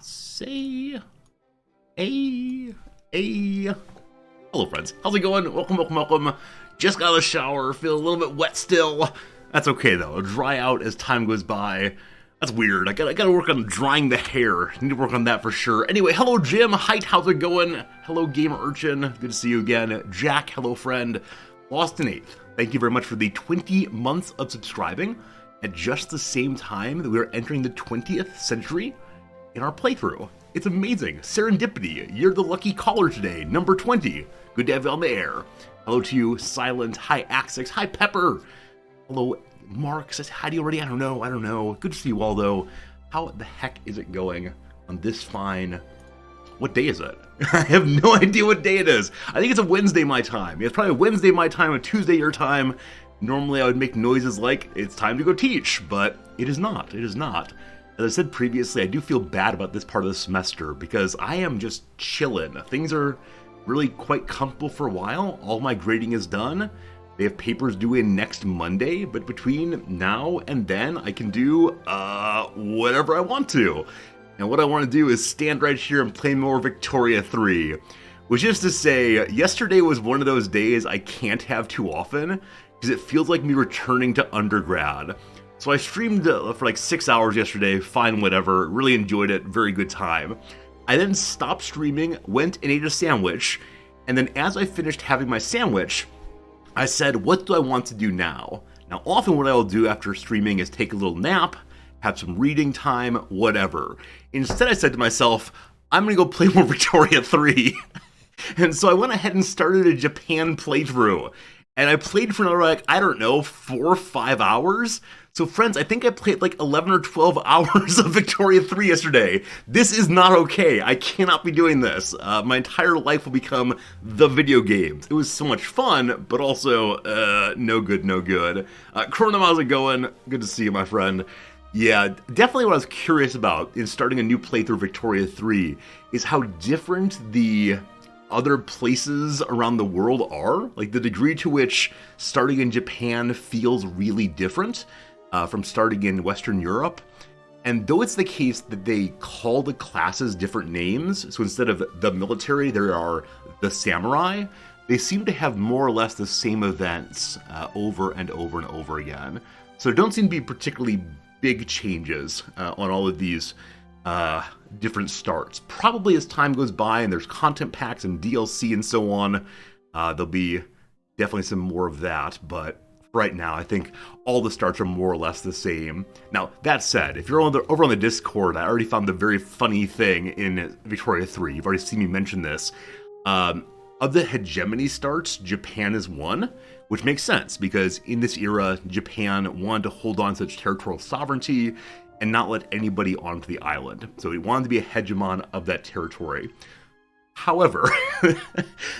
say, a. Hello, friends. How's it going? Welcome. Just got out of the shower, feel a little bit wet still. That's okay though. It'll dry out as time goes by. That's weird. I gotta work on drying the hair. Need to work on that for sure. Anyway, hello Jim. Height, how's it going? Hello Gamer Urchin. Good to see you again. Jack, hello friend. Lost an Eighth. Thank you very much for the 20 months of subscribing at just the same time that we are entering the 20th century in our playthrough. It's amazing. Serendipity. You're the lucky caller today. Number 20. Good to have you on the air. Hello to you, Silent. Hi, Axix. Hi, Pepper. Hello, Mark says hi to you already. I don't know. Good to see you all, though. How the heck is it going on this fine... What day is it? I have no idea what day it is. I think it's a Wednesday my time. It's probably a Wednesday my time, a Tuesday your time. Normally I would make noises like, it's time to go teach, but it is not. It is not. As I said previously, I do feel bad about this part of the semester because I am just chilling. Things are really quite comfortable for a while. All my grading is done. They have papers due in next Monday, but between now and then I can do whatever I want to. And what I want to do is stand right here and play more Victoria 3. Which is to say, yesterday was one of those days I can't have too often, because it feels like me returning to undergrad. So I streamed for like 6 hours yesterday, fine, whatever, really enjoyed it, very good time. I then stopped streaming, went and ate a sandwich, and then as I finished having my sandwich, I said, what do I want to do now? Now often what I will do after streaming is take a little nap, have some reading time, whatever. Instead I said to myself, I'm gonna go play more Victoria 3. And so I went ahead and started a Japan playthrough. And I played for another, like, I don't know, 4 or 5 hours. So friends, I think I played like 11 or 12 hours of Victoria 3 yesterday. This is not okay. I cannot be doing this. My entire life will become the video games. It was so much fun, but also, no good. Chrono, how's it going? Good to see you, my friend. Yeah, definitely what I was curious about in starting a new playthrough of Victoria 3 is how different the other places around the world are. Like the degree to which starting in Japan feels really different from starting in Western Europe. And though it's the case that they call the classes different names, so instead of the military, there are the samurai, they seem to have more or less the same events over and over again. So there don't seem to be particularly big changes on all of these different starts. Probably as time goes by and there's content packs and DLC and so on, there'll be definitely some more of that, but right now I think all the starts are more or less the same. Now, that said, if you're over on the Discord, I already found the very funny thing in Victoria 3. You've already seen me mention this. Of the hegemony starts, Japan is one, which makes sense because in this era, Japan wanted to hold on to its territorial sovereignty and not let anybody onto the island. So it wanted to be a hegemon of that territory. However,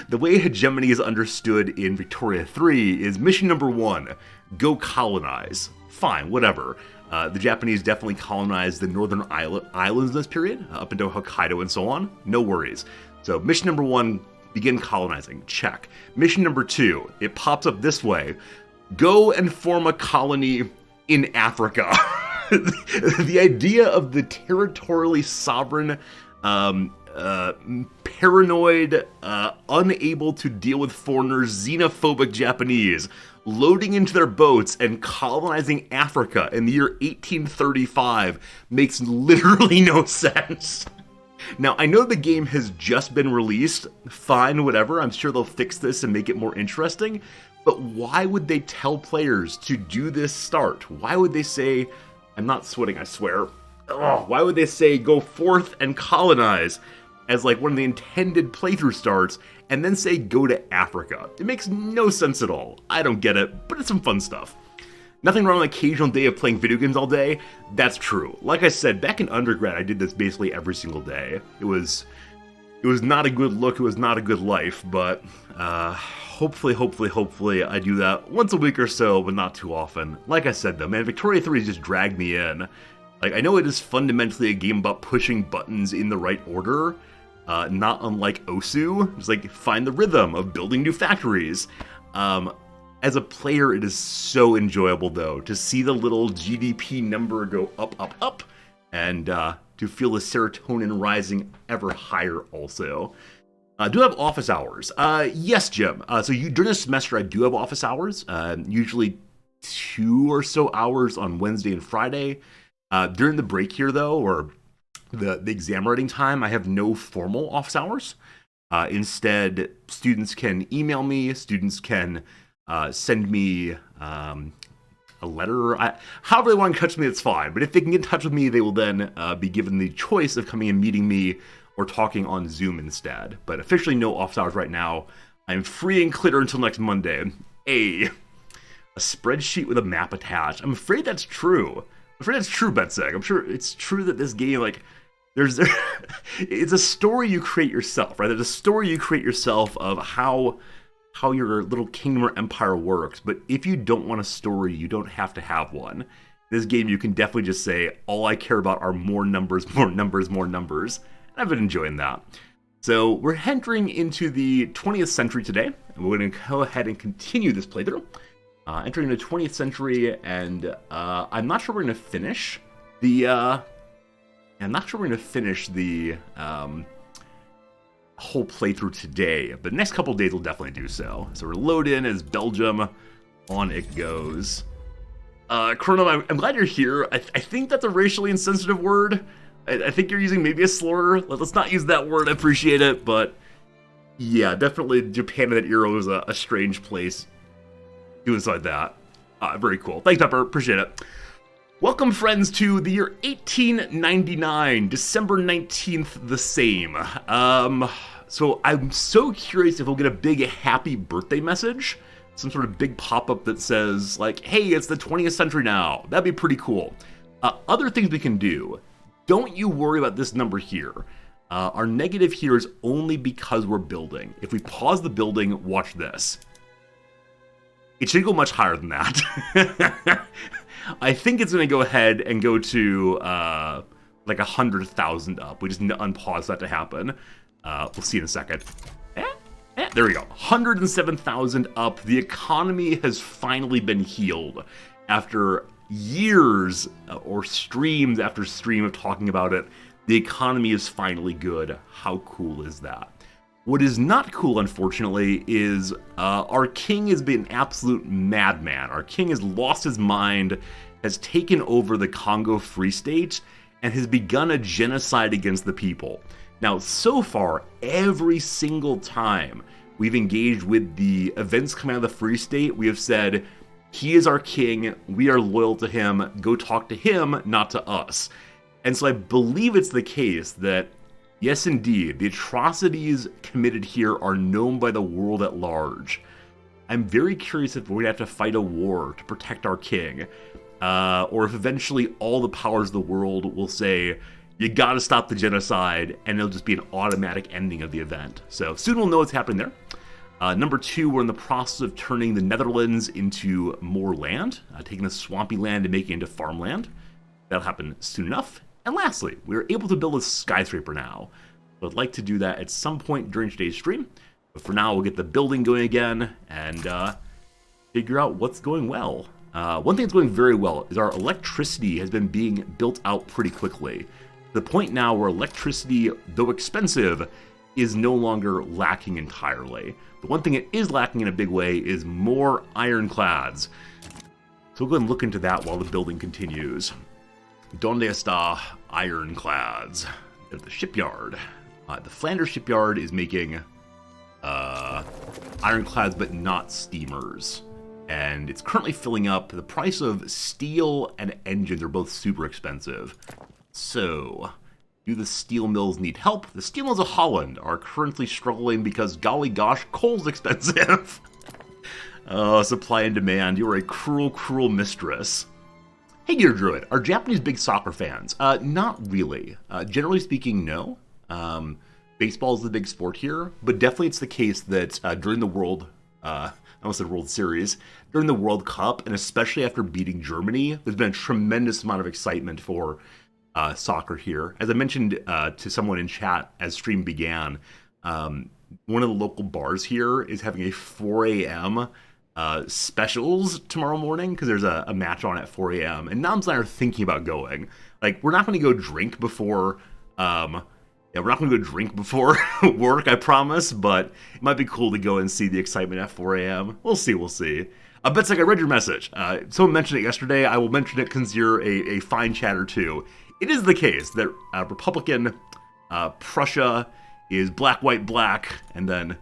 the way hegemony is understood in Victoria 3 is mission number 1, go colonize. Fine, whatever. The Japanese definitely colonized the northern islands in this period, up into Hokkaido and so on. No worries. So mission number 1, begin colonizing. Check. Mission number 2, it pops up this way. Go and form a colony in Africa. The idea of the territorially sovereign, paranoid, unable to deal with foreigners, xenophobic Japanese loading into their boats and colonizing Africa in the year 1835 makes literally no sense. Now, I know the game has just been released. Fine, whatever. I'm sure they'll fix this and make it more interesting. But why would they tell players to do this start? Why would they say... I'm not sweating, I swear. Why would they say go forth and colonize as like one of the intended playthrough starts and then say go to Africa? It makes no sense at all. I don't get it, but it's some fun stuff. Nothing wrong with an occasional day of playing video games all day. That's true. Like I said, back in undergrad, I did this basically every single day. It was not a good look, it was not a good life, but hopefully I do that once a week or so, but not too often. Like I said though, man, Victoria 3 has just dragged me in. Like, I know it is fundamentally a game about pushing buttons in the right order, not unlike Osu. Just like, find the rhythm of building new factories. As a player, it is so enjoyable though, to see the little GDP number go up, and to feel the serotonin rising ever higher also. Do I have office hours? Yes, Jim. So during the semester, I do have office hours, usually 2 or so hours on Wednesday and Friday. During the break here, though, or the exam writing time, I have no formal office hours. Instead, students can email me, students can send me a letter. However they want to touch me, it's fine. But if they can get in touch with me, they will then be given the choice of coming and meeting me or talking on Zoom instead. But officially no office hours right now. I'm free and clear until next Monday. A spreadsheet with a map attached. I'm afraid that's true. I'm afraid that's true, Betseg. I'm sure it's true that this game, like, it's a story you create yourself, right? There's a story you create yourself of how your little kingdom or empire works. But if you don't want a story, you don't have to have one. This game, you can definitely just say, all I care about are more numbers, more numbers, more numbers. And I've been enjoying that. So we're entering into the 20th century today. And we're going to go ahead and continue this playthrough. Entering the 20th century, and I'm not sure we're going to finish the... whole playthrough today, but the next couple days we'll definitely do so. So we're loaded in as Belgium. On it goes. Chrono, I'm glad you're here. I think that's a racially insensitive word. I think you're using maybe a slur. Let's not use that word. I appreciate it, but yeah, definitely Japan in that era was a strange place. Doing something like that. Very cool. Thanks, Pepper. Appreciate it. Welcome, friends, to the year 1899, December 19th, the same. So I'm so curious if we'll get a big happy birthday message, some sort of big pop-up that says, like, hey, it's the 20th century now. That'd be pretty cool. Other things we can do. Don't you worry about this number here. Our negative here is only because we're building. If we pause the building, watch this. It should go much higher than that. I think it's going to go ahead and go to like 100,000 up. We just need to unpause that to happen. We'll see in a second. There we go. 107,000 up. The economy has finally been healed after years or streams after stream of talking about it. The economy is finally good. How cool is that? What is not cool, unfortunately, is our king has been an absolute madman. Our king has lost his mind, has taken over the Congo Free State, and has begun a genocide against the people. Now, so far, every single time we've engaged with the events coming out of the Free State, we have said, he is our king, we are loyal to him, go talk to him, not to us. And so I believe it's the case that, yes, indeed, the atrocities committed here are known by the world at large. I'm very curious if we're going to have to fight a war to protect our king, or if eventually all the powers of the world will say, you gotta stop the genocide, and it'll just be an automatic ending of the event. So soon we'll know what's happening there. Number 2, we're in the process of turning the Netherlands into more land, taking the swampy land and making it into farmland. That'll happen soon enough. And lastly, we're able to build a skyscraper now. So I'd like to do that at some point during today's stream. But for now, we'll get the building going again and figure out what's going well. One thing that's going very well is our electricity has been being built out pretty quickly. To the point now where electricity, though expensive, is no longer lacking entirely. The one thing it is lacking in a big way is more ironclads. So we'll go and look into that while the building continues. Donde está ironclads? At the shipyard. The Flanders shipyard is making ironclads, but not steamers. And it's currently filling up. The price of steel and engines are both super expensive. So, do the steel mills need help? The steel mills of Holland are currently struggling because, golly gosh, coal's expensive. Supply and demand. You are a cruel, cruel mistress. Hey, Gear Druid, are Japanese big soccer fans? Not really. Generally speaking, no. Baseball is the big sport here, but definitely it's the case that during the I almost said World Series, during the World Cup, and especially after beating Germany, there's been a tremendous amount of excitement for soccer here. As I mentioned to someone in chat as stream began, one of the local bars here is having a 4 a.m. Specials tomorrow morning because there's a match on at 4 a.m. and Nams and I are thinking about going. Like, we're not going to go drink before, yeah, we're not going to go drink before work, I promise, but it might be cool to go and see the excitement at 4 a.m. We'll see, we'll see. Betsec, I read your message. Someone mentioned it yesterday. I will mention it because you're a fine chatter too. It is the case that Republican Prussia is black, white, black, and then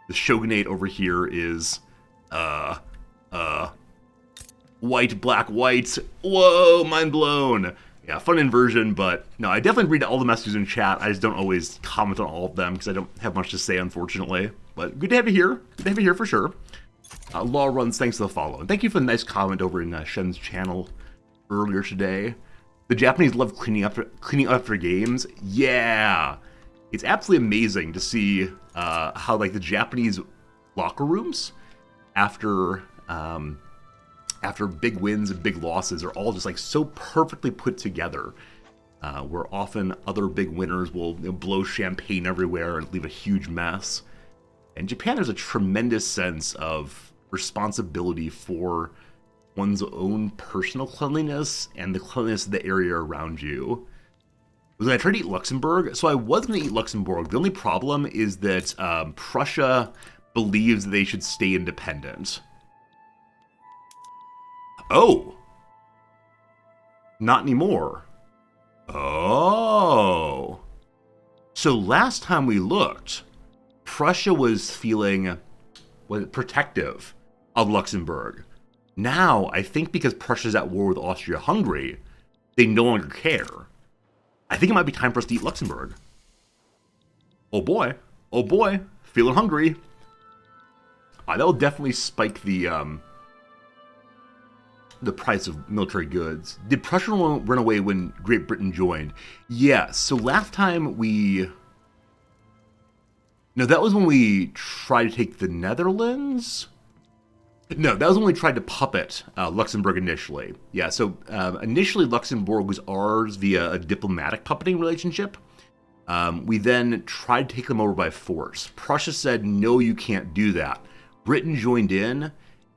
the shogunate over here is white, black, white. Whoa, mind blown. Yeah, fun inversion, but no, I definitely read all the messages in chat. I just don't always comment on all of them because I don't have much to say, unfortunately. But good to have you here. Good to have you here for sure. Law Runs, thanks for the follow. And thank you for the nice comment over in Shen's channel earlier today. The Japanese love cleaning up their games. Yeah. It's absolutely amazing to see how, like, the Japanese locker rooms after big wins and big losses are all just like so perfectly put together, where often other big winners will blow champagne everywhere and leave a huge mess. In Japan, there's a tremendous sense of responsibility for one's own personal cleanliness and the cleanliness of the area around you. When I tried to eat Luxembourg, so I was going to eat Luxembourg. The only problem is that Prussia believes they should stay independent. Oh. Not anymore. Oh. So last time we looked, Prussia was feeling protective of Luxembourg. Now, I think because Prussia's at war with Austria-Hungary, they no longer care. I think it might be time for us to eat Luxembourg. Oh boy, feeling hungry. That'll definitely spike the price of military goods. Did Prussia run away when Great Britain joined? Yeah, so last time no, that was when we tried to take the Netherlands? No, that was when we tried to puppet Luxembourg initially. Yeah, so initially Luxembourg was ours via a diplomatic puppeting relationship. We then tried to take them over by force. Prussia said, no, you can't do that. Britain joined in,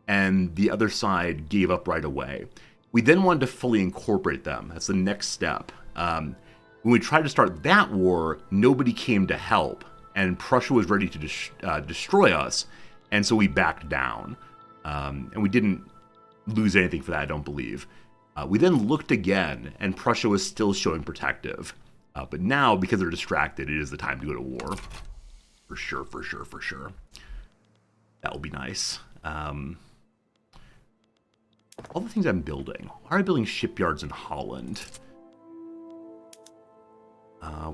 and the other side gave up right away. We then wanted to fully incorporate them. That's the next step. When we tried to start that war, nobody came to help, and Prussia was ready to destroy us, and so we backed down. And we didn't lose anything for that, I don't believe. We then looked again, and Prussia was still showing protective. But now, because they're distracted, it is the time to go to war. For sure, for sure, for sure. That will be nice. All the things I'm building. Why are I building shipyards in Holland?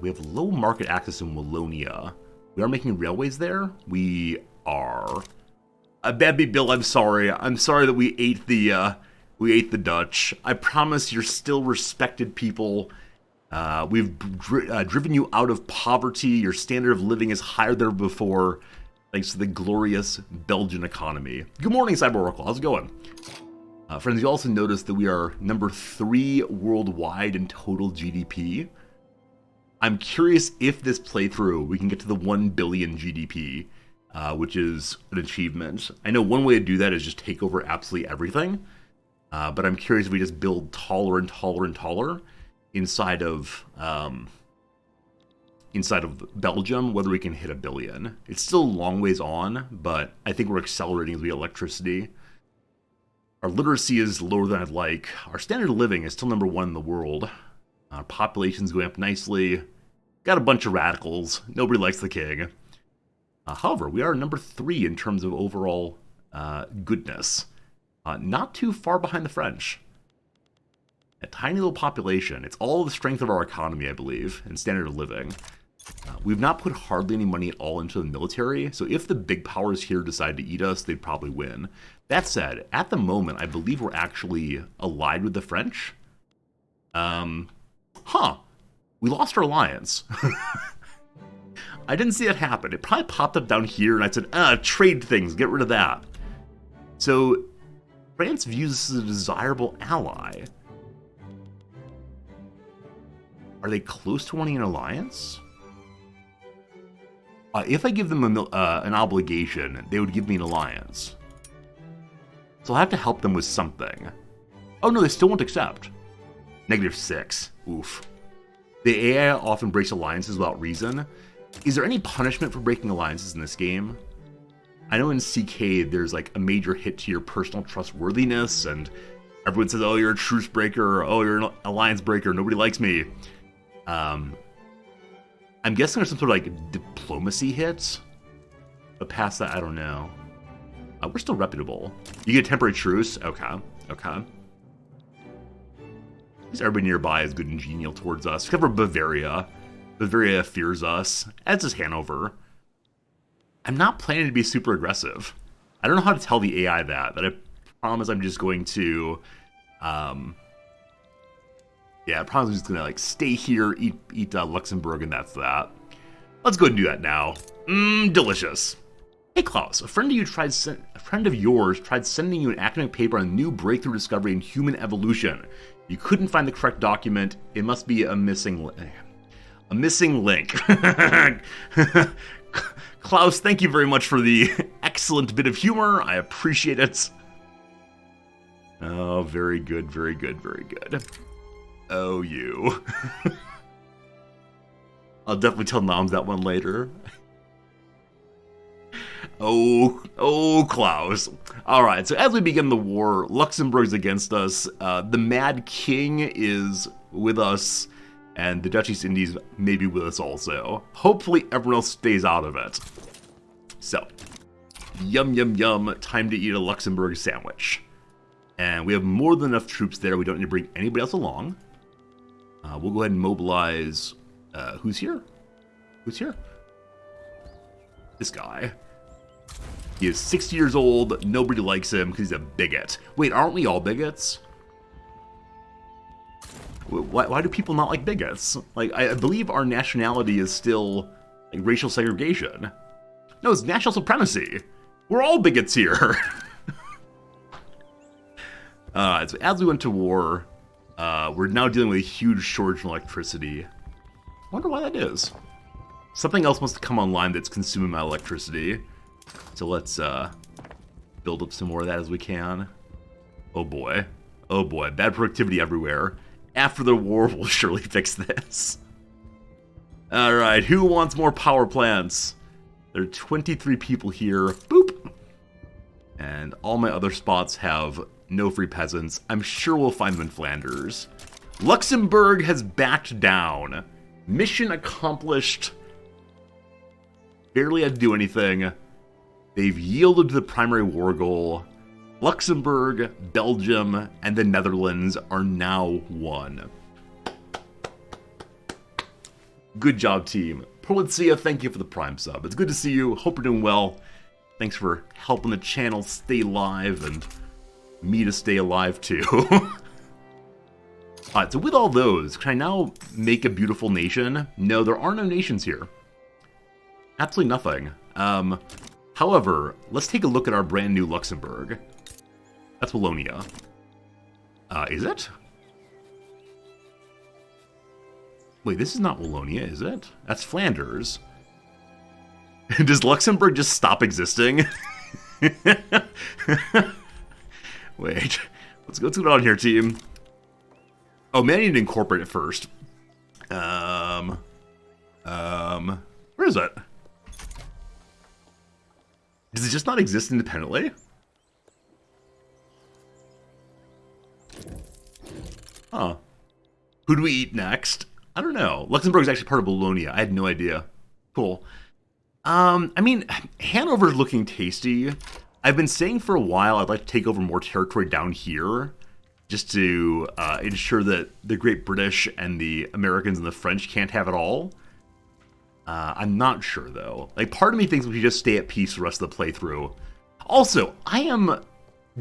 We have low market access in Wallonia. We are making railways there? We are. Babby Bill, I'm sorry. I'm sorry that we ate the Dutch. I promise you're still respected people. We've driven you out of poverty. Your standard of living is higher than before, thanks to the glorious Belgian economy. Good morning, Cyber Oracle. How's it going? Friends, you also notice that we are number 3 worldwide in total GDP. I'm curious if this playthrough we can get to the 1 billion GDP. Which is an achievement. I know one way to do that is just take over absolutely everything, but I'm curious if we just build taller and taller and taller inside of Belgium, whether we can hit 1 billion. It's still a long ways on, but I think we're accelerating as we get electricity. Our literacy is lower than I'd like. Our standard of living is still number 1 in the world. Our population's going up nicely. Got a bunch of radicals. Nobody likes the king. However, we are number 3 in terms of overall goodness. Not too far behind the French. A tiny little population. It's all the strength of our economy, I believe, and standard of living. We've not put hardly any money at all into the military, so if the big powers here decide to eat us, they'd probably win. That said, at the moment, I believe we're actually allied with the French. We lost our alliance. I didn't see that happen. It probably popped up down here, and I said, trade things, get rid of that. So, France views this as a desirable ally. Are they close to wanting an alliance? If I give them an obligation, they would give me an alliance. So I'll have to help them with something. Oh no, they still won't accept. -6. Oof. The AI often breaks alliances without reason. Is there any punishment for breaking alliances in this game? I know in CK there's like a major hit to your personal trustworthiness, and everyone says, oh, you're a truce breaker, oh, you're an alliance breaker, nobody likes me. I'm guessing there's some sort of like diplomacy hits, but past that, I don't know. We're still reputable. You get a temporary truce? Okay, okay. At least everybody nearby is good and genial towards us, except for Bavaria. Bavaria fears us, as does Hanover. I'm not planning to be super aggressive. I don't know how to tell the AI that I promise I'm just going to, yeah, I promise I'm just gonna like stay here, eat Luxembourg, and that's that. Let's go and do that now. Delicious. Hey Klaus, a friend of yours tried sending you an academic paper on a new breakthrough discovery in human evolution. You couldn't find the correct document. It must be a missing link. Klaus, thank you very much for the excellent bit of humor. I appreciate it. Oh, very good, very good, very good. Oh, you. I'll definitely tell Noms that one later. Oh, Klaus. Alright, so as we begin the war, Luxembourg's against us. The Mad King is with us, and the Dutch East Indies may be with us also. Hopefully everyone else stays out of it. So, yum yum yum, time to eat a Luxembourg sandwich. And we have more than enough troops there, we don't need to bring anybody else along. We'll go ahead and mobilize, who's here? Who's here? This guy. He is 60 years old, nobody likes him because he's a bigot. Wait, aren't we all bigots? Why do people not like bigots? Like, I believe our nationality is still like racial segregation. No, it's national supremacy. We're all bigots here. So as we went to war, we're now dealing with a huge shortage in electricity. I wonder why that is. Something else must have come online that's consuming my electricity. So let's build up some more of that as we can. Oh boy. Oh boy. Bad productivity everywhere. After the war, we'll surely fix this. Alright, who wants more power plants? There are 23 people here. Boop! And all my other spots have no free peasants. I'm sure we'll find them in Flanders. Luxembourg has backed down. Mission accomplished. Barely had to do anything. They've yielded to the primary war goal. Luxembourg, Belgium, and the Netherlands are now one. Good job, team. Polizia, thank you for the Prime sub. It's good to see you. Hope you're doing well. Thanks for helping the channel stay live and me to stay alive too. Alright, so with all those, can I now make a beautiful nation? No, there are no nations here. Absolutely nothing. However, let's take a look at our brand new Luxembourg. That's Wallonia. Is it? Wait, this is not Wallonia, is it? That's Flanders. Does Luxembourg just stop existing? Wait, what's going on here, team? Oh, man, I need to incorporate it first. Where is it? Does it just not exist independently? Huh. Who do we eat next? I don't know. Luxembourg is actually part of Wallonia. I had no idea. Cool. I mean, Hanover's looking tasty. I've been saying for a while I'd like to take over more territory down here, just to ensure that the Great British and the Americans and the French can't have it all. I'm not sure, though. Like, part of me thinks we should just stay at peace the rest of the playthrough. Also, I am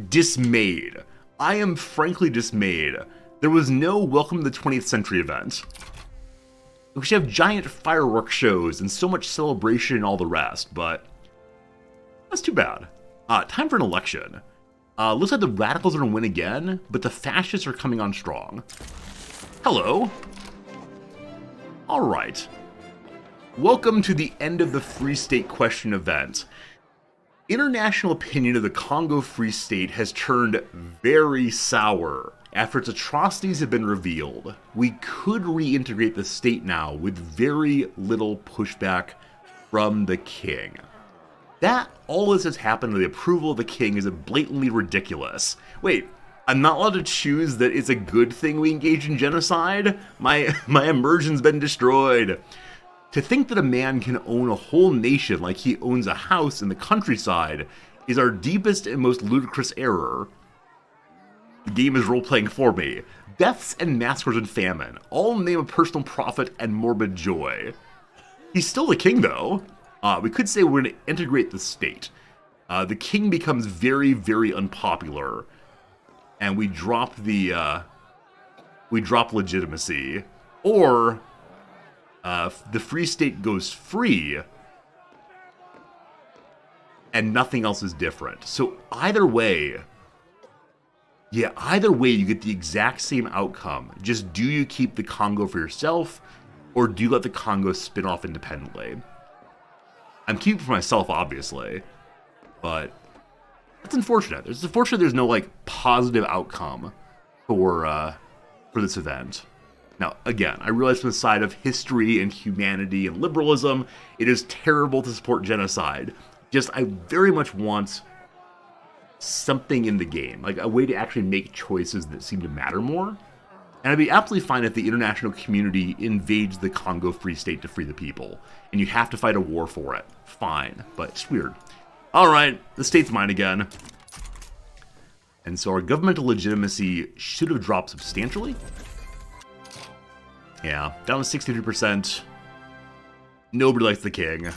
dismayed. I am frankly dismayed. There was no Welcome to the 20th Century event. We should have giant fireworks shows and so much celebration and all the rest, but that's too bad. Time for an election. Looks like the Radicals are going to win again, but the Fascists are coming on strong. Hello. All right. Welcome to the end of the Free State question event. International opinion of the Congo Free State has turned very sour. After its atrocities have been revealed, we could reintegrate the state now with very little pushback from the king. That all this has happened with the approval of the king is blatantly ridiculous. Wait, I'm not allowed to choose that it's a good thing we engage in genocide? My immersion's been destroyed. To think that a man can own a whole nation like he owns a house in the countryside is our deepest and most ludicrous error. The game is role-playing for me. Deaths and massacres and famine, all in the name of personal profit and morbid joy. He's still the king, though. We could say we're going to integrate the state. The king becomes very, very unpopular, and we drop legitimacy, or the free state goes free, and nothing else is different. So either way, you get the exact same outcome. Just do you keep the Congo for yourself, or do you let the Congo spin off independently? I'm keeping it for myself, obviously, but that's unfortunate. It's unfortunate there's no, like, positive outcome for this event. Now, again, I realize from the side of history and humanity and liberalism, it is terrible to support genocide. Just, I very much want something in the game, like a way to actually make choices that seem to matter more. And I'd be absolutely fine if the international community invades the Congo Free State to free the people, and you have to fight a war for it. Fine, but it's weird. Alright, the state's mine again. And so our governmental legitimacy should have dropped substantially. Yeah, down to 63%. Nobody likes the king.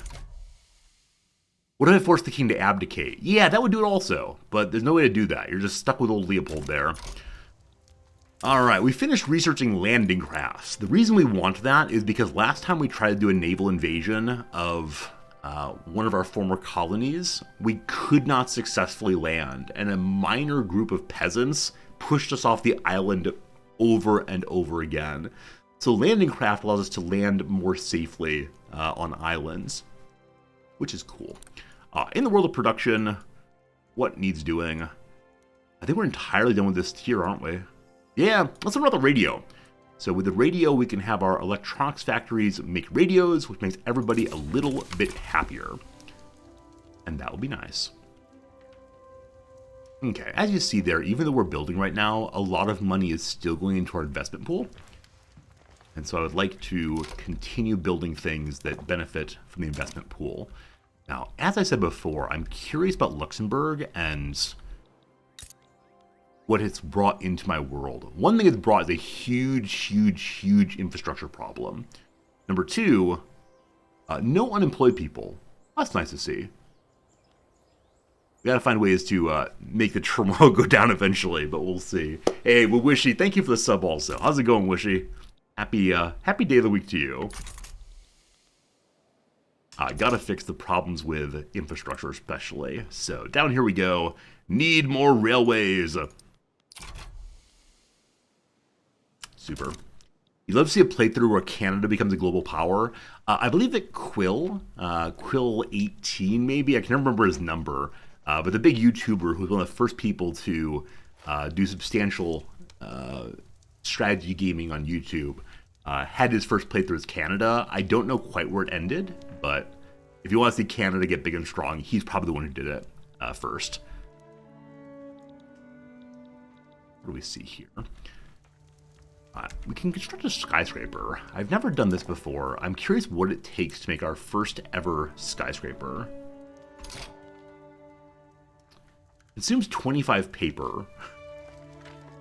What if I force the king to abdicate? Yeah, that would do it also, but there's no way to do that. You're just stuck with old Leopold there. Alright, we finished researching landing crafts. The reason we want that is because last time we tried to do a naval invasion of one of our former colonies, we could not successfully land, and a minor group of peasants pushed us off the island over and over again. So landing craft allows us to land more safely on islands, which is cool. In the world of production, what needs doing? I think we're entirely done with this tier, aren't we? Yeah, let's talk about the radio. So with the radio, we can have our electronics factories make radios, which makes everybody a little bit happier. And that will be nice. Okay, as you see there, even though we're building right now, a lot of money is still going into our investment pool. And so I would like to continue building things that benefit from the investment pool. Now, as I said before, I'm curious about Luxembourg and what it's brought into my world. One thing it's brought is a huge infrastructure problem. Number two, no unemployed people. That's nice to see. We gotta find ways to make the turmoil go down eventually, but we'll see. Hey, well, Wishy, thank you for the sub also. How's it going, Wishy? Happy day of the week to you. I gotta fix the problems with infrastructure especially. So down here we go. Need more railways. Super. You'd love to see a playthrough where Canada becomes a global power. I believe that Quill 18 maybe, I can't remember his number, but the big YouTuber who was one of the first people to do substantial strategy gaming on YouTube, had his first playthrough as Canada. I don't know quite where it ended, but if you want to see Canada get big and strong, he's probably the one who did it first. What do we see here? We can construct a skyscraper. I've never done this before. I'm curious what it takes to make our first ever skyscraper. It consumes 25 paper.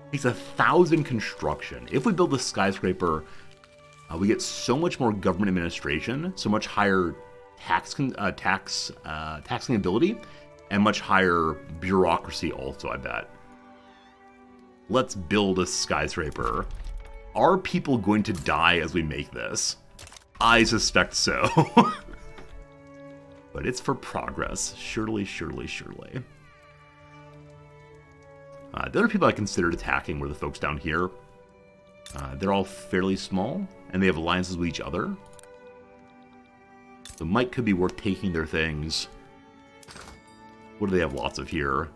It takes 1,000 construction. If we build a skyscraper, we get so much more government administration, so much higher taxing ability, and much higher bureaucracy also, I bet. Let's build a skyscraper. Are people going to die as we make this? I suspect so. But it's for progress. Surely. The other people I considered attacking were the folks down here. They're all fairly small, and they have alliances with each other. So might could be worth taking their things. What do they have lots of here?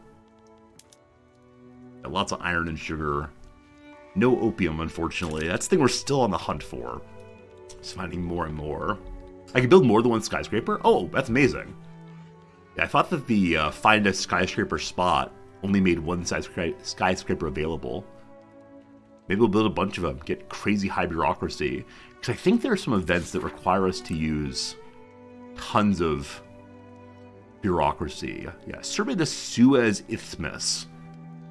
Got lots of iron and sugar. No opium, unfortunately. That's the thing we're still on the hunt for. Just finding more and more. I can build more than one skyscraper? Oh, that's amazing. Yeah, I thought that the find a skyscraper spot only made one skyscraper available. Maybe we'll build a bunch of them, get crazy high bureaucracy. Because I think there are some events that require us to use tons of bureaucracy. Yeah, survey the Suez Isthmus.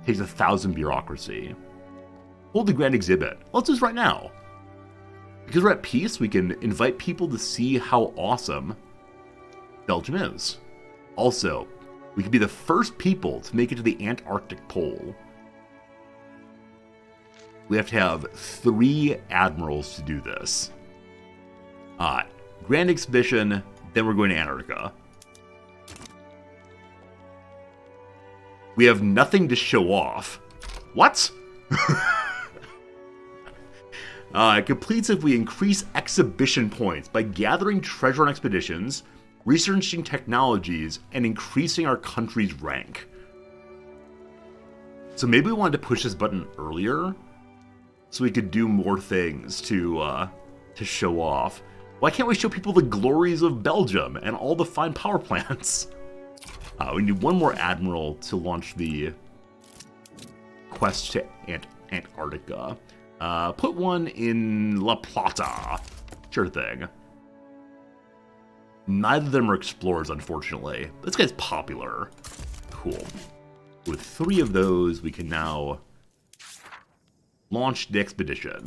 Takes 1,000 bureaucracy. Hold the grand exhibit. Let's do this right now. Because we're at peace, we can invite people to see how awesome Belgium is. Also, we could be the first people to make it to the Antarctic pole. We have to have 3 admirals to do this. Grand expedition, then we're going to Antarctica. We have nothing to show off. What? It completes if we increase exhibition points by gathering treasure on expeditions, researching technologies, and increasing our country's rank. So maybe we wanted to push this button earlier, so we could do more things to show off. Why can't we show people the glories of Belgium and all the fine power plants? We need one more admiral to launch the quest to Antarctica. Put one in La Plata. Sure thing. Neither of them are explorers, unfortunately. This guy's popular. Cool. With 3 of those, we can now launch the expedition.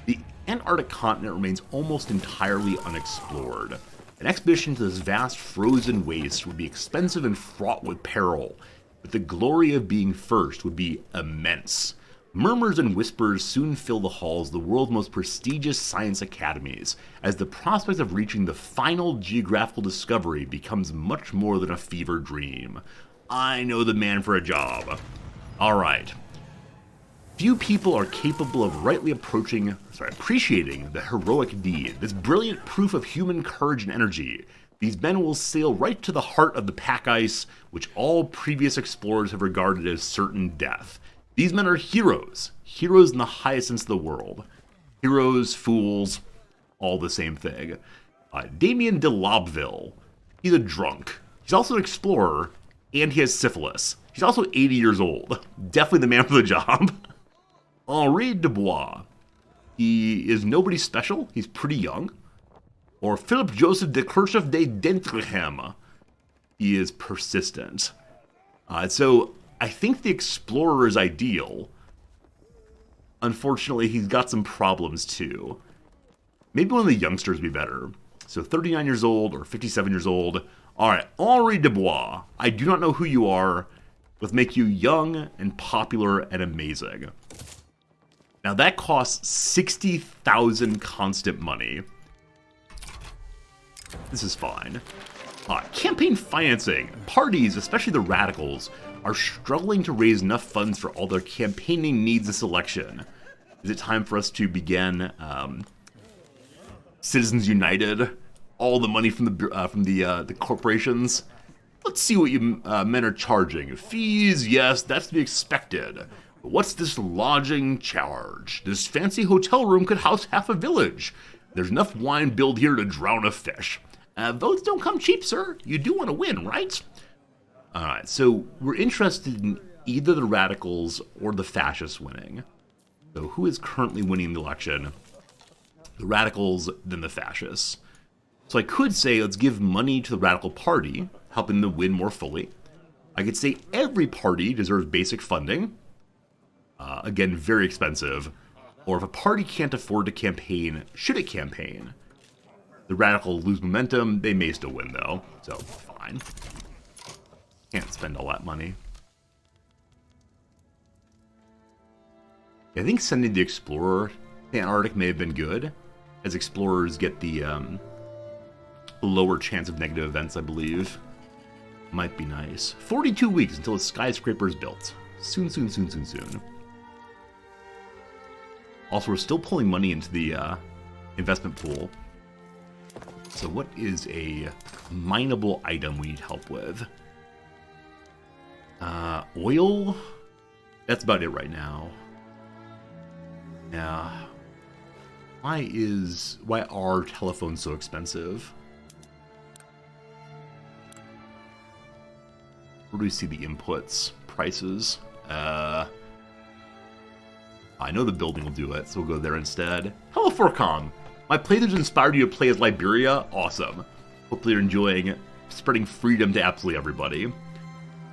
The Antarctic continent remains almost entirely unexplored. An expedition to this vast frozen waste would be expensive and fraught with peril, but the glory of being first would be immense. Murmurs and whispers soon fill the halls of the world's most prestigious science academies, as the prospect of reaching the final geographical discovery becomes much more than a fever dream. I know the man for a job. Alright. Few people are capable of rightly appreciating the heroic deed, this brilliant proof of human courage and energy. These men will sail right to the heart of the pack ice, which all previous explorers have regarded as certain death. These men are heroes. Heroes in the highest sense of the world. Heroes, fools, all the same thing. Damien de Lobville. He's a drunk. He's also an explorer, and he has syphilis. He's also 80 years old. Definitely the man for the job. Henri Dubois. He is nobody special. He's pretty young. Or Philip Joseph de Kirchhoff de Dentrechem. He is persistent. So I think the explorer is ideal. Unfortunately, he's got some problems too. Maybe one of the youngsters would be better. So 39 years old or 57 years old. Alright, Henri Dubois. I do not know who you are. Let's make you young and popular and amazing. Now that costs 60,000 constant money. This is fine. Campaign financing. Parties, especially the radicals, are struggling to raise enough funds for all their campaigning needs this election. Is it time for us to begin Citizens United? All the money from the corporations. Let's see what you men are charging. Fees, yes, that's to be expected. But what's this lodging charge? This fancy hotel room could house half a village. There's enough wine billed here to drown a fish. Votes don't come cheap, sir. You do want to win, right? Alright, so we're interested in either the radicals or the fascists winning. So who is currently winning the election? The radicals, then the fascists. So I could say let's give money to the radical party, helping them win more fully. I could say every party deserves basic funding. Again, very expensive. Or if a party can't afford to campaign, should it campaign? The radicals lose momentum. They may still win, though. So, fine. Can't spend all that money. I think sending the explorer to Antarctic may have been good, as explorers get the lower chance of negative events, I believe. Might be nice. 42 weeks until the skyscraper is built. Soon, soon, soon, soon, soon. Also, we're still pulling money into the investment pool. So what is a mineable item we need help with? Oil? That's about it right now. Yeah. Why are telephones so expensive? Where do we see the inputs? Prices? I know the building will do it, so we'll go there instead. Hello, Furcom! My playthroughs inspired you to play as Liberia? Awesome. Hopefully you're enjoying spreading freedom to absolutely everybody.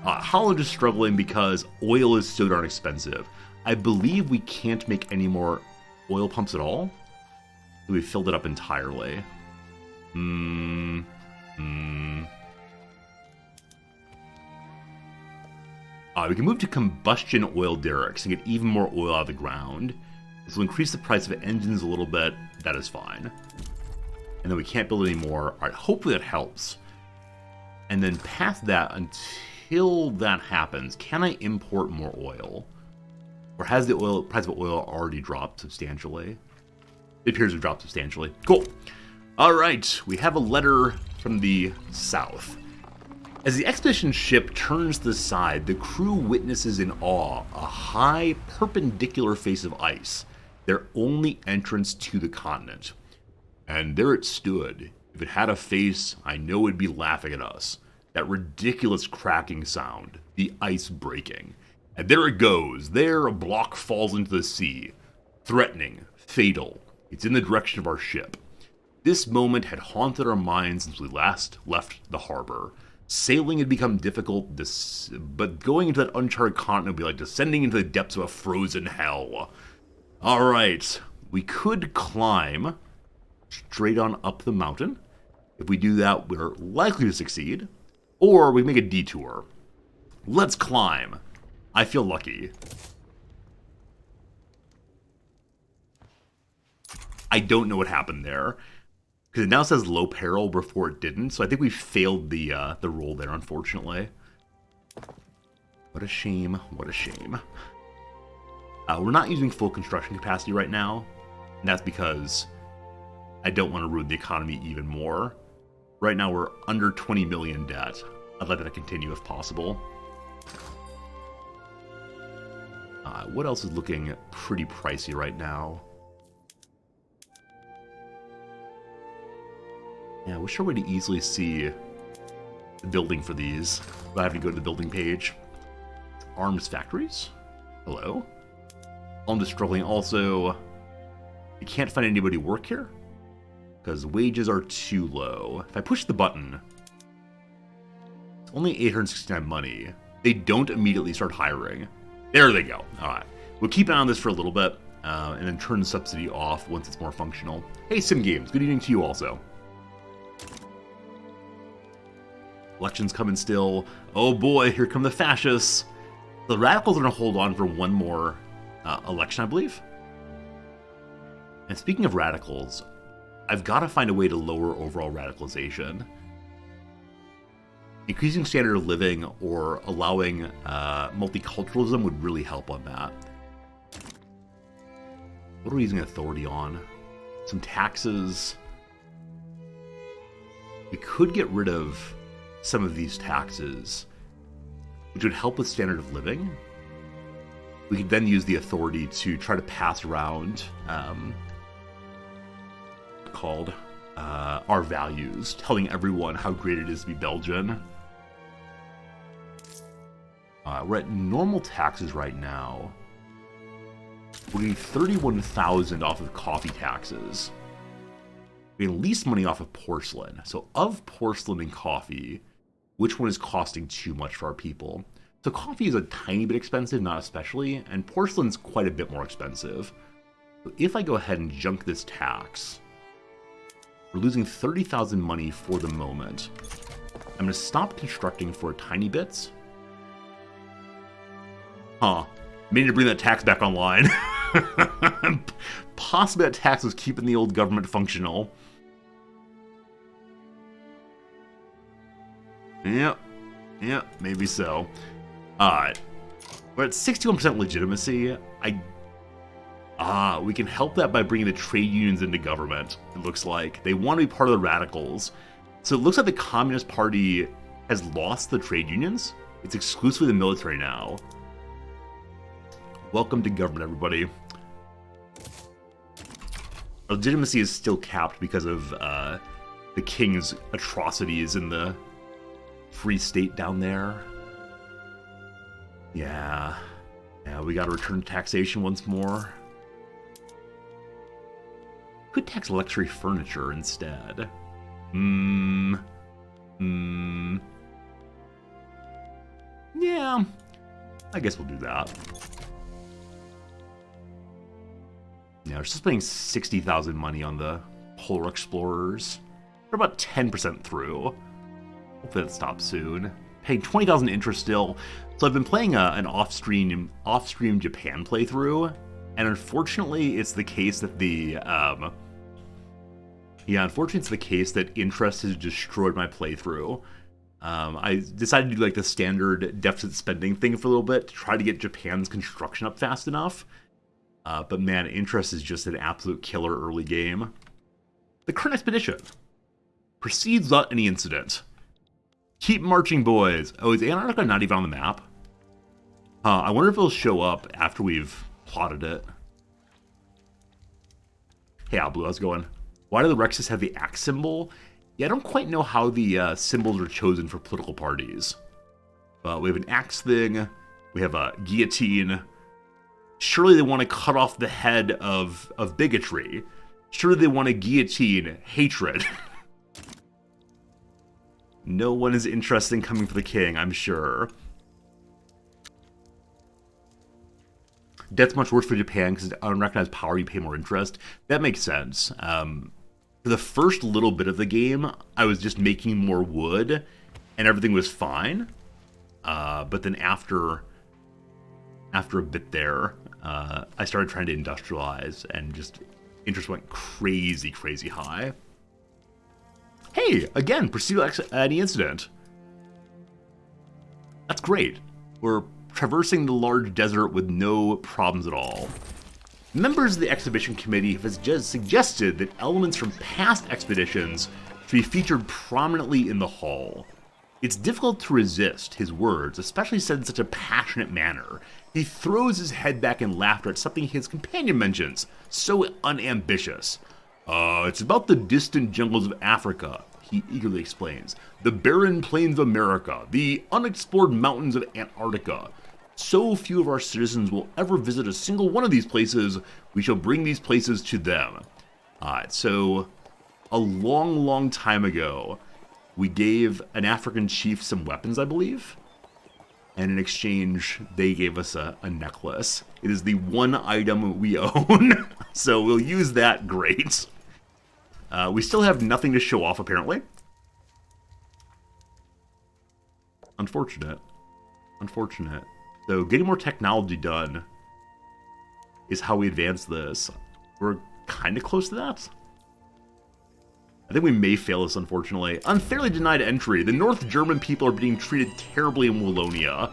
Holland is struggling because oil is so darn expensive. I believe we can't make any more oil pumps at all. We filled it up entirely. We can move to combustion oil derricks and get even more oil out of the ground. This will increase the price of engines a little bit. That is fine. And then we can't build any more. All right, hopefully that helps. And then past that, until that happens, can I import more oil? Or has the price of oil already dropped substantially? It appears to have dropped substantially. Cool. All right, we have a letter from the south. As the expedition ship turns to the side, the crew witnesses in awe a high, perpendicular face of ice, their only entrance to the continent. And there it stood. If it had a face, I know it'd be laughing at us. That ridiculous cracking sound, the ice breaking. And there it goes. There, a block falls into the sea. Threatening, fatal. It's in the direction of our ship. This moment had haunted our minds since we last left the harbor. Sailing had become difficult, but going into that uncharted continent would be like descending into the depths of a frozen hell. Alright, we could climb straight on up the mountain. If we do that, we're likely to succeed. Or we make a detour. Let's climb. I feel lucky. I don't know what happened there. Because it now says low peril before it didn't, so I think we failed the roll there, unfortunately. What a shame, what a shame. We're not using full construction capacity right now, and that's because I don't want to ruin the economy even more. Right now we're under 20 million debt. I'd like that to continue if possible. What else is looking pretty pricey right now? Yeah, I wish there were a way to easily see the building for these without having to go to the building page. Arms factories? Hello? I'm just struggling. Also, you can't find anybody work here because wages are too low. If I push the button, it's only 869 money. They don't immediately start hiring. There they go. All right. We'll keep an eye on this for a little bit and then turn the subsidy off once it's more functional. Hey, Sim Games. Good evening to you also. Elections coming still. Oh boy, here come the fascists. The radicals are going to hold on for one more election, I believe. And speaking of radicals, I've got to find a way to lower overall radicalization. Increasing standard of living or allowing multiculturalism would really help on that. What are we using authority on? Some taxes. We could get rid of some of these taxes, which would help with standard of living. We could then use the authority to try to pass around our values, telling everyone how great it is to be Belgian. We're at normal taxes right now. We're getting 31,000 off of coffee taxes. We're getting least money off of porcelain. So of porcelain and coffee, which one is costing too much for our people? So coffee is a tiny bit expensive, not especially, and porcelain's quite a bit more expensive. So if I go ahead and junk this tax, we're losing 30,000 money for the moment. I'm going to stop constructing for a tiny bit. Meaning to bring that tax back online. Possibly that tax was keeping the old government functional. Yep, maybe so. Alright. We're at 61% legitimacy. We can help that by bringing the trade unions into government, it looks like. They want to be part of the radicals. So it looks like the Communist Party has lost the trade unions. It's exclusively the military now. Welcome to government, everybody. legitimacy is still capped because of the king's atrocities in the Free State down there. Yeah, we gotta return to taxation once more. Could tax luxury furniture instead. Yeah, I guess we'll do that. Yeah, we're still spending 60,000 money on the Polar Explorers. We're about 10% through. Hopefully that stops soon. Paying 20,000 interest still. So I've been playing an off-stream Japan playthrough, and unfortunately, it's the case that interest has destroyed my playthrough. I decided to do like the standard deficit spending thing for a little bit to try to get Japan's construction up fast enough. But man, interest is just an absolute killer early game. The current expedition proceeds without any incident. Keep marching, boys. Oh, is Antarctica not even on the map? I wonder if it'll show up after we've plotted it. Hey, Blue, how's it going? Why do the Rexes have the axe symbol? Yeah, I don't quite know how the symbols are chosen for political parties. But we have an axe thing. We have a guillotine. Surely they want to cut off the head of bigotry. Surely they want to guillotine hatred. No one is interested in coming for the king, I'm sure. Debt's much worse for Japan because it's unrecognized power, you pay more interest. That makes sense. For the first little bit of the game, I was just making more wood, and everything was fine. But then after a bit there, I started trying to industrialize, and just interest went crazy, crazy high. Hey, again, proceed without any incident. That's great. We're traversing the large desert with no problems at all. Members of the exhibition committee have just suggested that elements from past expeditions should be featured prominently in the hall. It's difficult to resist his words, especially said in such a passionate manner. He throws his head back in laughter at something his companion mentions, so unambitious. It's about the distant jungles of Africa, he eagerly explains. The barren plains of America, the unexplored mountains of Antarctica. So few of our citizens will ever visit a single one of these places, we shall bring these places to them. So a long, long time ago, we gave an African chief some weapons, I believe. And in exchange, they gave us a necklace. It is the one item we own, so we'll use that, great. We still have nothing to show off, apparently. Unfortunate. So getting more technology done is how we advance this. We're kind of close to that. I think we may fail this, unfortunately. Unfairly denied entry. The North German people are being treated terribly in Wallonia.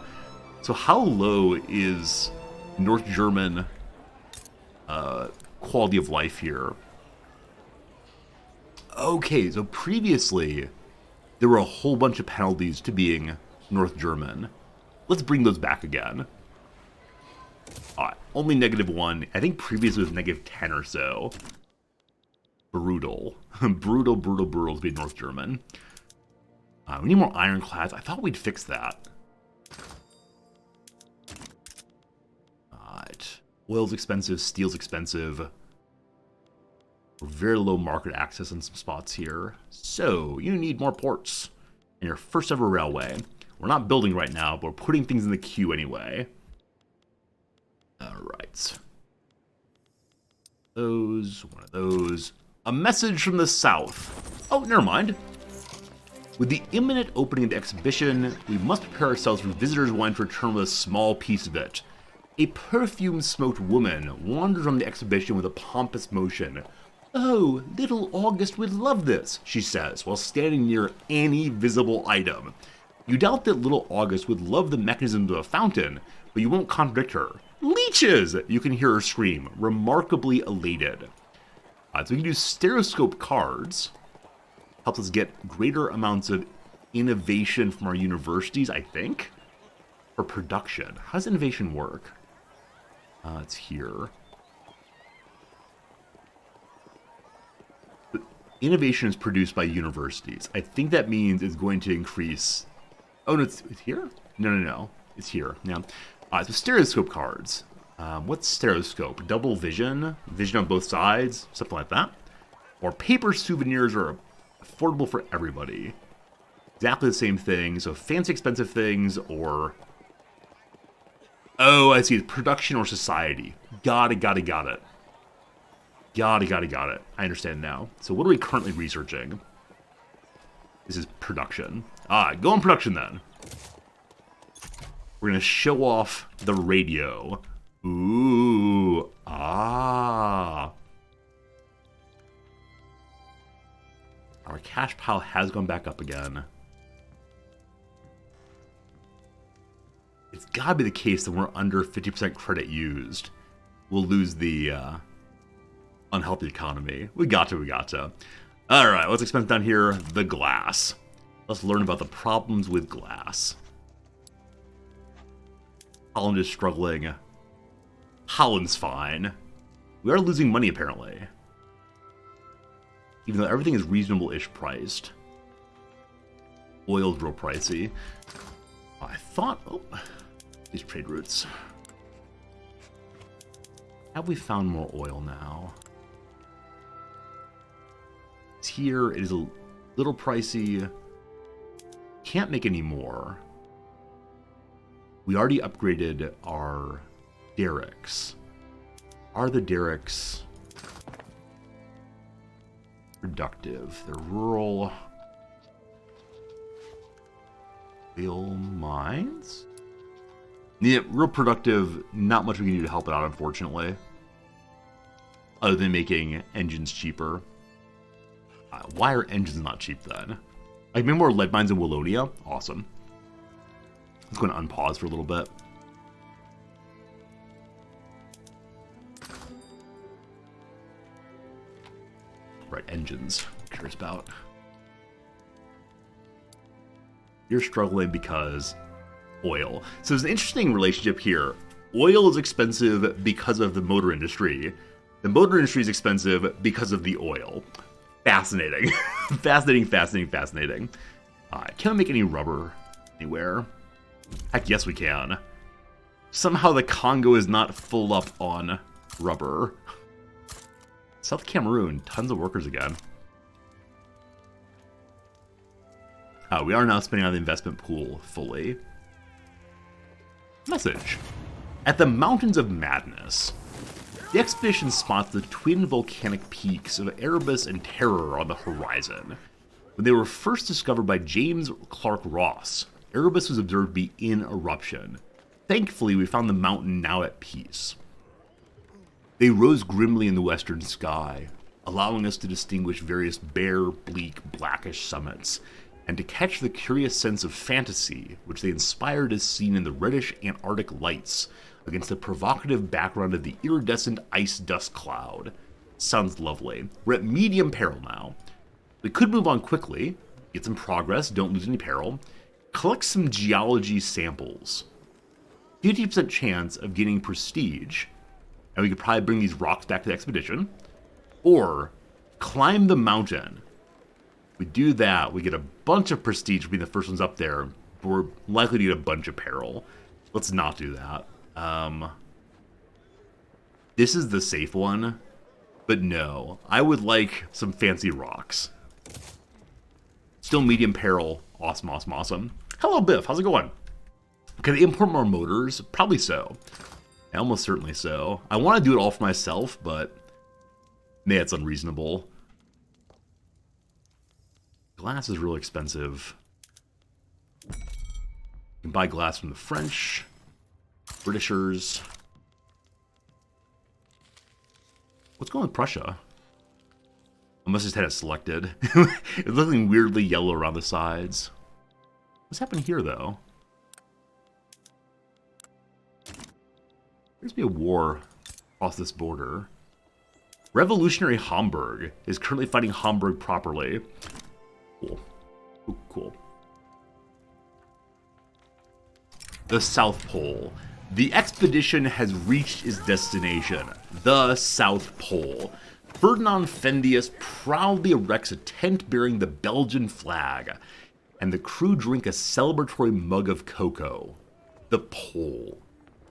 So how low is North German quality of life here? Okay, so previously, there were a whole bunch of penalties to being North German. Let's bring those back again. Only -1. I think previously it was -10 or so. Brutal. brutal to be North German. We need more ironclads. I thought we'd fix that. Alright. Oil's expensive, steel's expensive. Very low market access in some spots here. So, you need more ports. And your first ever railway. We're not building right now, but we're putting things in the queue anyway. Alright. One of those. A message from the south. Oh, never mind. With the imminent opening of the exhibition, we must prepare ourselves for visitors wanting to return with a small piece of it. A perfume-smoked woman wanders on the exhibition with a pompous motion. Oh, little August would love this, she says, while standing near any visible item. You doubt that little August would love the mechanism of a fountain, but you won't contradict her. Leeches! You can hear her scream, remarkably elated. So we can do stereoscope cards. Helps us get greater amounts of innovation from our universities, I think. For production. How does innovation work? It's here. Innovation is produced by universities. I think that means it's going to increase... Oh, no, it's here? No. It's here. Yeah. So stereoscope cards. What's stereoscope? Double vision? Vision on both sides? Something like that. Or paper souvenirs are affordable for everybody. Exactly the same thing. So fancy, expensive things, or... Oh, I see. It's production or society. Got it. Got it. I understand now. So what are we currently researching? This is production. Go on production then. We're going to show off the radio. Ooh. Our cash pile has gone back up again. It's got to be the case that we're under 50% credit used. We'll lose the unhealthy economy. We got to. All right, what's expensive down here? The glass. Let's learn about the problems with glass. Holland is struggling. Holland's fine. We are losing money, apparently. Even though everything is reasonable-ish priced. Oil's real pricey. I thought... Oh, these trade routes. Have we found more oil now? It's here. It is a little pricey. Can't make any more. We already upgraded our derricks. Are the derricks productive? They're rural. Oil mines? Yeah, real productive. Not much we can do to help it out, unfortunately. Other than making engines cheaper. Why are engines not cheap then? Like, maybe more lead mines in Wallonia? Awesome. Let's go and unpause for a little bit. Right, engines. I'm curious about. You're struggling because oil. So there's an interesting relationship here. Oil is expensive because of the motor industry. The motor industry is expensive because of the oil. Fascinating. Fascinating. Can we make any rubber anywhere? Heck, yes we can. Somehow the Congo is not full up on rubber. South Cameroon, tons of workers again. We are now spending on the investment pool fully. Message. At the Mountains of Madness, the expedition spots the twin volcanic peaks of Erebus and Terror on the horizon. When they were first discovered by James Clark Ross, Erebus was observed to be in eruption. Thankfully, we found the mountain now at peace. They rose grimly in the western sky, allowing us to distinguish various bare, bleak, blackish summits, and to catch the curious sense of fantasy which they inspired as seen in the reddish Antarctic lights against the provocative background of the iridescent ice dust cloud. Sounds lovely. We're at medium peril now. We could move on quickly, get some progress, don't lose any peril, collect some geology samples. 50% chance of getting prestige, and we could probably bring these rocks back to the expedition, or climb the mountain. We do that, we get a bunch of prestige for being the first ones up there, but we're likely to get a bunch of peril. Let's not do that. This is the safe one, but no. I would like some fancy rocks. Still medium peril. Awesome. Hello, Biff. How's it going? Can they import more motors? Probably so. Almost certainly so. I want to do it all for myself, but man, it's unreasonable. Glass is really expensive. You can buy glass from the French, Britishers. What's going on with Prussia? I must have just had it selected. It's looking weirdly yellow around the sides. What's happening here, though? There's be a war across this border. Revolutionary Hamburg is currently fighting Hamburg properly. Cool. Ooh, cool. The South Pole. The expedition has reached its destination, the South Pole. Ferdinand Fendius proudly erects a tent bearing the Belgian flag, and the crew drink a celebratory mug of cocoa. The pole.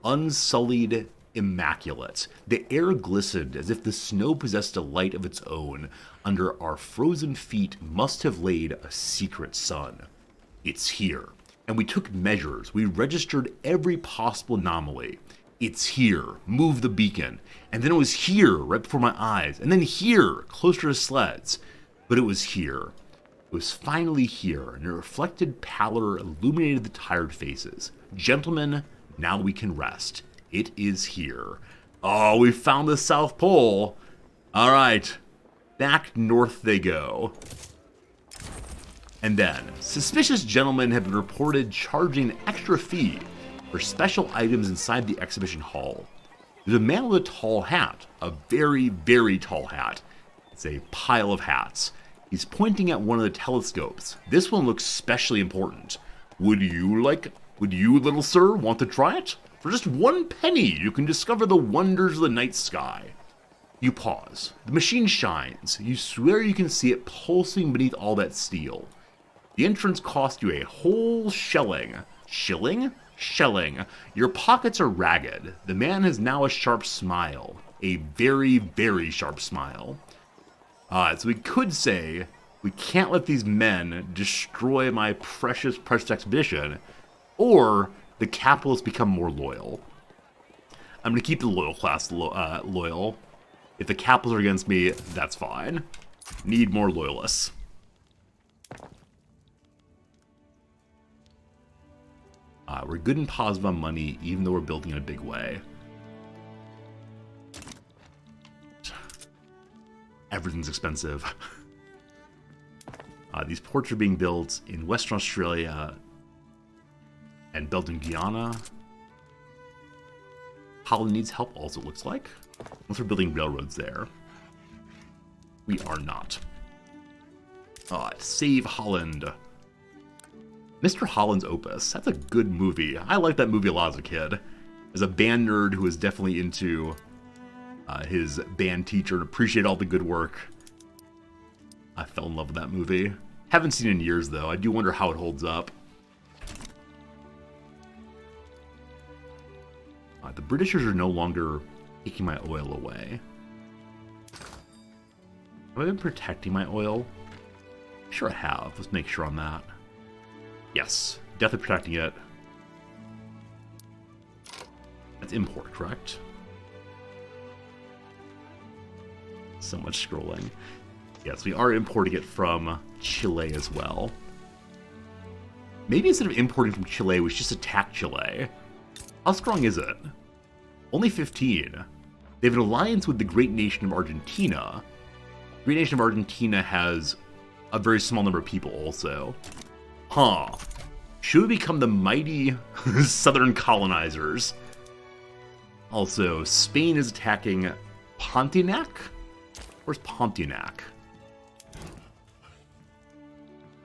Unsullied, immaculate. The air glistened as if the snow possessed a light of its own. Under our frozen feet must have laid a secret sun. It's here. And we took measures. We registered every possible anomaly. It's here. Move the beacon. And then it was here, right before my eyes. And then here, closer to sleds. But it was here. It was finally here, and a reflected pallor illuminated the tired faces. Gentlemen, now we can rest. It is here. Oh, we found the South Pole. All right. Back north they go. And then, suspicious gentlemen have been reported charging an extra fee for special items inside the exhibition hall. There's a man with a tall hat. A very, very tall hat. It's a pile of hats. He's pointing at one of the telescopes. This one looks specially important. Would you, little sir, want to try it? For just 1 penny, you can discover the wonders of the night sky. You pause. The machine shines. You swear you can see it pulsing beneath all that steel. The entrance cost you a whole shilling. Shilling? Shelling. Your pockets are ragged. The man has now a sharp smile. A very, very sharp smile. So we could say, we can't let these men destroy my precious expedition, or the capitalists become more loyal. I'm going to keep the loyal class loyal. If the capitalists are against me, that's fine. Need more loyalists. We're good and positive on money, even though we're building in a big way. Everything's expensive. These ports are being built in Western Australia and Belgian Guyana. Holland needs help also, it looks like. Unless we're building railroads there. We are not. Save Holland. Mr. Holland's Opus. That's a good movie. I liked that movie a lot as a kid. As a band nerd who was definitely into his band teacher and appreciate all the good work. I fell in love with that movie. Haven't seen it in years, though. I do wonder how it holds up. The Britishers are no longer taking my oil away. Have I been protecting my oil? Sure I have. Let's make sure on that. Yes, definitely protecting it. That's import, correct? So much scrolling. Yes, we are importing it from Chile as well. Maybe instead of importing from Chile, we should just attack Chile. How strong is it? Only 15. They have an alliance with the great nation of Argentina. The great nation of Argentina has a very small number of people also. Huh. Should we become the mighty southern colonizers? Also, Spain is attacking Pontiac? Where's Pontiac?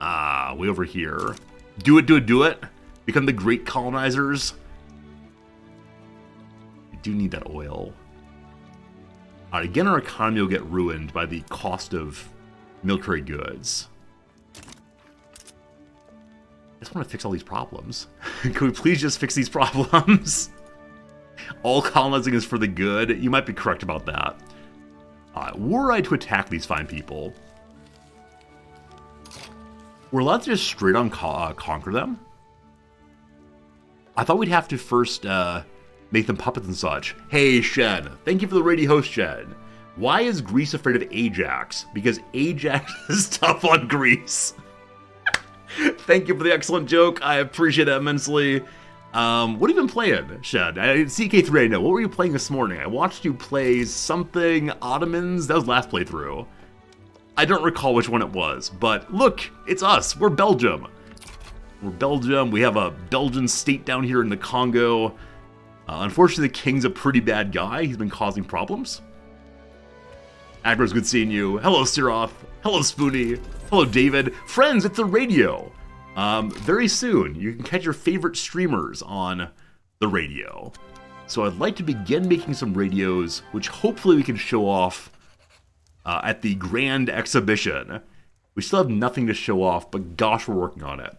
Way over here. Do it, do it, do it. Become the great colonizers. We do need that oil. Again, our economy will get ruined by the cost of military goods. I just want to fix all these problems. Can we please just fix these problems? All colonizing is for the good. You might be correct about that. Were I to attack these fine people, we're allowed to just straight on conquer them? I thought we'd have to first make them puppets and such. Hey, Shed. Thank you for the radio host, Shed. Why is Greece afraid of Ajax? Because Ajax is tough on Greece. Thank you for the excellent joke. I appreciate it immensely. What have you been playing, Shed? CK3, I know. What were you playing this morning? I watched you play something Ottomans. That was last playthrough. I don't recall which one it was, but look, it's us. We're Belgium. We're Belgium. We have a Belgian state down here in the Congo. Unfortunately, the king's a pretty bad guy. He's been causing problems. Agros, good seeing you. Hello, Siroth. Hello, Spoonie. Hello, David. Friends, it's the radio. Very soon, you can catch your favorite streamers on the radio. So I'd like to begin making some radios, which hopefully we can show off at the Grand Exhibition. We still have nothing to show off, but gosh, we're working on it.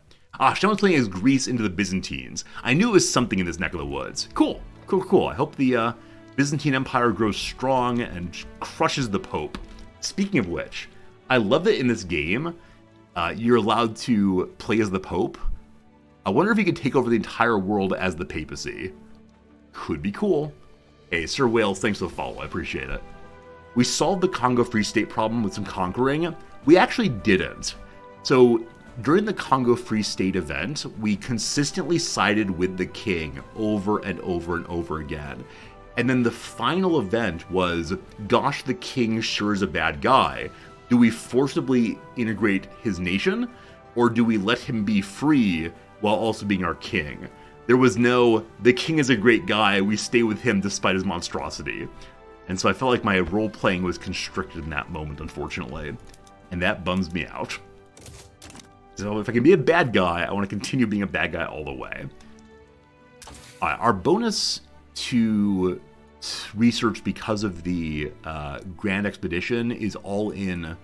Shellman's playing as Greece into the Byzantines. I knew it was something in this neck of the woods. Cool. I hope the Byzantine Empire grows strong and crushes the Pope. Speaking of which, I love that in this game, you're allowed to play as the Pope. I wonder if you could take over the entire world as the papacy. Could be cool. Hey, Sir Wales, thanks for the follow. I appreciate it. We solved the Congo Free State problem with some conquering. We actually didn't. So during the Congo Free State event, we consistently sided with the king over and over and over again. And then the final event was, gosh, the king sure is a bad guy. Do we forcibly integrate his nation, or do we let him be free while also being our king? There was no, the king is a great guy, we stay with him despite his monstrosity. And so I felt like my role-playing was constricted in that moment, unfortunately. And that bums me out. So if I can be a bad guy, I want to continue being a bad guy all the way. Alright, our bonus to research because of the Grand Expedition is all in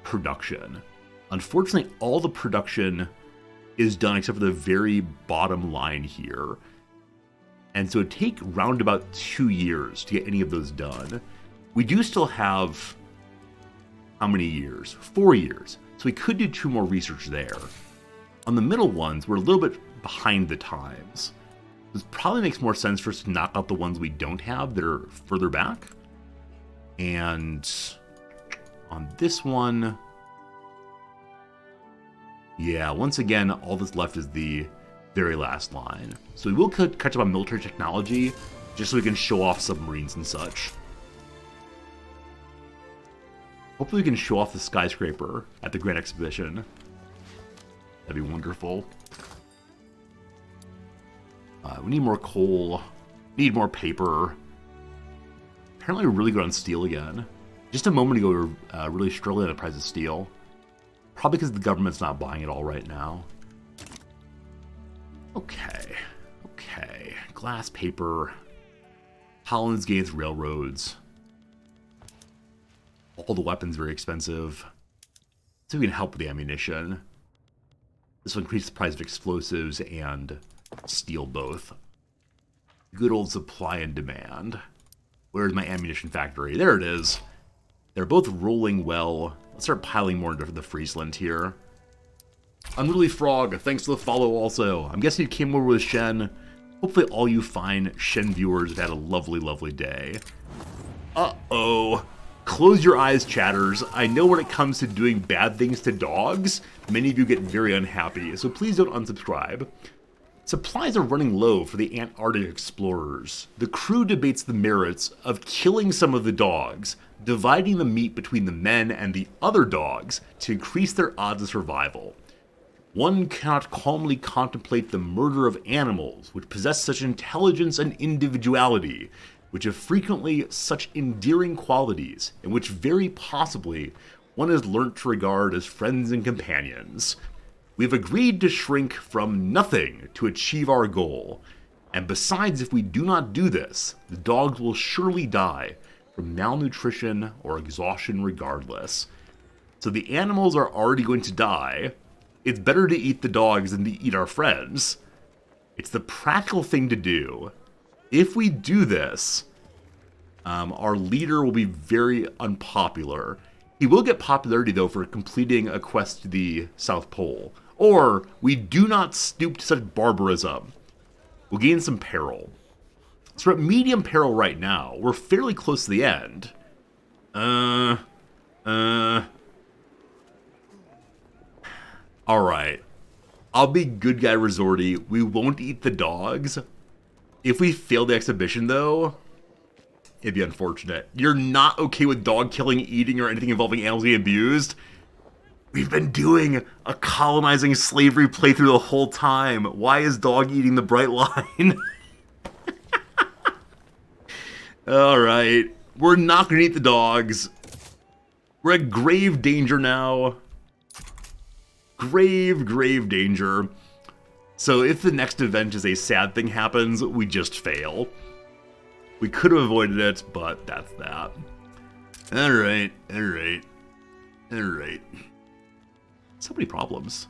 production. Unfortunately, all the production is done except for the very bottom line here. And so it'd take round about 2 years to get any of those done. We do still have, how many years? 4 years. So we could do 2 more research there. On the middle ones, we're a little bit behind the times. This probably makes more sense for us to knock out the ones we don't have that are further back. And on this one, yeah, once again, all that's left is the very last line. So we will catch up on military technology, just so we can show off submarines and such. Hopefully we can show off the skyscraper at the Grand Exhibition. That'd be wonderful. We need more coal. Need more paper. Apparently we're really good on steel again. Just a moment ago we were really struggling at the price of steel. Probably because the government's not buying it all right now. Okay. Glass, paper. Holland's gains railroads. All the weapons very expensive. So we can help with the ammunition. This will increase the price of explosives and steel both. Good old supply and demand. Where's my ammunition factory? There it is. They're both rolling well. Let's start piling more into the Friesland here. Unruly Frog, thanks for the follow also. I'm guessing you came over with Shen. Hopefully all you fine Shen viewers have had a lovely, lovely day. Uh-oh. Close your eyes, chatters. I know when it comes to doing bad things to dogs, many of you get very unhappy, so please don't unsubscribe. Supplies are running low for the Antarctic explorers. The crew debates the merits of killing some of the dogs, dividing the meat between the men and the other dogs to increase their odds of survival. One cannot calmly contemplate the murder of animals which possess such intelligence and individuality, which have frequently such endearing qualities, and which very possibly one has learnt to regard as friends and companions. We have agreed to shrink from nothing to achieve our goal, and besides, if we do not do this, the dogs will surely die from malnutrition or exhaustion regardless. So the animals are already going to die. It's better to eat the dogs than to eat our friends. It's the practical thing to do. If we do this, our leader will be very unpopular. He will get popularity, though, for completing a quest to the South Pole. Or, we do not stoop to such barbarism. We'll gain some peril. So we're at medium peril right now. We're fairly close to the end. Alright. I'll be good guy resorty. We won't eat the dogs. If we fail the exhibition, though, it'd be unfortunate. You're not okay with dog killing, eating, or anything involving animals being abused? We've been doing a colonizing slavery playthrough the whole time. Why is dog eating the bright line? Alright. We're not going to eat the dogs. We're at grave danger now. Grave danger. So if the next event is a sad thing happens, we just fail. We could have avoided it, but that's that. Alright. So many problems.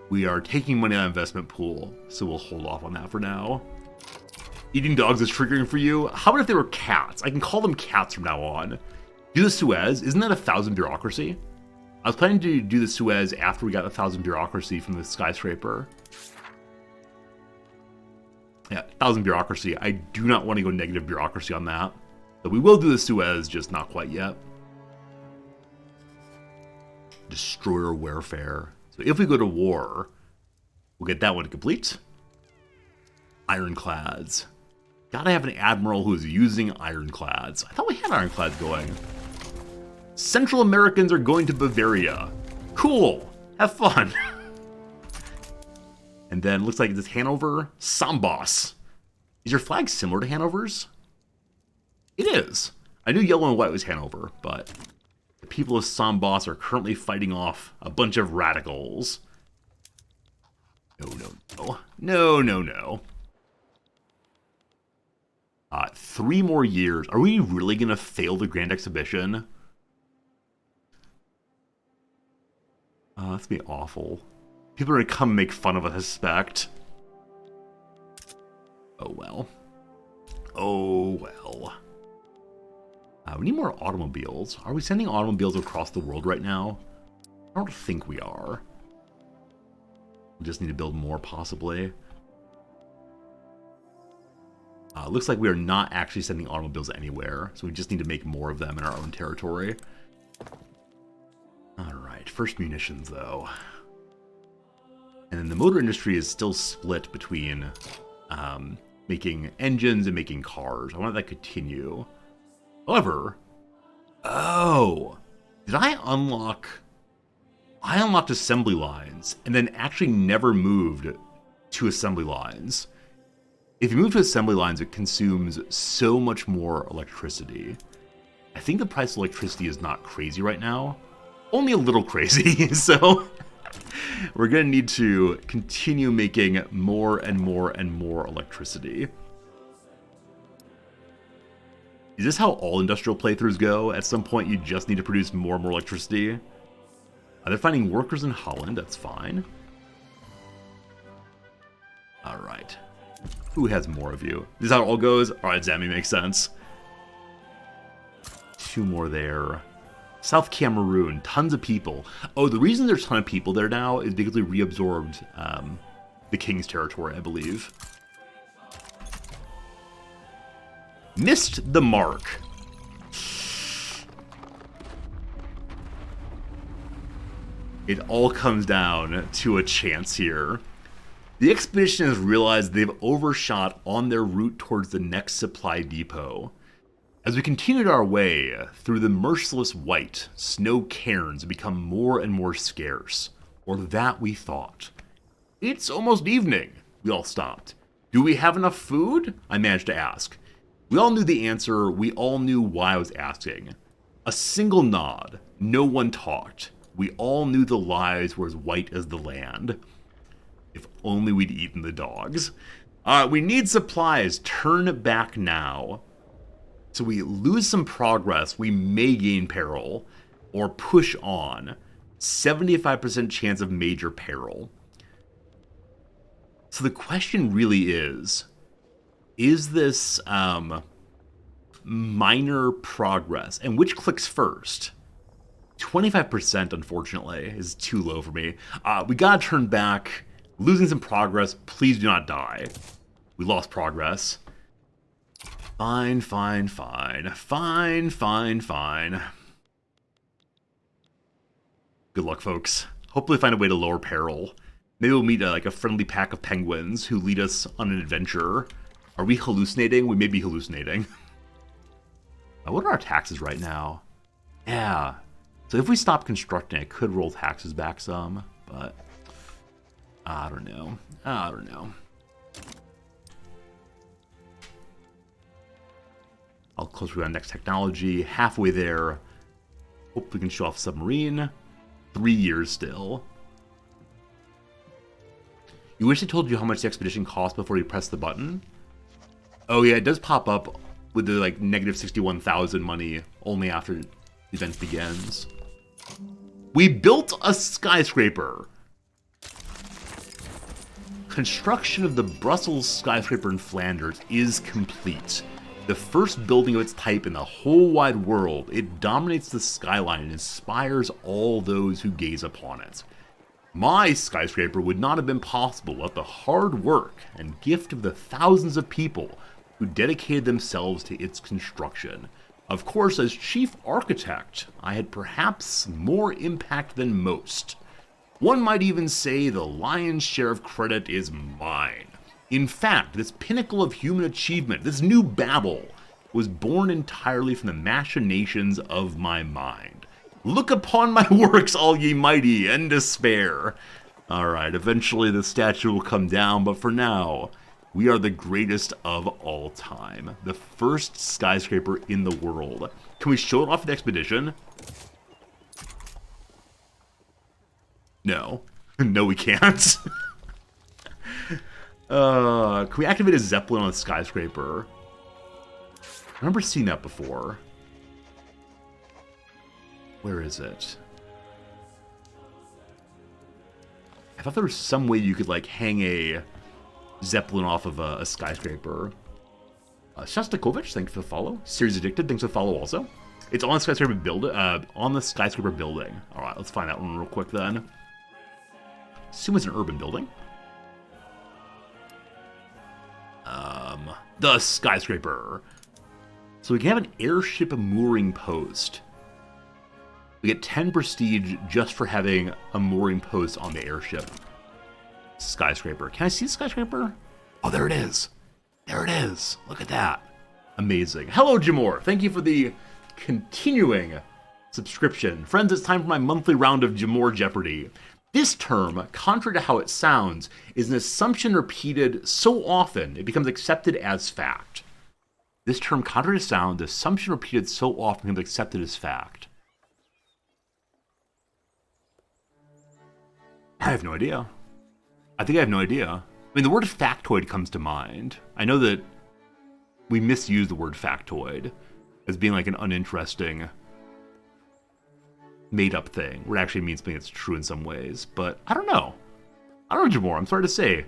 We are taking money out of investment pool, so we'll hold off on that for now. Eating dogs is triggering for you? How about if they were cats? I can call them cats from now on. Do the Suez. Isn't that 1,000 bureaucracy? I was planning to do the Suez after we got 1,000 bureaucracy from the skyscraper. Yeah, 1,000 bureaucracy. I do not want to go negative bureaucracy on that. But we will do the Suez, just not quite yet. Destroyer warfare. So if we go to war, we'll get that one complete. Ironclads. Gotta have an admiral who is using ironclads. I thought we had ironclads going. Central Americans are going to Bavaria. Cool. Have fun. And then looks like this Hanover. Sambas. Is your flag similar to Hanover's? It is. I knew yellow and white was Hanover, but the people of Sambas are currently fighting off a bunch of radicals. No. 3 more years. Are we really going to fail the Grand Exhibition? That's going to be awful. People are going to come make fun of us, I suspect. Oh well. We need more automobiles. Are we sending automobiles across the world right now? I don't think we are. We just need to build more, possibly. Looks like we are not actually sending automobiles anywhere, so we just need to make more of them in our own territory. Alright, first munitions, though. And then the motor industry is still split between making engines and making cars. I want that to continue. However, did I unlock... I unlocked assembly lines and then actually never moved to assembly lines. If you move to assembly lines, it consumes so much more electricity. I think the price of electricity is not crazy right now. Only a little crazy, so we're going to need to continue making more and more and more electricity. Is this how all industrial playthroughs go? At some point, you just need to produce more and more electricity. They're finding workers in Holland. That's fine. All right. Who has more of you? This is how it all goes? All right, Zami makes sense. 2 more there. South Cameroon, tons of people. Oh, the reason there's a ton of people there now is because we reabsorbed the King's territory, I believe. Missed the mark. It all comes down to a chance here. The expedition has realized they've overshot on their route towards the next supply depot. As we continued our way through the merciless white, snow cairns become more and more scarce. Or that we thought. It's almost evening. We all stopped. Do we have enough food? I managed to ask. We all knew the answer. We all knew why I was asking. A single nod. No one talked. We all knew the lies were as white as the land. If only we'd eaten the dogs. We need supplies. Turn back now. So we lose some progress. We may gain peril. Or push on. 75% chance of major peril. So the question really is this minor progress? And which clicks first? 25%, unfortunately, is too low for me. We gotta turn back. Losing some progress. Please do not die. We lost progress. Fine. Good luck, folks. Hopefully find a way to lower peril. Maybe we'll meet like a friendly pack of penguins who lead us on an adventure. Are we hallucinating? We may be hallucinating. What are our taxes right now? Yeah. So if we stop constructing, I could roll taxes back some, but I don't know. I'll close with our next technology. Halfway there. Hope we can show off submarine. 3 years still. You wish I told you how much the expedition cost before you press the button? Oh yeah, it does pop up with the like negative 61,000 money only after the event begins. We built a skyscraper. Construction of the Brussels skyscraper in Flanders is complete. The first building of its type in the whole wide world, it dominates the skyline and inspires all those who gaze upon it. My skyscraper would not have been possible without the hard work and gift of the thousands of people who dedicated themselves to its construction. Of course, as chief architect, I had perhaps more impact than most. One might even say the lion's share of credit is mine. In fact, this pinnacle of human achievement, this new Babel, was born entirely from the machinations of my mind. Look upon my works, all ye mighty, and despair. Alright, eventually the statue will come down, but for now, we are the greatest of all time. The first skyscraper in the world. Can we show it off at the expedition? No. No, we can't. Can we activate a Zeppelin on a skyscraper? I remember seeing that before. Where is it? I thought there was some way you could, like, hang a Zeppelin off of a skyscraper. Shostakovich, thanks for the follow. Series Addicted, thanks for the follow also. It's on the skyscraper building. Alright, let's find that one real quick then. Assume it's an urban building. The skyscraper. So we can have an airship mooring post. We get 10 prestige just for having a mooring post on the airship. Skyscraper. Can I see the skyscraper? Oh, there it is. There it is. Look at that. Amazing. Hello, Jamor. Thank you for the continuing subscription. Friends, it's time for my monthly round of Jamor Jeopardy. This term, contrary to how it sounds, is an assumption repeated so often it becomes accepted as fact. This term, contrary to sound, the assumption repeated so often becomes accepted as fact. I have no idea. I think I have no idea. I mean, the word factoid comes to mind. I know that we misuse the word factoid as being like an uninteresting, made-up thing, where it actually means something that's true in some ways. But I don't know. I don't know, Jamor. I'm sorry to say.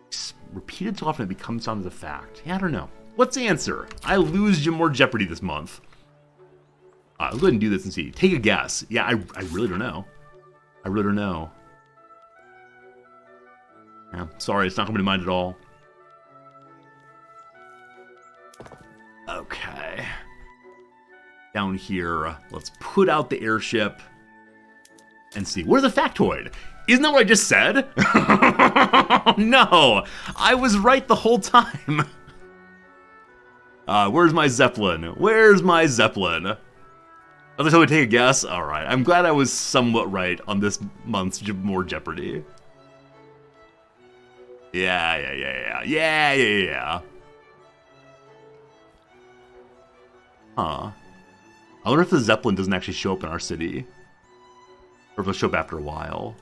It's repeated so often it becomes sound as a fact. Yeah, I don't know. What's the answer? I lose Jamor Jeopardy this month. I'll go ahead and do this and see. Take a guess. Yeah, I really don't know. I really don't know. Yeah, sorry, it's not coming to mind at all. Okay. Down here, let's put out the airship and see. Where's the factoid? Isn't that what I just said? No, I was right the whole time. Where's my Zeppelin? Where's my Zeppelin? Other time we take a guess? Alright, I'm glad I was somewhat right on this month's More Jeopardy. Yeah. Huh. I wonder if the Zeppelin doesn't actually show up in our city. Or if it'll show up after a while.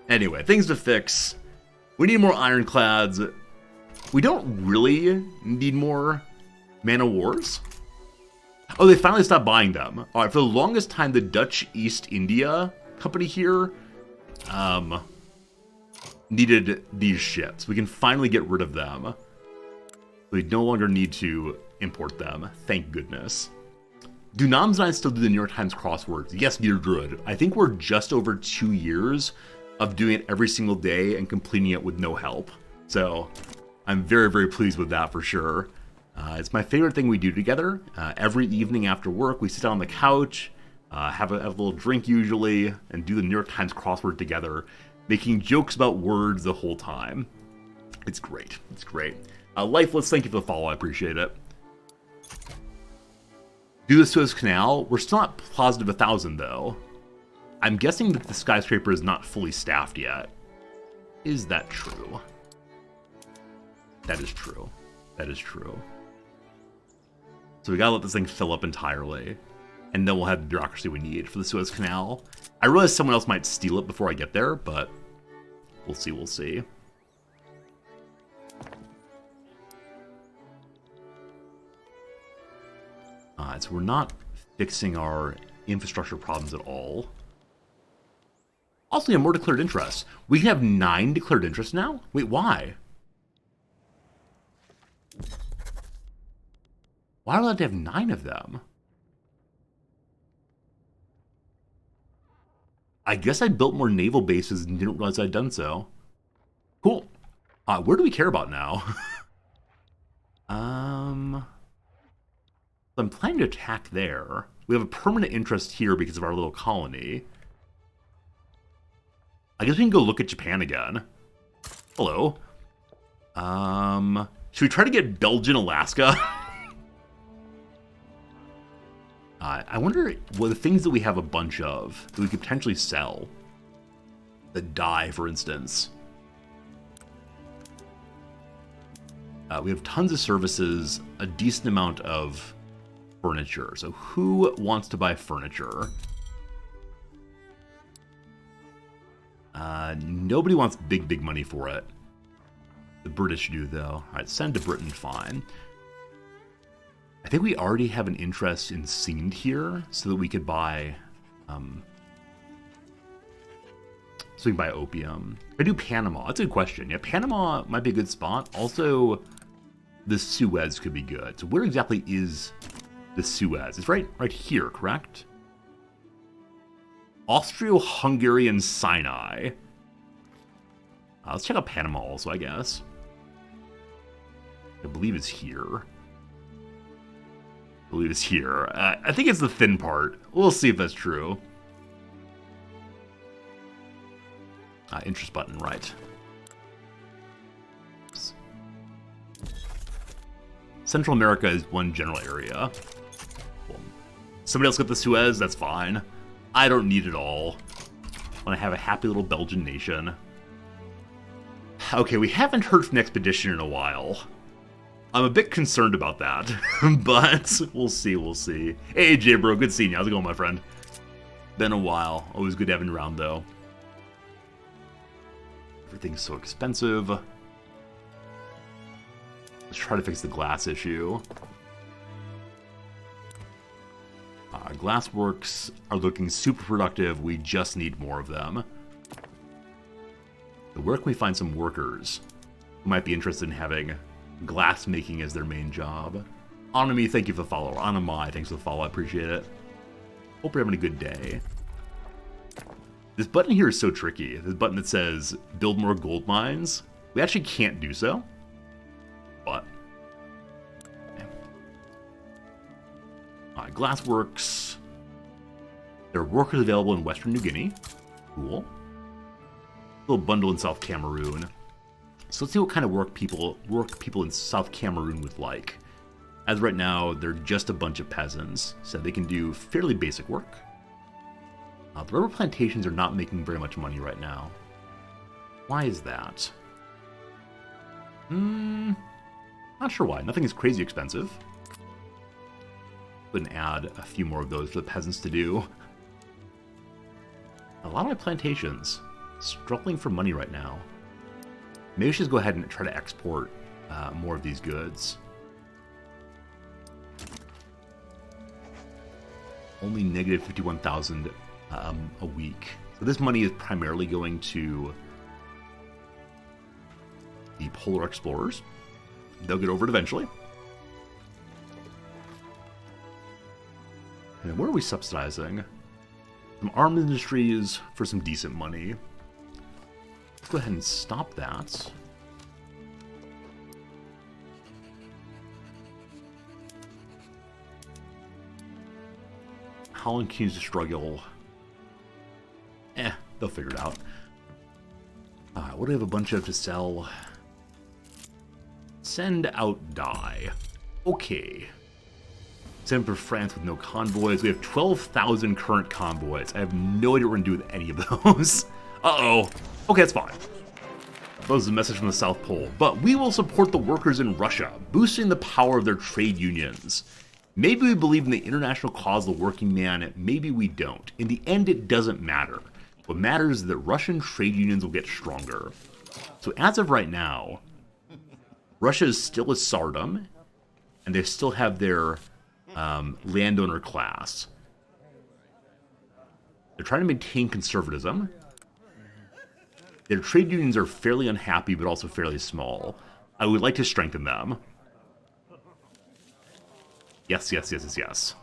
Anyway, things to fix. We need more ironclads. We don't really need more man-o'-wars. Oh, they finally stopped buying them. Alright, for the longest time, the Dutch East India Company here needed these ships. We can finally get rid of them. We no longer need to import them. Thank goodness. Do Noms and I still do the New York Times crosswords? Yes, dear Druid. I think we're just over 2 years of doing it every single day and completing it with no help. So I'm very, very pleased with that for sure. It's my favorite thing we do together. Every evening after work, we sit down on the couch, have a little drink usually, and do the New York Times crossword together, making jokes about words the whole time. It's great. It's great. Lifeless, thank you for the follow. I appreciate it. Do the Suez Canal. We're still not positive 1,000 though. I'm guessing that the skyscraper is not fully staffed yet. Is that true? That is true. That is true. So we gotta let this thing fill up entirely. And then we'll have the bureaucracy we need for the Suez Canal. I realize someone else might steal it before I get there, but we'll see, we'll see. So we're not fixing our infrastructure problems at all. Also, we have more declared interests. We can have 9 declared interests now? Wait, why? Why are we allowed to have 9 of them? I guess I built more naval bases and didn't realize I'd done so. Cool. Where do we care about now? I'm planning to attack there. We have a permanent interest here because of our little colony. I guess we can go look at Japan again. Hello. Should we try to get Belgian, Alaska? I wonder what the things that we have a bunch of that we could potentially sell. The dye, for instance. We have tons of services, a decent amount of furniture. So who wants to buy furniture? Nobody wants big money for it. The British do, though. All right, send to Britain, fine. I think we already have an interest in Sind here, so that we could buy, opium. If I do Panama, that's a good question. Yeah, Panama might be a good spot. Also, the Suez could be good. So where exactly is the Suez? It's right here, correct? Austro-Hungarian Sinai. Let's check out Panama also, I guess. I believe it's here. I think it's the thin part. We'll see if that's true. Interest button, right. Central America is one general area. Cool. Somebody else got the Suez, that's fine. I don't need it all. I want to have a happy little Belgian nation. Okay, we haven't heard from an expedition in a while. I'm a bit concerned about that, but we'll see. Hey, J-Bro, good seeing you. How's it going, my friend? Been a while. Always good having you around, though. Everything's so expensive. Let's try to fix the glass issue. Glassworks are looking super productive. We just need more of them. So where can we find some workers who might be interested in having glass making as their main job? Anami, thank you for the follow. Anamai, thanks for the follow. I appreciate it. Hope you're having a good day. This button here is so tricky. This button that says build more gold mines. We actually can't do so. But Glassworks. There are workers available in Western New Guinea. Cool. Little bundle in South Cameroon. So let's see what kind of work people in South Cameroon would like. As right now, they're just a bunch of peasants, so they can do fairly basic work. The rubber plantations are not making very much money right now. Why is that? Not sure why. Nothing is crazy expensive. Go ahead and add a few more of those for the peasants to do. A lot of my plantations struggling for money right now. Maybe we should just go ahead and try to export more of these goods. Only negative 51,000 a week. So this money is primarily going to the polar explorers. They'll get over it eventually. And where are we subsidizing? Some arms industries for some decent money. Let's go ahead and stop that. Holland continues to struggle. They'll figure it out. What do we have a bunch of to sell? Send out dye. Okay. Send for France with no convoys. We have 12,000 current convoys. I have no idea what we're going to do with any of those. Uh-oh. Okay, that's fine. That was a message from the South Pole. But we will support the workers in Russia, boosting the power of their trade unions. Maybe we believe in the international cause of the working man, maybe we don't. In the end, it doesn't matter. What matters is that Russian trade unions will get stronger. So as of right now, Russia is still a tsardom, and they still have their landowner class. They're trying to maintain conservatism. Their trade unions are fairly unhappy, but also fairly small. I would like to strengthen them. Yes, yes, yes, yes, yes.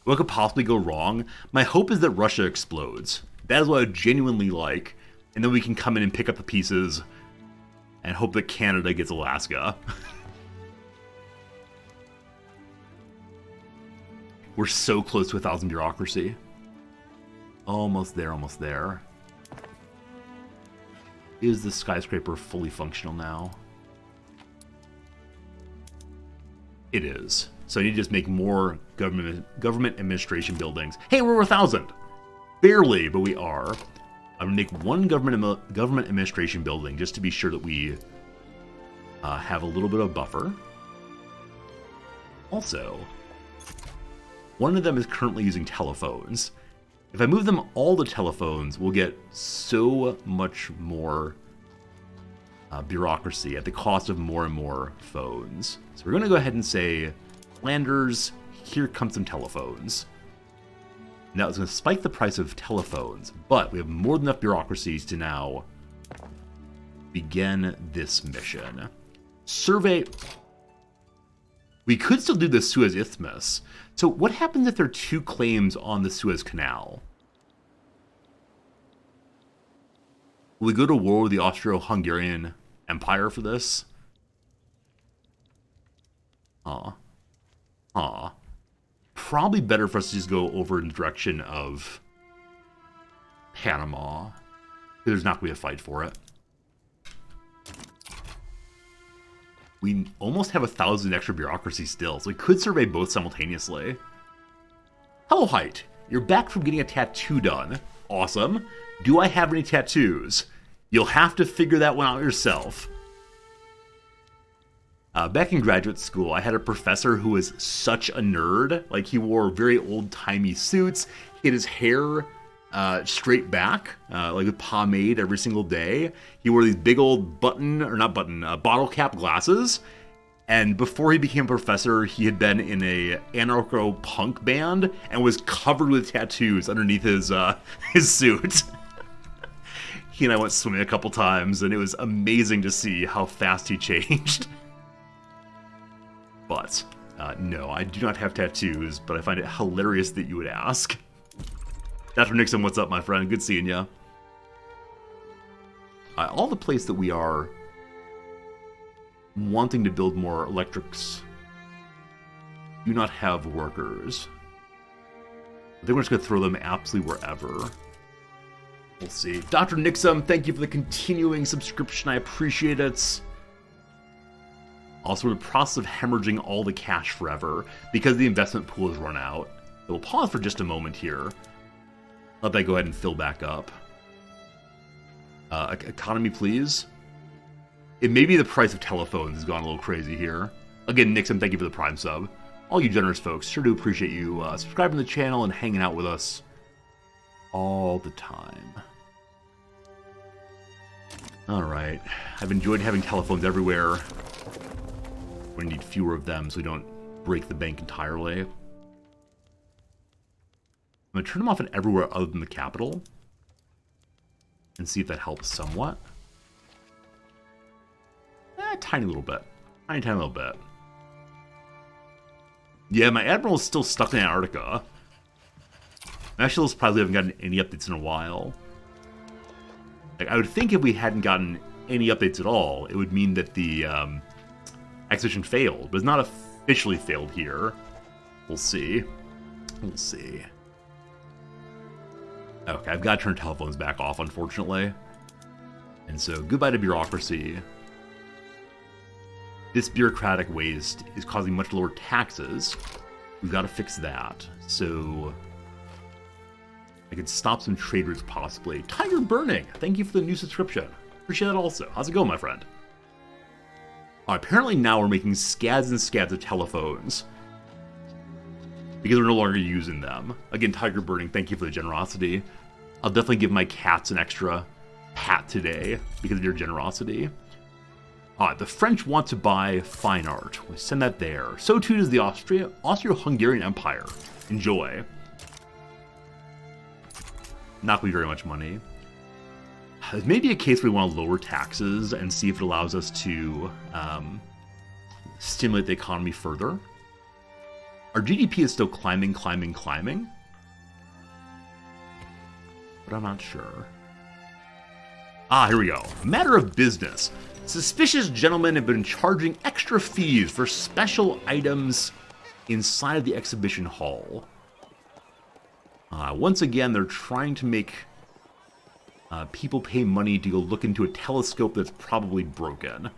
What could possibly go wrong? My hope is that Russia explodes. That is what I would genuinely like. And then we can come in and pick up the pieces and hope that Canada gets Alaska. We're so close to 1,000 bureaucracy. Almost there, almost there. Is the skyscraper fully functional now? It is. So I need to just make more government administration buildings. Hey, we're over 1,000! Barely, but we are. I'm going to make one government administration building just to be sure that we have a little bit of buffer. Also, one of them is currently using telephones. If I move them all to telephones, we'll get so much more bureaucracy at the cost of more and more phones. So we're going to go ahead and say, Flanders, here come some telephones. Now it's going to spike the price of telephones, but we have more than enough bureaucracies to now begin this mission. Survey. We could still do the Suez Isthmus. So what happens if there are 2 claims on the Suez Canal? Will we go to war with the Austro-Hungarian Empire for this? Probably better for us to just go over in the direction of Panama. There's not going to be a fight for it. We almost have 1,000 extra bureaucracy still, so we could survey both simultaneously. Hello, Height. You're back from getting a tattoo done. Awesome. Do I have any tattoos? You'll have to figure that one out yourself. Back in graduate school, I had a professor who was such a nerd. Like, he wore very old-timey suits. He had his hair straight back, like with pomade every single day. He wore these big old bottle cap glasses. And before he became a professor, he had been in a anarcho-punk band and was covered with tattoos underneath his suit. He and I went swimming a couple times, and it was amazing to see how fast he changed. But, no, I do not have tattoos, but I find it hilarious that you would ask. Dr. Nixon, what's up, my friend? Good seeing ya. All the place that we are wanting to build more electrics do not have workers. I think we're just going to throw them absolutely wherever. We'll see. Dr. Nixon, thank you for the continuing subscription. I appreciate it. Also, we're in the process of hemorrhaging all the cash forever because the investment pool has run out. So we'll pause for just a moment here. Let that go ahead and fill back up. Economy, please. It may be the price of telephones has gone a little crazy here. Again, Nixon, thank you for the Prime sub. All you generous folks, sure do appreciate you subscribing to the channel and hanging out with us all the time. Alright, I've enjoyed having telephones everywhere. We need fewer of them so we don't break the bank entirely. I'm going to turn them off at everywhere other than the capital. And see if that helps somewhat. Tiny little bit. Tiny little bit. Yeah, my Admiral is still stuck in Antarctica. I'm actually surprised we haven't gotten any updates in a while. Like, I would think if we hadn't gotten any updates at all, it would mean that the expedition failed. But it's not officially failed here. We'll see. We'll see. Okay, I've got to turn telephones back off, unfortunately. And so, goodbye to bureaucracy. This bureaucratic waste is causing much lower taxes. We've got to fix that. So, I could stop some trade routes, possibly. Tiger Burning, thank you for the new subscription. Appreciate that also. How's it going, my friend? Apparently now we're making scads and scads of telephones. Because we're no longer using them. Again, Tiger Burning, thank you for the generosity. I'll definitely give my cats an extra pat today because of your generosity. The French want to buy fine art. We send that there. So too does the Austro-Hungarian Empire. Enjoy. Not going to be very much money. There's maybe a case where we want to lower taxes and see if it allows us to stimulate the economy further. Our GDP is still climbing. But I'm not sure. Here we go. Matter of business. Suspicious gentlemen have been charging extra fees for special items inside of the exhibition hall. Once again, they're trying to make people pay money to go look into a telescope that's probably broken.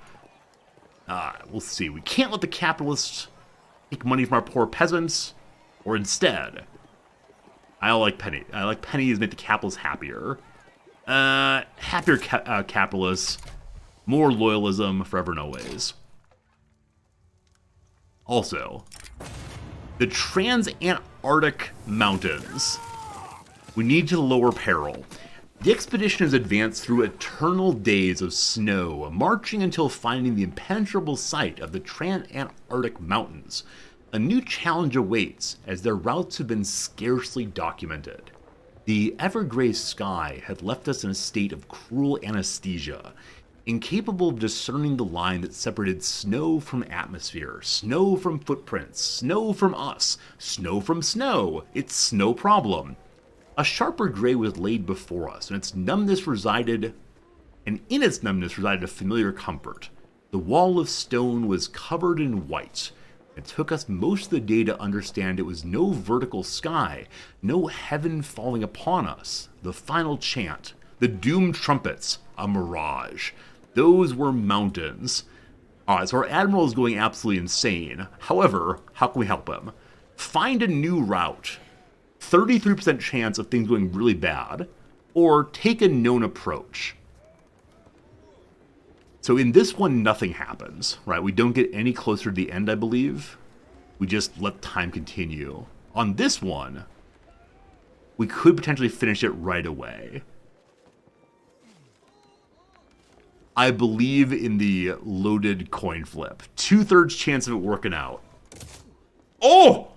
We'll see. We can't let the capitalists take money from our poor peasants, or instead, I like penny. I like pennies make the capitalists happier. Happier capitalists, more loyalism forever and always. Also, the Trans-Antarctic Mountains. We need to lower peril. The expedition has advanced through eternal days of snow, marching until finding the impenetrable site of the Trans-Antarctic Mountains. A new challenge awaits, as their routes have been scarcely documented. The ever-gray sky had left us in a state of cruel anesthesia, incapable of discerning the line that separated snow from atmosphere, snow from footprints, snow from us, snow from snow. It's snow problem. A sharper gray was laid before us, and in its numbness resided a familiar comfort. The wall of stone was covered in white. It took us most of the day to understand it was no vertical sky, no heaven falling upon us. The final chant, the doomed trumpets, a mirage. Those were mountains. So our admiral is going absolutely insane. However, how can we help him? Find a new route. 33% chance of things going really bad, or take a known approach. So in this one, nothing happens, right? We don't get any closer to the end, I believe. We just let time continue. On this one, we could potentially finish it right away. I believe in the loaded coin flip. 2/3 chance of it working out. Oh!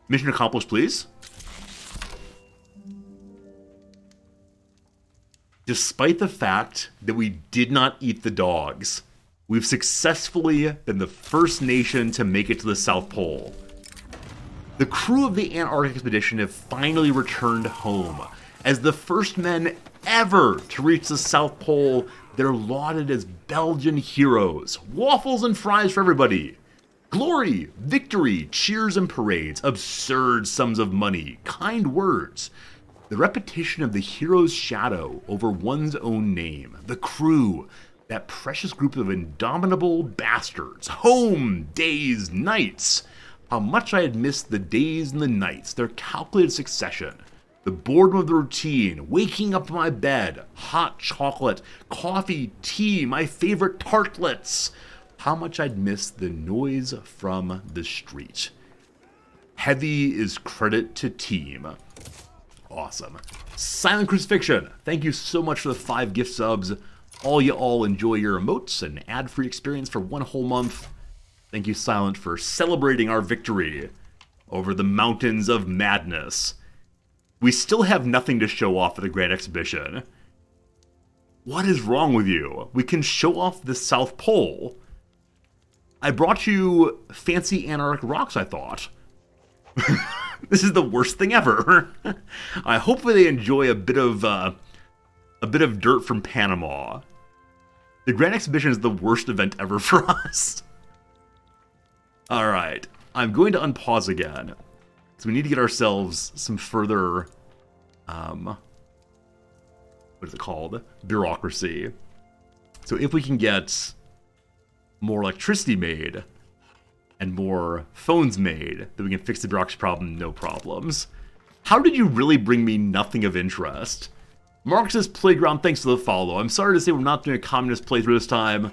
Mission accomplished, please. Despite the fact that we did not eat the dogs, we've successfully been the first nation to make it to the South Pole. The crew of the Antarctic expedition have finally returned home. As the first men ever to reach the South Pole, they're lauded as Belgian heroes. Waffles and fries for everybody. Glory, victory, cheers and parades, absurd sums of money, kind words. The repetition of the hero's shadow over one's own name. The crew, that precious group of indomitable bastards. Home, days, nights. How much I had missed the days and the nights, their calculated succession. The boredom of the routine, waking up in my bed, hot chocolate, coffee, tea, my favorite tartlets. How much I'd missed the noise from the street. Heavy is credit to team. Awesome. Silent Crucifixion, thank you so much for the 5 gift subs. All you all enjoy your emotes and ad-free experience for 1 whole month. Thank you, Silent, for celebrating our victory over the mountains of madness. We still have nothing to show off at the Grand Exhibition. What is wrong with you? We can show off the South Pole. I brought you fancy Antarctic rocks, I thought. This is the worst thing ever. I hope they enjoy a bit of dirt from Panama. The Grand Exhibition is the worst event ever for us. All right, I'm going to unpause again. So we need to get ourselves some further, what is it called? Bureaucracy. So if we can get more electricity made and more phones made, then we can fix the bureaucracy problem, no problems. How did you really bring me nothing of interest? Marxist Playground, thanks for the follow. I'm sorry to say we're not doing a communist playthrough this time.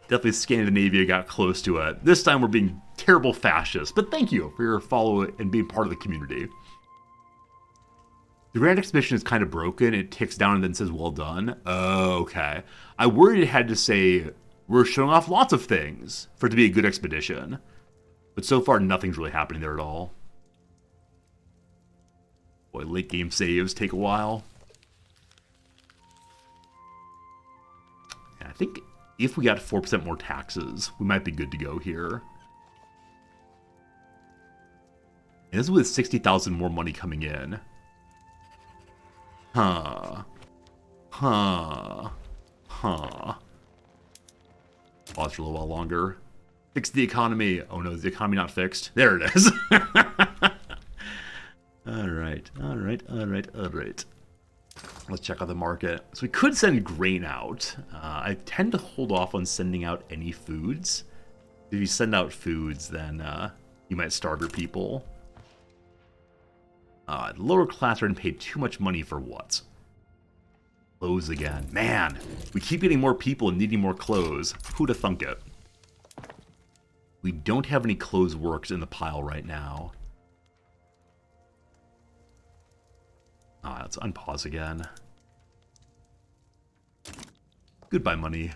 Definitely Scandinavia got close to it. This time we're being terrible fascists, but thank you for your follow and being part of the community. The Grand Expedition is kind of broken. It ticks down and then says, well done. Oh, okay. I worried it had to say, we're showing off lots of things for it to be a good expedition. But so far, nothing's really happening there at all. Boy, late game saves take a while. Yeah, I think if we got 4% more taxes, we might be good to go here. And this is with 60,000 more money coming in. Huh. Pause for a little while longer. Fix the economy. Oh no, is the economy not fixed? There it is. Alright. Let's check out the market. So we could send grain out. I tend to hold off on sending out any foods. If you send out foods, then you might starve your people. Lower class are going to pay too much money for what? Clothes again. Man, we keep getting more people and needing more clothes. Who'da thunk it? We don't have any clothes works in the pile right now. Let's unpause again. Goodbye, money.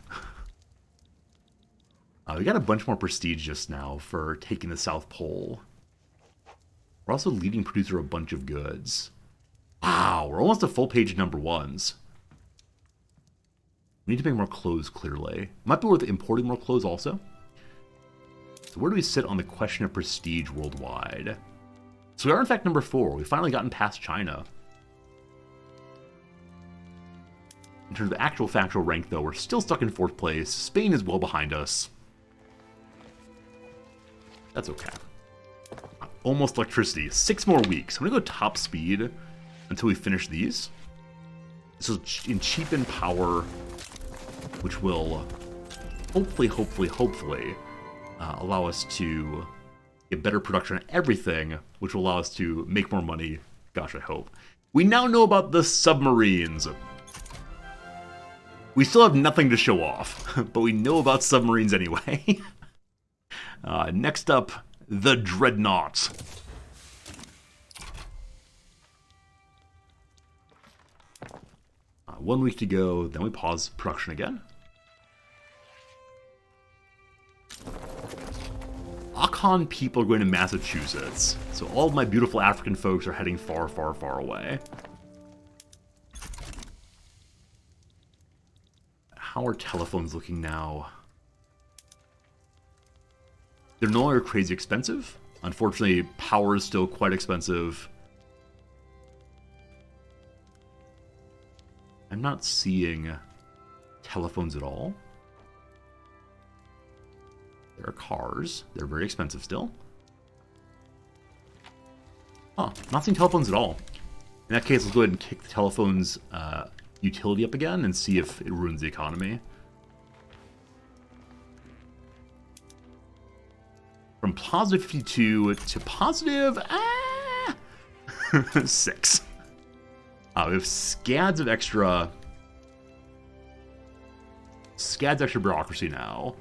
We got a bunch more prestige just now for taking the South Pole. We're also leading producer of a bunch of goods. Wow, we're almost a full page number ones. We need to make more clothes, clearly. Might be worth importing more clothes also. So where do we sit on the question of prestige worldwide? So we are in fact number 4. We've finally gotten past China. In terms of actual factual rank, though, we're still stuck in 4th place. Spain is well behind us. That's okay. Almost electricity. 6 more weeks. I'm going to go top speed until we finish these. This is in cheapen power, which will hopefully allow us to get better production on everything, which will allow us to make more money. Gosh, I hope. We now know about the submarines. We still have nothing to show off, but we know about submarines anyway. Next up, the Dreadnought. One week to go, then we pause production again. Akan people are going to Massachusetts, so all of my beautiful African folks are heading far, far, far away. How are telephones looking now? They're no longer crazy expensive. Unfortunately, power is still quite expensive. I'm not seeing telephones at all. There are cars. They're very expensive still. Not seeing telephones at all. In that case, let's go ahead and kick the telephone's utility up again and see if it ruins the economy. From positive 52 to positive 6. We have scads of extra bureaucracy now.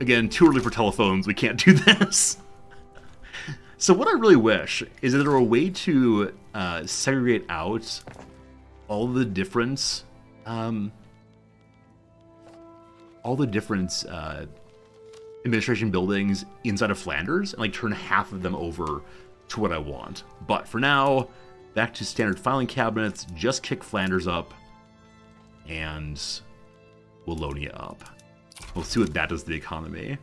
Again, too early for telephones. We can't do this. So what I really wish is that there were a way to segregate out all the different administration buildings inside of Flanders and like turn half of them over to what I want. But for now, back to standard filing cabinets, just kick Flanders up and Wallonia up. We'll see what that does to the economy.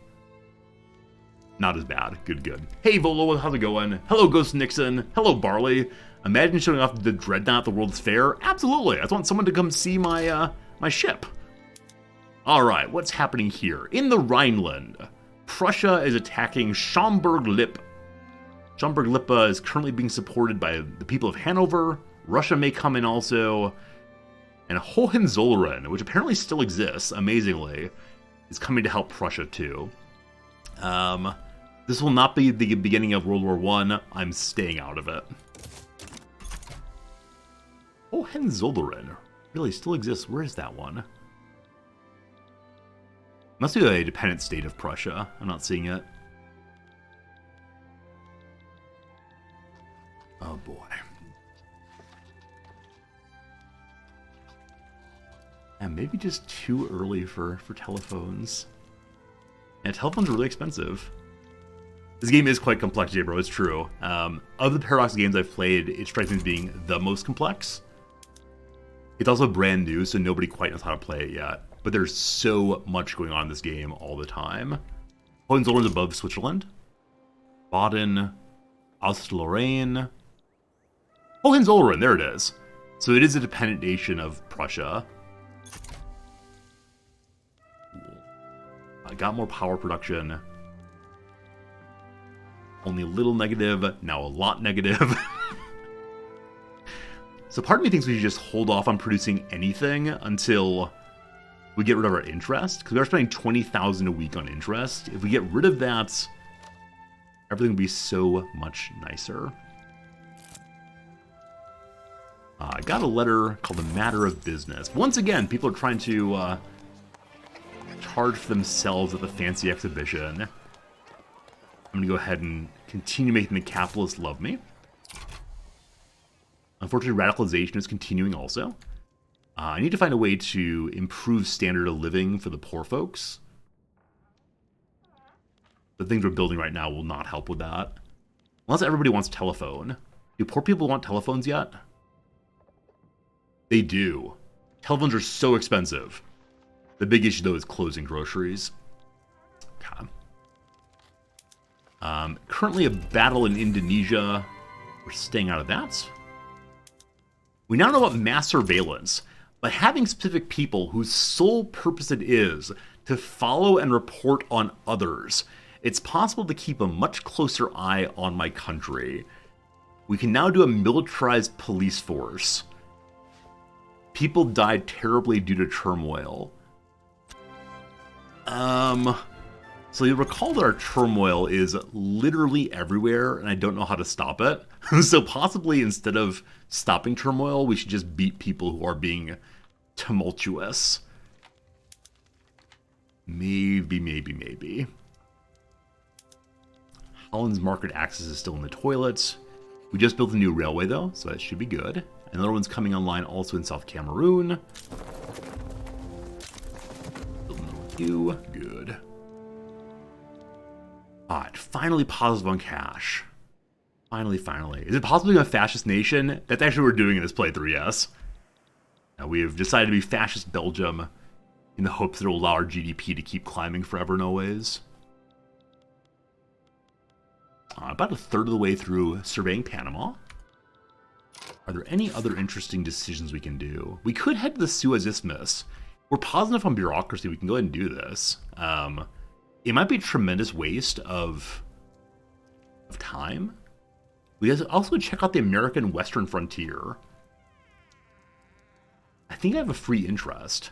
Not as bad. Good. Hey, Volo, how's it going? Hello, Ghost Nixon. Hello, Barley. Imagine showing off the Dreadnought at the World's Fair. Absolutely. I just want someone to come see my my ship. All right, what's happening here? In the Rhineland, Prussia is attacking Schaumburg-Lippe. Schaumburg-Lippe is currently being supported by the people of Hanover. Russia may come in also. And Hohenzollern, which apparently still exists, amazingly, is coming to help Prussia too. This will not be the beginning of World War I. I'm staying out of it. Hohenzollern really still exists. Where is that one? Must be a dependent state of Prussia. I'm not seeing it. Oh boy. And maybe just too early for telephones. And telephones are really expensive. This game is quite complex, J-Bro, it's true. Of the Paradox games I've played, it strikes me as being the most complex. It's also brand new, so nobody quite knows how to play it yet. But there's so much going on in this game all the time. Hohenzollern's above Switzerland. Baden, Alsace-Lorraine. Hohenzollern, there it is. So it is a dependent nation of Prussia. I got more power production. Only a little negative, now a lot negative. So part of me thinks we should just hold off on producing anything until we get rid of our interest, because we are spending $20,000 a week on interest. If we get rid of that, everything will be so much nicer. I got a letter called The Matter of Business. Once again, people are trying to charge for themselves at the fancy exhibition. I'm going to go ahead and continue making the capitalists love me. Unfortunately, radicalization is continuing also. I need to find a way to improve standard of living for the poor folks. The things we're building right now will not help with that. Unless everybody wants a telephone. Do poor people want telephones yet? They do. Telephones are so expensive. The big issue, though, is closing groceries. Okay. Currently a battle in Indonesia. We're staying out of that. We now know about mass surveillance, but having specific people whose sole purpose it is to follow and report on others, it's possible to keep a much closer eye on my country. We can now do a militarized police force. People died terribly due to turmoil. So you'll recall that our turmoil is literally everywhere, and I don't know how to stop it. So possibly instead of stopping turmoil, we should just beat people who are being tumultuous. Maybe. Holland's market access is still in the toilets. We just built a new railway, though, so that should be good. Another one's coming online also in South Cameroon. Good. Alright, finally positive on cash. Finally. Is it possible to become a fascist nation? That's actually what we're doing in this playthrough, yes. Now we have decided to be fascist Belgium in the hopes that it will allow our GDP to keep climbing forever and always. About a third of the way through surveying Panama. Are there any other interesting decisions we can do? We could head to the Suez Isthmus. We're positive on bureaucracy. We can go ahead and do this. It might be a tremendous waste of time. We also check out the American Western frontier. I think I have a free interest.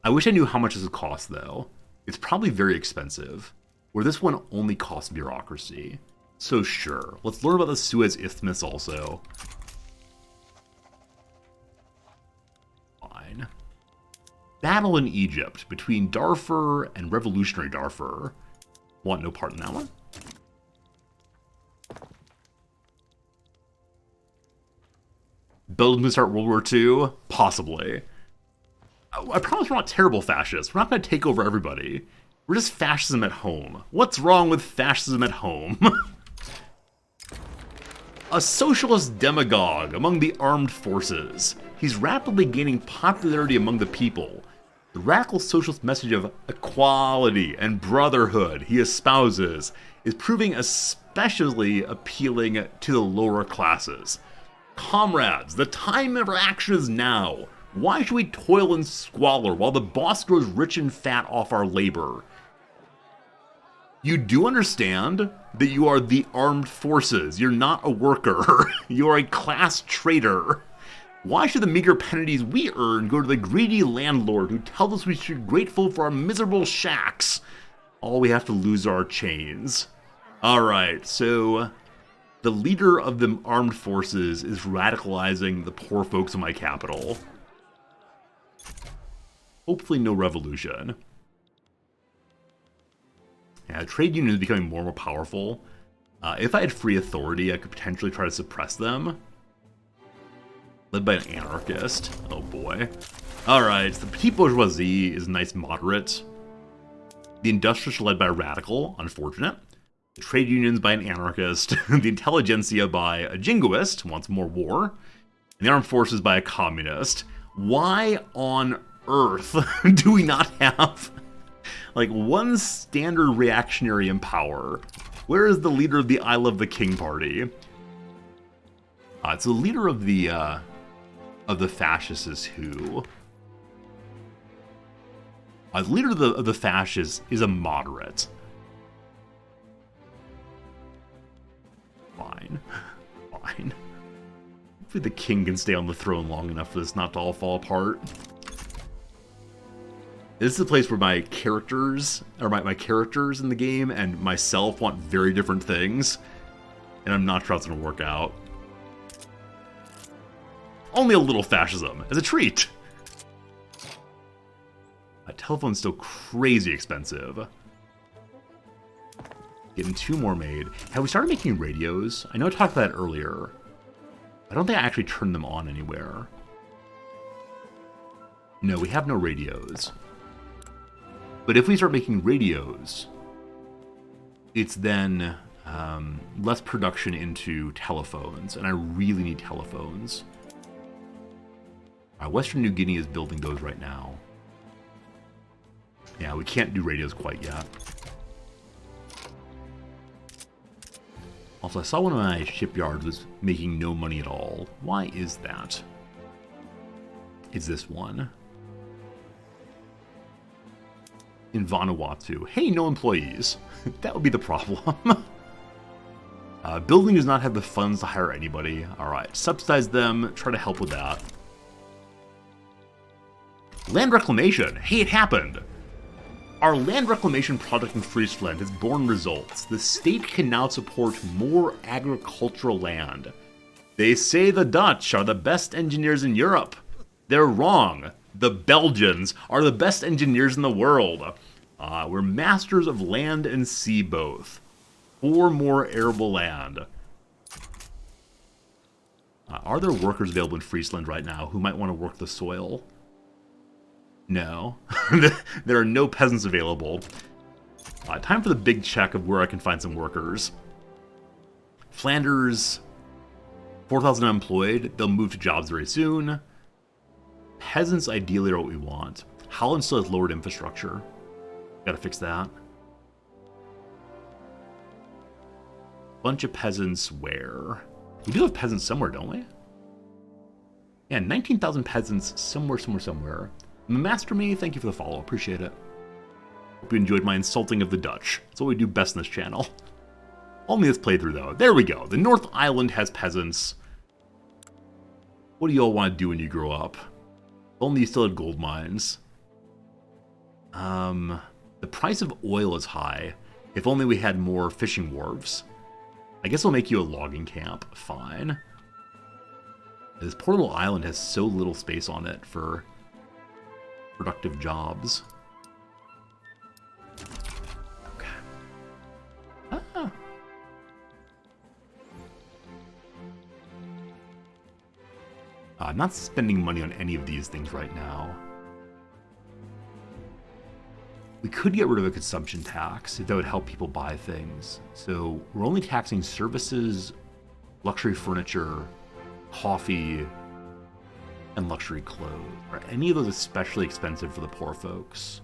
I wish I knew how much this would cost, though. It's probably very expensive. Where this one only costs bureaucracy. So sure, let's learn about the Suez Isthmus also. Fine. Battle in Egypt between Darfur and Revolutionary Darfur. Want no part in that one. Belgium to start World War II? Possibly. I promise we're not terrible fascists. We're not going to take over everybody. We're just fascism at home. What's wrong with fascism at home? A socialist demagogue among the armed forces. He's rapidly gaining popularity among the people. The radical socialist message of equality and brotherhood he espouses is proving especially appealing to the lower classes. Comrades, the time of action is now. Why should we toil in squalor while the boss grows rich and fat off our labor? You do understand that you are the armed forces. You're not a worker. You are a class traitor. Why should the meager pennies we earn go to the greedy landlord who tells us we should be grateful for our miserable shacks? All we have to lose are our chains. Alright, so the leader of the armed forces is radicalizing the poor folks in my capital. Hopefully no revolution. Yeah, trade unions becoming more and more powerful. If I had free authority, I could potentially try to suppress them. Led by an anarchist. Oh boy. Alright, the petite bourgeoisie is nice moderate. The industrialists are led by a radical, unfortunate. The trade unions by an anarchist. The intelligentsia by a jingoist, wants more war. And the armed forces by a communist. Why on earth do we not have like one standard reactionary in power? Where is the leader of the I Love the King party? So the leader of the fascists is who? The leader of the fascists is a moderate. Fine. Fine. Hopefully the king can stay on the throne long enough for this not to all fall apart. This is the place where my characters, or my characters in the game and myself want very different things. And I'm not sure how it's going to work out. Only a little fascism, as a treat. A telephone's still crazy expensive. Getting 2 more made. Have we started making radios? I know I talked about that earlier. I don't think I actually turned them on anywhere. No, we have no radios. But if we start making radios, it's then less production into telephones, and I really need telephones. Western New Guinea is building those right now. Yeah, we can't do radios quite yet. Also, I saw one of my shipyards was making no money at all. Why is that? Is this one? In Vanuatu. Hey, no employees. That would be the problem. Building does not have the funds to hire anybody. Alright, subsidize them, try to help with that. Land reclamation. Hey, it happened. Our land reclamation project in Friesland has borne results. The state can now support more agricultural land. They say the Dutch are the best engineers in Europe. They're wrong. The Belgians are the best engineers in the world. We're masters of land and sea both. 4 more arable land. Are there workers available in Friesland right now who might want to work the soil? No. There are no peasants available. Time for the big check of where I can find some workers. Flanders, 4,000 unemployed. They'll move to jobs very soon. Peasants ideally are what we want. Holland still has lowered infrastructure. Gotta fix that. Bunch of peasants where? We do have peasants somewhere, don't we? Yeah, 19,000 peasants somewhere. Master Me, thank you for the follow. Appreciate it. Hope you enjoyed my insulting of the Dutch. That's what we do best in this channel. Only this playthrough, though. There we go. The North Island has peasants. What do you all want to do when you grow up? Only you still had gold mines. The price of oil is high. If only we had more fishing wharves. I guess I'll make you a logging camp. Fine. This poor little island has so little space on it for productive jobs. Okay. I'm not spending money on any of these things right now. We could get rid of a consumption tax if that would help people buy things. So we're only taxing services, luxury furniture, coffee, and luxury clothes. Are any of those especially expensive for the poor folks?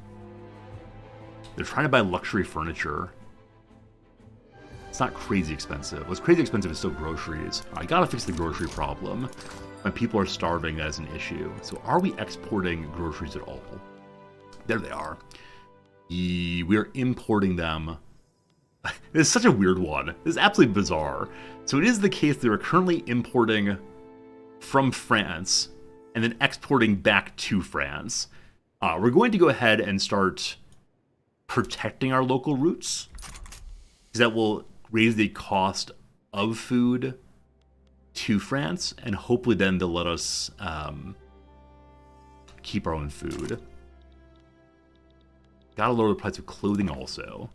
They're trying to buy luxury furniture. It's not crazy expensive. What's crazy expensive is still groceries. I gotta fix the grocery problem. When people are starving, that is an issue. So are we exporting groceries at all? There they are. We are importing them. This is such a weird one. This is absolutely bizarre. So it is the case that we're currently importing from France and then exporting back to France. We're going to go ahead and start protecting our local routes, because that will raise the cost of food to France, and hopefully then they'll let us keep our own food. Gotta lower the price of clothing also.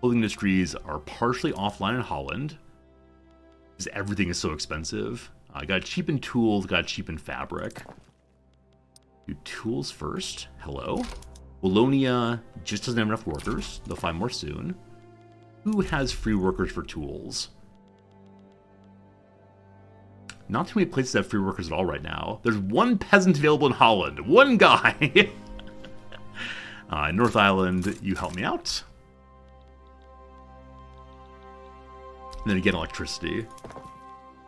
Clothing industries are partially offline in Holland, because everything is so expensive. I got cheapen tools, got cheapen fabric. Do tools first. Hello. Wallonia just doesn't have enough workers. They'll find more soon. Who has free workers for tools? Not too many places have free workers at all right now. There's one peasant available in Holland. One guy. North Island, you help me out. And then again, electricity.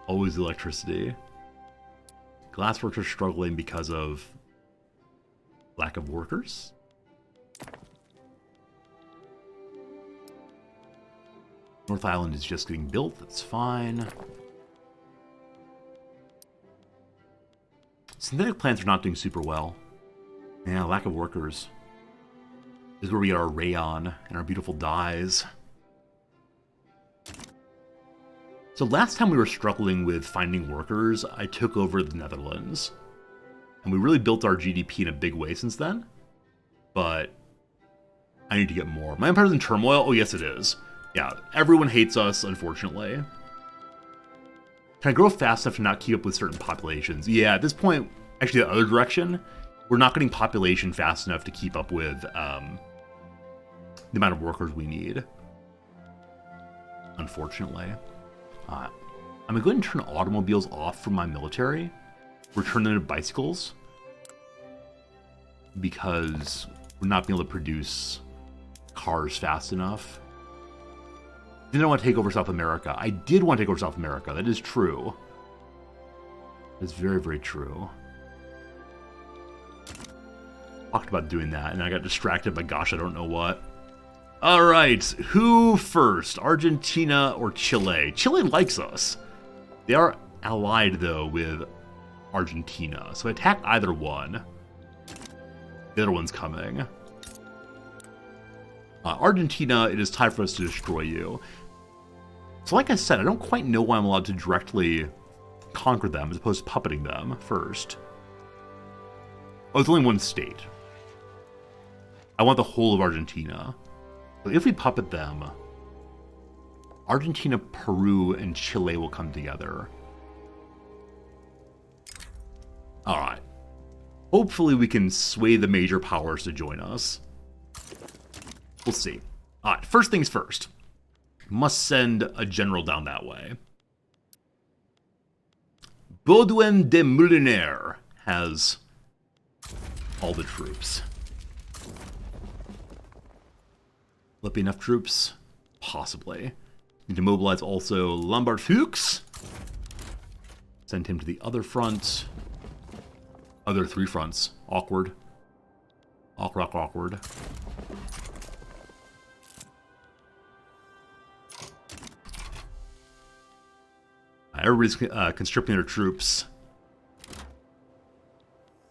Always electricity. Glassworks are struggling because of lack of workers. North Island is just getting built. That's fine. Synthetic plants are not doing super well. Yeah, lack of workers. This is where we get our rayon and our beautiful dyes. So last time we were struggling with finding workers, I took over the Netherlands. And we really built our GDP in a big way since then. But I need to get more. My empire's in turmoil? Oh, yes, it is. Yeah, everyone hates us, unfortunately. Can I grow fast enough to not keep up with certain populations? Yeah, at this point, actually the other direction, we're not getting population fast enough to keep up with the amount of workers we need. Unfortunately. I'm going to go ahead and turn automobiles off from my military. Return them to bicycles. Because we're not being able to produce cars fast enough. Didn't want to take over South America. I did want to take over South America. That is true. That's very, very true. Talked about doing that, and I got distracted by gosh, I don't know what. Alright, who first? Argentina or Chile? Chile likes us. They are allied, though, with Argentina. So attack either one. The other one's coming. Argentina, it is time for us to destroy you. So like I said, I don't quite know why I'm allowed to directly conquer them as opposed to puppeting them first. Oh, it's only one state. I want the whole of Argentina. But if we puppet them, Argentina, Peru, and Chile will come together. Alright. Hopefully we can sway the major powers to join us. We'll see. Alright, first things first. Must send a general down that way. Baudouin de Moulinaire has all the troops. Will it be enough troops? Possibly. Need to mobilize also Lombard Fuchs. Send him to the other front. Other three fronts. Awkward. Awkward. Everybody's conscripting their troops.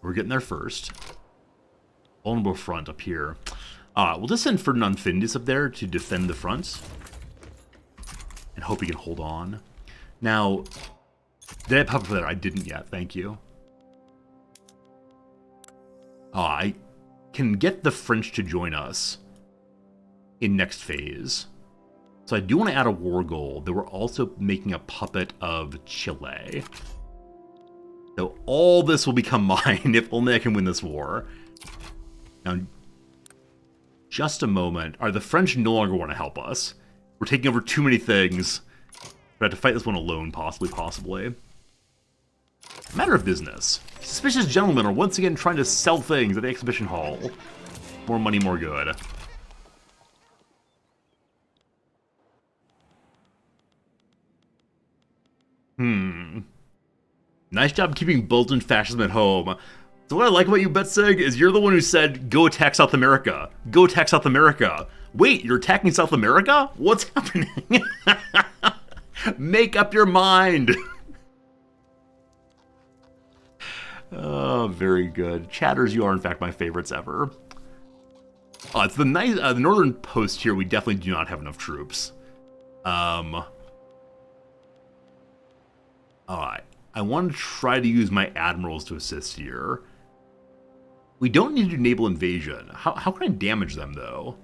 We're getting there first. Vulnerable front up here. We'll just send Ferdinand Findus up there to defend the front. And hope he can hold on. Now, did I pop for that? I didn't yet, thank you. I can get the French to join us in next phase. So I do want to add a war goal that we're also making a puppet of Chile. So all this will become mine if only I can win this war. Now, just a moment. The French no longer want to help us. We're taking over too many things. We have to fight this one alone, possibly. Matter of business. Suspicious gentlemen are once again trying to sell things at the exhibition hall. More money, more good. Nice job keeping Bolton fascism at home. So what I like about you, Betsig, is you're the one who said, go attack South America. Go attack South America. Wait, you're attacking South America? What's happening? Make up your mind. Oh, very good. Chatters, you are in fact my favorites ever. It's the nice, the northern post here, we definitely do not have enough troops. Alright. I want to try to use my admirals to assist here. We don't need to enable invasion. How can I damage them, though?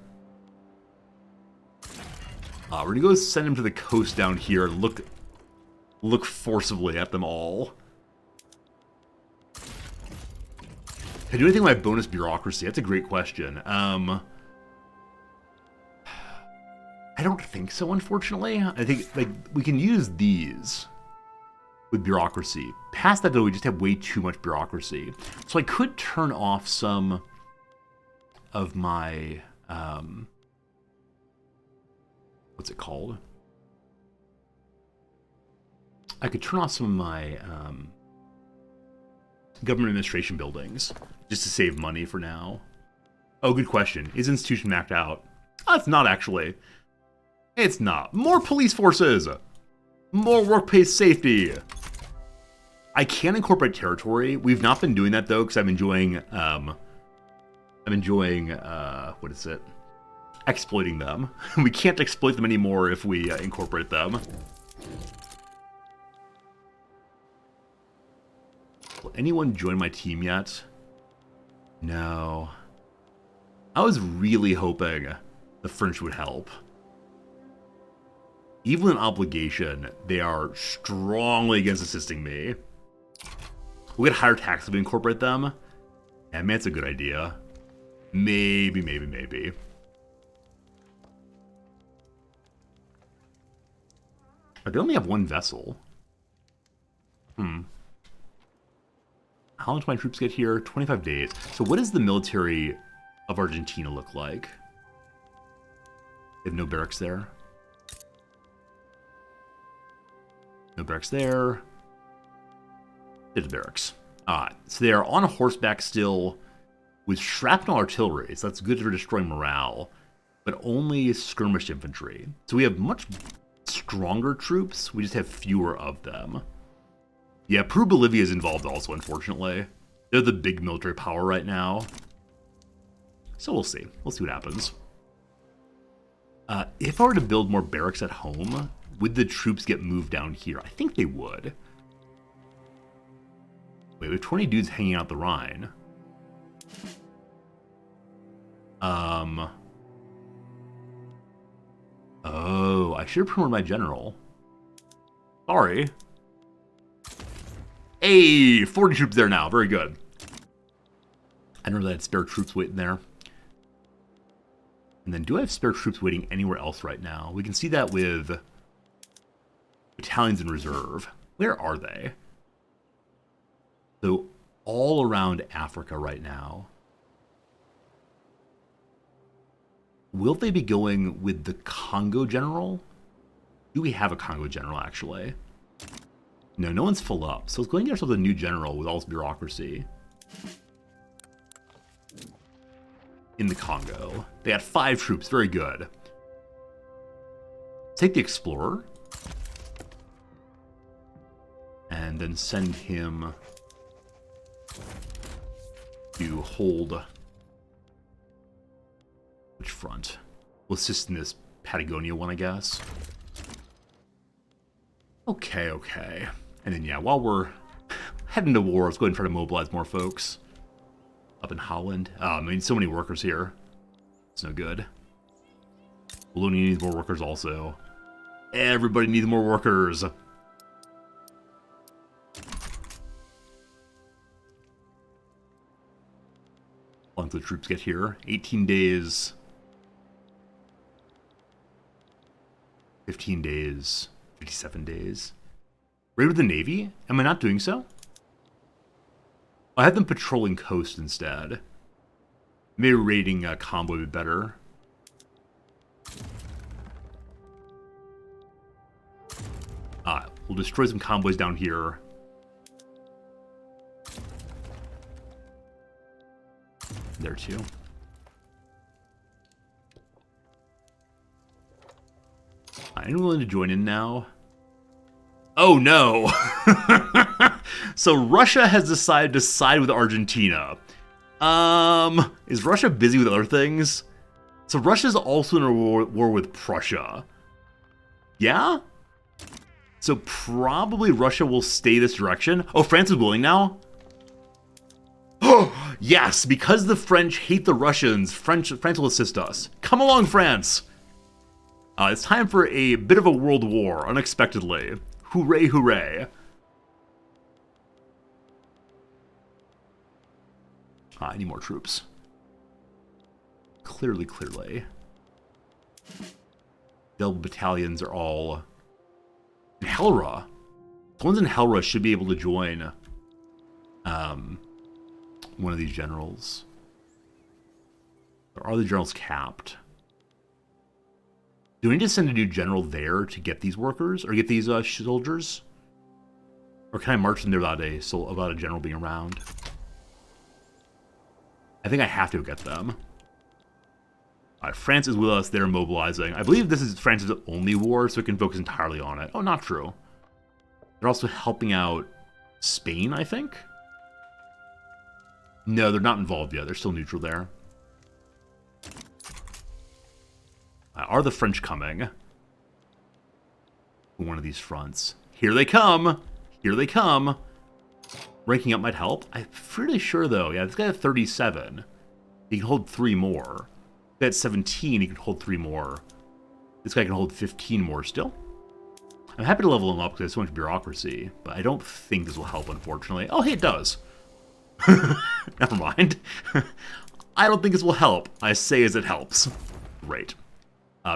We're gonna go send him to the coast down here and look forcibly at them all. Can I do anything with my bonus bureaucracy? That's a great question. I don't think so, unfortunately. I think like we can use these with bureaucracy. Past that, though, we just have way too much bureaucracy. So I could turn off some of my... what's it called? I could turn off some of my government administration buildings just to save money for now. Oh, good question. Is institution maxed out? Oh, it's not, actually. It's not. More police forces! More workplace safety! I can incorporate territory. We've not been doing that, though, because I'm enjoying, what is it? Exploiting them. We can't exploit them anymore if we incorporate them. Will anyone join my team yet? No. I was really hoping the French would help. Even with an obligation, they are strongly against assisting me. We'll get higher tax if we incorporate them. Yeah, man, that's a good idea. Maybe. But they only have one vessel. How long do my troops get here? 25 days. So what does the military of Argentina look like? They have no barracks there. No barracks there. There's barracks. So they are on horseback still with shrapnel artillery. So that's good for destroying morale. But only skirmish infantry. So we have much stronger troops. We just have fewer of them. Yeah, Peru Bolivia is involved also, unfortunately. They're the big military power right now. So we'll see. We'll see what happens. If I were to build more barracks at home, would the troops get moved down here? I think they would. Wait, we have 20 dudes hanging out the Rhine. Oh, I should have promoted my general. Sorry. Hey, 40 troops there now. Very good. I don't know that I had spare troops waiting there. And then do I have spare troops waiting anywhere else right now? We can see that with battalions in reserve. Where are they? So all around Africa right now. Will they be going with the Congo general? Do we have a Congo general, actually? No, no one's full up. So let's go and get ourselves a new general with all this bureaucracy. In the Congo. They had 5 troops. Very good. Take the Explorer. And then send him to hold... Which front? We'll assist in this Patagonia one, I guess. Okay. And then, yeah, while we're heading to war, let's go ahead and try to mobilize more folks. Up in Holland. I mean, so many workers here. It's no good. Wallonia needs more workers also. Everybody needs more workers. How long do the troops get here? 18 days. 15 days. 57 days. Raid with the Navy? Am I not doing so? I have them patrolling coast instead. Maybe raiding a convoy would be better. We'll destroy some convoys down here. There too. Anyone willing to join in now? Oh no! So Russia has decided to side with Argentina. Is Russia busy with other things? So Russia's also in a war with Prussia. Yeah? So probably Russia will stay this direction. Oh, France is willing now? Oh, yes, because the French hate the Russians, France will assist us. Come along, France! It's time for a bit of a world war, unexpectedly. Hooray, hooray. I need more troops. Clearly, clearly. Delta battalions are all... In Helra. The ones in Helra should be able to join one of these generals. Or are the generals capped? Do we need to send a new general there to get these workers? Or get these soldiers? Or can I march them there without a general being around? I think I have to get them. Alright, France is with us. They're mobilizing. I believe this is France's only war, so it can focus entirely on it. Oh, not true. They're also helping out Spain, I think? No, they're not involved yet. They're still neutral there. Are the French coming? One of these fronts. Here they come! Here they come! Ranking up might help. I'm pretty sure, though. Yeah, this guy had 37. He can hold 3 more. This guy had 17. He can hold 3 more. This guy can hold 15 more still. I'm happy to level him up because there's so much bureaucracy, but I don't think this will help, unfortunately. Oh, hey, it does. Never mind. I don't think this will help. I say as it helps. Great.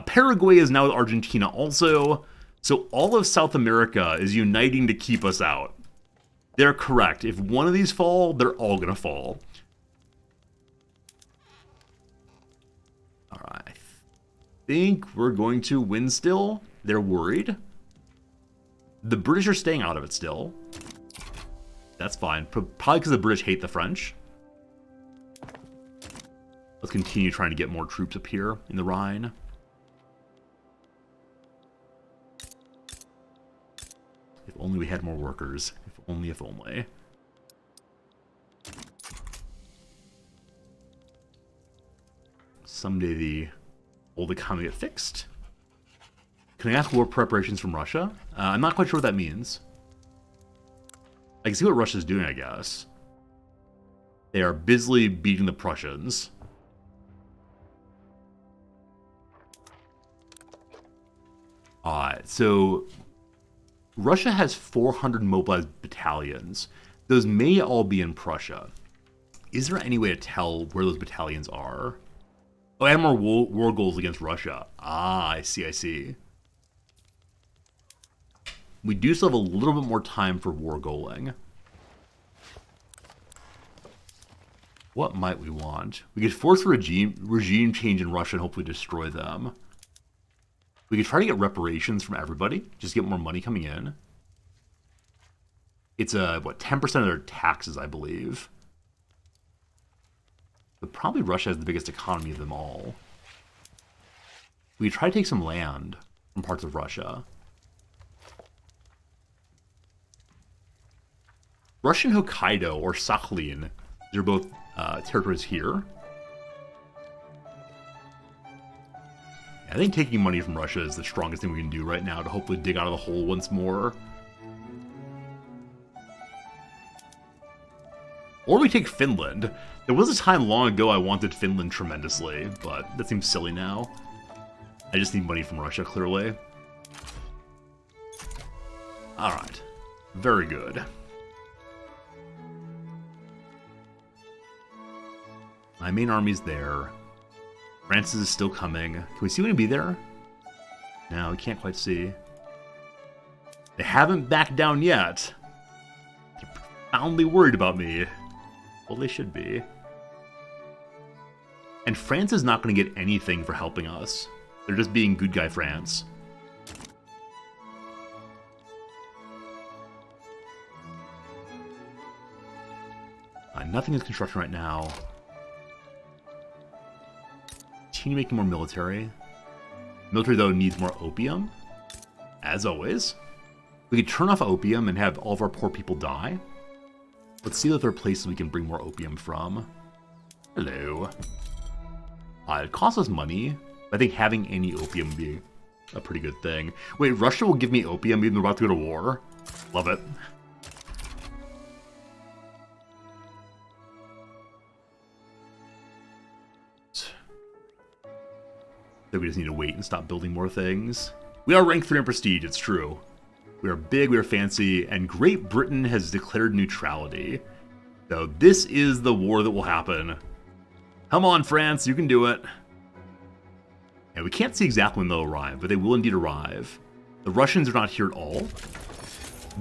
Paraguay is now with Argentina also, so all of South America is uniting to keep us out. They're correct. If one of these fall, they're all gonna fall. Alright. I think we're going to win still. They're worried. The British are staying out of it still. That's fine. Probably because the British hate the French. Let's continue trying to get more troops up here in the Rhine. If only we had more workers. If only, if only. Someday the old economy get fixed. Can I ask war preparations from Russia? I'm not quite sure what that means. I can see what Russia's doing, I guess. They are busily beating the Prussians. Alright, so Russia has 400 mobilized battalions. Those may all be in Prussia. Is there any way to tell where those battalions are? Oh, I have more war goals against Russia. Ah, I see, I see. We do still have a little bit more time for war goaling. What might we want? We could force a regime change in Russia and hopefully destroy them. We could try to get reparations from everybody. Just get more money coming in. It's, what, 10% of their taxes, I believe. But probably Russia has the biggest economy of them all. We could try to take some land from parts of Russia. Russian Hokkaido, or Sakhalin, they're both territories here. I think taking money from Russia is the strongest thing we can do right now to hopefully dig out of the hole once more. Or we take Finland. There was a time long ago I wanted Finland tremendously, but that seems silly now. I just need money from Russia, clearly. Alright. Very good. My main army's there. Francis is still coming. Can we see when he'll be there? No, we can't quite see. They haven't backed down yet. They're profoundly worried about me. Well, they should be. And France is not going to get anything for helping us. They're just being good guy France. Nothing is construction right now. Continue making more military. Military, though, needs more opium. As always. We could turn off opium and have all of our poor people die. Let's see if there are places we can bring more opium from. Hello. It costs us money. I think having any opium would be a pretty good thing. Wait, Russia will give me opium even though we're about to go to war? Love it. Then we just need to wait and stop building more things. We are ranked 3 in prestige, it's true. We are big, we are fancy, and Great Britain has declared neutrality. So this is the war that will happen. Come on, France, you can do it. And we can't see exactly when they'll arrive, but they will indeed arrive. The Russians are not here at all.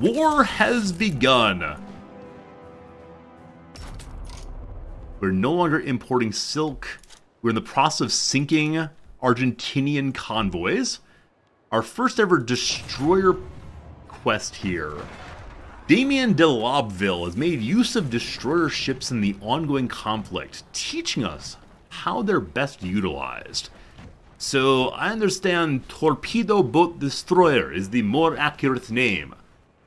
War has begun. We're no longer importing silk. We're in the process of sinking Argentinian convoys. Our first ever destroyer quest here. Damien de Lobville has made use of destroyer ships in the ongoing conflict, teaching us how they're best utilized. So I understand torpedo boat destroyer is the more accurate name.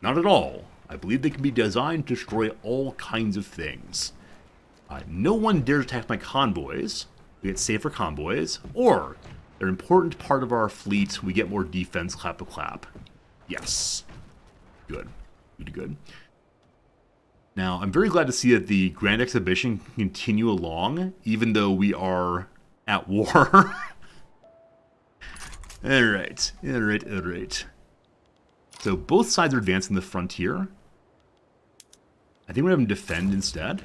Not at all. I believe they can be designed to destroy all kinds of things. No one dares attack my convoys. We get safer convoys, or they're an important part of our fleet. We get more defense, clap a clap. Yes. Good. Good. Now, I'm very glad to see that the Grand Exhibition can continue along, even though we are at war. Alright. So both sides are advancing the frontier. I think we're going to have them defend instead.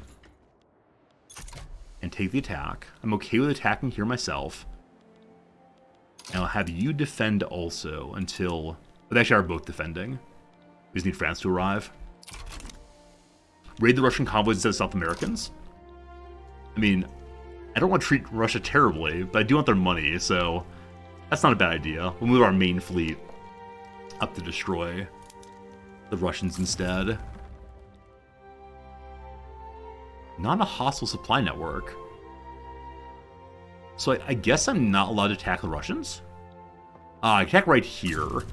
And take the attack. I'm okay with attacking here myself. And I'll have you defend also until... But actually, are both defending. We just need France to arrive. Raid the Russian convoys instead of South Americans. I mean, I don't want to treat Russia terribly, but I do want their money, so that's not a bad idea. We'll move our main fleet up to destroy the Russians instead. Not a hostile supply network. So I guess I'm not allowed to attack the Russians? I attack right here.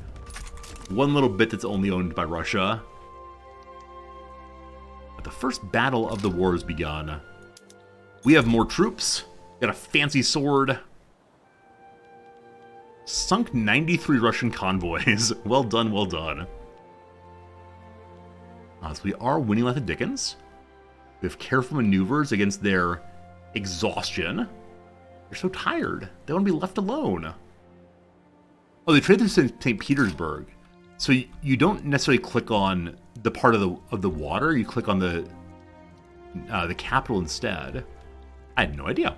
One little bit that's only owned by Russia. But the first battle of the war has begun. We have more troops. Got a fancy sword. Sunk 93 Russian convoys. Well done, well done. So we are winning like the Dickens. We have careful maneuvers against their exhaustion. They're so tired. They want to be left alone. Oh, they traded through St. Petersburg. So you don't necessarily click on the part of the water. You click on the capital instead. I had no idea.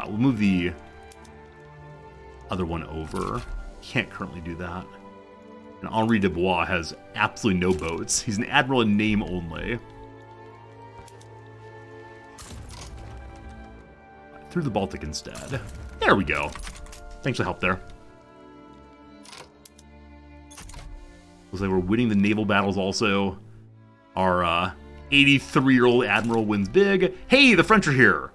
We'll move the other one over. Can't currently do that. And Henri de Bois has absolutely no boats. He's an admiral in name only. Through the Baltic instead. There we go. Thanks for the help there. Looks like we're winning the naval battles also. Our 83-year-old admiral wins big. Hey, the French are here.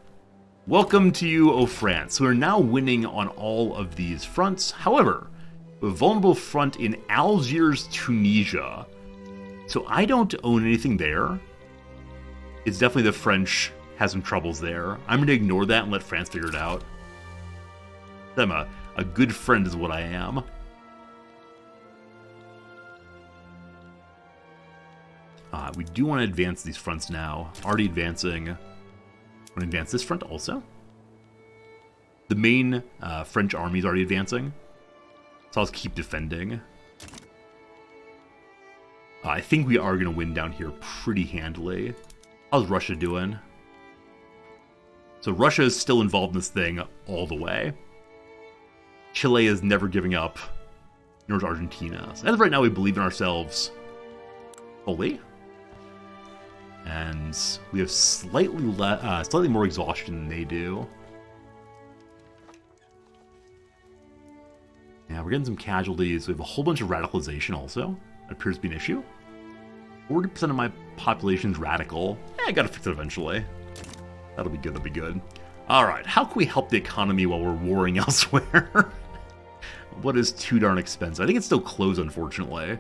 Welcome to you, O France. So we're now winning on all of these fronts. However, we have a vulnerable front in Algiers, Tunisia. So I don't own anything there. It's definitely the French has some troubles there. I'm going to ignore that and let France figure it out. I'm a good friend is what I am. We do want to advance these fronts now. Already advancing. I want to advance this front also. The main French army is already advancing. So I'll just keep defending. I think we are going to win down here pretty handily. How's Russia doing? So Russia is still involved in this thing all the way. Chile is never giving up. Nor is Argentina. So as of right now, we believe in ourselves fully. And we have slightly more exhaustion than they do. Yeah, we're getting some casualties. We have a whole bunch of radicalization also. That appears to be an issue. 40% of my population's radical. I gotta fix it eventually. That'll be good, that'll be good. Alright, how can we help the economy while we're warring elsewhere? What is too darn expensive? I think it's still closed, unfortunately.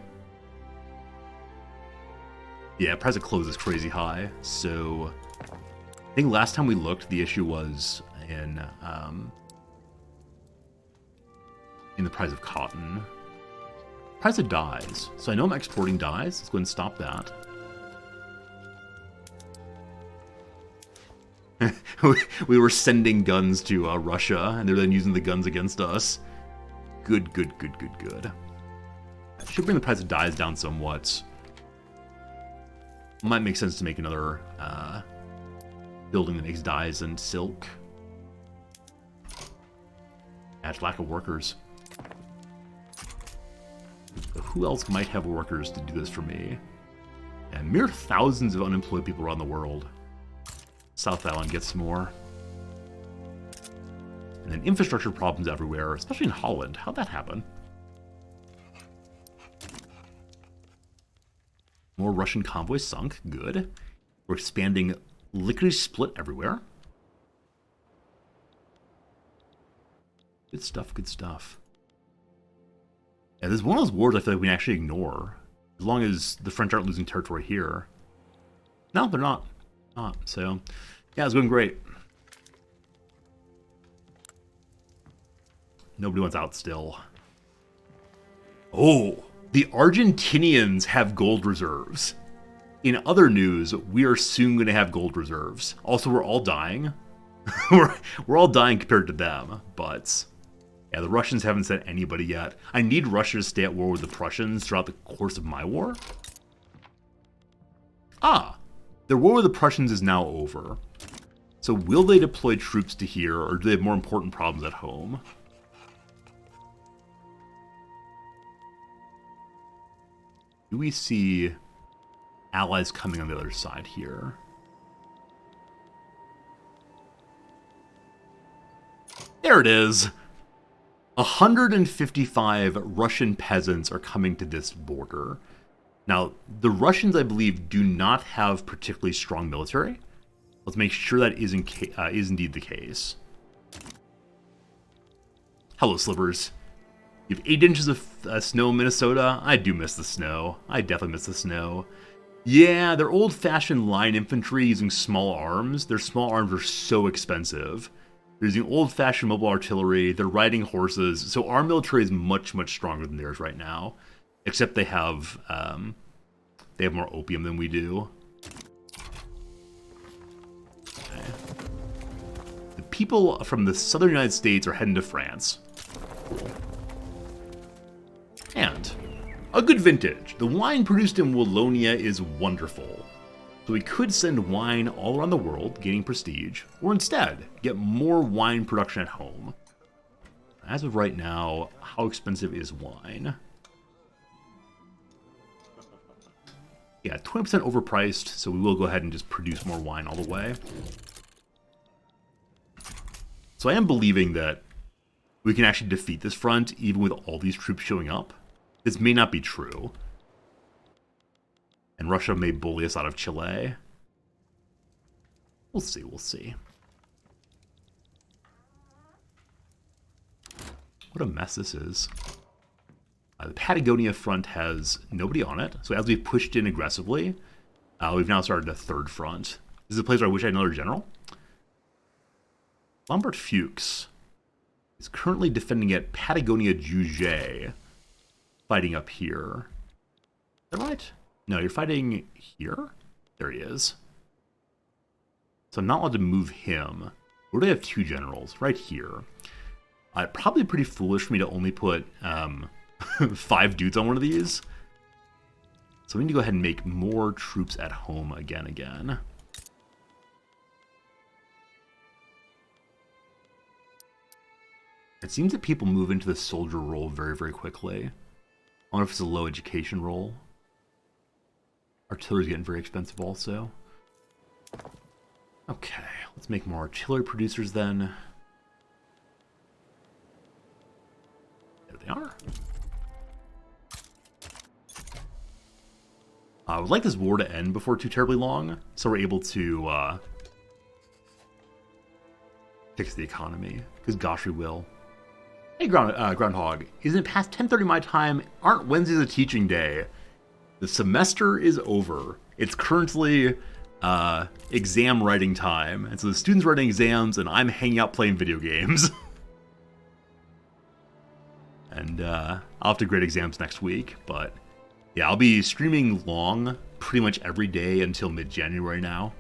Yeah, price of clothes is crazy high. So I think last time we looked, the issue was in the price of cotton. Price of dyes. So I know I'm exporting dyes. Let's go ahead and stop that. We were sending guns to Russia, and they're then using the guns against us. Good. Should bring the price of dyes down somewhat. Might make sense to make another building that makes dyes and silk. That's lack of workers. But who else might have workers to do this for me? And mere thousands of unemployed people around the world. South Island gets more. And then infrastructure problems everywhere, especially in Holland. How'd that happen? More Russian convoys sunk. Good. We're expanding licorice split everywhere. Good stuff. Yeah, this is one of those wars I feel like we can actually ignore. As long as the French aren't losing territory here. No, they're not. So, yeah, it's going great. Nobody wants out still. Oh, the Argentinians have gold reserves. In other news, we are soon going to have gold reserves. Also, we're all dying. we're all dying compared to them, but yeah, the Russians haven't sent anybody yet. I need Russia to stay at war with the Prussians throughout the course of my war. Their war with the Prussians is now over. So will they deploy troops to here, or do they have more important problems at home? Do we see allies coming on the other side here? There it is. 155 Russian peasants are coming to this border. Now, the Russians, I believe, do not have particularly strong military. Let's make sure that is indeed the case. Hello, Slivers. You have 8 inches of snow in Minnesota. I do miss the snow. I definitely miss the snow. Yeah, they're old-fashioned line infantry using small arms. Their small arms are so expensive. They're using old-fashioned mobile artillery. They're riding horses. So our military is much stronger than theirs right now. Except they have more opium than we do. Okay. The people from the southern United States are heading to France. Cool. And a good vintage. The wine produced in Wallonia is wonderful. So we could send wine all around the world, gaining prestige, or instead, get more wine production at home. As of right now, how expensive is wine? Yeah, 20% overpriced, so we will go ahead and just produce more wine all the way. So I am believing that we can actually defeat this front, even with all these troops showing up. This may not be true. And Russia may bully us out of Chile. We'll see. What a mess this is. The Patagonia front has nobody on it, so as we've pushed in aggressively, we've now started a third front. This is a place where I wish I had another general. Lombard Fuchs is currently defending at Patagonia Juge, fighting up here. Is that right? No, you're fighting here? There he is. So I'm not allowed to move him. Where do I have 2 generals? Right here. Probably pretty foolish for me to only put 5 dudes on one of these. So we need to go ahead and make more troops at home again. It seems that people move into the soldier role very quickly. I wonder if it's a low education role. Artillery's getting very expensive also. Okay, let's make more artillery producers then. There they are. I would like this war to end before too terribly long, so we're able to fix the economy, because gosh we will. Hey Groundhog, isn't it past 10:30 my time? Aren't Wednesdays a teaching day? The semester is over. It's currently exam writing time, and so the students are writing exams and I'm hanging out playing video games. And I'll have to grade exams next week, but yeah, I'll be streaming long pretty much every day until mid-January now.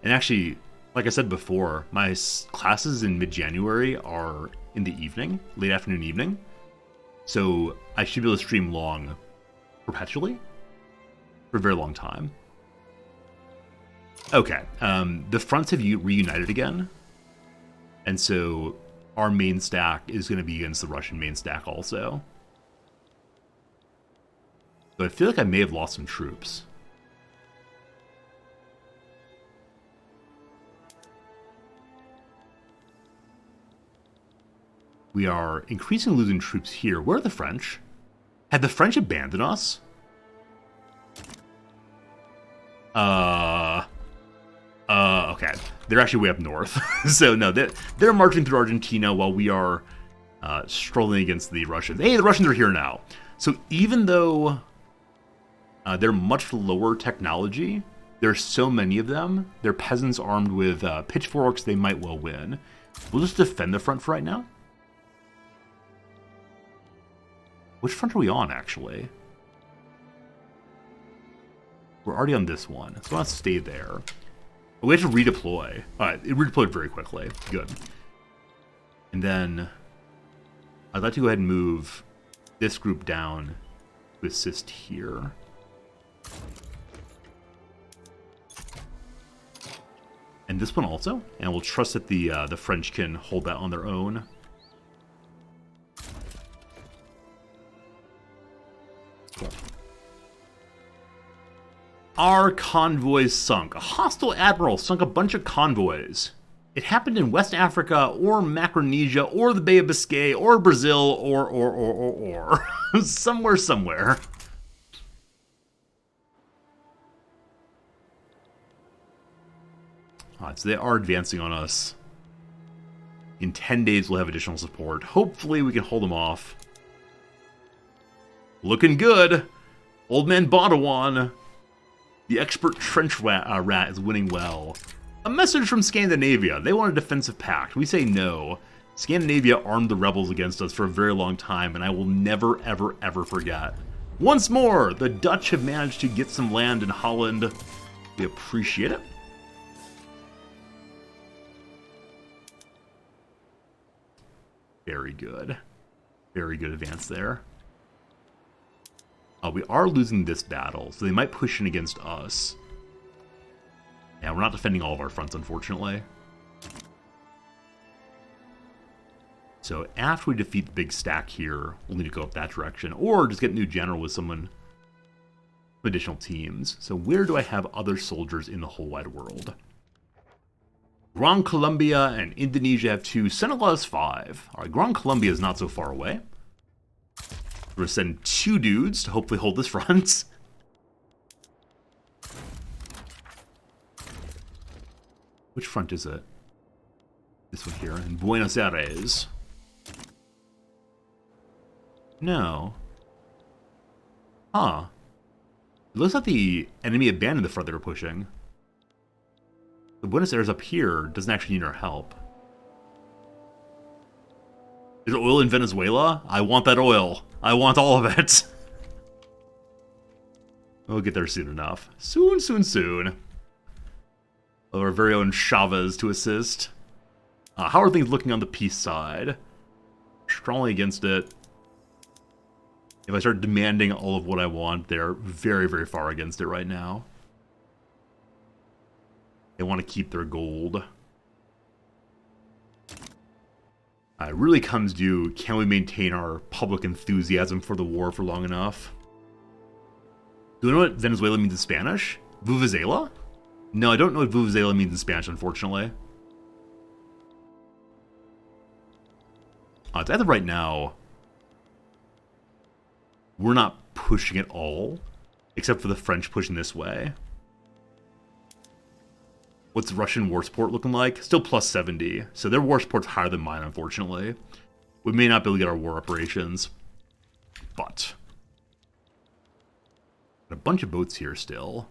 And actually, like I said before, my classes in mid-January are in the evening, late afternoon, evening. So I should be able to stream long perpetually for a very long time. Okay, the fronts have reunited again. And so our main stack is going to be against the Russian main stack also. But I feel like I may have lost some troops. We are increasingly losing troops here. Where are the French? Had the French abandoned us? Okay. They're actually way up north. So, no, they're marching through Argentina while we are strolling against the Russians. Hey, the Russians are here now. So, even though they're much lower technology, there's so many of them. They're peasants armed with pitchforks. They might well win. We'll just defend the front for right now. Which front are we on, actually? We're already on this one, so let's stay there. We have to redeploy. Alright, it redeployed very quickly. Good. And then I'd like to go ahead and move this group down to assist here. And this one also. And we'll trust that the French can hold that on their own. Cool. Our convoys sunk. A hostile admiral sunk a bunch of convoys. It happened in West Africa, or Micronesia, or the Bay of Biscay, or Brazil, or. somewhere. Alright, so they are advancing on us. In 10 days, we'll have additional support. Hopefully, we can hold them off. Looking good. Old man Badawan. The expert trench rat is winning well. A message from Scandinavia. They want a defensive pact. We say no. Scandinavia armed the rebels against us for a very long time, and I will never, ever, ever forget. Once more, the Dutch have managed to get some land in Holland. We appreciate it. Very good. Very good advance there. We are losing this battle, so they might push in against us. Yeah, we're not defending all of our fronts, unfortunately. So after we defeat the big stack here, we'll need to go up that direction, or just get a new general with someone, additional teams. So where do I have other soldiers in the whole wide world? Gran Colombia and Indonesia have 2. Senegal has 5. All right, Gran Colombia is not so far away. We're going to send 2 dudes to hopefully hold this front. Which front is it? This one here, in Buenos Aires. No. Huh. It looks like the enemy abandoned the front they were pushing. The Buenos Aires up here doesn't actually need our help. Is there oil in Venezuela? I want that oil. I want all of it. We'll get there soon enough. Soon. Our very own Chavez to assist. How are things looking on the peace side? Strongly against it. If I start demanding all of what I want, they're very, very far against it right now. They want to keep their gold. It really comes to, can we maintain our public enthusiasm for the war for long enough? Do you know what Venezuela means in Spanish? Vuvuzela? No, I don't know what Vuvuzela means in Spanish, unfortunately. It's either right now, we're not pushing at all, except for the French pushing this way. What's Russian war support looking like? Still plus 70. So their war support's higher than mine, unfortunately. We may not be able to get our war operations. But a bunch of boats here still.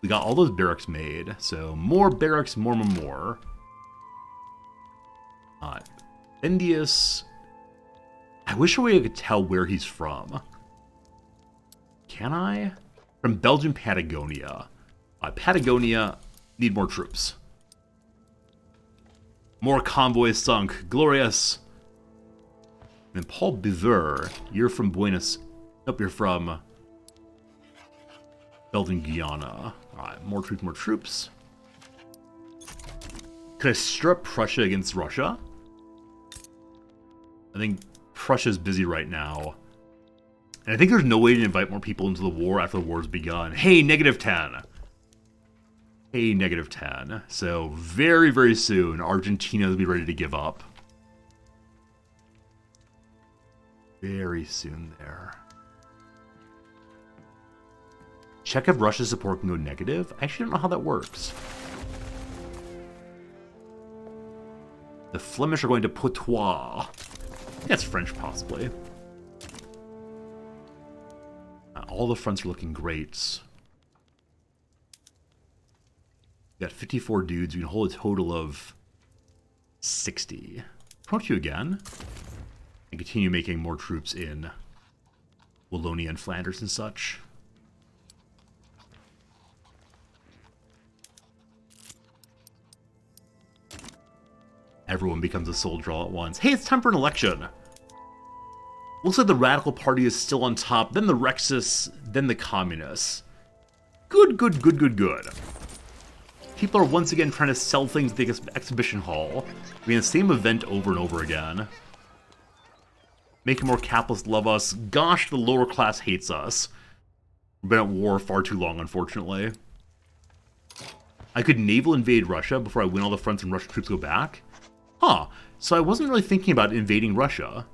We got all those barracks made. So more barracks, more. Indius. I wish we could tell where he's from. Can I? From Belgium, Patagonia. Patagonia need more troops. More convoys sunk. Glorious. And then Paul Bever, you're from Buenos... Nope, you're from... Belgian Guyana. Alright, more troops, more troops. Could I stir up Prussia against Russia? I think Prussia's busy right now. And I think there's no way to invite more people into the war after the war's begun. Hey, -10. Hey, -10. So, very, very soon, Argentina will be ready to give up. Very soon there. Check if Russia's support can go negative. I actually don't know how that works. The Flemish are going to Poitou. I think that's French, possibly. All the fronts are looking great. We got 54 dudes. We can hold a total of 60. Promote you again. And continue making more troops in Wallonia and Flanders and such. Everyone becomes a soldier all at once. Hey, it's time for an election. Looks like the Radical Party is still on top, then the Rexists, then the Communists. Good, good, good, good, good. People are once again trying to sell things at the exhibition hall. We have the same event over and over again. Making more capitalists love us. Gosh, the lower class hates us. We've been at war far too long, unfortunately. I could naval invade Russia before I win all the fronts and Russian troops go back. Huh, so I wasn't really thinking about invading Russia.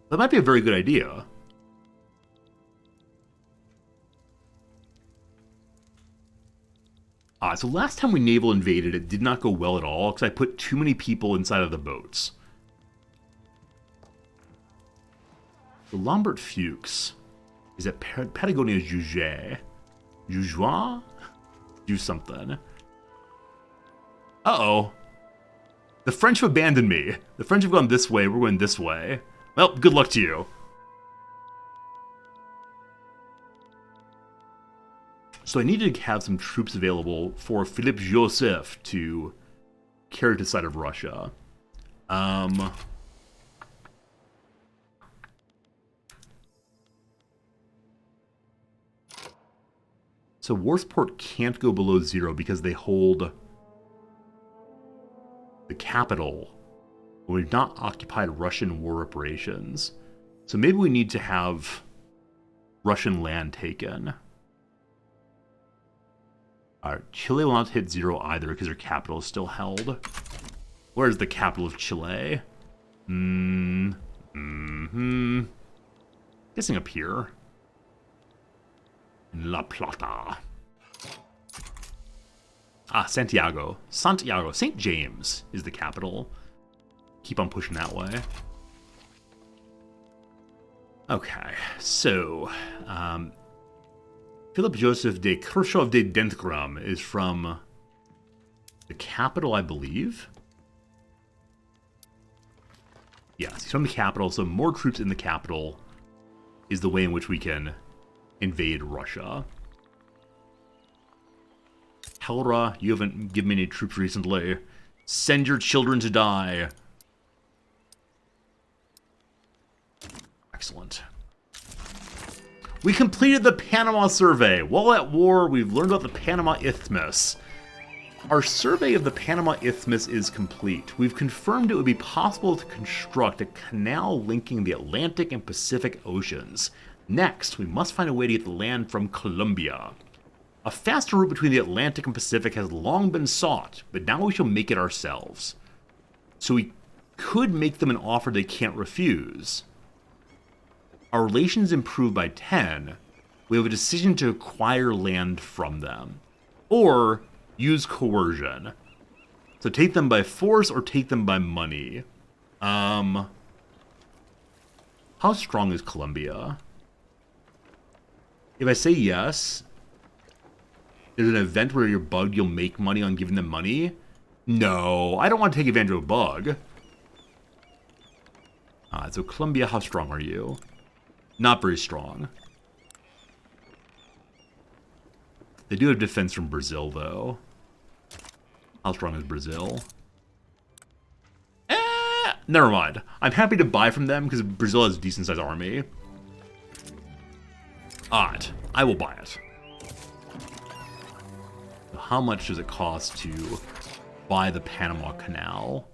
That might be a very good idea. So last time we naval invaded, it did not go well at all, because I put too many people inside of the boats. The Lombard Fuchs is at Patagonia Juge. Jugeois? Do something. Uh-oh. The French have abandoned me. The French have gone this way, we're going this way. Well, good luck to you. So I needed to have some troops available for Philippe Joseph to carry to the side of Russia. So Warsport can't go below 0 because they hold the capital. We've not occupied Russian war reparations. So maybe we need to have Russian land taken. Alright, Chile will not hit 0 either because their capital is still held. Where's the capital of Chile? Guessing up here. In La Plata. Santiago. Santiago. St. James is the capital. Keep on pushing that way. Okay, so Philip Joseph de Khrushchev de Dentgram is from the capital, I believe. Yes, he's from the capital, so more troops in the capital is the way in which we can invade Russia. Helra, you haven't given me any troops recently. Send your children to die. Excellent. We completed the Panama Survey. While at war, we've learned about the Panama Isthmus. Our survey of the Panama Isthmus is complete. We've confirmed it would be possible to construct a canal linking the Atlantic and Pacific Oceans. Next, we must find a way to get the land from Colombia. A faster route between the Atlantic and Pacific has long been sought, but now we shall make it ourselves. So we could make them an offer they can't refuse. Our relations improve by 10, we have a decision to acquire land from them. Or use coercion. So take them by force or take them by money. How strong is Colombia? If I say yes, there's an event where you're bugged, you'll make money on giving them money? No, I don't want to take advantage of a bug. So Colombia, how strong are you? Not very strong. They do have defense from Brazil, though. How strong is Brazil? Never mind. I'm happy to buy from them because Brazil has a decent-sized army. Alright, I will buy it. So how much does it cost to buy the Panama Canal?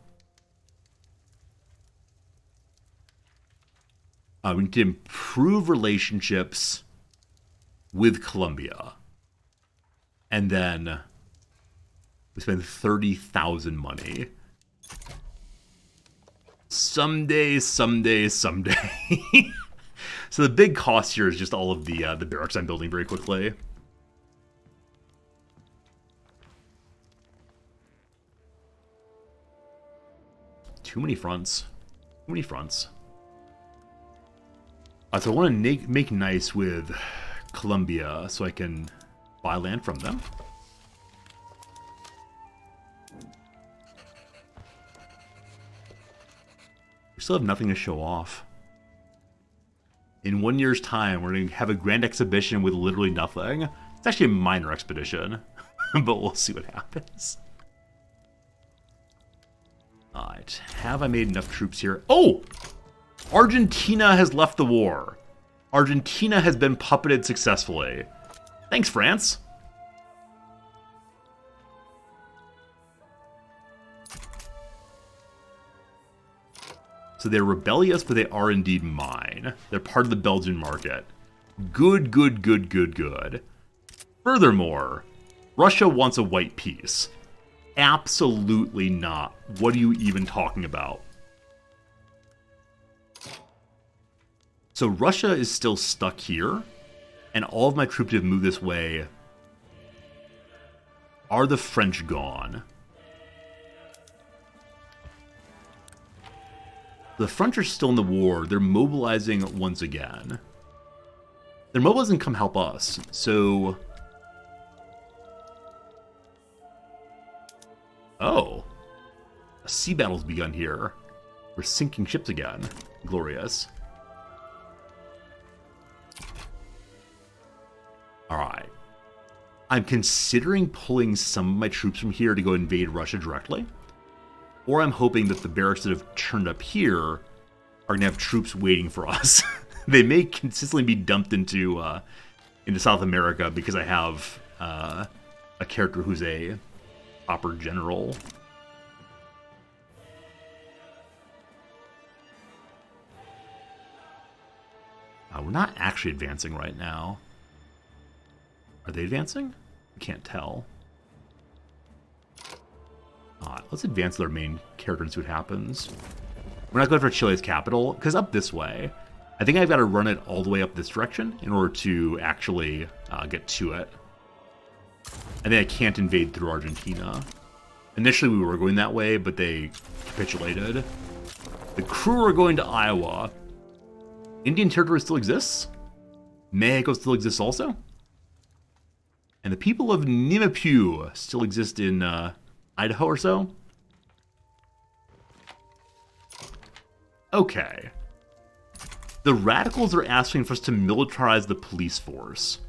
We need to improve relationships with Colombia. And then we spend 30,000 money. Someday. So the big cost here is just all of the barracks I'm building very quickly. Too many fronts. Too many fronts. So I want to make nice with Colombia so I can buy land from them. We still have nothing to show off. In 1 year's time, we're going to have a grand exhibition with literally nothing. It's actually a minor expedition, but we'll see what happens. Alright, have I made enough troops here? Oh! Argentina has left the war. Argentina has been puppeted successfully. Thanks, France. So they're rebellious, but they are indeed mine. They're part of the Belgian market. Good. Furthermore, Russia wants a white peace. Absolutely not. What are you even talking about? So Russia is still stuck here, and all of my troops have moved this way. Are the French gone? The French are still in the war. They're mobilizing once again. They're mobilizing to come help us, so... Oh. A sea battle's begun here. We're sinking ships again. Glorious. Alright. I'm considering pulling some of my troops from here to go invade Russia directly. Or I'm hoping that the barracks that have turned up here are going to have troops waiting for us. They may consistently be dumped into South America because I have a character who's a proper general. We're not actually advancing right now. Are they advancing? I can't tell. Let's advance their main character and see what happens. We're not going for Chile's capital, because up this way, I think I've got to run it all the way up this direction in order to actually get to it. I think I can't invade through Argentina. Initially we were going that way, but they capitulated. The crew are going to Iowa. Indian territory still exists. Mexico still exists also. And the people of Nimipu still exist in Idaho or so. Okay. The radicals are asking for us to militarize the police force.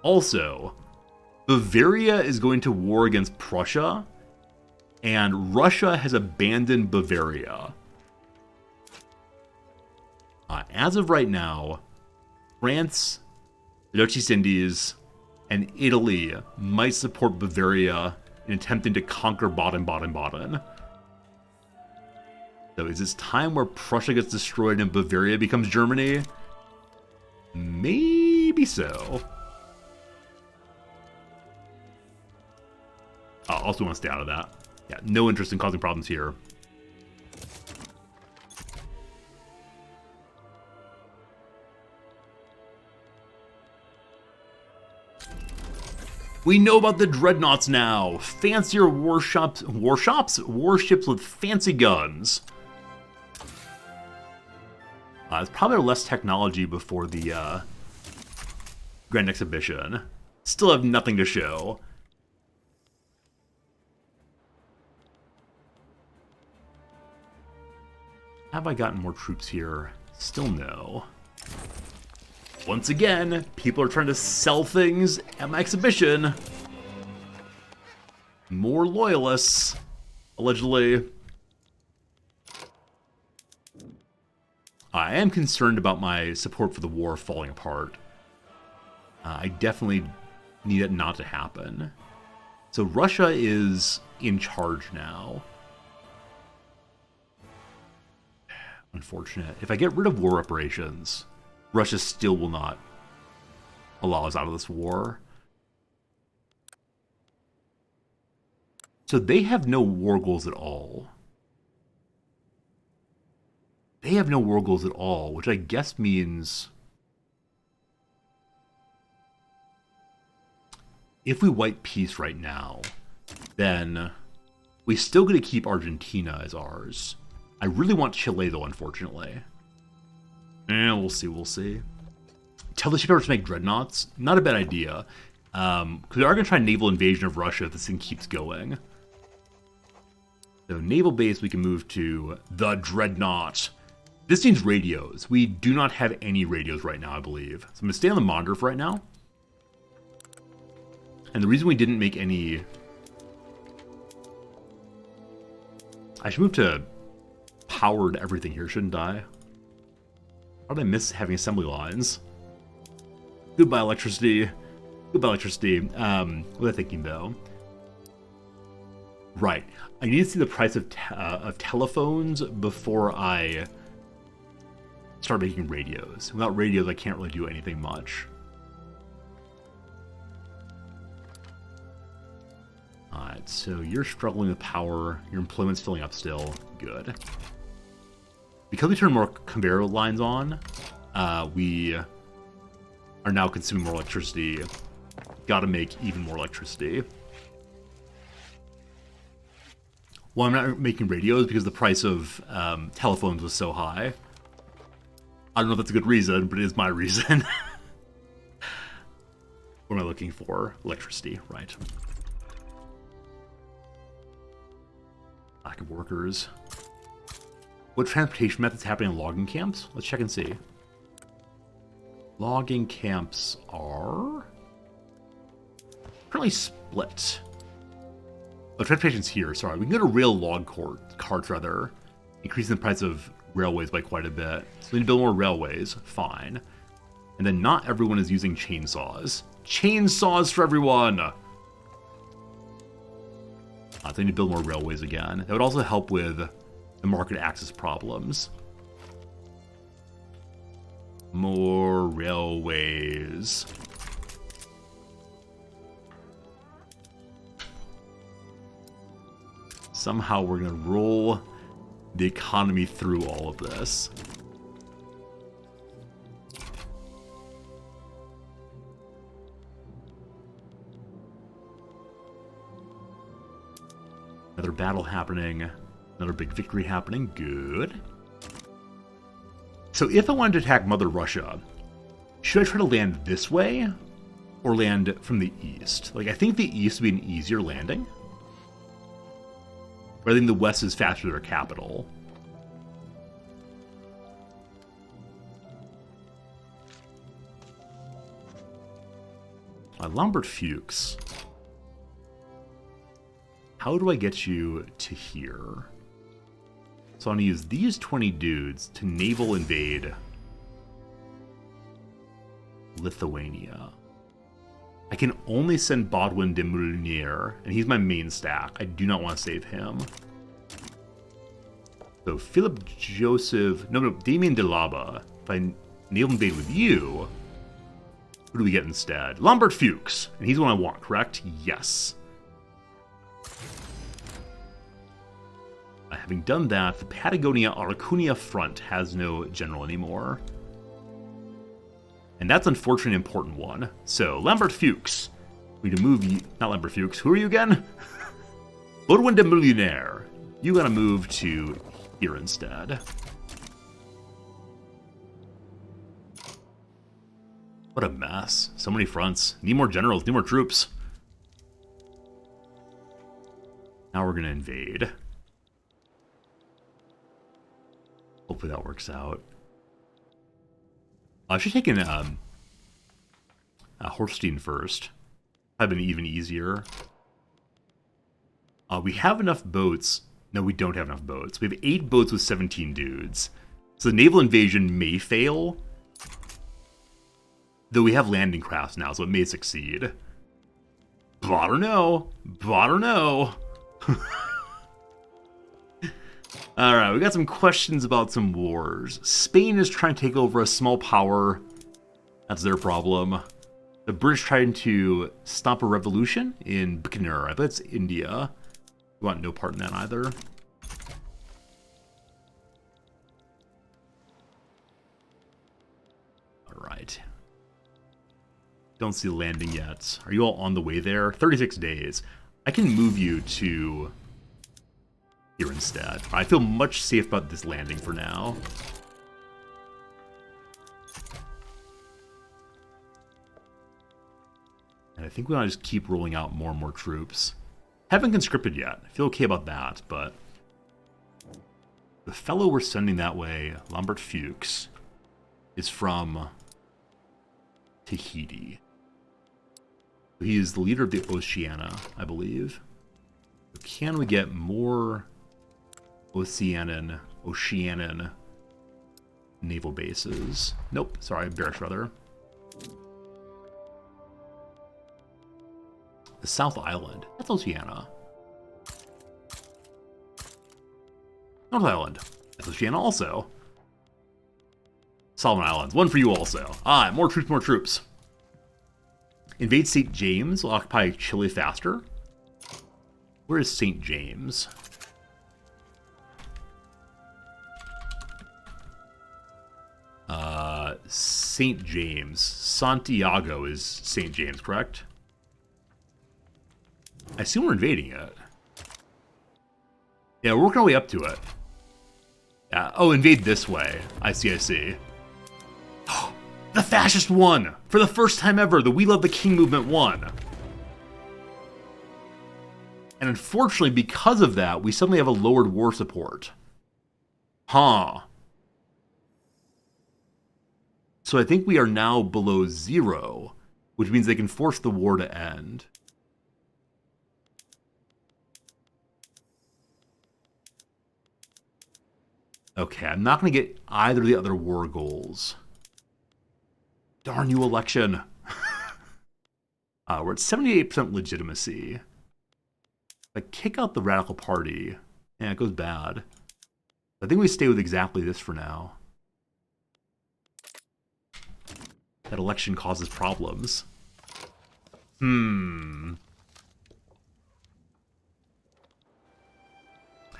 Also, Bavaria is going to war against Prussia, and Russia has abandoned Bavaria. As of right now, France, the Dutch East Indies, and Italy might support Bavaria in attempting to conquer Baden. So is this time where Prussia gets destroyed and Bavaria becomes Germany? Maybe so. I also want to stay out of that. Yeah, no interest in causing problems here. We know about the dreadnoughts now. Fancier warships with fancy guns. It's probably less technology before the Grand Exhibition. Still have nothing to show. Have I gotten more troops here? Still no. Once again, people are trying to sell things at my exhibition. More loyalists. allegedly. I am concerned about my support for the war falling apart. I definitely need it not to happen. So Russia is in charge now. Unfortunate. If I get rid of war reparations, Russia still will not allow us out of this war. So they have no war goals at all. They have no war goals at all, which I guess means if we wipe peace right now, then we still get to keep Argentina as ours. I really want Chile, though, unfortunately. We'll see, we'll see. Tell the shipyards to make dreadnoughts? Not a bad idea. Because we are going to try naval invasion of Russia if this thing keeps going. So, naval base, we can move to the dreadnought. This needs radios. We do not have any radios right now, I believe. So I'm going to stay on the monitor for right now. And the reason we didn't make any... I should move to powered everything here, shouldn't I? How did I miss having assembly lines? Goodbye, electricity. Goodbye, electricity. What was I thinking, though? Right. I need to see the price of telephones before I start making radios. Without radios, I can't really do anything much. Alright, so you're struggling with power. Your employment's filling up still. Good. Because we turn more conveyor lines on, we are now consuming more electricity. Gotta make even more electricity. Well, I'm not making radios because the price of telephones was so high. I don't know if that's a good reason, but it is my reason. What am I looking for? Electricity, right. Lack of workers. What transportation methods happening in logging camps? Let's check and see. Logging camps are currently split. Oh, transportation's here, sorry. We can go to rail log carts, rather. Increasing the price of railways by quite a bit. So we need to build more railways. Fine. And then not everyone is using chainsaws. Chainsaws for everyone! So we need to build more railways again. That would also help with the market access problems. More railways. Somehow we're going to roll the economy through all of this. Another battle happening. Another big victory happening. Good. So if I wanted to attack Mother Russia, should I try to land this way or land from the east? Like, I think the east would be an easier landing. But I think the west is faster to their capital. Lombard Fuchs. How do I get you to here? So I'm going to use these 20 dudes to naval invade Lithuania. I can only send Bodwin de Moulinier, and he's my main stack. I do not want to save him. So Philip Joseph... No, Damien de Laba. If I naval invade with you, who do we get instead? Lombard Fuchs. And he's the one I want, correct? Yes. Having done that, the Patagonia-Aracunia front has no general anymore. And that's unfortunately an important one. So, Lambert Fuchs. We need to move you... Not Lambert Fuchs. Who are you again? Bodwin de Millionaire. You gotta move to here instead. What a mess. So many fronts. Need more generals. Need more troops. Now we're gonna invade. Hopefully that works out. I should take in Horstein first. Probably been even easier. We have enough boats. No, we don't have enough boats. We have 8 boats with 17 dudes. So the naval invasion may fail. Though we have landing crafts now, so it may succeed. But I don't know. Alright, we got some questions about some wars. Spain is trying to take over a small power. That's their problem. The British trying to stop a revolution in Bikaner. I bet it's India. We want no part in that either. Alright. Don't see landing yet. Are you all on the way there? 36 days. I can move you to here instead. I feel much safe about this landing for now. And I think we want to just keep rolling out more and more troops. Haven't conscripted yet. I feel okay about that, but the fellow we're sending that way, Lambert Fuchs, is from Tahiti. He is the leader of the Oceania, I believe. Can we get more Oceanian naval bases? Nope, sorry, barracks rather. The South Island, that's Oceania. North Island, that's Oceania also. Solomon Islands, one for you also. Ah, more troops, more troops. Invade St. James, will occupy Chile faster. Where is St. James? St. James. Santiago is St. James, correct? I assume we're invading it. Yeah, we're working our way up to it. Yeah. Oh, invade this way. I see, I see. The fascist won! For the first time ever, the We Love the King movement won. And unfortunately, because of that, we suddenly have a lowered war support. Huh. So I think we are now below 0, which means they can force the war to end. Okay, I'm not going to get either of the other war goals. Darn you, election. We're at 78% legitimacy. If I kick out the Radical Party, yeah, it goes bad. I think we stay with exactly this for now. That election causes problems. Oh,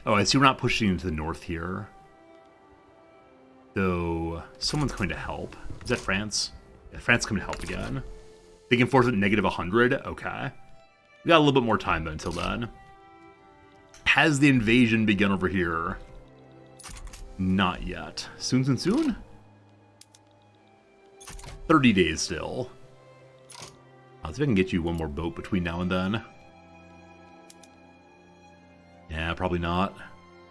I see we're not pushing into the north here. Though, someone's going to help. Is that France? Yeah, France is coming to help again. They can force it -100? Okay. We got a little bit more time, though, until then. Has the invasion begun over here? Not yet. Soon? 30 days still. I'll see if I can get you one more boat between now and then. Yeah, probably not.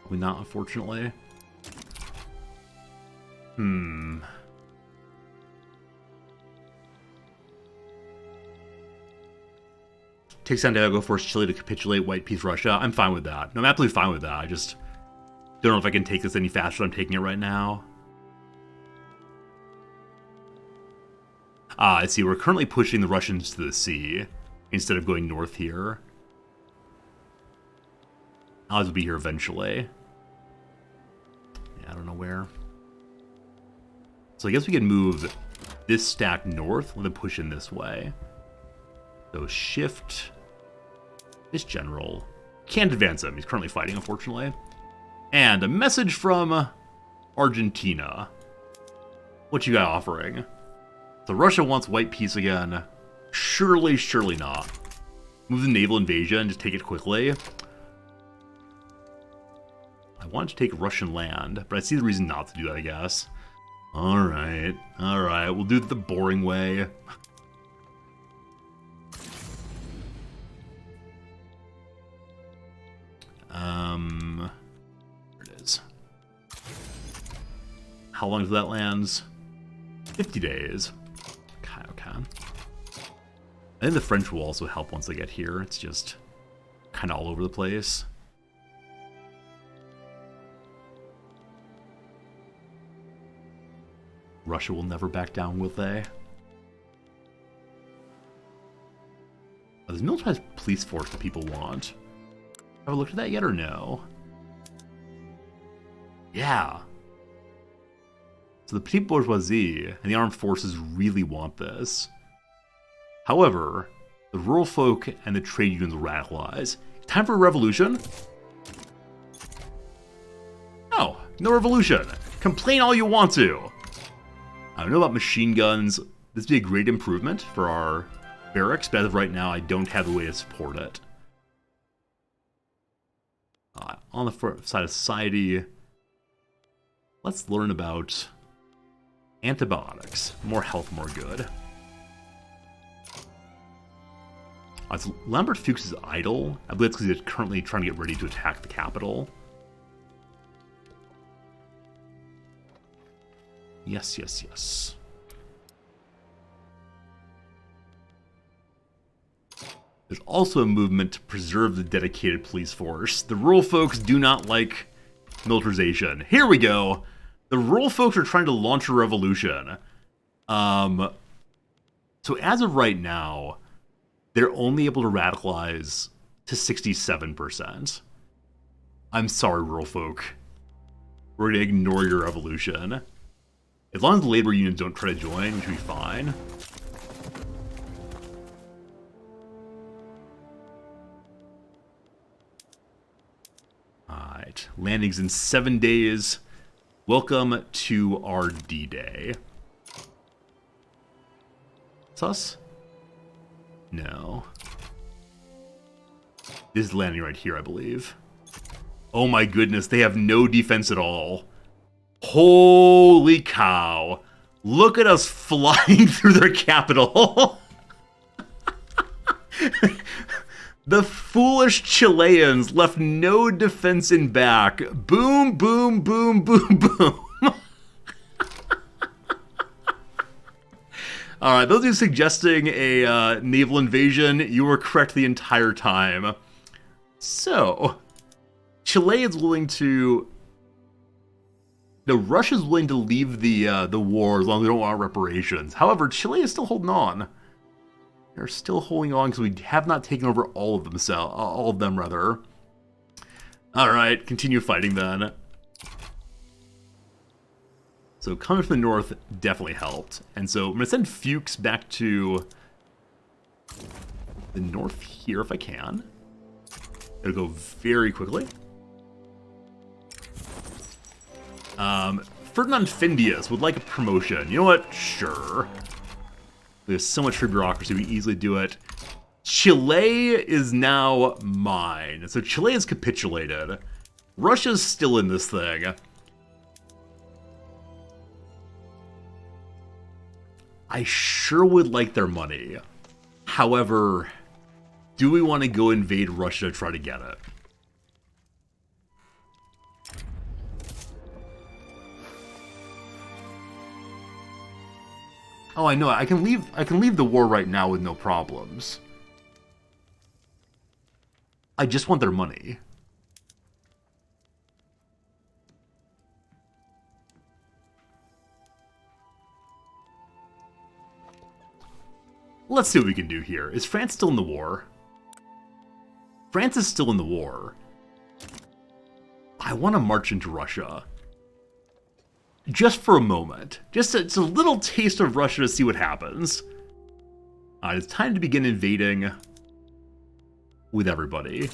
Probably not, unfortunately. Take Santiago, force Chile to capitulate, white peace Russia. I'm fine with that. No, I'm absolutely fine with that. I just don't know if I can take this any faster than I'm taking it right now. I see. We're currently pushing the Russians to the sea instead of going north here. Allies will be here eventually. Yeah, I don't know where. So I guess we can move this stack north and then push in this way. So shift this general. Can't advance him. He's currently fighting, unfortunately. And a message from Argentina. What you got offering? So Russia wants white peace again. Surely not. Move the naval invasion, just take it quickly. I want to take Russian land, but I see the reason not to do that, I guess. Alright, we'll do it the boring way. There it is. How long does that land? 50 days. Okay. I think the French will also help once they get here. It's just kind of all over the place. Russia will never back down, will they? There's a militarized police force that people want. Have I looked at that yet or no? Yeah. So the petite bourgeoisie and the armed forces really want this. However, the rural folk and the trade unions will radicalize. Time for a revolution? No, no revolution. Complain all you want to. I don't know about machine guns. This would be a great improvement for our barracks, but as of right now, I don't have a way to support it. On the side of society, let's learn about antibiotics. More health, more good. So Lambert Fuchs is idle. I believe it's because he's currently trying to get ready to attack the capital. Yes, yes, yes. There's also a movement to preserve the dedicated police force. The rural folks do not like militarization. Here we go. The rural folks are trying to launch a revolution. So as of right now, they're only able to radicalize to 67%. I'm sorry, rural folk. We're going to ignore your revolution. As long as the labor unions don't try to join, we should be fine. Alright, landings in 7 days. Welcome to our D-Day. Sus? No. This is landing right here, I believe. Oh my goodness, they have no defense at all. Holy cow. Look at us flying through their capital. The foolish Chileans left no defense in back. Boom, boom, boom, boom, boom. Alright, those of you suggesting a naval invasion, you were correct the entire time. So, Chile is willing to... No, Russia's willing to leave the war as long as they don't want reparations. However, Chile is still holding on. They're still holding on because we have not taken over all of them, rather. Alright, continue fighting then. So coming from the north definitely helped. And so I'm going to send Fuchs back to the north here if I can. It'll go very quickly. Ferdinand Findius would like a promotion. You know what? Sure. There's so much for bureaucracy, we easily do it. Chile is now mine. So Chile has capitulated. Russia's still in this thing. I sure would like their money. However, do we want to go invade Russia to try to get it? Oh, I know. I can leave the war right now with no problems. I just want their money. Let's see what we can do here. Is France still in the war? France is still in the war. I want to march into Russia. Just for a moment. It's a little taste of Russia to see what happens. It's time to begin invading with everybody.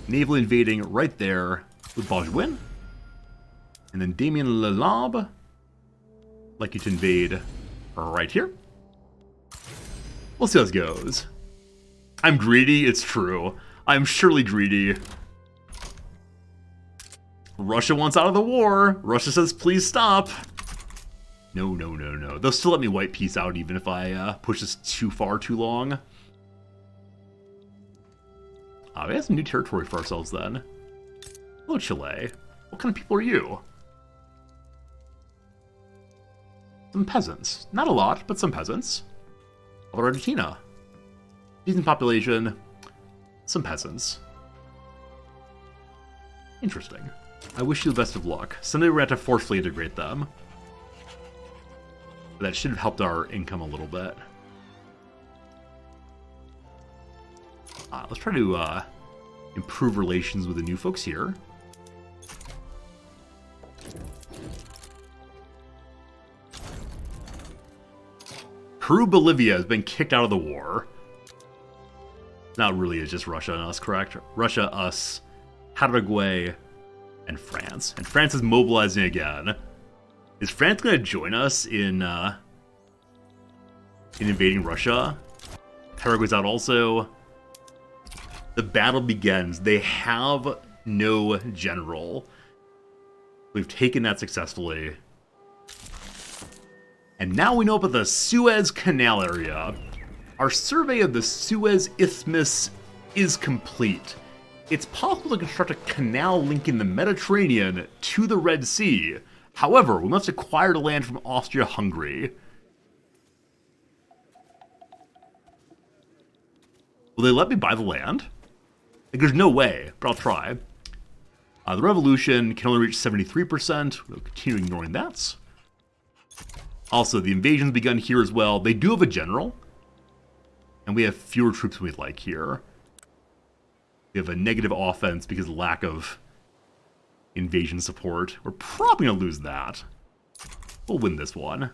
Naval invading right there with Baudouin. And then Damien Lalab. Like you to invade right here. We'll see how this goes. I'm greedy, it's true. I'm surely greedy. Russia wants out of the war. Russia says, please stop. No, no, no, no. They'll still let me white peace out even if I push this too far too long. We have some new territory for ourselves then. Hello, Chile. What kind of people are you? Some peasants. Not a lot, but some peasants. Argentina. Decent population. Some peasants. Interesting. I wish you the best of luck. Someday we're going to have to forcefully integrate them. But that should have helped our income a little bit. Let's try to improve relations with the new folks here. Peru-Bolivia has been kicked out of the war. Not really, it's just Russia and us, correct? Russia, us, Paraguay, and France. And France is mobilizing again. Is France going to join us in invading Russia? Paraguay's out also. The battle begins. They have no general. We've taken that successfully. And now we know about the Suez Canal area. Our survey of the Suez Isthmus is complete. It's possible to construct a canal linking the Mediterranean to the Red Sea. However, we must acquire the land from Austria-Hungary. Will they let me buy the land? Like, there's no way, but I'll try. The revolution can only reach 73%. We'll continue ignoring that. Also, the invasion's begun here as well. They do have a general. And we have fewer troops than we'd like here. We have a negative offense because of lack of invasion support. We're probably going to lose that. We'll win this one.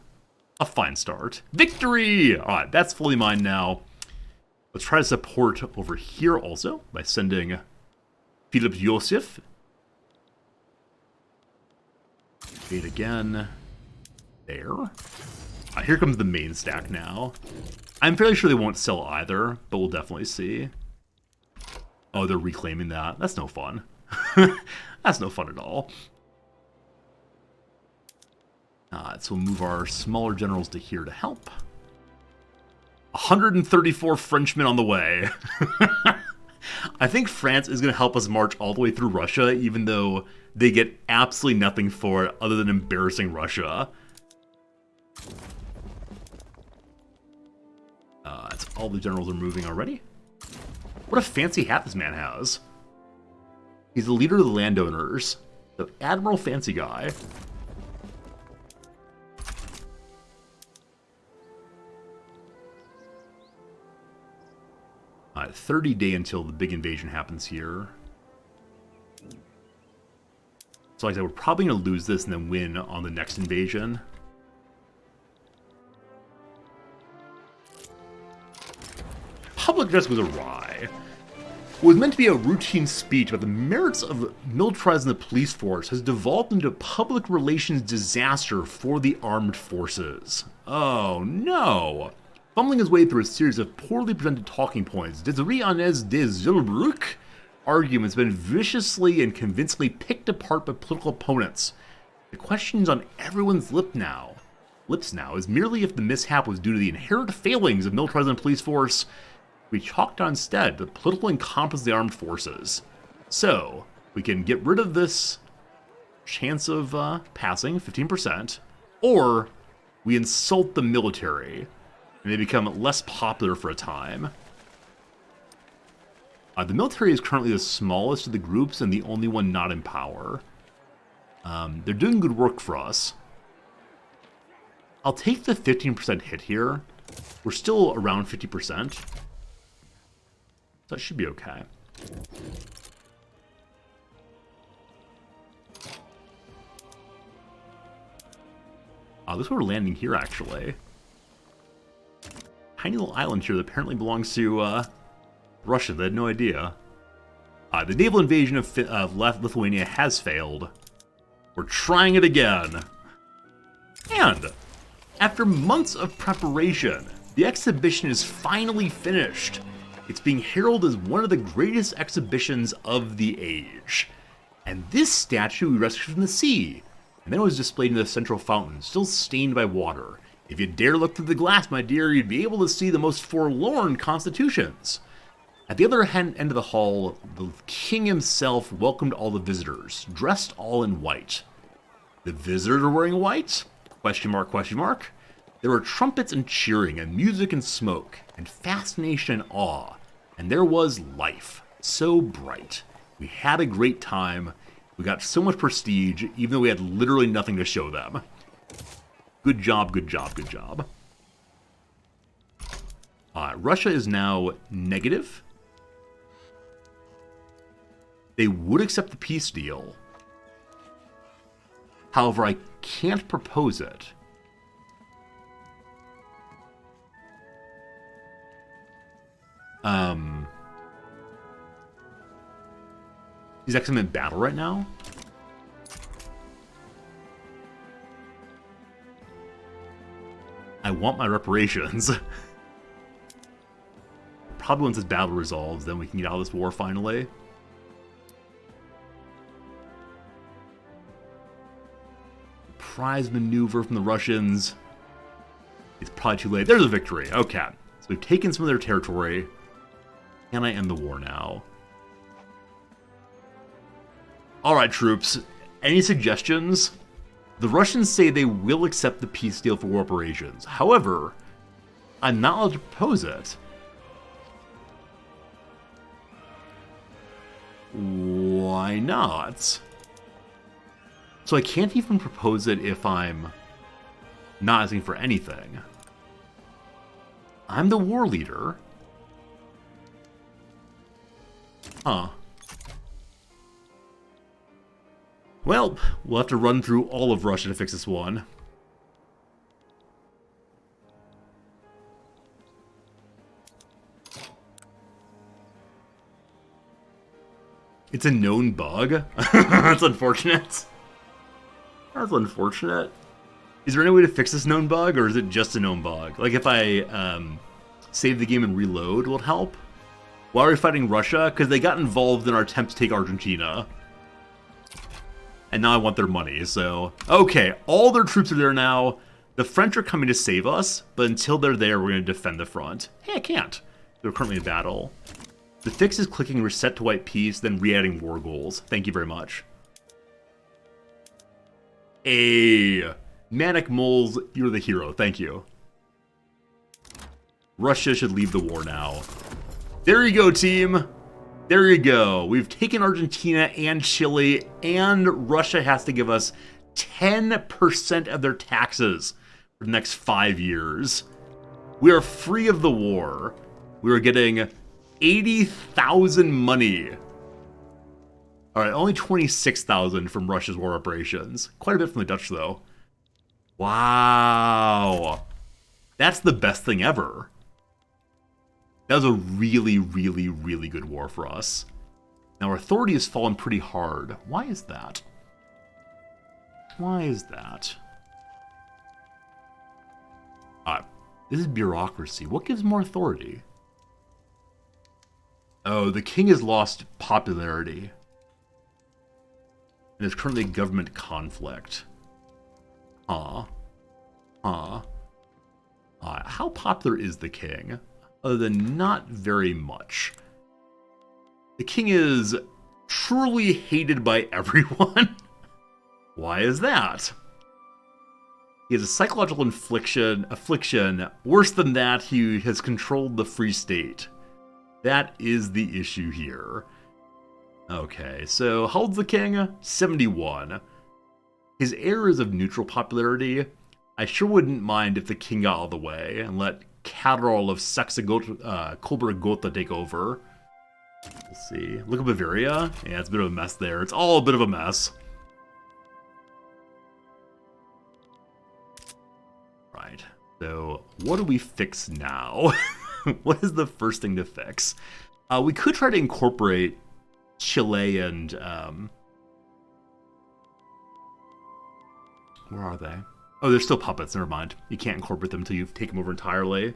A fine start. Victory! Alright, that's fully mine now. Let's try to support over here also by sending Philip Joseph. Wait again. There. Here comes the main stack now. I'm fairly sure they won't sell either, but we'll definitely see. Oh, they're reclaiming that. That's no fun. That's no fun at all. So we'll move our smaller generals to here to help. 134 Frenchmen on the way. I think France is going to help us march all the way through Russia, even though they get absolutely nothing for it other than embarrassing Russia. That's all the generals are moving already. What a fancy hat this man has. He's the leader of the landowners. The Admiral Fancy Guy. 30 days until the big invasion happens here. So like I said, we're probably going to lose this and then win on the next invasion. Public address was awry. What was meant to be a routine speech about the merits of militarizing the police force has devolved into a public relations disaster for the armed forces. Oh no! Fumbling his way through a series of poorly presented talking points, Desiree Inez de Zillebruck argument has been viciously and convincingly picked apart by political opponents. The questions on everyone's lips now is merely if the mishap was due to the inherent failings of militarizing the police force. We chalked on instead the political incompetence of the armed forces. So, we can get rid of this chance of passing, 15%, or we insult the military, and they become less popular for a time. The military is currently the smallest of the groups and the only one not in power. They're doing good work for us. I'll take the 15% hit here. We're still around 50%. So that should be okay. This is where we're landing here, actually. Tiny little island here that apparently belongs to Russia. They had no idea. The naval invasion of Lithuania has failed. We're trying it again. And after months of preparation, the exhibition is finally finished. It's being heralded as one of the greatest exhibitions of the age. And this statue we rescued from the sea, and then it was displayed in the central fountain, still stained by water. If you dare look through the glass, my dear, you'd be able to see the most forlorn constitutions. At the other end of the hall, the king himself welcomed all the visitors, dressed all in white. The visitors are wearing white? Question mark, question mark. There were trumpets and cheering, and music and smoke, and fascination and awe. And there was life, so bright. We had a great time, We got so much prestige, even though we had literally nothing to show them. Good job, good job, good job. Russia is now negative. They would accept the peace deal. However, I can't propose it. He's actually in battle right now. I want my reparations. Probably once this battle resolves, then we can get out of this war finally. Surprise maneuver from the Russians. It's probably too late. There's a victory. Okay. So we've taken some of their territory. Can I end the war now? Alright, troops. Any suggestions? The Russians say they will accept the peace deal for war reparations. However, I'm not allowed to propose it. Why not? So I can't even propose it if I'm not asking for anything. I'm the war leader. Huh. Well, we'll have to run through all of Russia to fix this one. It's a known bug? That's unfortunate. That's unfortunate. Is there any way to fix this known bug, or is it just a known bug? Like, if I save the game and reload, will it help? Why are we fighting Russia? Because they got involved in our attempt to take Argentina. And now I want their money, so... Okay, all their troops are there now. The French are coming to save us, but until they're there, we're going to defend the front. Hey, I can't. They're currently in battle. The fix is clicking reset to white peace, then re-adding war goals. Thank you very much. Hey, Manic Moles, you're the hero. Thank you. Russia should leave the war now. There you go, team. There you go. We've taken Argentina and Chile, and Russia has to give us 10% of their taxes for the next 5 years. We are free of the war. We are getting 80,000 money. All right, only 26,000 from Russia's war reparations. Quite a bit from the Dutch, though. Wow. That's the best thing ever. That was a really, really, really good war for us. Now, our authority has fallen pretty hard. Why is that? Why is that? This is bureaucracy. What gives more authority? Oh, the king has lost popularity. And there's currently government conflict. How popular is the king? Other than not very much. The king is truly hated by everyone. Why is that? He has a psychological affliction. Worse than that, he has controlled the Free State. That is the issue here. Okay, so how old's the king? 71. His heir is of neutral popularity. I sure wouldn't mind if the king got out of the way and let Caterol of Kolberg-Gotha take over. We'll see. Look at Bavaria. Yeah, it's a bit of a mess there. It's all a bit of a mess. Right. So, what do we fix now? What is the first thing to fix? We could try to incorporate Chile and... where are they? Oh, they're still puppets. Never mind. You can't incorporate them until you take them over entirely.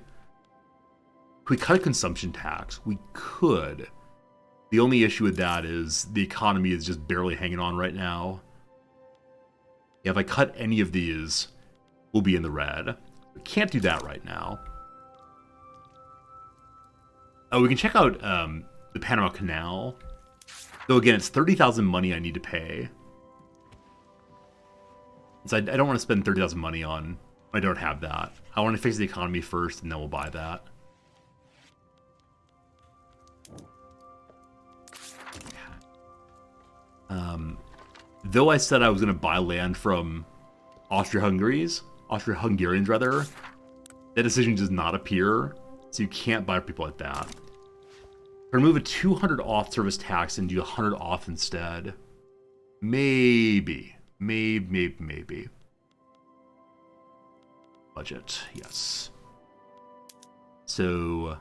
Could we cut a consumption tax? We could. The only issue with that is the economy is just barely hanging on right now. Yeah, if I cut any of these, we'll be in the red. We can't do that right now. Oh, we can check out the Panama Canal. Though again, it's 30,000 money I need to pay. So I don't want to spend 30,000 money on... I don't have that. I want to fix the economy first, and then we'll buy that. Though I said I was going to buy land from Austro-Hungarians rather, that decision does not appear, so you can't buy people like that. Remove a 200 off service tax and do 100 off instead. Maybe. Budget, yes. So,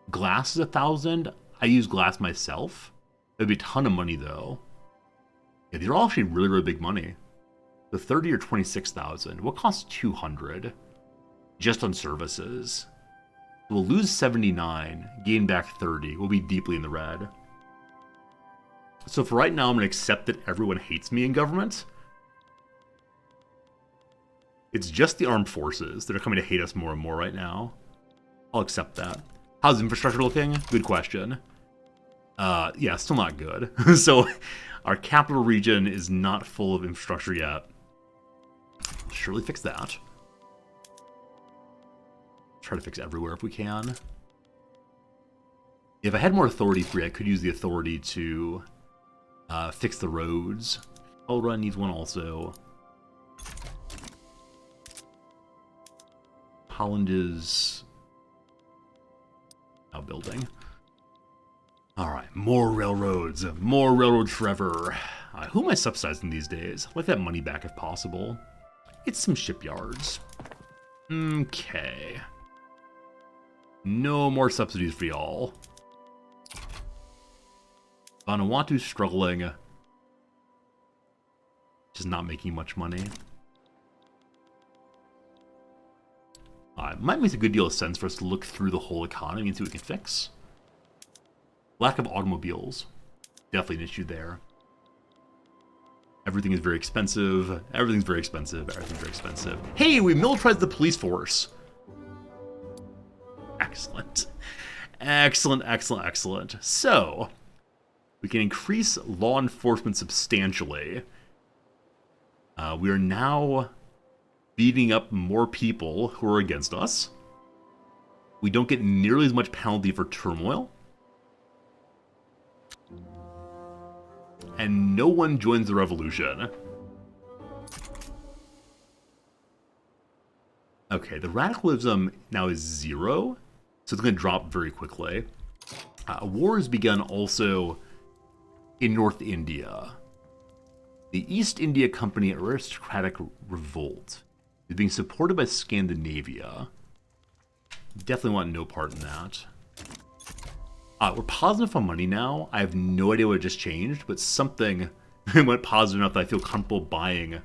glass is 1,000. I use glass myself. That'd be a ton of money though. Yeah, these are all actually really big money. The 30 or 26,000. What costs 200? Just on services. We'll lose 79, gain back 30. We'll be deeply in the red. So for right now, I'm going to accept that everyone hates me in government. It's just the armed forces that are coming to hate us more and more right now. I'll accept that. How's infrastructure looking? Good question. Yeah, still not good. So our capital region is not full of infrastructure yet. Surely fix that. Try to fix everywhere if we can. If I had more authority free, I could use the authority to fix the roads. Elra needs one also. Holland is now building. Alright, more railroads. More railroads forever. Who am I subsidizing these days? I'd like that money back if possible. It's some shipyards. Okay. No more subsidies for y'all. Vanuatu's struggling. Just not making much money. It might make a good deal of sense for us to look through the whole economy and see what we can fix. Lack of automobiles. Definitely an issue there. Everything is very expensive. Everything's very expensive. Everything's very expensive. Hey, we militarized the police force. Excellent. Excellent. So, we can increase law enforcement substantially. We are now beating up more people who are against us. We don't get nearly as much penalty for turmoil. And no one joins the revolution. Okay, the radicalism now is 0, so it's going to drop very quickly. A war has begun also in North India. The East India Company aristocratic revolt is being supported by Scandinavia. Definitely want no part in that. We're positive on money now. I have no idea what just changed, but something went positive enough that I feel comfortable buying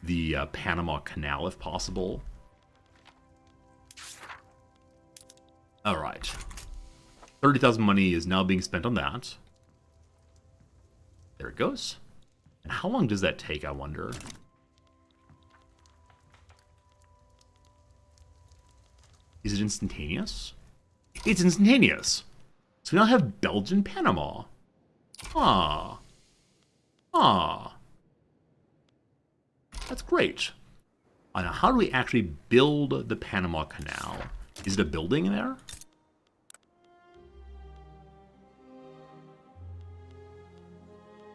the Panama Canal if possible. Alright. 30,000 money is now being spent on that. There it goes. And how long does that take, I wonder? Is it instantaneous? It's instantaneous! So we now have Belgian Panama. That's great. Now, how do we actually build the Panama Canal? Is it a building there?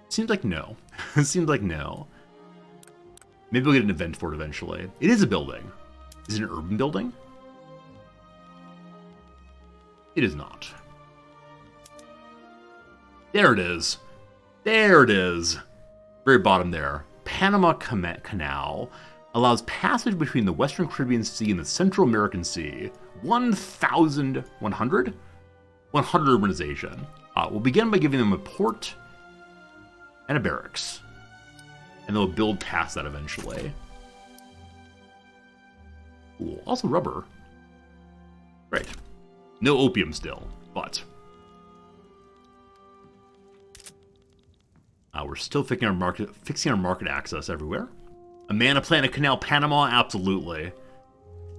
Seems like no. Seems like no. Maybe we'll get an event for it eventually. It is a building. Is it an urban building? It is not. There it is. There it is. Very bottom there. Panama Canal allows passage between the Western Caribbean Sea and the Central American Sea. 1,100? 100 urbanization. We'll begin by giving them a port and a barracks. And they'll build past that eventually. Ooh, also rubber. Great. No opium still, but... we're still fixing our market access everywhere. A mana planet canal, Panama, absolutely.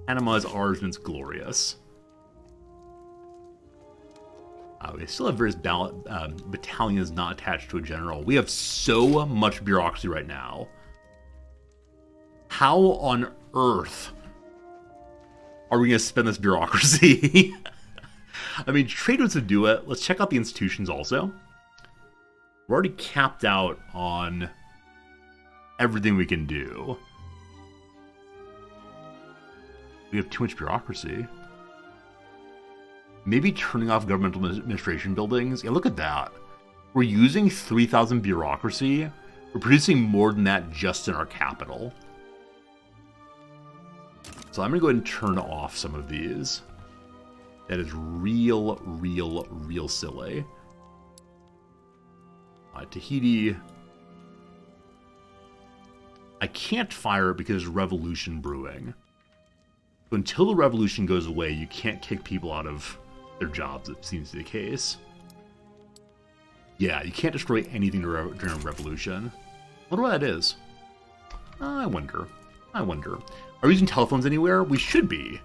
Panama is ours and it's glorious. We still have various battalions not attached to a general. We have so much bureaucracy right now. How on earth are we going to spend this bureaucracy? I mean, trade routes would do it. Let's check out the institutions also. We're already capped out on everything we can do. We have too much bureaucracy. Maybe turning off governmental administration buildings. Yeah, look at that. We're using 3,000 bureaucracy. We're producing more than that just in our capital. So I'm going to go ahead and turn off some of these. That is real silly. Tahiti. I can't fire it because there's revolution brewing. So until the revolution goes away, you can't kick people out of their jobs, it seems to be the case. Yeah, you can't destroy anything during a revolution. I wonder what that is. I wonder. Are we using telephones anywhere? We should be.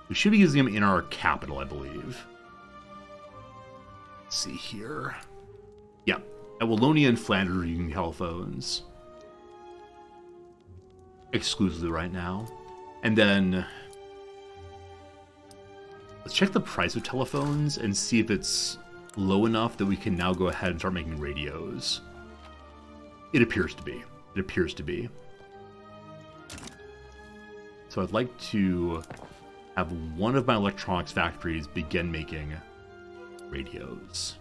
We should be using them in our capital, I believe. Let's see here. Yeah, at Wallonia and Flanders are using telephones. Exclusively right now. And then let's check the price of telephones and see if it's low enough that we can now go ahead and start making radios. It appears to be. It appears to be. So I'd like to have one of my electronics factories begin making radios.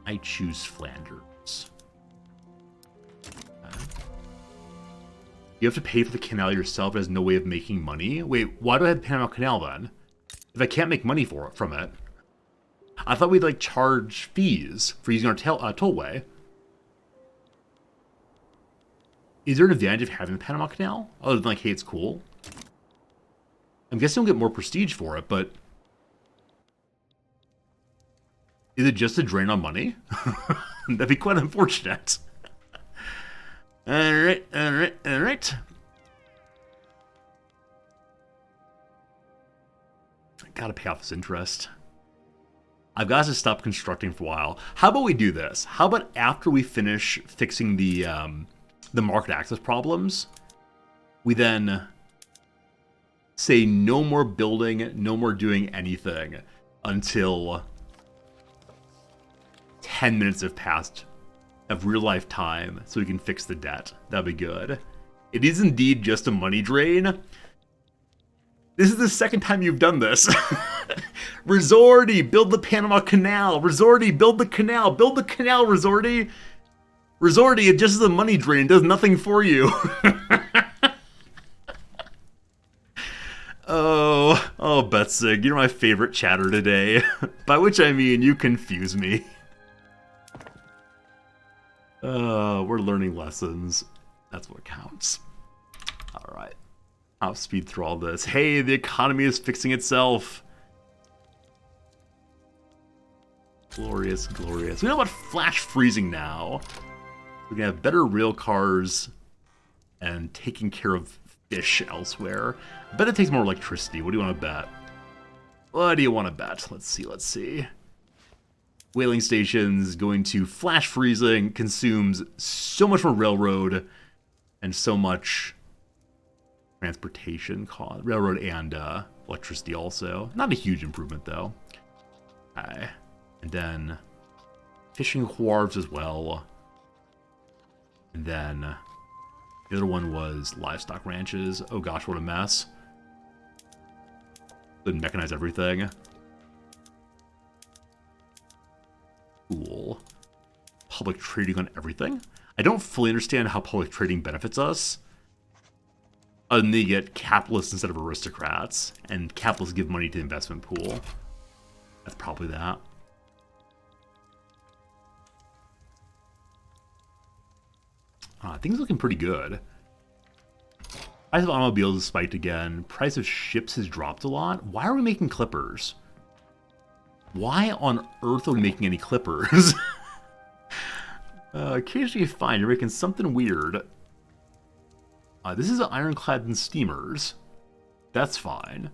I choose Flanders. Okay. You have to pay for the canal yourself. It has no way of making money. Wait, why do I have the Panama Canal then? If I can't make money from it. I thought we'd like charge fees for using our tollway. Is there an advantage of having the Panama Canal? Other than like, hey, it's cool. I'm guessing we'll get more prestige for it, but is it just a drain on money? That'd be quite unfortunate. Alright. I gotta pay off this interest. I've got to stop constructing for a while. How about we do this? How about after we finish fixing the market access problems, we then say no more building, no more doing anything until 10 minutes have passed of real life time so we can fix the debt. That'd be good. It is indeed just a money drain. This is the second time you've done this. Resorti, build the Panama Canal. Resorti, build the canal. Build the canal, Resorti. Resorti, it just is a money drain. It does nothing for you. Oh, Betsig, you're my favorite chatter today. By which I mean, you confuse me. We're learning lessons. That's what counts. All right. I'll speed through all this. Hey, the economy is fixing itself. Glorious, glorious. We know about flash freezing now. We're gonna have better rail cars and taking care of fish elsewhere. I bet it takes more electricity. What do you want to bet? What do you want to bet? Let's see. Whaling stations going to flash freezing consumes so much more railroad and so much transportation cost. Railroad and electricity also. Not a huge improvement though. Okay. And then fishing wharves as well. And then the other one was livestock ranches. Oh gosh, what a mess. Didn't mechanize everything. Cool. Public trading on everything. I don't fully understand how public trading benefits us. Other than they get capitalists instead of aristocrats. And capitalists give money to the investment pool. That's probably that. Things looking pretty good. Price of automobiles has spiked again. Price of ships has dropped a lot. Why are we making clippers? Why on earth are we making any clippers? Occasionally fine. You're making something weird. This is ironclad and steamers. That's fine.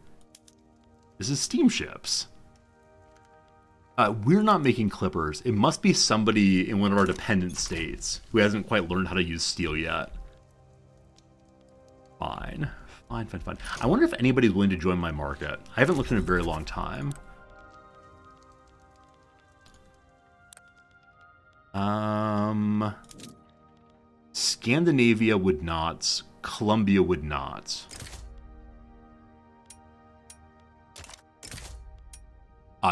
This is steamships. We're not making clippers. It must be somebody in one of our dependent states who hasn't quite learned how to use steel yet. Fine. I wonder if anybody's willing to join my market. I haven't looked in a very long time. Scandinavia would not. Colombia would not.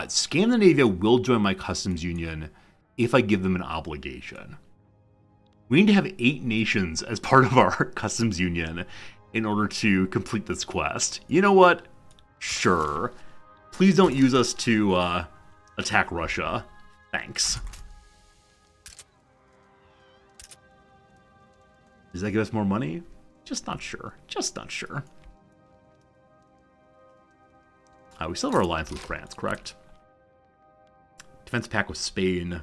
Scandinavia will join my customs union if I give them an obligation. We need to have 8 nations as part of our customs union in order to complete this quest. You know what? Sure. Please don't use us to attack Russia. Thanks. Does that give us more money? Just not sure. Just not sure. We still have our alliance with France, correct? Defense pact with Spain.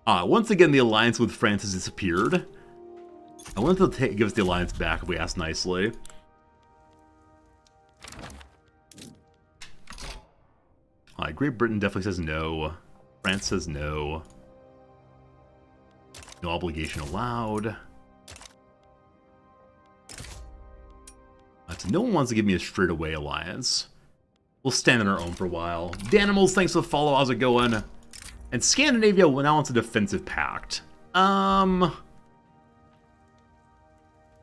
Once again, the alliance with France has disappeared. I want them to give us the alliance back if we ask nicely. Great Britain definitely says no. France says no. No obligation allowed. So no one wants to give me a straightaway alliance. We'll stand on our own for a while. Danimals, thanks for the follow. How's it going? And Scandinavia now wants a defensive pact. They're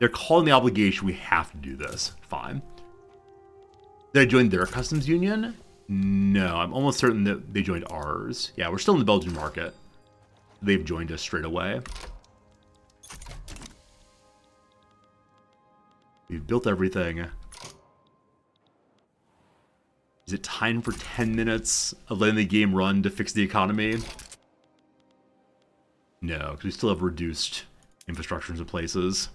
calling the obligation. We have to do this. Fine. Did I join their customs union? No, I'm almost certain that they joined ours. Yeah, we're still in the Belgian market. They've joined us straight away. We've built everything. Is it time for 10 minutes of letting the game run to fix the economy? No, because we still have reduced infrastructure in some places.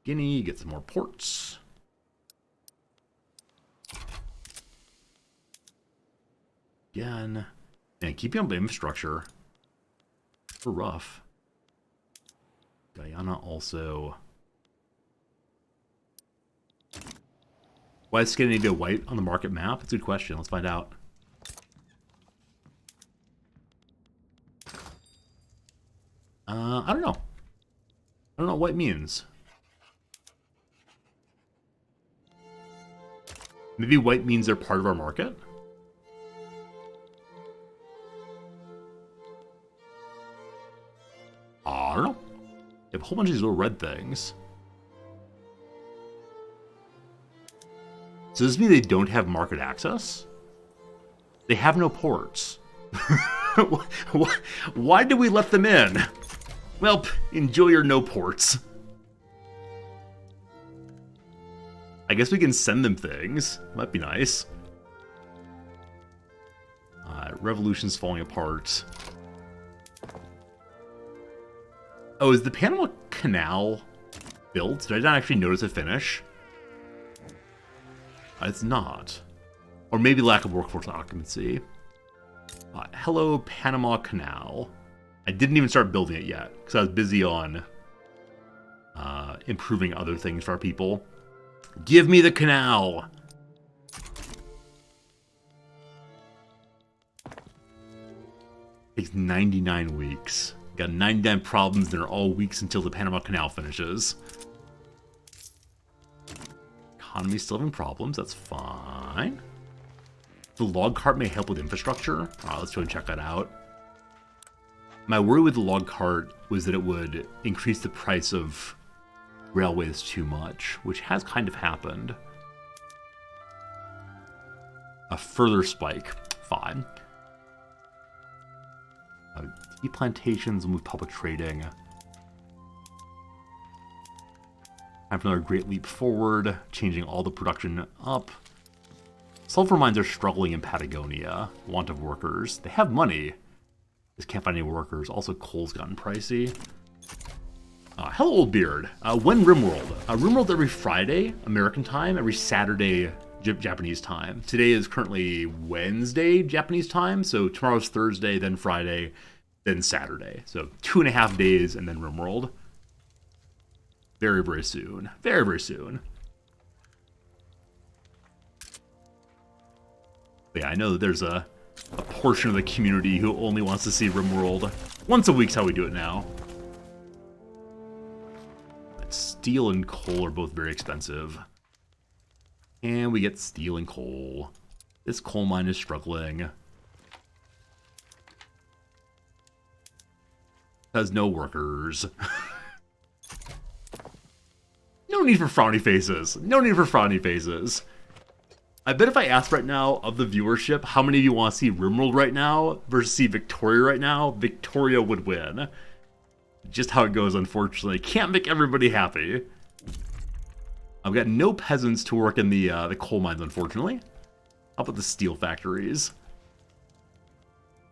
Guinea, get some more ports. Again. And keeping up the infrastructure. We're rough. Guyana also. Why is Scandinavia white on the market map? That's a good question. Let's find out. I don't know. I don't know what white means. Maybe white means they're part of our market? I don't know. They have a whole bunch of these little red things. So does this mean they don't have market access? They have no ports. Why did we let them in? Well, enjoy your no ports. I guess we can send them things. Might be nice. Revolution's falling apart. Oh, is the Panama Canal built? Did I not actually notice it finish? It's not. Or maybe lack of workforce occupancy. Hello, Panama Canal. I didn't even start building it yet, because I was busy on improving other things for our people. Give me the canal! Takes 99 weeks. Got 99 problems that are all weeks until the Panama Canal finishes. Economy's still having problems, that's fine. The log cart may help with infrastructure. Let's go and check that out. My worry with the log cart was that it would increase the price of railways too much, which has kind of happened. A further spike. Fine. Tea plantations will move public trading. Time for another great leap forward, changing all the production up. Sulfur mines are struggling in Patagonia. Want of workers. They have money. Just can't find any workers. Also, coal's gotten pricey. Hello, Old Beard. When RimWorld? RimWorld every Friday, American time, every Saturday, Japanese time. Today is currently Wednesday, Japanese time, so tomorrow's Thursday, then Friday, then Saturday. So 2.5 days, and then RimWorld. Very, very soon. Very, very soon. But yeah, I know that there's a portion of the community who only wants to see RimWorld. Once a week's how we do it now. Steel and coal are both very expensive. And we get steel and coal. This coal mine is struggling. Because no workers. No need for frowny faces. No need for frowny faces. I bet if I asked right now of the viewership how many of you want to see Rimworld right now versus see Victoria right now, Victoria would win. Just how it goes, unfortunately. Can't make everybody happy. I've got no peasants to work in the coal mines, unfortunately. How about the steel factories?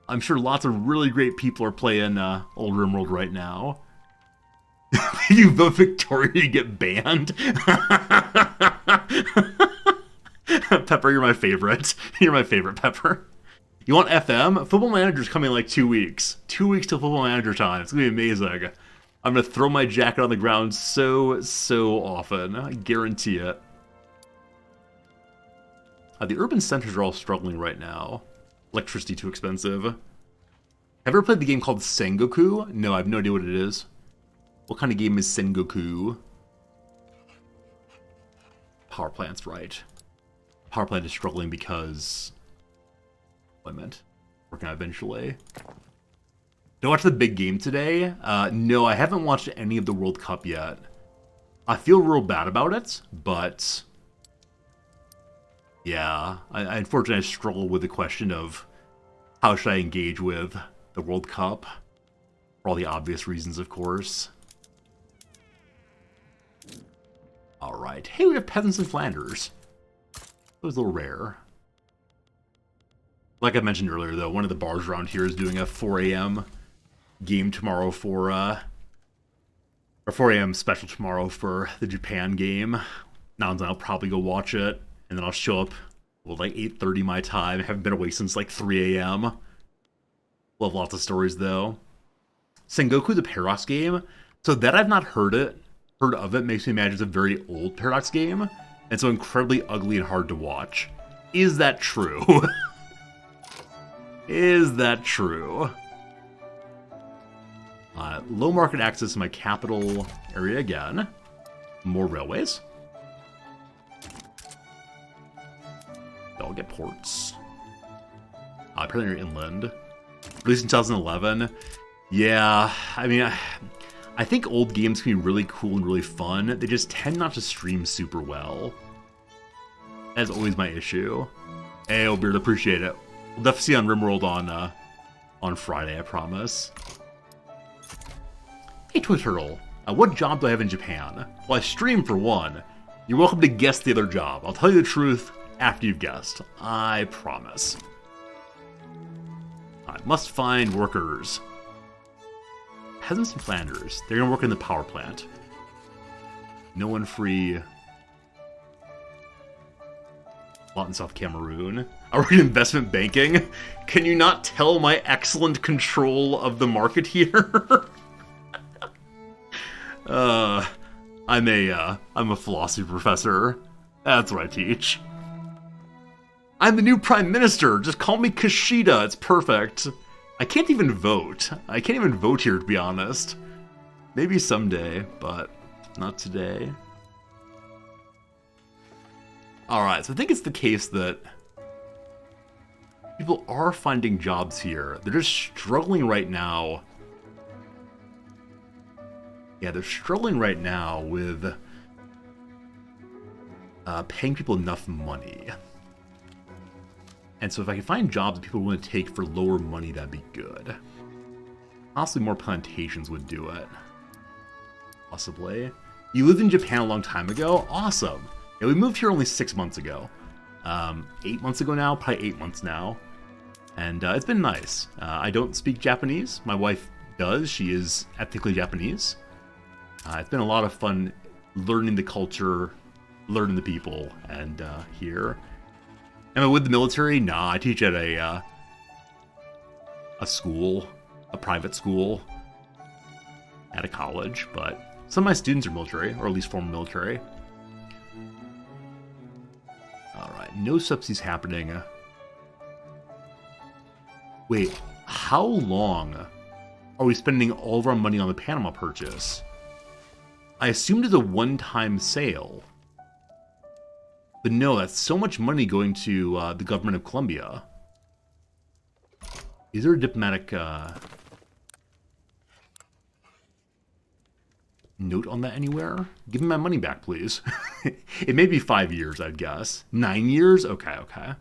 I'm sure lots of really great people are playing Old Rimworld right now. You vote Victoria, you get banned? Pepper, you're my favorite. You're my favorite, Pepper. You want FM? Football Manager's coming in like 2 weeks. 2 weeks till Football Manager time. It's going to be amazing. I'm going to throw my jacket on the ground so often. I guarantee it. The urban centers are all struggling right now. Electricity too expensive. Have you ever played the game called Sengoku? No, I have no idea what it is. What kind of game is Sengoku? Power plant's right. Power plant is struggling because... what I meant. Working out eventually. Did I watch the big game today? No, I haven't watched any of the World Cup yet. I feel real bad about it, but... yeah, I unfortunately struggle with the question of how should I engage with the World Cup? For all the obvious reasons, of course. Alright. Hey, we have peasants in Flanders. It was a little rare. Like I mentioned earlier, though, one of the bars around here is doing a 4 a.m. game tomorrow for, or 4 a.m. special tomorrow for the Japan game. Now and then I'll probably go watch it, and then I'll show up, well, like 8:30 my time. I haven't been awake since like 3 a.m. Love lots of stories, though. Sengoku, the Paradox game. So that I've not heard of it makes me imagine it's a very old Paradox game, and so incredibly ugly and hard to watch. Is that true? Is that true? Low market access to my capital area again. More railways. I'll get ports. Apparently you're inland. Released in 2011. Yeah, I mean, I think old games can be really cool and really fun. They just tend not to stream super well. That's always my issue. Hey, Obeard, appreciate it. We'll definitely see you on Rimworld on Friday, I promise. Hey, Twittertle, what job do I have in Japan? Well, I stream for one. You're welcome to guess the other job. I'll tell you the truth after you've guessed. I promise. I must find workers. Peasants in Flanders. They're going to work in the power plant. No one free. A lot in South Cameroon. I work in investment banking. Can you not tell my excellent control of the market here? I'm a philosophy professor. That's what I teach. I'm the new prime minister. Just call me Kishida. It's perfect. I can't even vote. I can't even vote here, to be honest. Maybe someday, but not today. Alright, so I think it's the case that people are finding jobs here. They're just struggling right now. Yeah, they're struggling right now with paying people enough money. And so if I can find jobs that people are willing to take for lower money, that'd be good. Possibly more plantations would do it. Possibly. You lived in Japan a long time ago? Awesome. Yeah, we moved here only 6 months ago. 8 months ago now? Probably 8 months now. And it's been nice. I don't speak Japanese. My wife does. She is ethnically Japanese. It's been a lot of fun learning the culture, learning the people, and here. Am I with the military? Nah, I teach at a school, a private school, at a college, but some of my students are military, or at least former military. Alright, no subsidies happening. Wait, how long are we spending all of our money on the Panama purchase? I assumed it's a one-time sale. But no, that's so much money going to the government of Colombia. Is there a diplomatic... note on that anywhere? Give me my money back, please. It may be 5 years, I'd guess. 9 years? Okay, okay.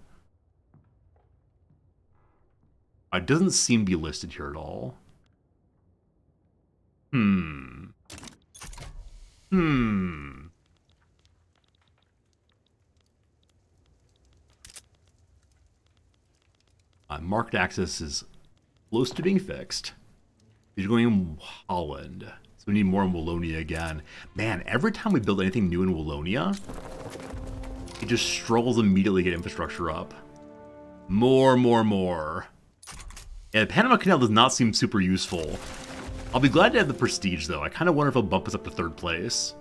It doesn't seem to be listed here at all. Market access is close to being fixed. You're going in Holland. So we need more in Wallonia again. Man, every time we build anything new in Wallonia, it just struggles immediately to get infrastructure up. More. Yeah, the Panama Canal does not seem super useful. I'll be glad to have the prestige, though. I kind of wonder if it'll bump us up to 3rd place.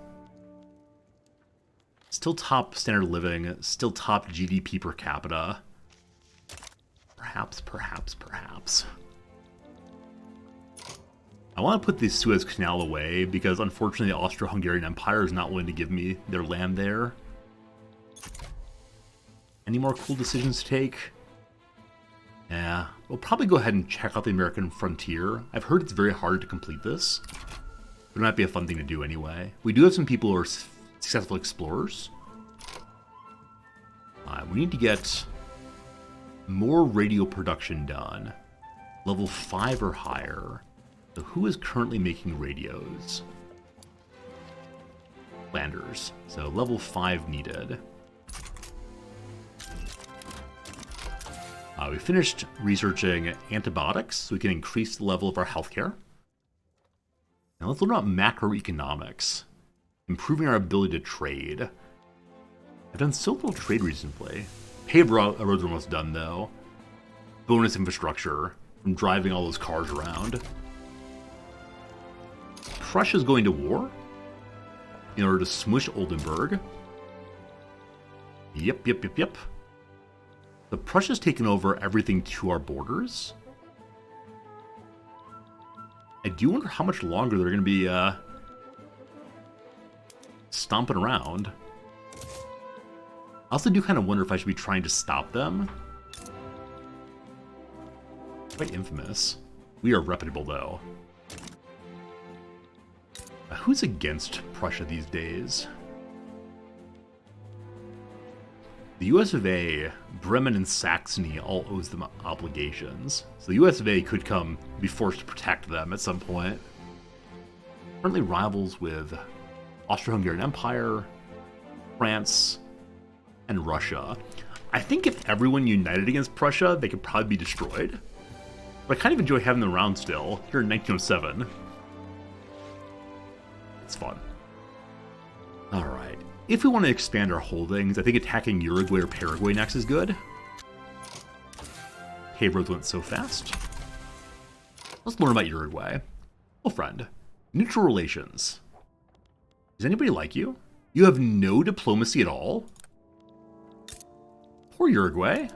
Still top standard of living. Still top GDP per capita. Perhaps. I want to put the Suez Canal away because, unfortunately, the Austro-Hungarian Empire is not willing to give me their land there. Any more cool decisions to take? Yeah, we'll probably go ahead and check out the American frontier. I've heard it's very hard to complete this, but it might be a fun thing to do anyway. We do have some people who are successful explorers. We need to get more radio production done. Level 5 or higher. So who is currently making radios? Flanders. So level 5 needed. We finished researching antibiotics, so we can increase the level of our healthcare. Now let's learn about macroeconomics. Improving our ability to trade. I've done so little trade recently. Paved roads are almost done, though. Bonus infrastructure from driving all those cars around. Prussia's going to war in order to smush Oldenburg. Yep. The Prussia's taken over everything to our borders. I do wonder how much longer they're going to be stomping around. I also do kind of wonder if I should be trying to stop them. Quite infamous. We are reputable, though. Who's against Prussia these days? The US of A, Bremen, and Saxony all owes them obligations. So the US of A could be forced to protect them at some point. Currently rivals with Austro-Hungarian Empire, France, and Russia. I think if everyone united against Prussia, they could probably be destroyed. But I kind of enjoy having them around still, here in 1907. It's fun. Alright. If we want to expand our holdings, I think attacking Uruguay or Paraguay next is good. Paved roads went so fast. Let's learn about Uruguay. Well, friend. Neutral relations. Does anybody like you? You have no diplomacy at all? Poor Uruguay.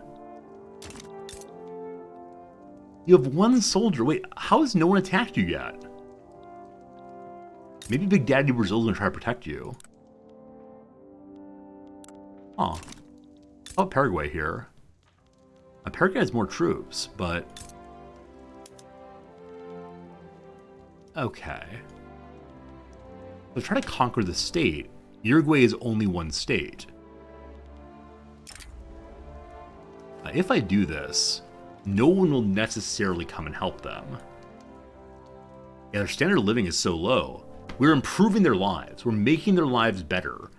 You have 1 soldier. Wait, how has no one attacked you yet? Maybe Big Daddy Brazil's gonna try to protect you. Huh. How about Paraguay here? Paraguay has more troops, but... Okay. So try to conquer the state. Uruguay is only 1 state. If I do this, no one will necessarily come and help them. Yeah, their standard of living is so low. We're improving their lives. We're making their lives better.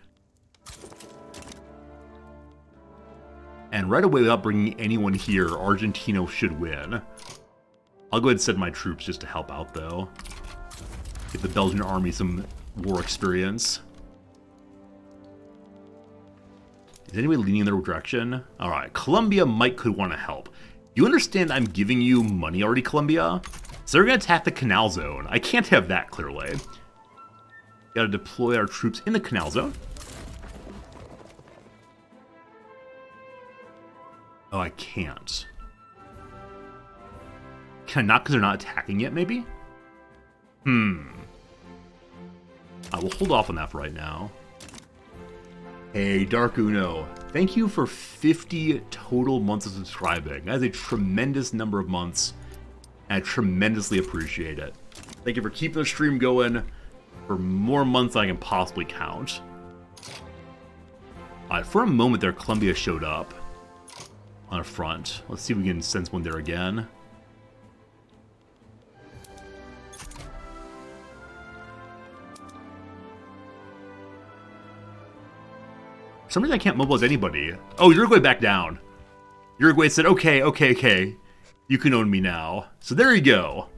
And right away, without bringing anyone here, Argentina should win. I'll go ahead and send my troops just to help out, though. Give the Belgian army some war experience. Is anybody leaning in their direction? Alright, Colombia could want to help. You understand I'm giving you money already, Colombia? So they're going to attack the Canal Zone. I can't have that, clearly. Gotta deploy our troops in the Canal Zone. Oh, I can't. Can I not because they're not attacking yet, maybe? I will hold off on that for right now. Hey, Dark Uno, thank you for 50 total months of subscribing. That is a tremendous number of months, and I tremendously appreciate it. Thank you for keeping the stream going. for more months than I can possibly count. Alright, for a moment there, Colombia showed up on a front. Let's see if we can sense one there again. For some reason I can't mobilize anybody. Oh, Uruguay back down. Uruguay said, okay. You can own me now. So there you go.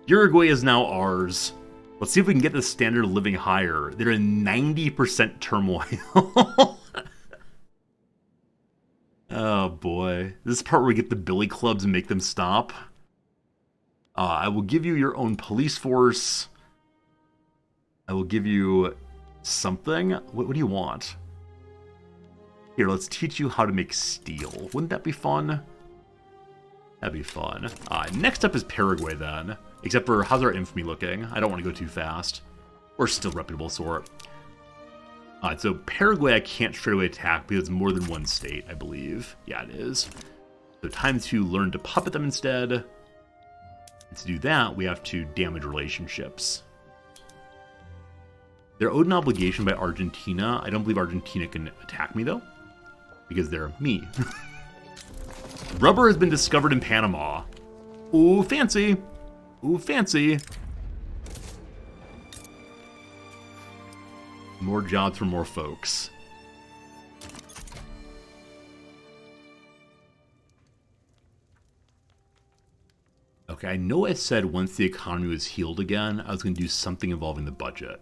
Uruguay is now ours. Let's see if we can get the standard of living higher. They're in 90% turmoil. Oh boy. This is the part where we get the billy clubs and make them stop. I will give you your own police force. I will give you something. What do you want? Here, let's teach you how to make steel. Wouldn't that be fun? That'd be fun. Next up is Paraguay then. Except for, how's our infamy looking? I don't want to go too fast. We're still reputable sort. Alright, so Paraguay I can't straight away attack because it's more than one state, I believe. Yeah, it is. So time to learn to puppet them instead. And to do that, we have to damage relationships. They're owed an obligation by Argentina. I don't believe Argentina can attack me, though. Because they're me. Rubber has been discovered in Panama. Ooh, fancy. Ooh, fancy. More jobs for more folks. Okay, I know I said once the economy was healed again, I was going to do something involving the budget.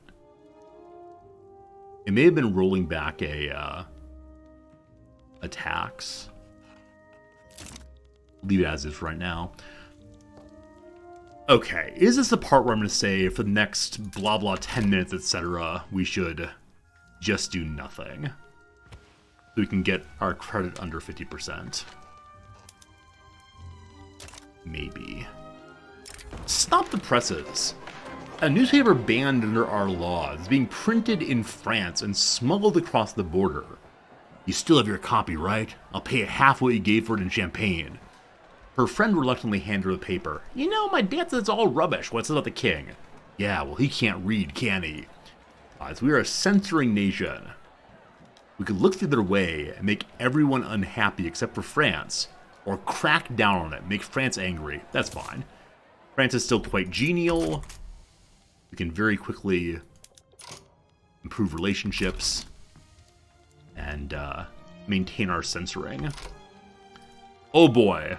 It may have been rolling back a tax. Leave it as is right now. Okay, is this the part where I'm going to say for the next blah blah 10 minutes, etc., we should just do nothing? So we can get our credit under 50%. Maybe. Stop the presses. A newspaper banned under our laws is being printed in France and smuggled across the border. You still have your copy, right? I'll pay you half what you gave for it in champagne. Her friend reluctantly handed her the paper. You know, my dad says it's all rubbish. What's about the king? Yeah, well, he can't read, can he? As we are a censoring nation, we could look the other way and make everyone unhappy except for France. Or crack down on it, make France angry. That's fine. France is still quite genial. We can very quickly improve relationships and maintain our censoring. Oh boy.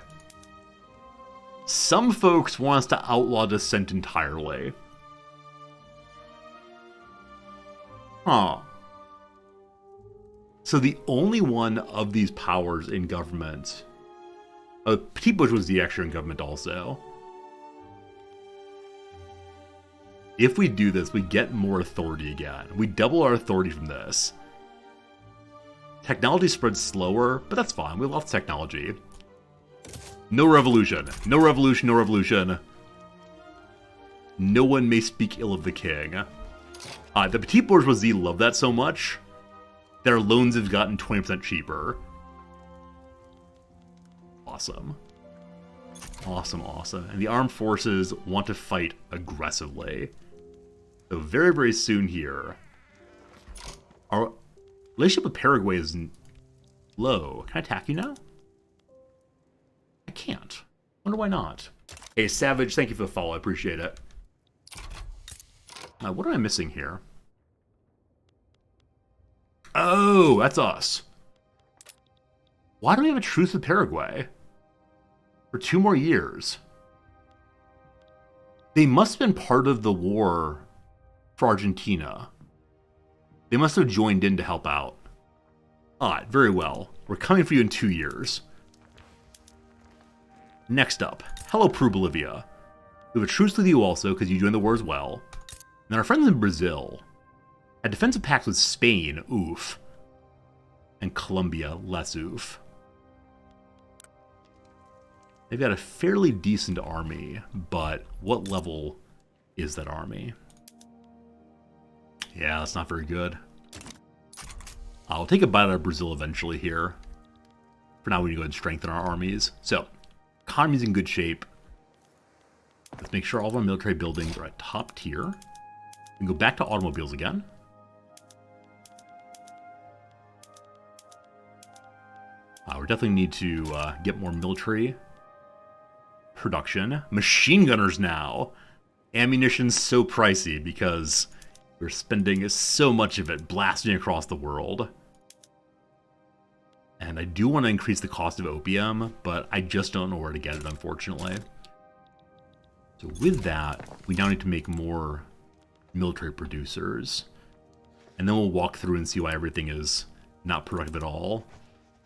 Some folks want us to outlaw dissent entirely. Huh. So the only one of these powers in government... Petit Bush was the extra in government also. If we do this, we get more authority again. We double our authority from this. Technology spreads slower, but that's fine. We love technology. No revolution. No revolution, no revolution. No one may speak ill of the king. The Petit Bourgeoisie love that so much, their loans have gotten 20% cheaper. Awesome. Awesome, awesome. And the armed forces want to fight aggressively. So very, very soon here. Our relationship with Paraguay is low. Can I attack you now? I can't. Wonder why not. Hey, Savage, thank you for the follow. I appreciate it. What am I missing here? Oh, that's us. Why do we have a truce with Paraguay? For 2 more years. They must have been part of the war for Argentina. They must have joined in to help out. Alright, very well. We're coming for you in 2 years. Next up, hello Peru, Bolivia. We have a truce with you also because you joined the war as well. And then our friends in Brazil had defensive pacts with Spain, oof. And Colombia, less oof. They've got a fairly decent army, but what level is that army? Yeah, that's not very good. I'll take a bite out of Brazil eventually here. For now, we need to go ahead and strengthen our armies. So, economy's in good shape. Let's make sure all of our military buildings are at top tier. We can go back to automobiles again. We definitely need to get more military production. Machine gunners now. Ammunition's so pricey because we're spending so much of it blasting across the world. And I do want to increase the cost of opium, but I just don't know where to get it, unfortunately. So with that, we now need to make more military producers. And then we'll walk through and see why everything is not productive at all.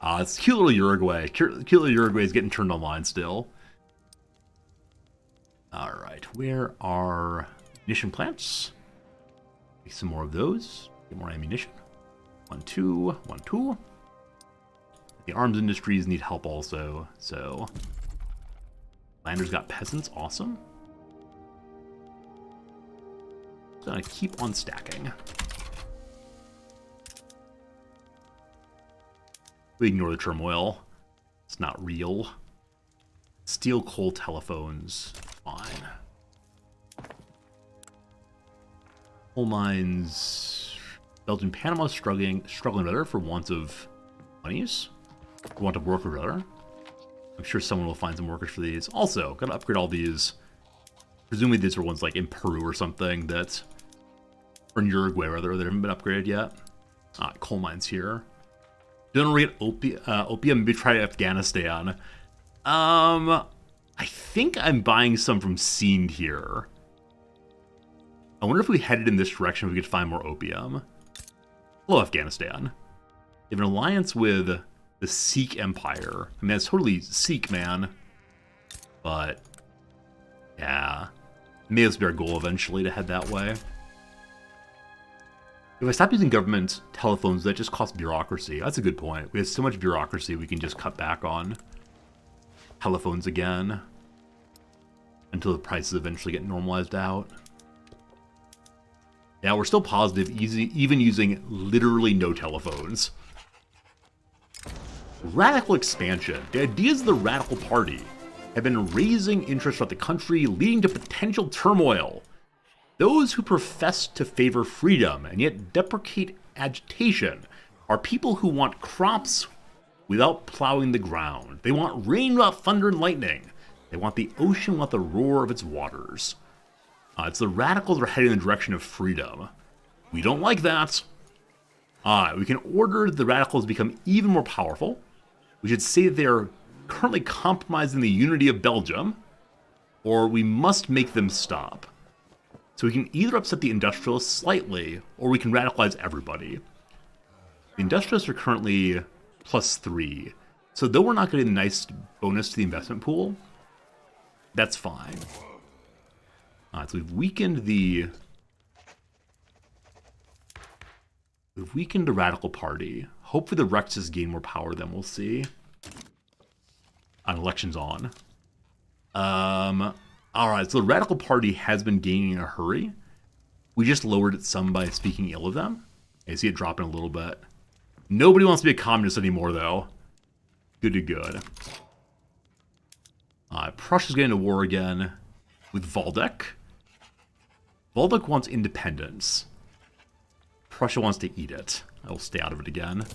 It's cute little Uruguay. Cute little Uruguay is getting turned online still. Alright, where are munition plants? Make some more of those. Get more ammunition. 1, 2, 1, 2. The arms industries need help also, so... Landers got peasants, awesome. Gonna keep on stacking. We ignore the turmoil. It's not real. Steel coal telephones, fine. Coal mines, Belgium, Panama struggling rather for want of monies, for want of workers rather. I'm sure someone will find some workers for these. Also, gotta upgrade all these. Presumably these are ones like in Peru or something that, or in Uruguay rather, that haven't been upgraded yet. Coal mines here. Generate opium, maybe try Afghanistan. I think I'm buying some from Sind here. I wonder if we headed in this direction, we could find more opium. Hello, Afghanistan. You have an alliance with the Sikh Empire. I mean, it's totally Sikh, man. But, yeah. May this be our goal eventually to head that way. If I stop using government telephones, that just costs bureaucracy. That's a good point. We have so much bureaucracy we can just cut back on telephones again until the prices eventually get normalized out. Yeah, we're still positive, even using literally no telephones. Radical expansion. The ideas of the Radical Party have been raising interest throughout the country, leading to potential turmoil. Those who profess to favor freedom and yet deprecate agitation are people who want crops without plowing the ground. They want rain without thunder and lightning. They want the ocean without the roar of its waters. It's the radicals that are heading in the direction of freedom. We don't like that. We can order the radicals to become even more powerful. We should say that they are currently compromising the unity of Belgium, or we must make them stop. So we can either upset the industrialists slightly, or we can radicalize everybody. The industrialists are currently +3. So though we're not getting a nice bonus to the investment pool, that's fine. So we've weakened the Radical Party. Hopefully the Rexes gain more power, then we'll see. Elections on. Alright, so the Radical Party has been gaining in a hurry. We just lowered it some by speaking ill of them. I see it dropping a little bit. Nobody wants to be a communist anymore, though. Good to good. Prussia's getting into war again with Waldeck. Waldeck wants independence. Prussia wants to eat it. I will stay out of it again. Am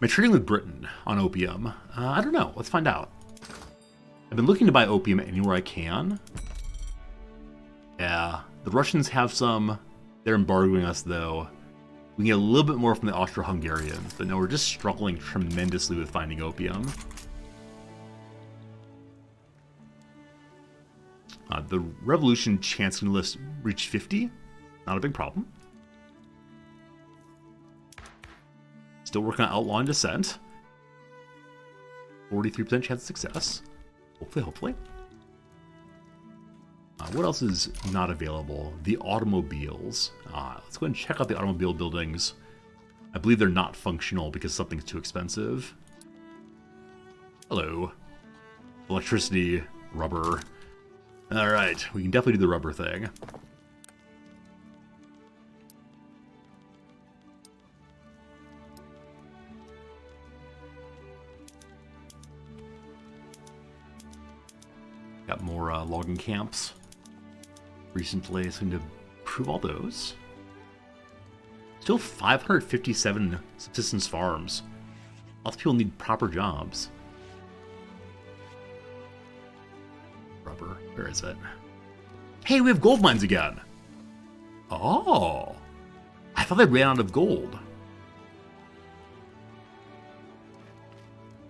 I trading with Britain on opium? I don't know. Let's find out. I've been looking to buy opium anywhere I can. Yeah, the Russians have some. They're embargoing us, though. We can get a little bit more from the Austro-Hungarians, but no, we're just struggling tremendously with finding opium. The revolution chancing list reached 50. Not a big problem. Still working on outlawing dissent. 43% chance of success. Hopefully. What else is not available? The automobiles. Let's go ahead and check out the automobile buildings. I believe they're not functional because something's too expensive. Hello. Electricity, rubber. Alright, we can definitely do the rubber thing. Got more logging camps recently. Seem to Approve all those. Still 557 subsistence farms. Lots of people need proper jobs. Rubber, where is it? Hey, we have gold mines again. Oh, I thought they ran out of gold.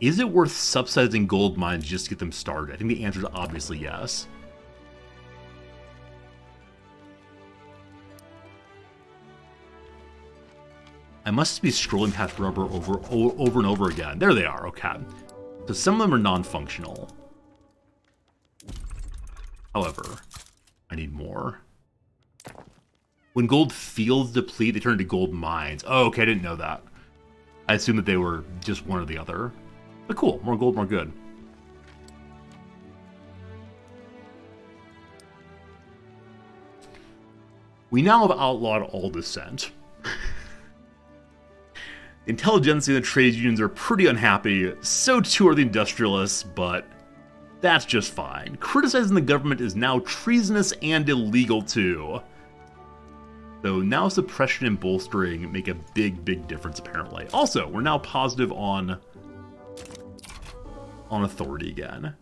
Is it worth subsidizing gold mines just to get them started? I think the answer is obviously yes. I must be scrolling past rubber over and over again. There they are, okay. So some of them are non-functional. However, I need more. When gold fields deplete, they turn into gold mines. Oh, okay, I didn't know that. I assumed that they were just one or the other. But cool, more gold, more good. We now have outlawed all dissent. The intelligentsia and the trade unions are pretty unhappy, so too are the industrialists, but that's just fine. Criticizing the government is now treasonous and illegal too. So now suppression and bolstering make a big, big difference apparently. Also, we're now positive on authority again.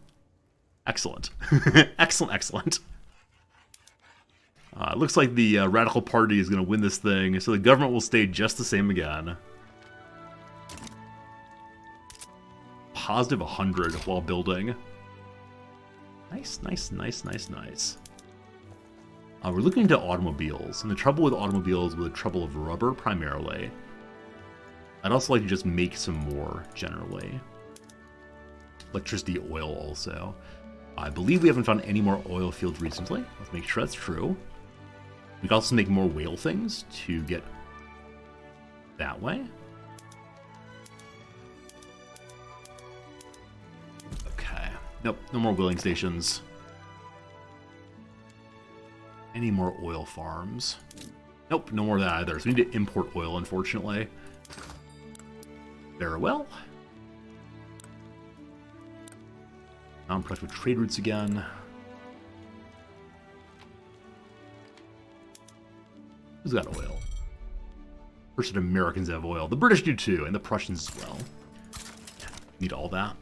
Excellent. Excellent, excellent. Looks like the Radical Party is going to win this thing, so the government will stay just the same again. Positive 100 while building. Nice, nice, nice, nice, nice. We're looking into automobiles, and the trouble with automobiles with the trouble of rubber primarily. I'd also like to just make some more generally. Electricity, oil also. I believe we haven't found any more oil fields recently. Let's make sure that's true. We can also make more whale things to get that way. Okay. Nope, no more whaling stations. Any more oil farms? Nope, no more of that either. So we need to import oil, unfortunately. Very well. Now I'm impressed with trade routes again. Who's got oil? First, Americans have oil. The British do too, and the Prussians as well. Need all that.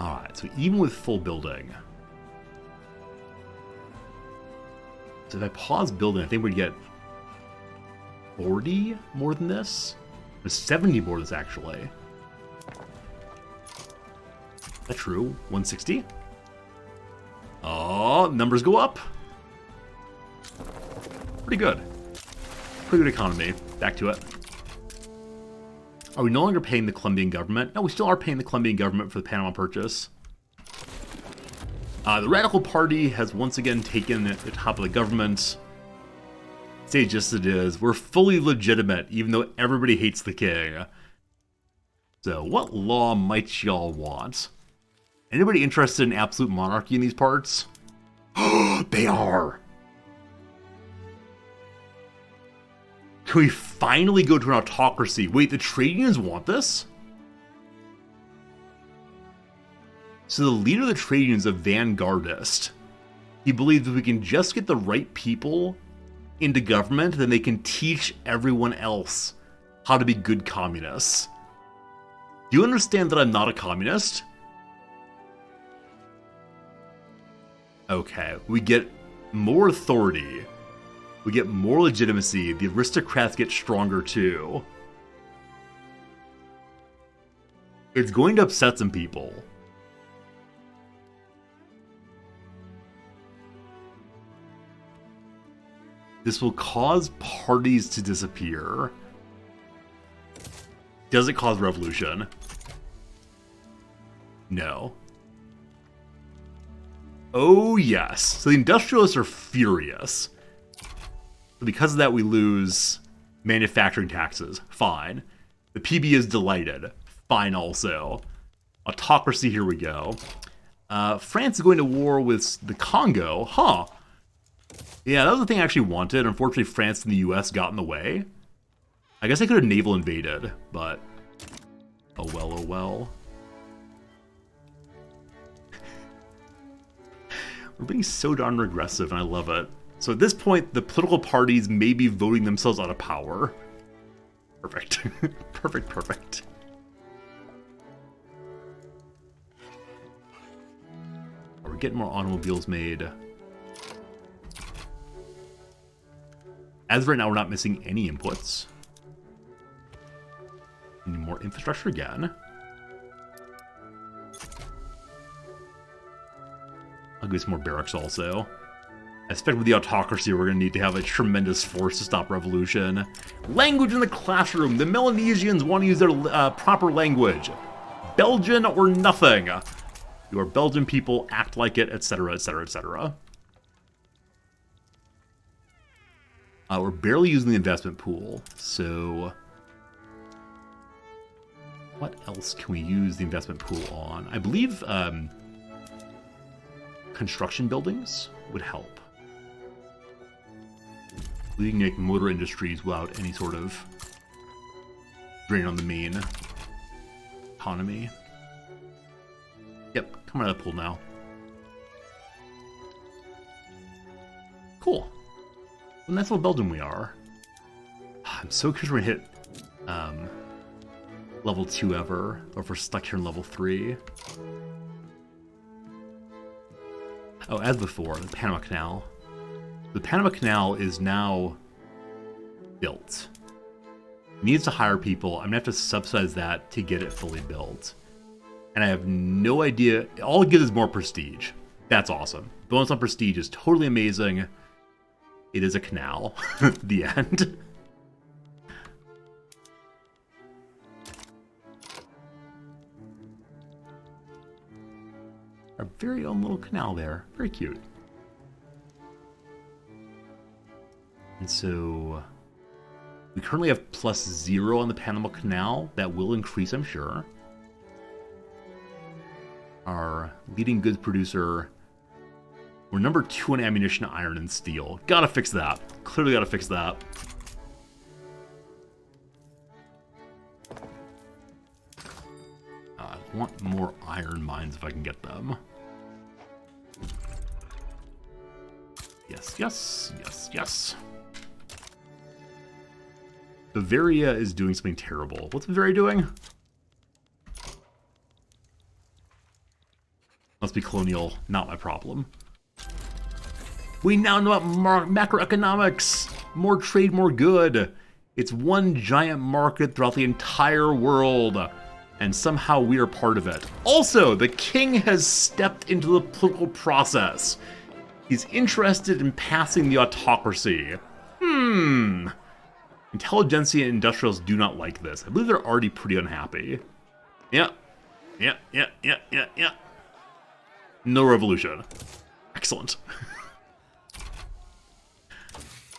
Alright, so even with full building. So if I pause building, I think we'd get 40 more than this? There's 70 more than this, actually. Is that true? 160? Oh, numbers go up. Pretty good. Pretty good economy. Back to it. Are we no longer paying the Colombian government? No, we still are paying the Colombian government for the Panama Purchase. The Radical Party has once again taken the top of the government. Say it just as it is. We're fully legitimate, even though everybody hates the king. So, what law might y'all want? Anybody interested in absolute monarchy in these parts? They are! Can we finally go to an autocracy? Wait, the trade unions want this? So the leader of the trade unions is a vanguardist. He believes if we can just get the right people into government, then they can teach everyone else how to be good communists. Do you understand that I'm not a communist? Okay, we get more authority. We get more legitimacy. The aristocrats get stronger too. It's going to upset some people. This will cause parties to disappear. Does it cause revolution? No. Oh yes. So the industrialists are furious. Because of that, we lose manufacturing taxes. Fine. The PB is delighted. Fine also. Autocracy, here we go. France is going to war with the Congo. Huh. Yeah, that was the thing I actually wanted. Unfortunately, France and the US got in the way. I guess I could have naval invaded, but Oh well, oh well. We're being so darn regressive, and I love it. So at this point, the political parties may be voting themselves out of power. Perfect. Perfect, perfect. We're getting more automobiles made. As of right now, we're not missing any inputs. We need more infrastructure again. I'll give some more barracks also. Especially with the autocracy, we're going to need to have a tremendous force to stop revolution. Language in the classroom. The Melanesians want to use their proper language. Belgian or nothing. You are Belgian people, act like it, etc., etc., etc. We're barely using the investment pool, so what else can we use the investment pool on? I believe construction buildings would help. We can make motor industries without any sort of drain on the main economy. Yep, come out of the pool now. Cool. Well, that's how Belgium we are. I'm so curious we're gonna hit level 2 ever, or if we're stuck here in level 3. Oh, as before, the Panama Canal. The Panama Canal is now built. It needs to hire people. I'm gonna have to subsidize that to get it fully built. And I have no idea. All it gives is more prestige. That's awesome. Bonus on prestige is totally amazing. It is a canal. The end. Our very own little canal there. Very cute. And so we currently have +0 on the Panama Canal. That will increase, I'm sure. Our leading goods producer. We're number 2 in ammunition, iron, and steel. Gotta fix that. Clearly gotta fix that. I want more iron mines if I can get them. Yes, yes, yes, yes. Bavaria is doing something terrible. What's Bavaria doing? Must be colonial, not my problem. We now know about macroeconomics. More trade, more good. It's one giant market throughout the entire world. And somehow we are part of it. Also, the king has stepped into the political process. He's interested in passing the autocracy. Intelligentsia and industrials do not like this. I believe they're already pretty unhappy. Yeah. No revolution. Excellent.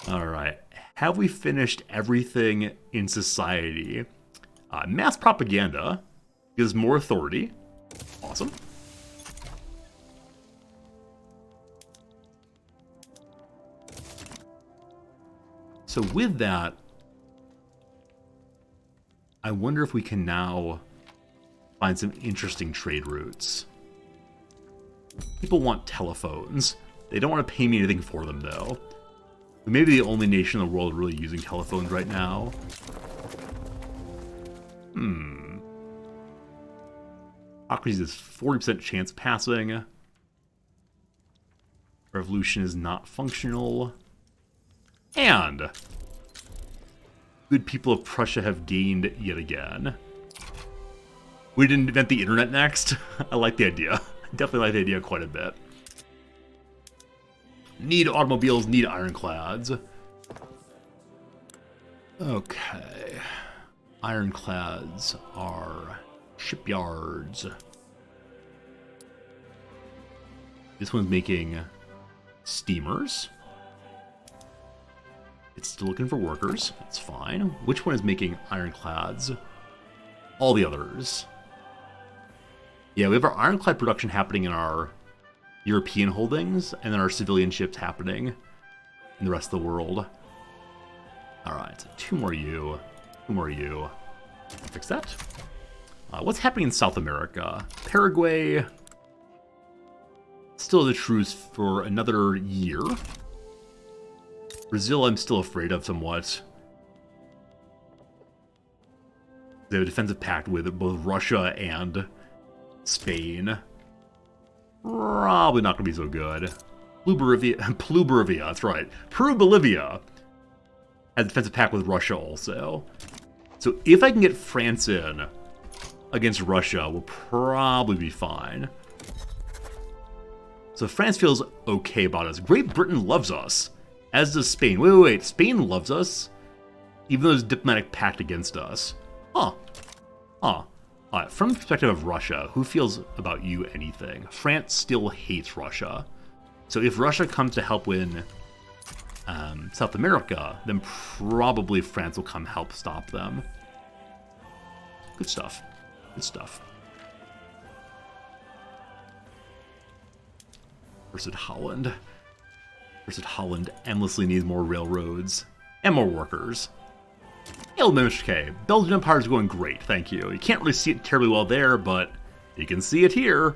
Alright. Have we finished everything in society? Mass propaganda gives more authority. Awesome. So with that, I wonder if we can now find some interesting trade routes. People want telephones. They don't want to pay me anything for them, though. We may be the only nation in the world really using telephones right now. Autocracy is 40% chance of passing. Revolution is not functional. And good people of Prussia have gained yet again. We didn't invent the internet next. I like the idea. Definitely like the idea quite a bit. Need automobiles, need ironclads. Okay. Ironclads are shipyards. This one's making steamers. It's still looking for workers. That's fine. Which one is making ironclads? All the others. Yeah, we have our ironclad production happening in our European holdings, and then our civilian ships happening in the rest of the world. Alright, 2 more you. 2 more you. Fix that. What's happening in South America? Paraguay still has a truce for another year. Brazil I'm still afraid of somewhat. They have a defensive pact with both Russia and Spain. Probably not going to be so good. Peru-Bolivia, that's right. Peru-Bolivia has a defensive pact with Russia also. So if I can get France in against Russia, we'll probably be fine. So France feels okay about us. Great Britain loves us, as does Spain. Wait. Spain loves us, even though there's a diplomatic pact against us. Huh. From the perspective of Russia, who feels about you anything? France still hates Russia. So if Russia comes to help win South America, then probably France will come help stop them. Good stuff. Good stuff. Versus Holland. Holland endlessly needs more railroads and more workers. Hail, Mr. K. Belgian Empire is going great, thank you. You can't really see it terribly well there, but you can see it here.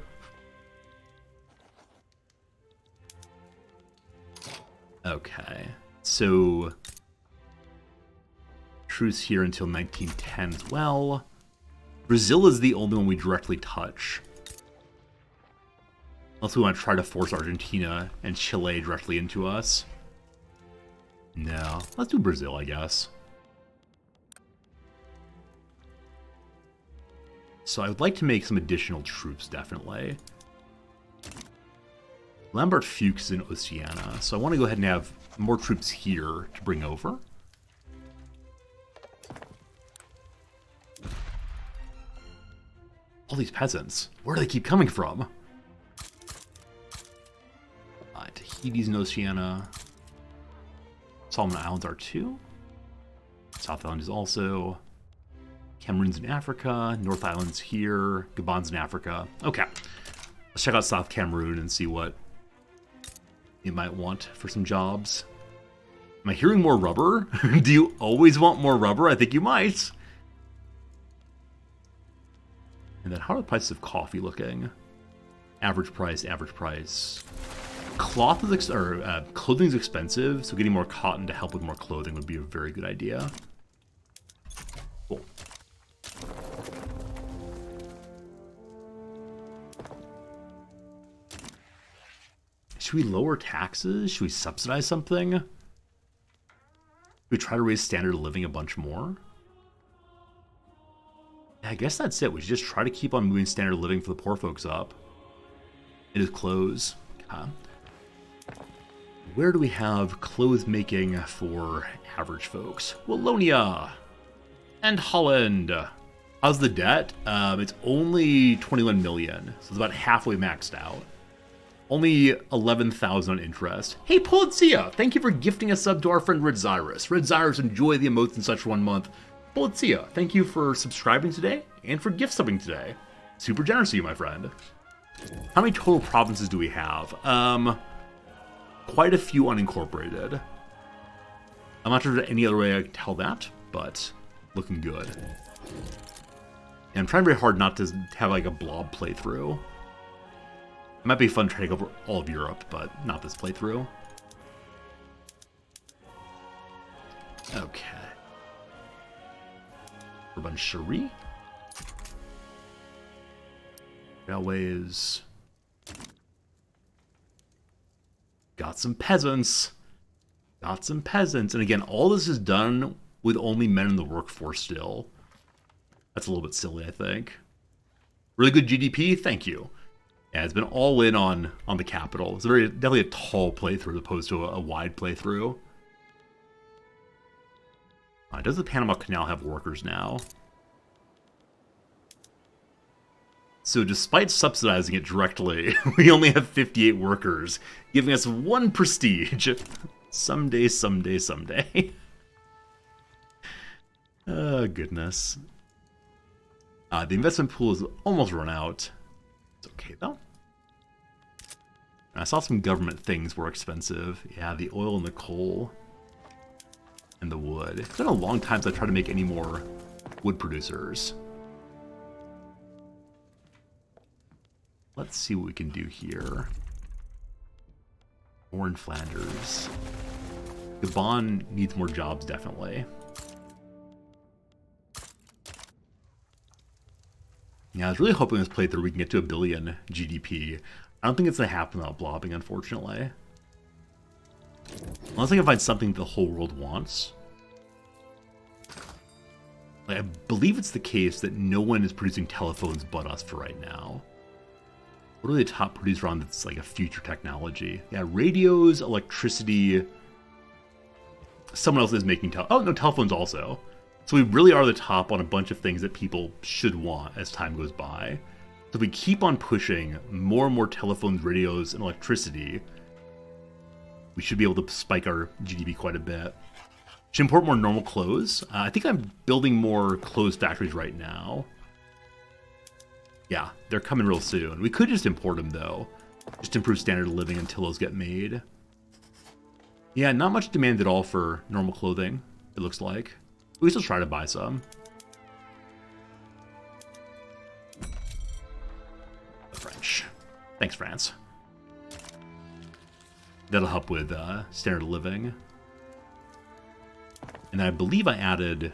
Okay, so truce here until 1910 as well. Brazil is the only one we directly touch. Unless we want to try to force Argentina and Chile directly into us. No, let's do Brazil, I guess. So I would like to make some additional troops, definitely. Lambert Fuchs in Oceania, so I want to go ahead and have more troops here to bring over. All these peasants, where do they keep coming from? Tahiti's in Oceania. Solomon Islands are too. South Island is also. Cameroon's in Africa. North Island's here. Gabon's in Africa. Okay. Let's check out South Cameroon and see what you might want for some jobs. Am I hearing more rubber? Do you always want more rubber? I think you might. And then how are the prices of coffee looking? Average price. Cloth is clothing is expensive, so getting more cotton to help with more clothing would be a very good idea. Cool. Should we lower taxes? Should we subsidize something? Should we try to raise standard of living a bunch more? Yeah, I guess that's it. We should just try to keep on moving standard of living for the poor folks up. It is clothes. Okay. Where do we have clothes making for average folks? Wallonia and Holland. How's the debt? It's only 21 million, so it's about halfway maxed out. Only 11,000 on interest. Hey, Polizia, thank you for gifting a sub to our friend Red Zyrus. Red Zyrus, enjoy the emotes in such 1 month. Polizia, thank you for subscribing today and for gift subbing today. Super generous of you, my friend. How many total provinces do we have? Quite a few unincorporated. I'm not sure there's any other way I can tell that, but looking good. And I'm trying very hard not to have like a blob playthrough. It might be fun to take over all of Europe, but not this playthrough. Okay. Urban Cherie. Railways. Got some peasants. And again, all this is done with only men in the workforce still. That's a little bit silly, I think. Really good GDP? Thank you. Yeah, it's been all in on the capital. It's definitely a tall playthrough as opposed to a wide playthrough. Does the Panama Canal have workers now? So despite subsidizing it directly, we only have 58 workers, giving us 1 prestige. Someday. Oh, goodness. The investment pool is almost run out. It's okay, though. I saw some government things were expensive. Yeah, the oil and the coal. And the wood. It's been a long time since I tried to make any more wood producers. Let's see what we can do here. More in Flanders. Gabon needs more jobs, definitely. Yeah, I was really hoping this playthrough we can get to 1 billion GDP. I don't think it's going to happen without blobbing, unfortunately. Unless I can find something the whole world wants. Like, I believe it's the case that no one is producing telephones but us for right now. What are the top producer on that's like a future technology? Yeah, radios, electricity. Someone else is making telephones also. So we really are the top on a bunch of things that people should want as time goes by. So if we keep on pushing more and more telephones, radios, and electricity, we should be able to spike our GDP quite a bit. Should import more normal clothes. I think I'm building more clothes factories right now. Yeah, they're coming real soon. We could just import them, though. Just improve standard of living until those get made. Yeah, not much demand at all for normal clothing, it looks like. We still try to buy some. The French. Thanks, France. That'll help with standard of living. And I believe I added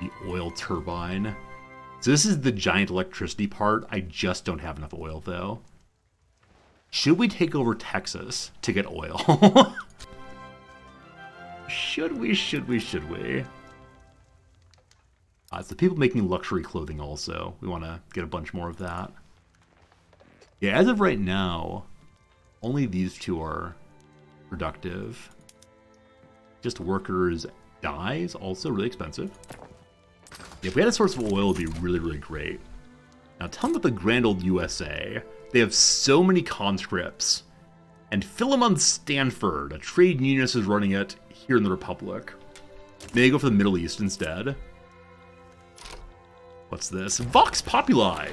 the oil turbine. So this is the giant electricity part. I just don't have enough oil, though. Should we take over Texas to get oil? Should we? It's the people making luxury clothing also. We want to get a bunch more of that. Yeah, as of right now, only these two are productive. Just workers dyes, also really expensive. If we had a source of oil, it would be really, really great. Now tell them about the grand old USA. They have so many conscripts. And Philemon Stanford, a trade unionist, is running it here in the Republic. Maybe go for the Middle East instead. What's this? Vox Populi!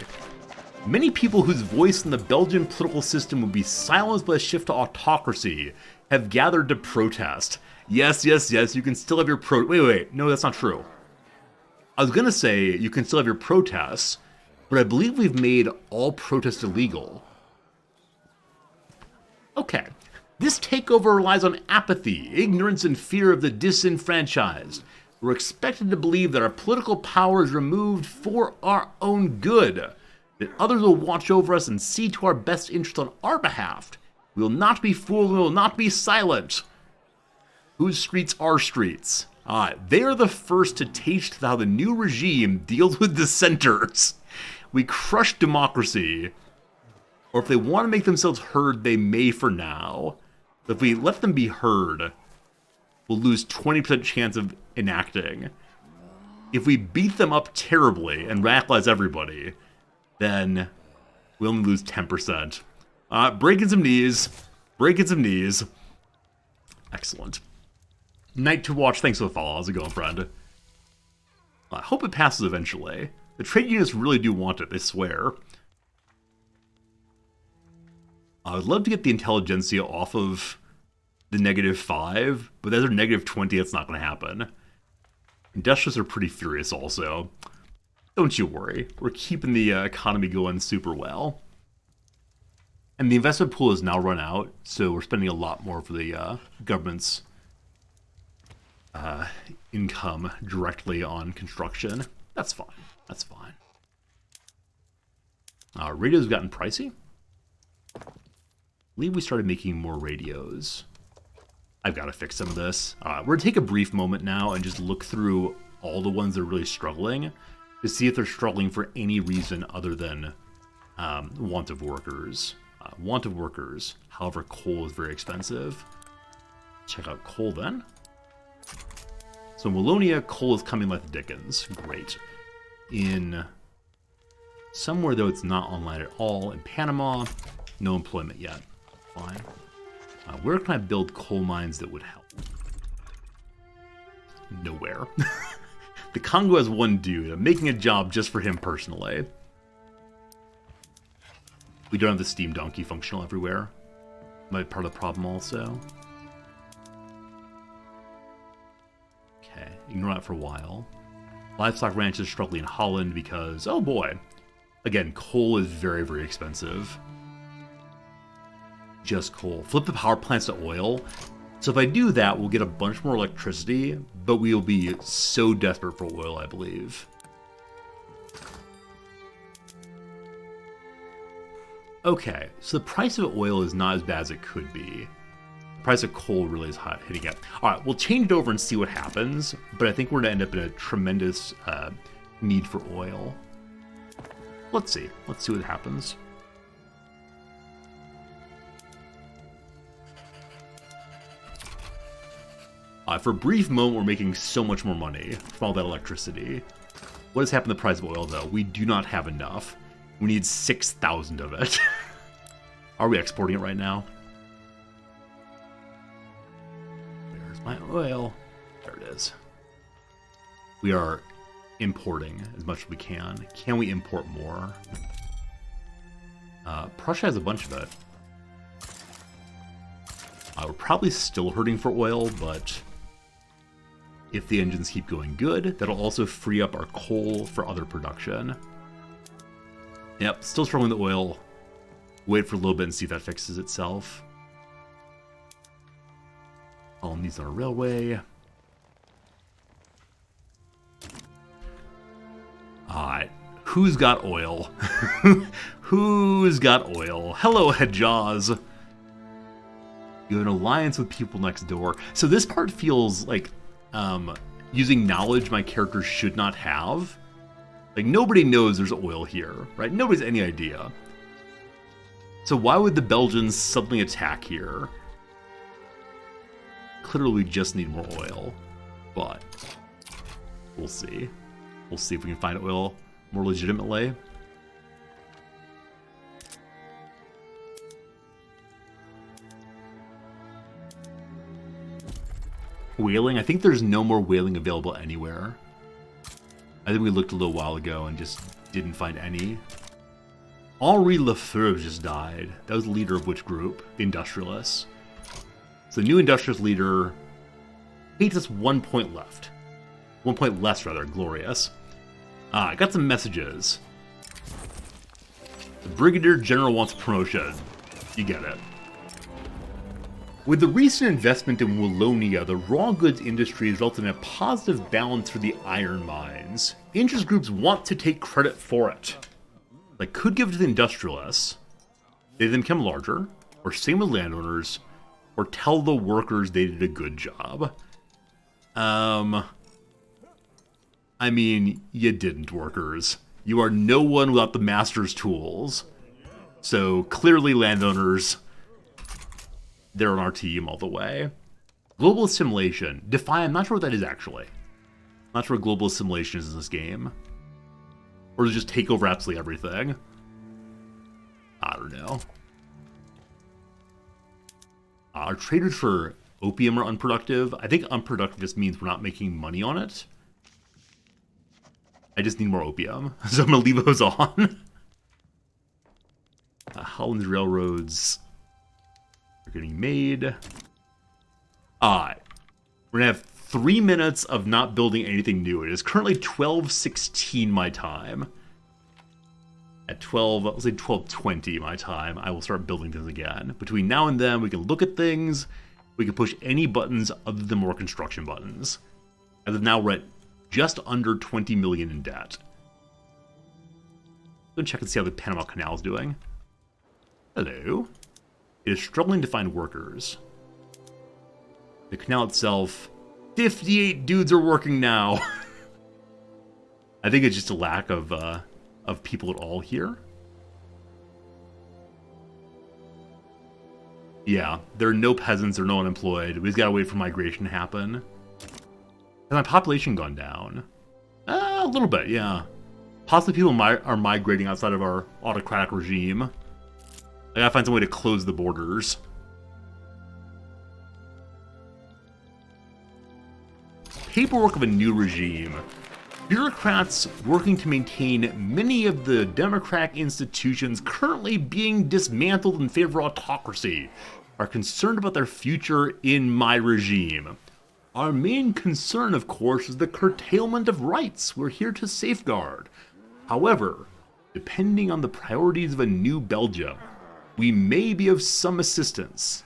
Many people whose voice in the Belgian political system would be silenced by a shift to autocracy have gathered to protest. Yes, you can still have your wait, no, that's not true. I was gonna say you can still have your protests, but I believe we've made all protests illegal. Okay. This takeover relies on apathy, ignorance, and fear of the disenfranchised. We're expected to believe that our political power is removed for our own good, that others will watch over us and see to our best interest on our behalf. We will not be fooled, we will not be silent. Whose streets are streets? They are the first to taste how the new regime deals with dissenters. We crush democracy. Or if they want to make themselves heard, they may for now. But if we let them be heard, we'll lose 20% chance of enacting. If we beat them up terribly and radicalize everybody, then we only lose 10%. Breaking some knees. Excellent. Night to watch, thanks for the follow. How's it going, friend? I hope it passes eventually. The trade unions really do want it, they swear. I would love to get the intelligentsia off of the -5, but as they're -20, that's not going to happen. Industrialists are pretty furious also. Don't you worry, we're keeping the economy going super well. And the investment pool is now run out, so we're spending a lot more for the government's income directly on construction. That's fine. Radios have gotten pricey. I believe we started making more radios. I've got to fix some of this. We're going to take a brief moment now and just look through all the ones that are really struggling to see if they're struggling for any reason other than want of workers. However, coal is very expensive. Check out coal then. So in Wallonia, coal is coming like the dickens. Great. In somewhere, though, it's not online at all. In Panama, no employment yet. Fine. Where can I build coal mines that would help? Nowhere. The Congo has one dude. I'm making a job just for him personally. We don't have the steam donkey functional everywhere. Might be part of the problem also. Okay, ignore that for a while. Livestock ranches struggling in Holland because, oh boy, Again, coal is very, very expensive. Just coal. Flip the power plants to oil. So if I do that, we'll get a bunch more electricity, but we will be so desperate for oil, I believe. Okay, so the price of oil is not as bad as it could be. The price of coal really is hot, hitting it. Alright, we'll change it over and see what happens, but I think we're going to end up in a tremendous need for oil. Let's see what happens. For a brief moment, we're making so much more money from all that electricity. What has happened to the price of oil, though? We do not have enough. We need 6,000 of it. Are we exporting it right now? There's my oil. There it is. We are importing as much as we can. Can we import more? Prussia has a bunch of it. We're probably still hurting for oil, but if the engines keep going good, that'll also free up our coal for other production. Yep, still struggling with oil. Wait for a little bit and see if that fixes itself. All needs on a railway. Alright, who's got oil? Who's got oil? Hello, Hedjaws. You have an alliance with people next door. So this part feels like using knowledge my character should not have. Like, nobody knows there's oil here, right? Nobody's any idea. So why would the Belgians suddenly attack here? Clearly we just need more oil, but we'll see. We'll see if we can find oil more legitimately. Whaling? I think there's no more whaling available anywhere. I think we looked a little while ago and just didn't find any. Henri Lefebvre just died. That was the leader of which group? The Industrialists. So the new Industrialist leader hates us 1 point left. 1 point less, rather. Glorious. I got some messages. The Brigadier General wants promotion. You get it. With the recent investment in Wallonia, the raw goods industry has resulted in a positive balance for the iron mines. Interest groups want to take credit for it. They could give it to the industrialists. They then become larger, or same with landowners, or tell the workers they did a good job. I mean, you didn't, workers. You are no one without the master's tools. So clearly landowners, they're on our team all the way. Global assimilation. Defy, I'm not sure what that is actually. I'm not sure what global assimilation is in this game. Or does it just take over absolutely everything? I don't know. Our traders for opium are unproductive. I think unproductive just means we're not making money on it. I just need more opium, so I'm going to leave those on. Holland's railroads are getting made. Alright. We're going to have 3 minutes of not building anything new. It is currently 12:16 my time. At 12, let's say 12:20 my time, I will start building things again. Between now and then, we can look at things. We can push any buttons other than more construction buttons. As of now, we're at just under 20 million in debt. Let's check and see how the Panama Canal is doing. Hello. It is struggling to find workers. The canal itself, 58 dudes are working now. I think it's just a lack of people at all here. Yeah, there are no peasants, there are no unemployed. We just gotta wait for migration to happen. Has my population gone down? A little bit, yeah. Possibly people are migrating outside of our autocratic regime. I gotta find some way to close the borders. Paperwork of a new regime. Bureaucrats working to maintain many of the democratic institutions currently being dismantled in favor of autocracy are concerned about their future in my regime. Our main concern, of course, is the curtailment of rights we're here to safeguard. However, Depending on the priorities of a new Belgium, we may be of some assistance.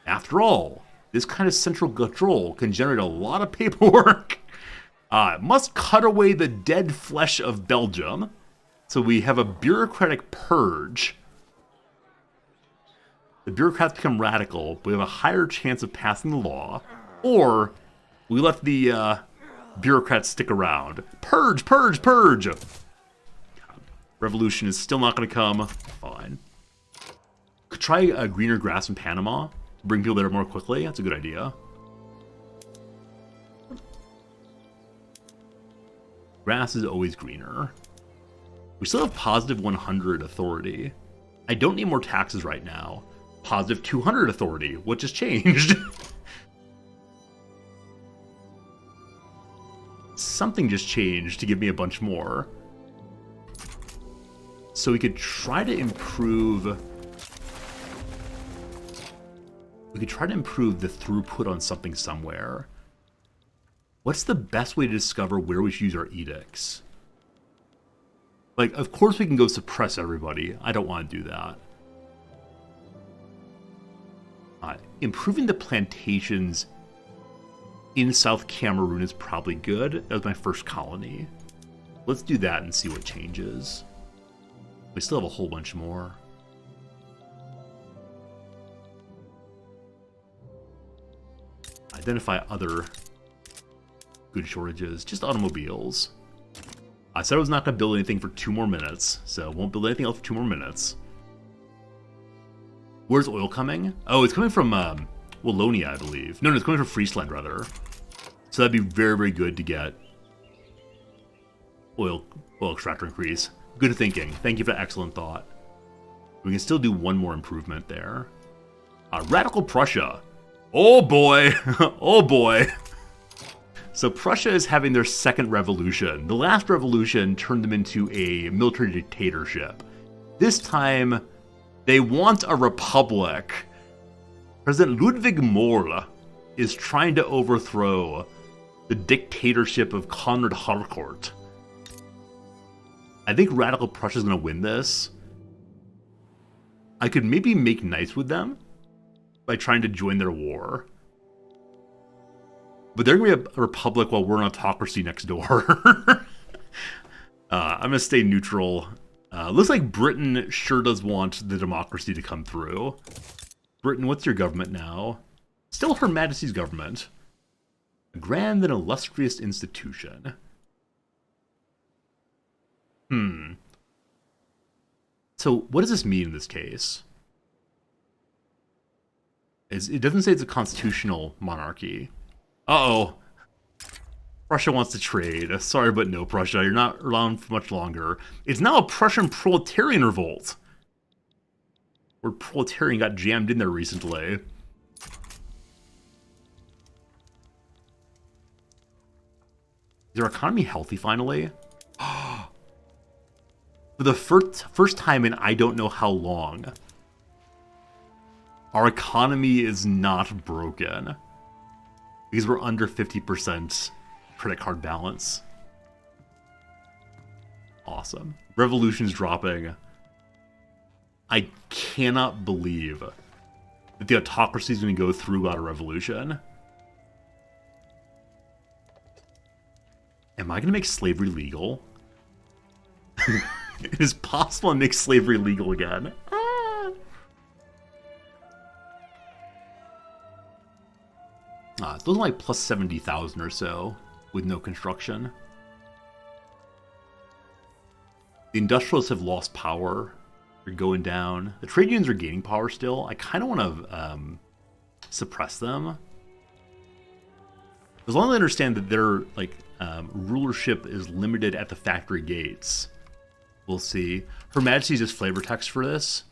After all, this kind of central control can generate a lot of paperwork. Must cut away the dead flesh of Belgium. So we have a bureaucratic purge. The bureaucrats become radical, but we have a higher chance of passing the law. Or we let the bureaucrats stick around. Purge, purge, purge! Revolution is still not going to come. Fine. Could try greener grass in Panama. Bring people there more quickly. That's a good idea. Grass is always greener. We still have positive 100 authority. I don't need more taxes right now. Positive 200 authority. What just changed? Something just changed to give me a bunch more. So we could try to improve... We could try to improve the throughput on something somewhere. What's the best way to discover where we should use our edicts? Like, of course we can go suppress everybody. I don't want to do that. Improving the plantations in South Cameroon is probably good. That was my first colony. Let's do that and see what changes. We still have a whole bunch more. Identify other good shortages. Just automobiles. I said I was not going to build anything for 2 more minutes, so won't build anything else for 2 more minutes. Where's oil coming? Oh, it's coming from Wallonia, I believe. No, it's coming from Friesland, rather. So that'd be very, very good to get oil extractor increase. Good thinking. Thank you for that excellent thought. We can still do one more improvement there. Radical Prussia. Oh boy. Oh boy. So Prussia is having their second revolution. The last revolution turned them into a military dictatorship. This time, they want a republic. President Ludwig Moll is trying to overthrow the dictatorship of Konrad Harcourt. I think Radical Prussia is going to win this. I could maybe make nice with them by trying to join their war. But they're going to be a republic while we're an autocracy next door. I'm going to stay neutral. Looks like Britain sure does want the democracy to come through. Britain, what's your government now? Still Her Majesty's government. A grand and illustrious institution. So what does this mean in this case? It doesn't say it's a constitutional monarchy. Uh-oh. Prussia wants to trade. Sorry, but no, Prussia. You're not around for much longer. It's now a Prussian proletarian revolt. Word proletarian got jammed in there recently. Is our economy healthy finally? For the first time in I don't know how long, our economy is not broken. Because we're under 50% credit card balance. Awesome. Revolution's dropping. I cannot believe that the autocracy is going to go through without a revolution. Am I going to make slavery legal? It is possible to make slavery legal again. It's looking like plus 70,000 or so with no construction. The industrialists have lost power. They're going down. The trade unions are gaining power still. I kind of want to suppress them. As long as I understand that their rulership is limited at the factory gates. We'll see. Her Majesty's just flavor text for this.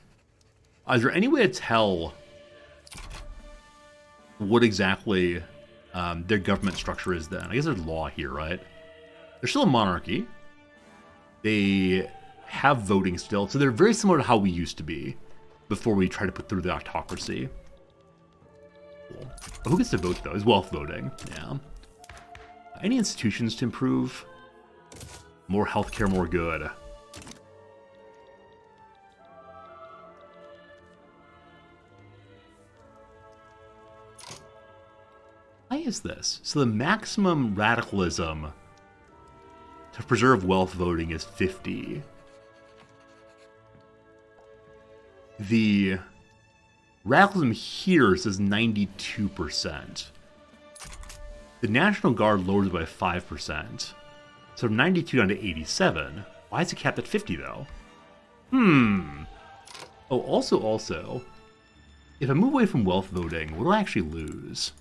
Is there any way to tell what exactly their government structure is then? I guess there's law here, right? They're still a monarchy. They have voting still, so they're very similar to how we used to be before we try to put through the autocracy. Cool. But who gets to vote, though? Is wealth voting. Yeah. Any institutions to improve? More healthcare, more good. is this? So the maximum radicalism to preserve wealth voting is 50. The radicalism here says 92%. The National Guard lowers by 5%. So from 92 down to 87. Why is it capped at 50 though? Oh, also, if I move away from wealth voting, what do I actually lose?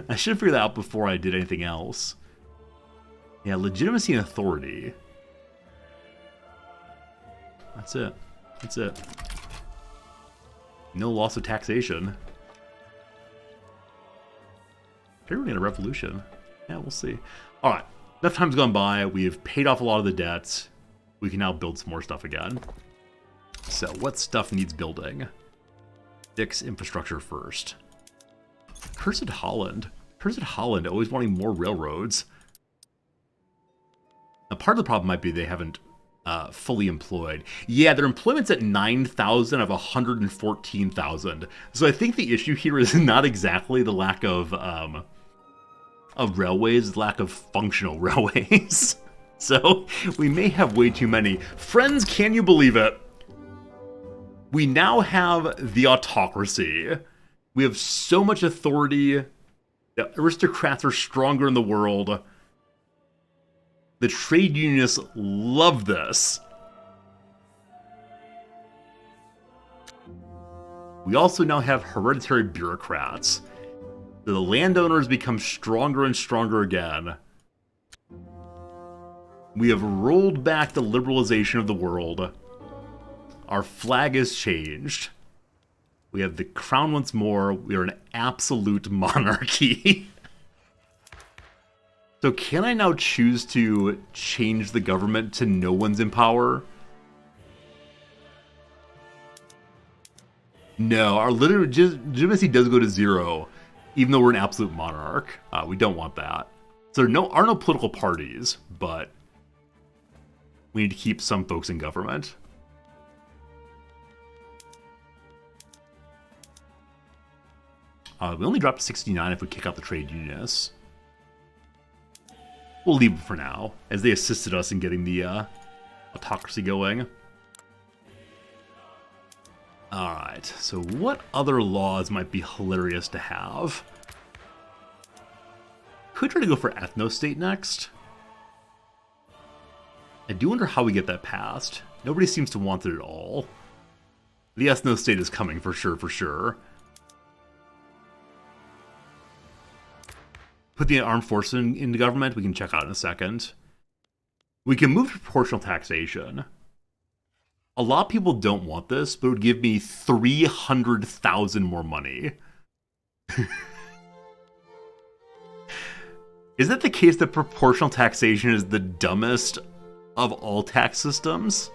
I should have figured that out before I did anything else. Yeah, legitimacy and authority. That's it. That's it. No loss of taxation. Maybe we're in a revolution. Yeah, we'll see. Alright, enough time's gone by. We have paid off a lot of the debts. We can now build some more stuff again. So, what stuff needs building? Fix infrastructure first. Cursed Holland. Cursed Holland, always wanting more railroads. Now, part of the problem might be they haven't fully employed. Yeah, their employment's at 9,000 of 114,000. So I think the issue here is not exactly the lack of railways, the lack of functional railways. So we may have way too many. Friends, can you believe it? We now have the autocracy. We have so much authority. The aristocrats are stronger in the world. The trade unionists love this. We also now have hereditary bureaucrats. The landowners become stronger and stronger again. We have rolled back the liberalization of the world. Our flag has changed. We have the crown once more. We are an absolute monarchy. So can I now choose to change the government to no one's in power? No, our legitimacy does go to 0, even though we're an absolute monarch. We don't want that. So there are no political parties, but we need to keep some folks in government. We only dropped to 69 if we kick out the trade unionists. We'll leave them for now, as they assisted us in getting the autocracy going. Alright, so what other laws might be hilarious to have? Could try to go for ethno-state next. I do wonder how we get that passed. Nobody seems to want it at all. The ethno-state is coming for sure, for sure. Put the armed forces into government, we can check out in a second. We can move to proportional taxation. A lot of people don't want this, but it would give me 300,000 more money. Is that the case that proportional taxation is the dumbest of all tax systems?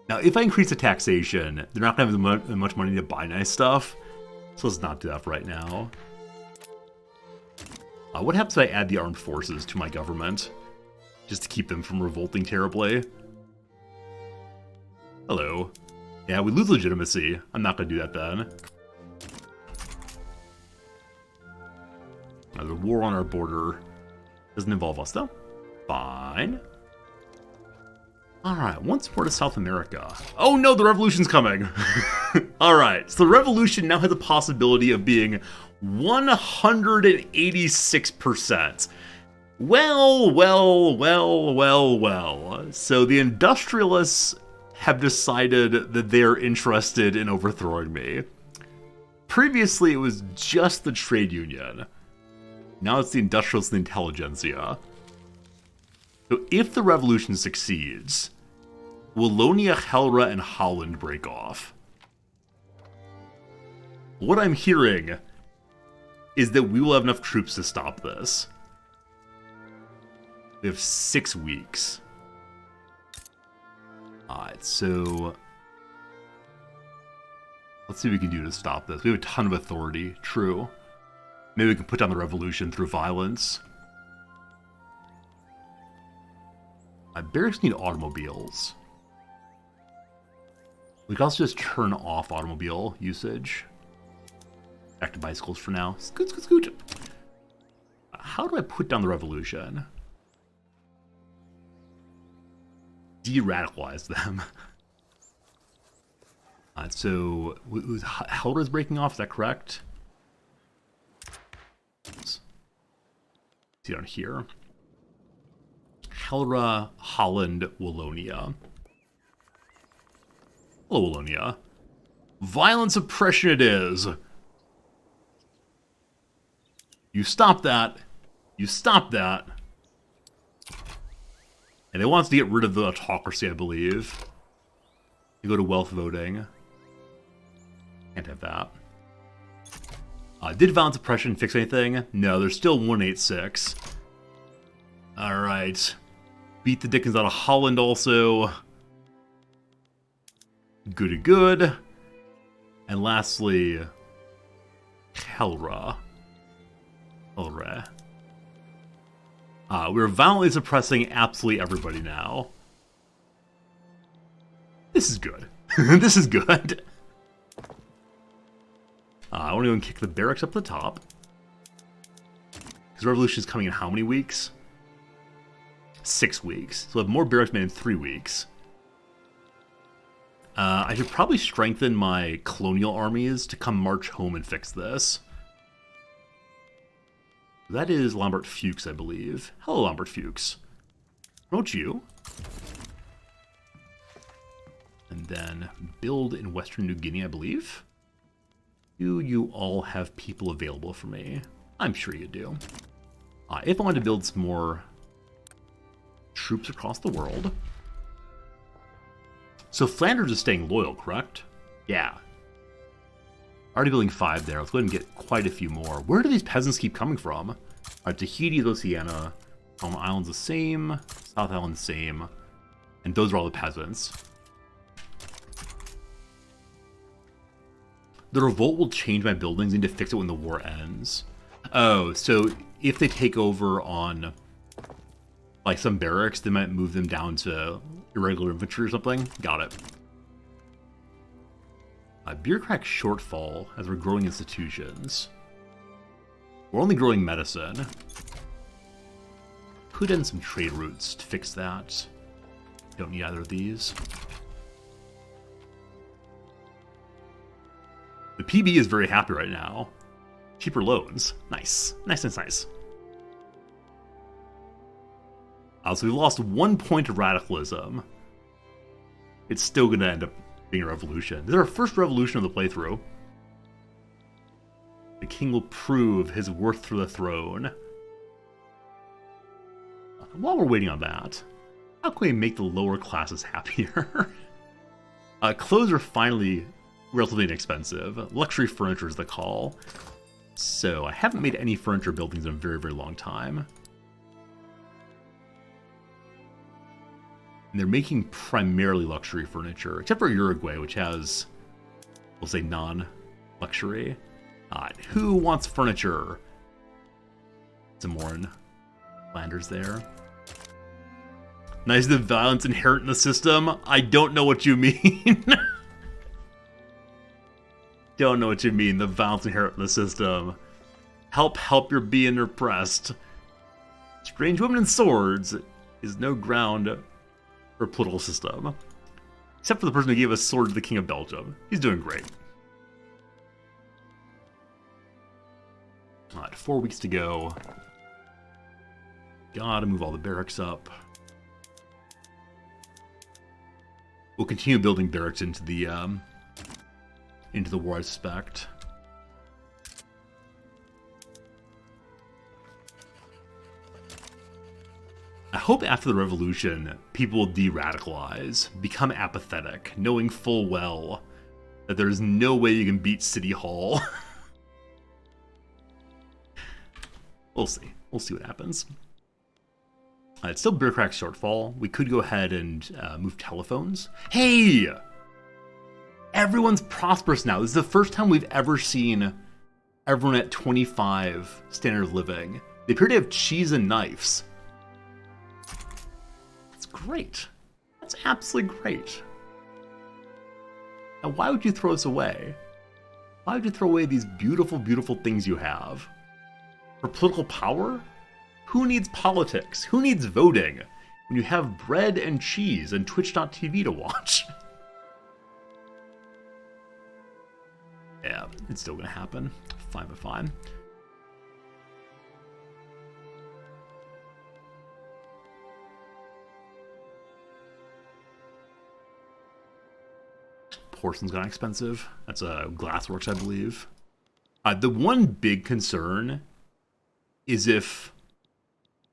Now, if I increase the taxation, they're not going to have much money to buy nice stuff. So let's not do that for right now. What happens if I add the armed forces to my government? Just to keep them from revolting terribly. Hello. Yeah, we lose legitimacy. I'm not going to do that then. The war on our border doesn't involve us, though. Fine. Alright, once more to South America. Oh no, the revolution's coming! Alright, so the revolution now has a possibility of being 186%. Well. So the industrialists have decided that they're interested in overthrowing me. Previously, it was just the trade union. Now it's the industrialists and the intelligentsia. So if the revolution succeeds, Wallonia, Helra, and Holland break off. What I'm hearing is that we will have enough troops to stop this. We have 6 weeks. Alright, so let's see what we can do to stop this. We have a ton of authority, true. Maybe we can put down the revolution through violence. Barracks need automobiles. We can also just turn off automobile usage. Back to bicycles for now. Scoot, scoot, scoot. How do I put down the revolution? De-radicalize them. So, Helra's breaking off, is that correct? Let's see down here. Helra, Holland, Wallonia. Hello, Wallonia. Violent suppression it is. You stop that. You stop that. And they want us to get rid of the autocracy, I believe. You go to wealth voting. Can't have that. Did violent suppression fix anything? No, there's still 186. Alright. Beat the dickens out of Holland also. Goody good. And lastly, Helra. Helra. We're violently suppressing absolutely everybody now. This is good. This is good. I want to go and kick the barracks up the top. Because revolution is coming in how many weeks? 6 weeks. So we'll have more barracks made in 3 weeks. I should probably strengthen my colonial armies to come march home and fix this. That is Lambert Fuchs, I believe. Hello, Lambert Fuchs. Promote you. And then build in Western New Guinea, I believe. Do you all have people available for me? I'm sure you do. If I wanted to build some more troops across the world. So Flanders is staying loyal, correct? Yeah. Already building 5 there. Let's go ahead and get quite a few more. Where do these peasants keep coming from? Tahiti, Oceania. Solomon Islands the same. South Island the same. And those are all the peasants. The revolt will change my buildings. I need to fix it when the war ends. Oh, so if they take over on like some barracks, they might move them down to irregular infantry or something. Got it. Bureaucratic shortfall as we're growing institutions. We're only growing medicine. Put in some trade routes to fix that. Don't need either of these. The PB is very happy right now. Cheaper loans. Nice. Nice, nice, nice. So we've lost 1 point of radicalism. It's still going to end up being a revolution. This is our first revolution of the playthrough. The king will prove his worth for the throne. While we're waiting on that, how can we make the lower classes happier? Clothes are finally relatively inexpensive. Luxury furniture is the call. So I haven't made any furniture buildings in a very, very long time. And they're making primarily luxury furniture, except for Uruguay, which has, we'll say, non-luxury. Who wants furniture? Zamorin. Flanders there. Nice, the violence inherent in the system. I don't know what you mean. Don't know what you mean, the violence inherent in the system. Help, you're being oppressed. Strange women and swords is no ground for political system. Except for the person who gave us sword to the King of Belgium. He's doing great. Alright, 4 weeks to go. Gotta move all the barracks up. We'll continue building barracks into the war, I suspect. I hope after the revolution, people will de-radicalize, become apathetic, knowing full well that there's no way you can beat City Hall. We'll see. We'll see what happens. It's still bureaucratic shortfall. We could go ahead and move telephones. Hey! Everyone's prosperous now. This is the first time we've ever seen everyone at 25 standard of living. They appear to have cheese and knives. That's great. That's absolutely great. And why would you throw us away? Why would you throw away these beautiful, beautiful things you have? For political power? Who needs politics? Who needs voting when you have bread and cheese and Twitch.tv to watch? Yeah, it's still gonna happen. Fine, but fine. Porcelain's gone expensive. That's a Glassworks, I believe. The one big concern is if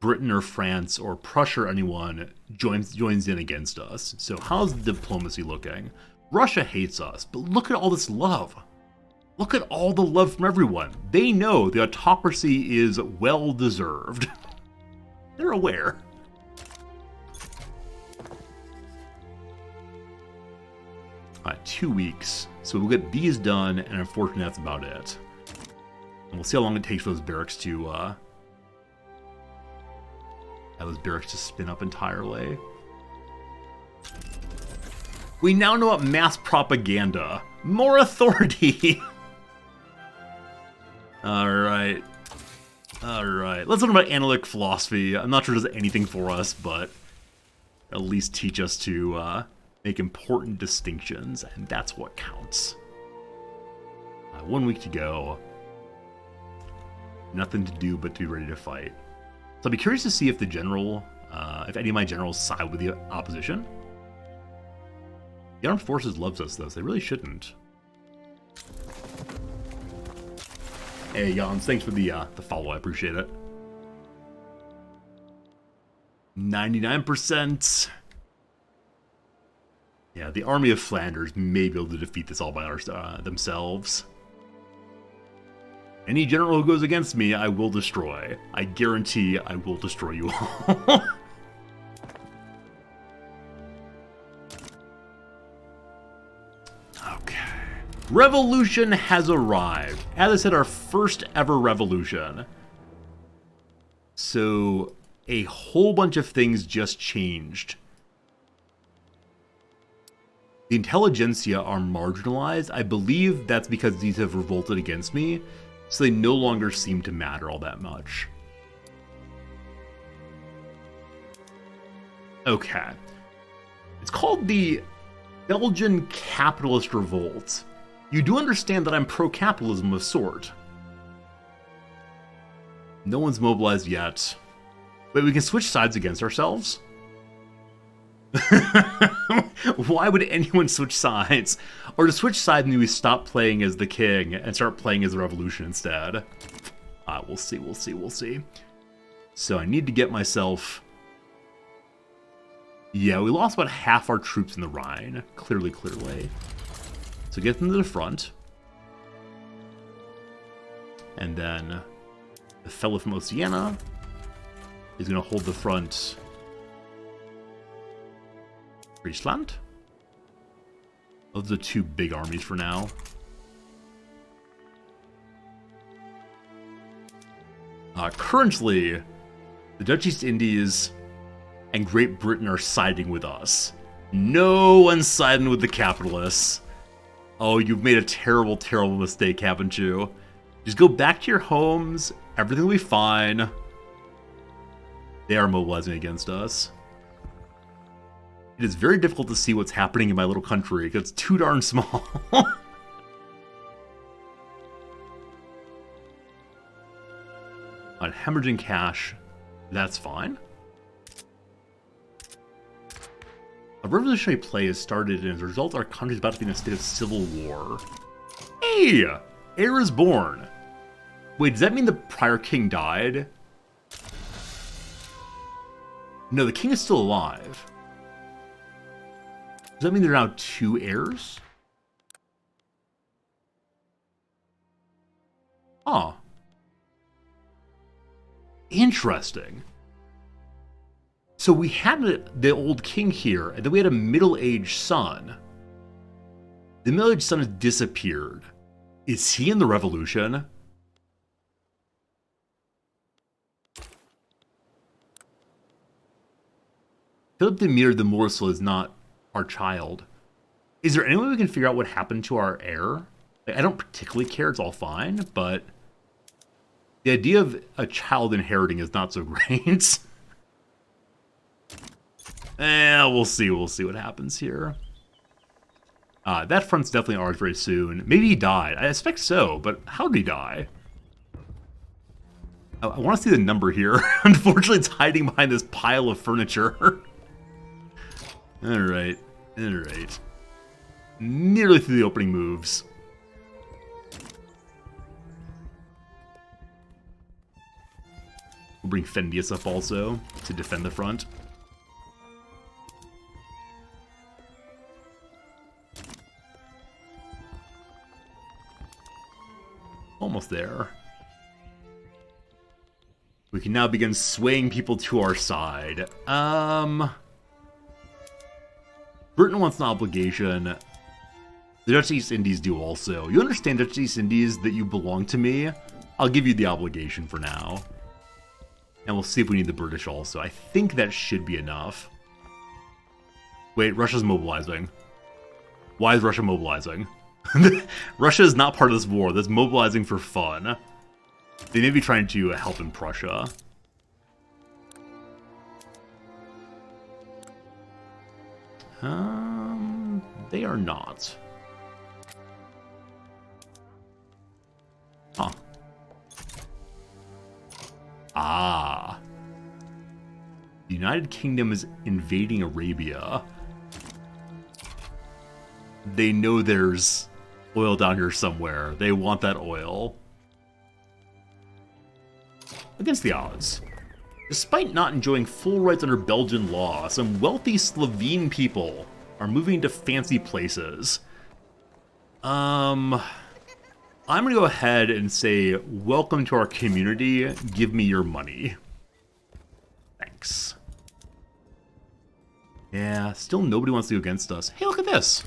Britain or France or Prussia or anyone joins in against us. So how's the diplomacy looking? Russia hates us, but look at all this love. Look at all the love from everyone. They know the autocracy is well-deserved. They're aware. 2 weeks. So we'll get these done, and unfortunately that's about it. And we'll see how long it takes for those barracks to, spin up entirely. We now know about mass propaganda. More authority! Alright. Alright. Let's learn about analytic philosophy. I'm not sure it does anything for us, but at least teach us to, make important distinctions, and that's what counts. 1 week to go. Nothing to do but to be ready to fight. So I'll be curious to see if the general, if any of my generals side with the opposition. The armed forces loves us, though, so they really shouldn't. Hey, Jans, thanks for the follow. I appreciate it. 99%. Yeah, the army of Flanders may be able to defeat this all by themselves. Any general who goes against me, I will destroy. I guarantee I will destroy you all. Okay. Revolution has arrived. As I said, our first ever revolution. So, a whole bunch of things just changed. The intelligentsia are marginalized. I believe that's because these have revolted against me, so they no longer seem to matter all that much. Okay. It's called the Belgian Capitalist Revolt. You do understand that I'm pro-capitalism of sort. No one's mobilized yet. Wait, we can switch sides against ourselves? Why would anyone switch sides? Or to switch sides means we stop playing as the king and start playing as the revolution instead. We'll see. So I need to get myself... Yeah, we lost about half our troops in the Rhine. Clearly. So get them to the front. And then the fellow from Oceania is going to hold the front... Friesland? Those are the two big armies for now. Currently, the Dutch East Indies and Great Britain are siding with us. No one's siding with the capitalists. Oh, you've made a terrible, terrible mistake, haven't you? Just go back to your homes. Everything will be fine. They are mobilizing against us. It is very difficult to see what's happening in my little country because it's too darn small. On hemorrhaging cash, that's fine. A revolutionary play has started, and as a result, our country is about to be in a state of civil war. Hey! Heir is born. Wait, does that mean the prior king died? No, the king is still alive. Does that mean there are now 2 heirs? Huh. Interesting. So we had the old king here, and then we had a middle-aged son. The middle-aged son has disappeared. Is he in the revolution? Philip de Mere de Morsel is not our child. Is there any way we can figure out what happened to our heir? Like, I don't particularly care, it's all fine, but the idea of a child inheriting is not so great. We'll see what happens here. That front's definitely ours very soon. Maybe he died. I expect so, but how did he die? I want to see the number here. Unfortunately, it's hiding behind this pile of furniture. Alright. Nearly through the opening moves. We'll bring Fendius up also to defend the front. Almost there. We can now begin swaying people to our side. Britain wants an obligation. The Dutch East Indies do also. You understand, Dutch East Indies, that you belong to me? I'll give you the obligation for now. And we'll see if we need the British also. I think that should be enough. Wait, Russia's mobilizing. Why is Russia mobilizing? Russia is not part of this war. That's mobilizing for fun. They may be trying to help in Prussia. They are not. Huh. Ah. The United Kingdom is invading Arabia. They know there's oil down here somewhere. They want that oil. Against the odds. Despite not enjoying full rights under Belgian law, some wealthy Slovene people are moving to fancy places. I'm gonna go ahead and say, welcome to our community, give me your money. Thanks. Yeah, still nobody wants to go against us. Hey, look at this!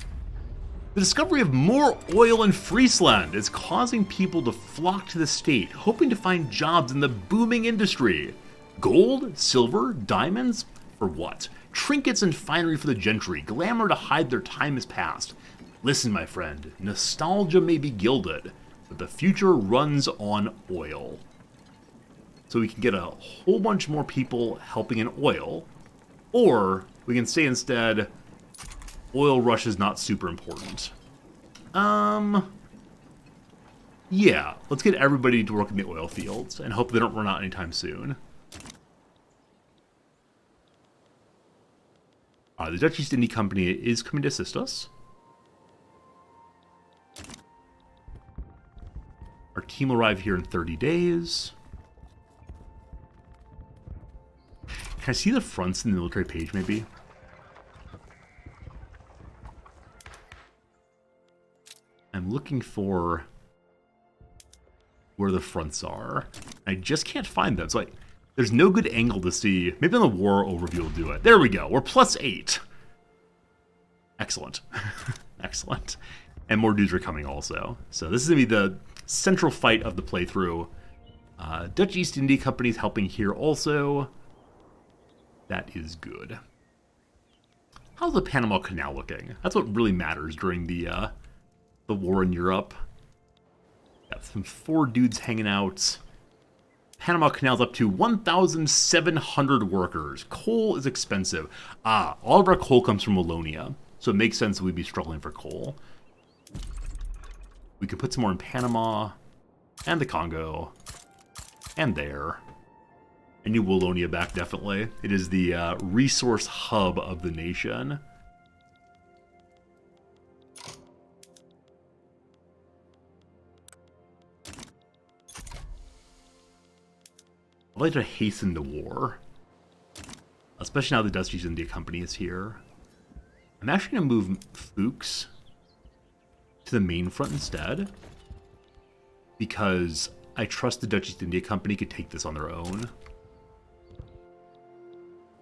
The discovery of more oil in Friesland is causing people to flock to the state, hoping to find jobs in the booming industry. Gold, silver, diamonds? For what? Trinkets and finery for the gentry, glamour to hide their time is past. Listen, my friend, nostalgia may be gilded, but the future runs on oil. So we can get a whole bunch more people helping in oil, or we can say instead, oil rush is not super important. Yeah, let's get everybody to work in the oil fields and hope they don't run out anytime soon. The Dutch East India Company is coming to assist us. Our team will arrive here in 30 days. Can I see the fronts in the military page, maybe? I'm looking for where the fronts are. I just can't find them. So there's no good angle to see. Maybe on the war overview will do it. There we go. We're +8. Excellent. Excellent. And more dudes are coming also. So this is going to be the central fight of the playthrough. Dutch East India Company is helping here also. That is good. How's the Panama Canal looking? That's what really matters during the war in Europe. Got some 4 dudes hanging out. Panama Canal's up to 1,700 workers. Coal is expensive. All of our coal comes from Wallonia, so it makes sense that we'd be struggling for coal. We could put some more in Panama, and the Congo, and there. I need Wallonia back, definitely. It is the resource hub of the nation. I'd like to hasten the war, especially now the Dutch East India Company is here. I'm actually going to move Fuchs to the main front instead, because I trust the Dutch East India Company could take this on their own,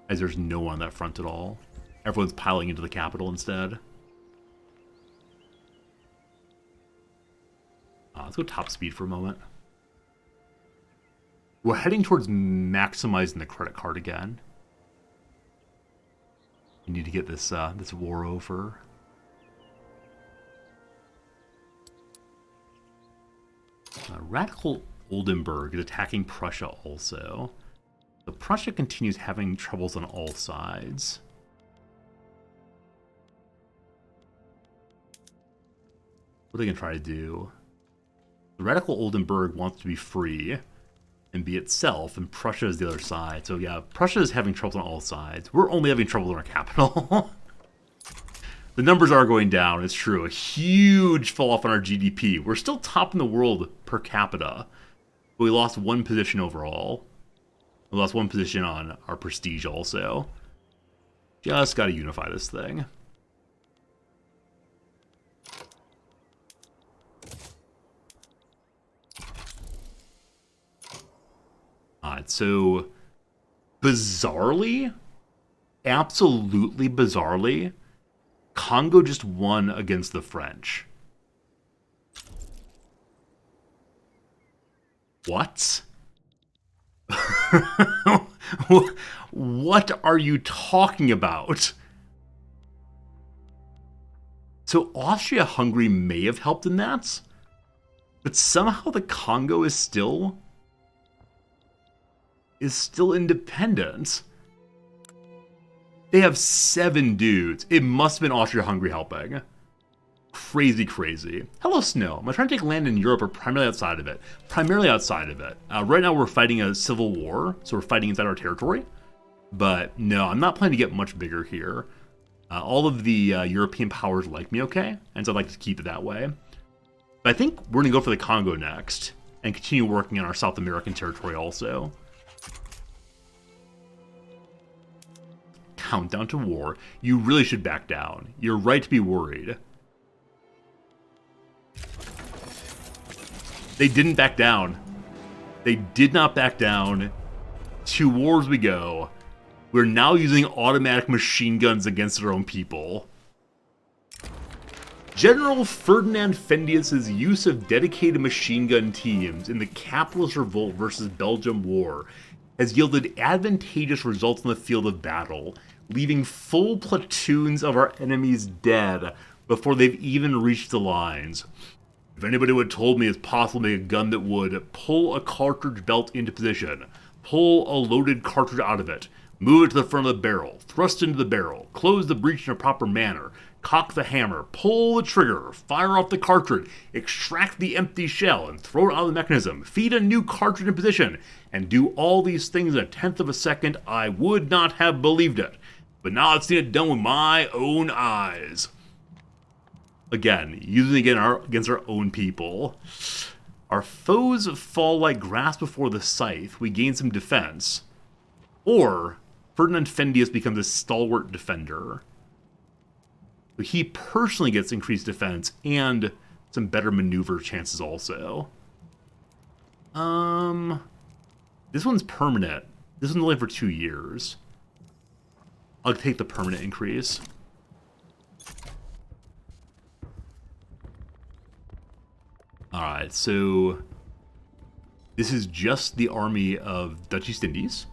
as there's no one on that front at all. Everyone's piling into the capital instead. Let's go top speed for a moment. We're heading towards maximizing the credit card again. We need to get this this war over. Radical Oldenburg is attacking Prussia also. So Prussia continues having troubles on all sides. What are they going to try to do? The Radical Oldenburg wants to be free and be itself, and Prussia is the other side. So yeah, Prussia is having trouble on all sides. We're only having trouble in our capital. The numbers are going down, it's true. A huge fall off on our GDP. We're still top in the world per capita, but we lost one position overall. We lost one position on our prestige also. Just gotta unify this thing. Alright, so bizarrely, absolutely bizarrely, Congo just won against the French. What? What are you talking about? So Austria-Hungary may have helped in that, but somehow the Congo is still independent. They have 7 dudes. It must have been Austria-Hungary helping. Crazy, crazy. Hello, Snow. I'm trying to take land in Europe or primarily outside of it. Primarily outside of it. Right now we're fighting a civil war, so we're fighting inside our territory. But no, I'm not planning to get much bigger here. All of the European powers like me okay, and so I'd like to keep it that way. But I think we're going to go for the Congo next, and continue working on our South American territory also. Countdown to war. You really should back down. You're right to be worried. They didn't back down. They did not back down. To wars we go. We're now using automatic machine guns against our own people. General Ferdinand Fendius's use of dedicated machine gun teams in the capitalist revolt versus Belgium war has yielded advantageous results in the field of battle, leaving full platoons of our enemies dead before they've even reached the lines. If anybody would have told me it's possible to make a gun that would pull a cartridge belt into position, pull a loaded cartridge out of it, move it to the front of the barrel, thrust into the barrel, close the breech in a proper manner, cock the hammer, pull the trigger, fire off the cartridge, extract the empty shell and throw it out of the mechanism, feed a new cartridge in position, and do all these things in a tenth of a second, I would not have believed it. But now I've seen it done with my own eyes. Again, using it against our own people. Our foes fall like grass before the scythe. We gain some defense. Or Ferdinand Fendius becomes a stalwart defender. So he personally gets increased defense and some better maneuver chances also. This one's permanent. This one's only for 2 years. I'll take the permanent increase. Alright, so this is just the army of Dutch East Indies.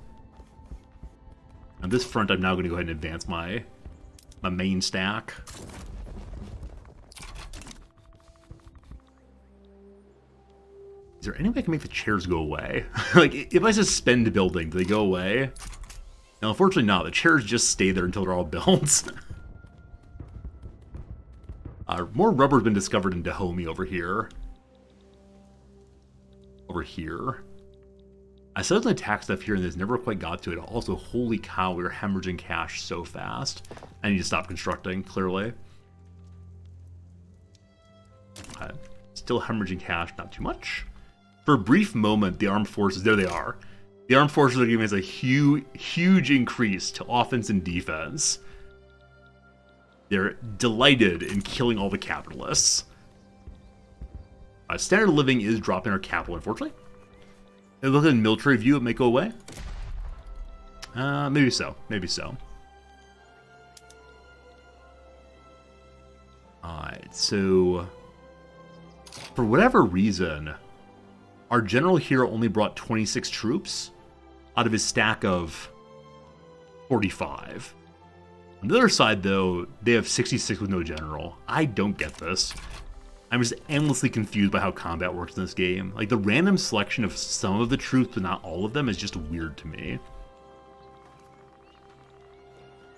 On this front, I'm now going to go ahead and advance my main stack. Is there any way I can make the chairs go away? Like, if I suspend building, do they go away? Now, unfortunately not. The chairs just stay there until they're all built. More rubber's been discovered in Dahomey over here. Over here. I said I was going to attack stuff here and this never quite got to it. Also, holy cow, we were hemorrhaging cash so fast. I need to stop constructing, clearly. Still hemorrhaging cash, not too much. For a brief moment, the armed forces, there they are. The armed forces are giving us a huge increase to offense and defense. They're delighted in killing all the capitalists. Standard of living is dropping our capital, unfortunately. If you look at the military view, it may go away. Maybe so. Maybe so. Alright, so for whatever reason, our general here only brought 26 troops out of his stack of 45. On the other side, though, they have 66 with no general. I don't get this. I'm just endlessly confused by how combat works in this game. Like, the random selection of some of the troops, but not all of them, is just weird to me.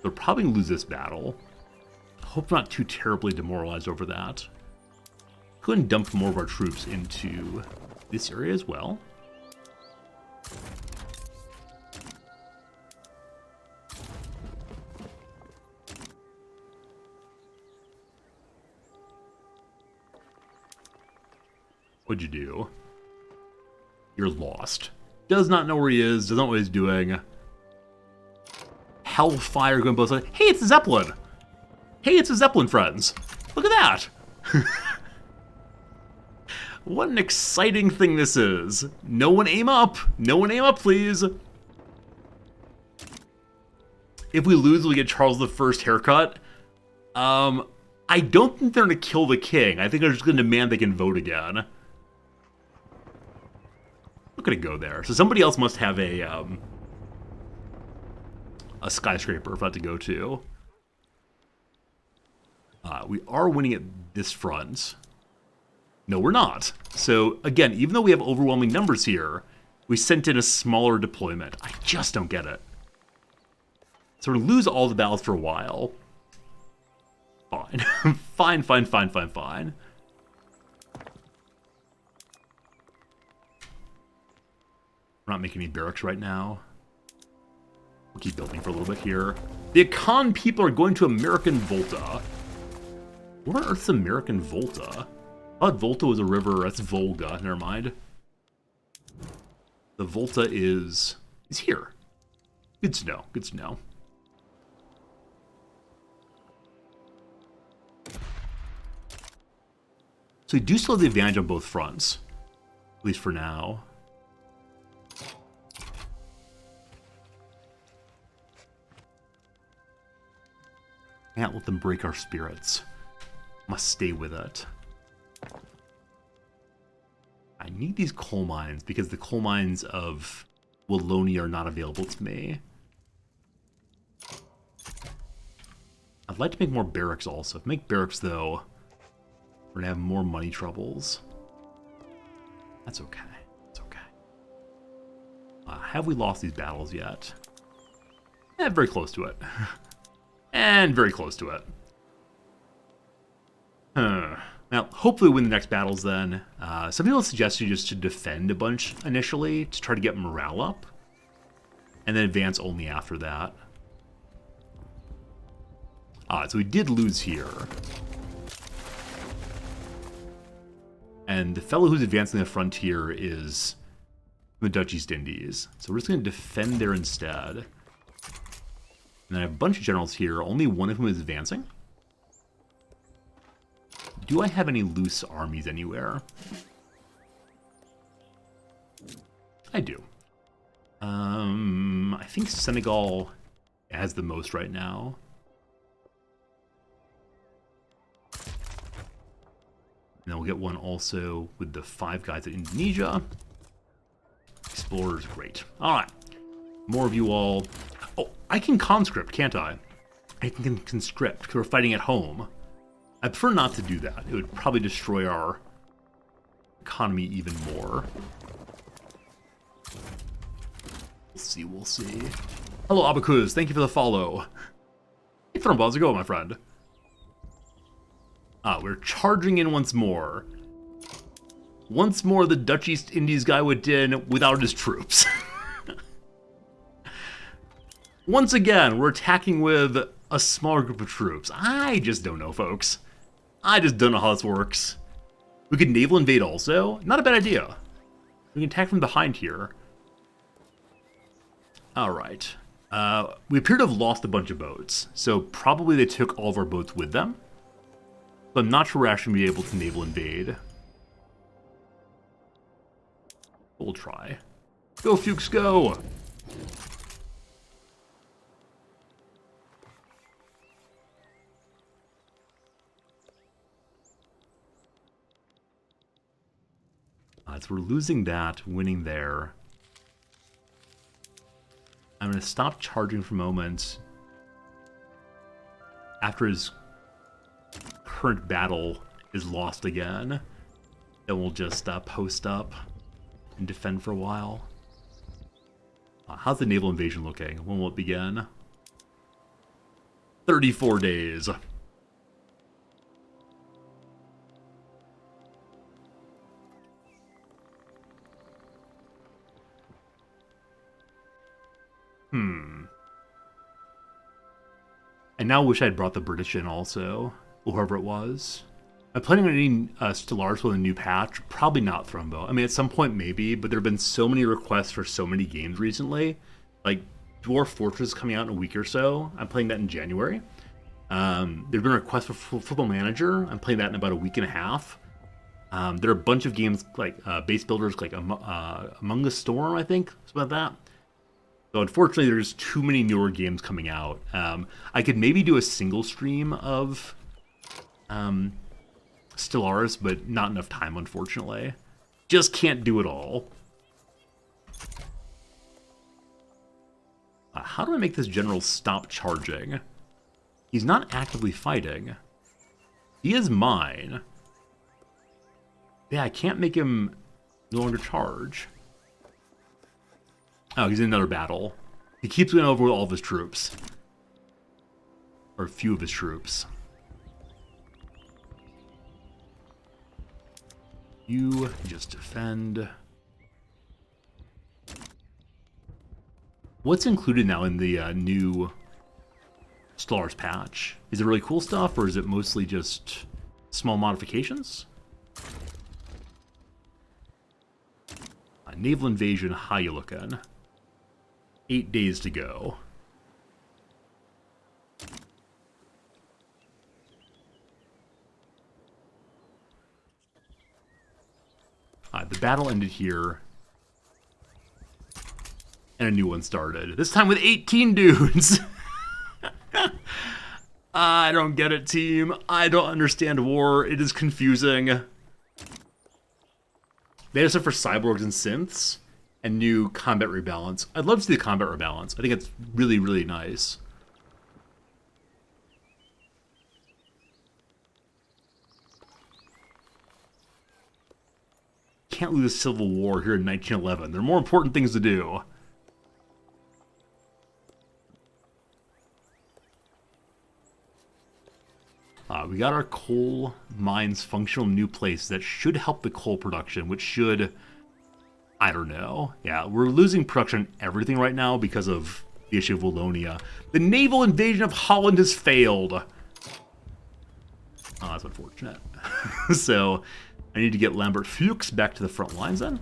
They'll probably lose this battle. Hope not too terribly demoralized over that. Go ahead and dump more of our troops into this area as well. What'd you do? You're lost. Does not know where he is, doesn't know what he's doing. Hellfire going both sides. Hey, it's a Zeppelin! Hey, it's a Zeppelin, friends! Look at that! What an exciting thing this is. No one aim up! No one aim up, please! If we lose, we get Charles I haircut. I don't think they're going to kill the king. I think they're just going to demand they can vote again. Not gonna go there. So somebody else must have a skyscraper for that to go to. We are winning at this front. No, we're not. So again, even though we have overwhelming numbers here, we sent in a smaller deployment. I just don't get it. So we're gonna lose all the battles for a while. Fine. fine. We're not making any barracks right now. We'll keep building for a little bit here. The Akan people are going to American Volta. What on earth's American Volta? I thought Volta was a river. That's Volga. Never mind. The Volta is here. Good to know. Good to know. So we do still have the advantage on both fronts. At least for now. Can't let them break our spirits. Must stay with it. I need these coal mines because the coal mines of Wallonia are not available to me. I'd like to make more barracks also. If I make barracks though, we're gonna have more money troubles. That's okay. That's okay. Have we lost these battles yet? Very close to it. And very close to it. Now, hopefully win the next battles then. Some people suggested just to defend a bunch initially to try to get morale up. And then advance only after that. So we did lose here. And the fellow who's advancing the frontier is the Dutch East Indies. So we're just going to defend there instead. And I have a bunch of generals here, only one of whom is advancing. Do I have any loose armies anywhere? I do. I think Senegal has the most right now. And then we'll get one also with the 5 guys at Indonesia. Explorers, great. All right. More of you all. Oh, I can conscript, can't I? I can conscript because we're fighting at home. I prefer not to do that. It would probably destroy our economy even more. We'll see. Hello, Abacus. Thank you for the follow. Hey, Thrumbo, how's it going, my friend? We're charging in once more. Once more, the Dutch East Indies guy went in without his troops. Once again, we're attacking with a smaller group of troops. I just don't know, folks. I just don't know how this works. We could naval invade also. Not a bad idea. We can attack from behind here. Alright. We appear to have lost a bunch of boats. So probably they took all of our boats with them. But I'm not sure we're actually going to be able to naval invade. We'll try. Go, Fuchs, go! So we're losing that, winning there. I'm going to stop charging for a moment. After his current battle is lost again, then we'll just post up and defend for a while. How's the naval invasion looking? When will it begin? 34 days. I now wish I'd brought the British in also, or whoever it was. I'm planning on eating Stellaris with a new patch. Probably not Thrumbo. I mean, at some point maybe, but there have been so many requests for so many games recently. Like, Dwarf Fortress is coming out in a week or so. I'm playing that in January. There have been requests for Football Manager. I'm playing that in about a week and a half. There are a bunch of games like base builders, like Among the Storm, I think, something like that. So unfortunately, there's too many newer games coming out. I could maybe do a single stream of Stellaris, but not enough time, unfortunately. Just can't do it all. How do I make this general stop charging? He's not actively fighting. He is mine. Yeah, I can't make him no longer charge. Oh, he's in another battle. He keeps going over with all of his troops. Or a few of his troops. You just defend. What's included now in the new Stellaris patch? Is it really cool stuff, or is it mostly just small modifications? Naval invasion, how you looking? 8 days to go. The battle ended here. And a new one started. This time with 18 dudes! I don't get it, team. I don't understand war. It is confusing. They have stuff for cyborgs and synths. And new combat rebalance. I'd love to see the combat rebalance. I think it's really, really nice. Can't lose a civil war here in 1911. There are more important things to do. We got our coal mines functional new place that should help the coal production, which should, I don't know. Yeah, we're losing production on everything right now because of the issue of Wallonia. The naval invasion of Holland has failed. Oh, that's unfortunate. So, I need to get Lambert Fuchs back to the front lines then.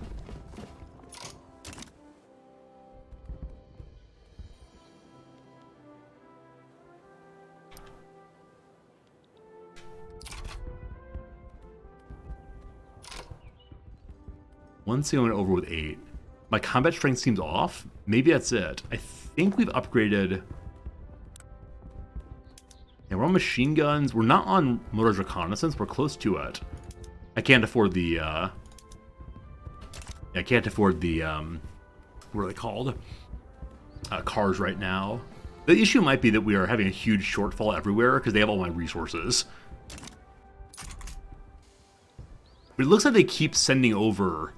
One thing I went over with 8. My combat strength seems off. Maybe that's it. I think we've upgraded. Yeah, we're on machine guns. We're not on motorized reconnaissance. We're close to it. I can't afford the, what are they called? Cars right now. The issue might be that we are having a huge shortfall everywhere because they have all my resources. But it looks like they keep sending over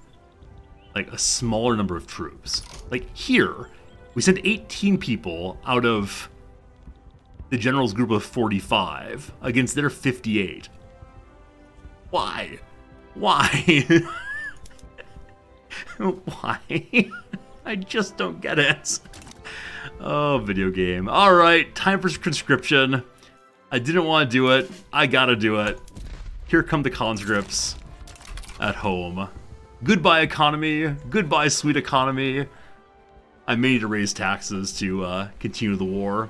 like a smaller number of troops. Like here, we sent 18 people out of the general's group of 45 against their 58. Why? Why? Why? I just don't get it. Oh, video game. All right, time for conscription. I didn't want to do it. I gotta do it. Here come the conscripts at home. Goodbye, economy. Goodbye, sweet economy. I may need to raise taxes to continue the war.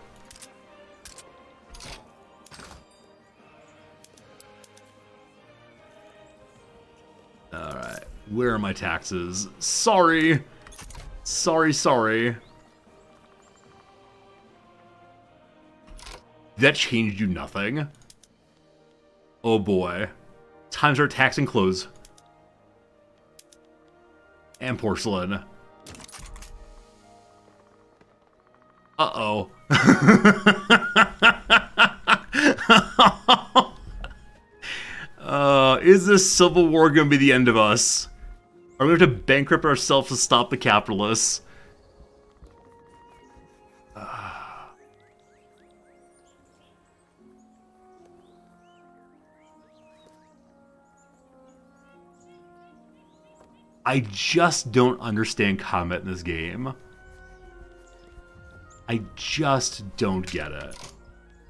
Alright, where are my taxes? Sorry. Sorry. That changed you nothing? Oh boy. Time to start taxing clothes. And porcelain. Uh-oh. Is this civil war going to be the end of us? Are we going to bankrupt ourselves to stop the capitalists? I just don't understand combat in this game. I just don't get it.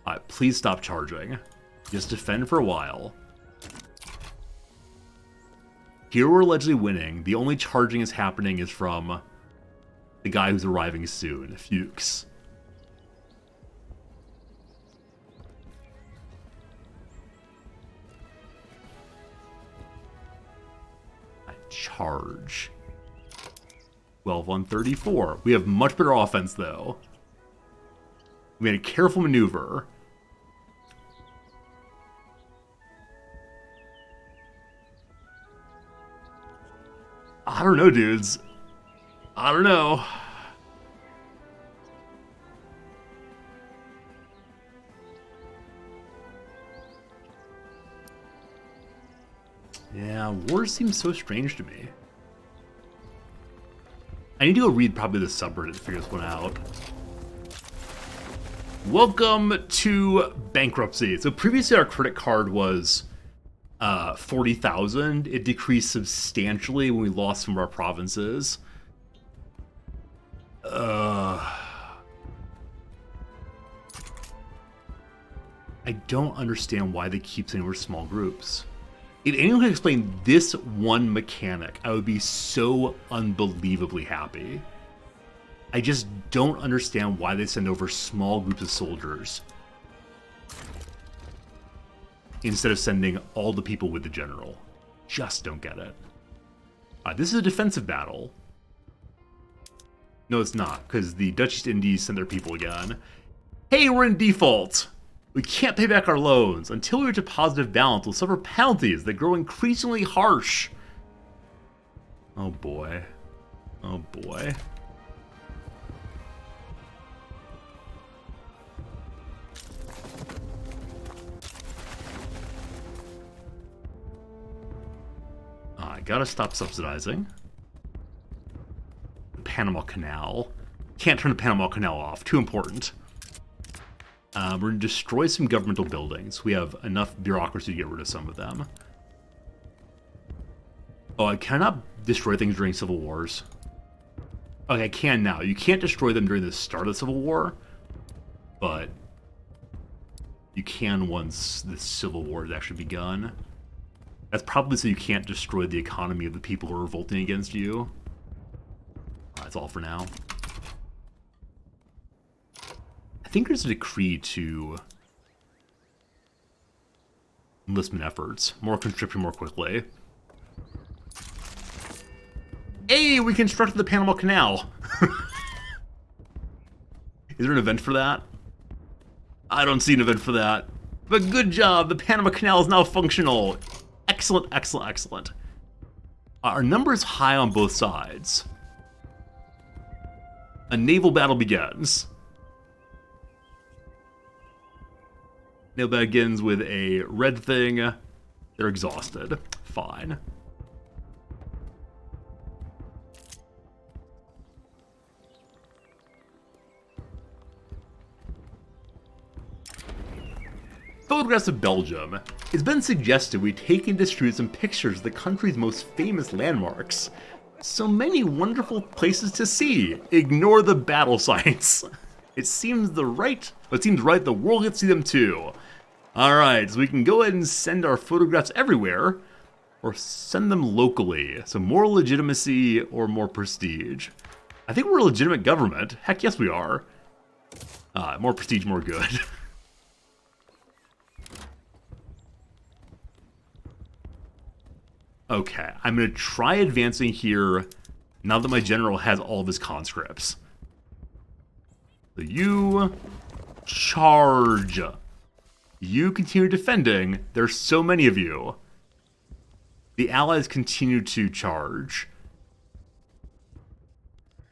Alright, please stop charging. Just defend for a while. Here we're allegedly winning. The only charging is happening is from the guy who's arriving soon, Fuchs. Charge. 12 on 34. We have much better offense, though. We made a careful maneuver. I don't know, dudes. I don't know. Yeah, war seems so strange to me. I need to go read probably the subreddit to figure this one out. Welcome to bankruptcy. So previously our credit card was 40,000. It decreased substantially when we lost some of our provinces. I don't understand why they keep saying we're small groups. If anyone could explain this one mechanic, I would be so unbelievably happy. I just don't understand why they send over small groups of soldiers instead of sending all the people with the general. Just don't get it. This is a defensive battle. No, it's not, because the Dutch East Indies send their people again. Hey, we're in default! We can't pay back our loans. Until we reach a positive balance, we'll suffer penalties that grow increasingly harsh. Oh boy. Oh boy. I gotta stop subsidizing. The Panama Canal. Can't turn the Panama Canal off. Too important. We're going to destroy some governmental buildings. We have enough bureaucracy to get rid of some of them. Oh, I cannot destroy things during civil wars. Okay, I can now. You can't destroy them during the start of the Civil War, but you can once the Civil War has actually begun. That's probably so you can't destroy the economy of the people who are revolting against you. That's all for now. I think there's a decree to enlistment efforts. More conscription more quickly. Hey, we constructed the Panama Canal. Is there an event for that? I don't see an event for that. But good job, the Panama Canal is now functional. Excellent, excellent, excellent. Our number is high on both sides. A naval battle begins. Naval battle begins with a red thing. They're exhausted. Fine. Photographs of Belgium. It's been suggested we take and distribute some pictures of the country's most famous landmarks. So many wonderful places to see. Ignore the battle sites. It seems right the world gets to see them too. Alright, so we can go ahead and send our photographs everywhere, or send them locally. So more legitimacy or more prestige. I think we're a legitimate government. Heck yes we are. More prestige, more good. Okay, I'm going to try advancing here now that my general has all of his conscripts. So you charge. You continue defending. There's so many of you. The allies continue to charge.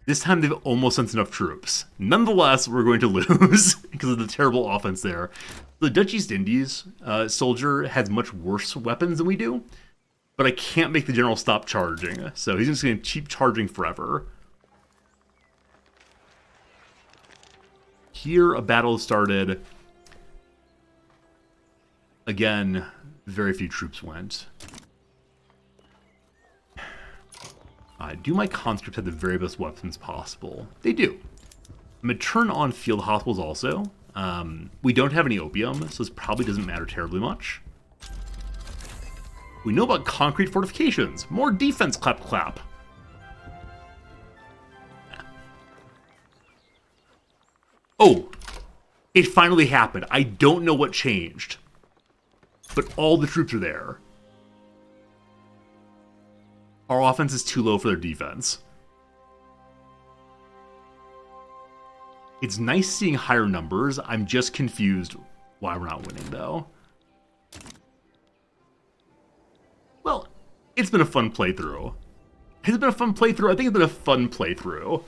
This time they've almost sent enough troops. Nonetheless, we're going to lose because of the terrible offense there. The Dutch East Indies soldier has much worse weapons than we do, but I can't make the general stop charging, so he's just going to keep charging forever. Here, a battle started. Again, very few troops went. Do my conscripts have the very best weapons possible? They do. I'm going to turn on field hospitals also. We don't have any opium, so this probably doesn't matter terribly much. We know about concrete fortifications. More defense, clap, clap. Oh, it finally happened. I don't know what changed, but all the troops are there. Our offense is too low for their defense. It's nice seeing higher numbers. I'm just confused why we're not winning, though. Well, it's been a fun playthrough. Has it been a fun playthrough? I think it's been a fun playthrough.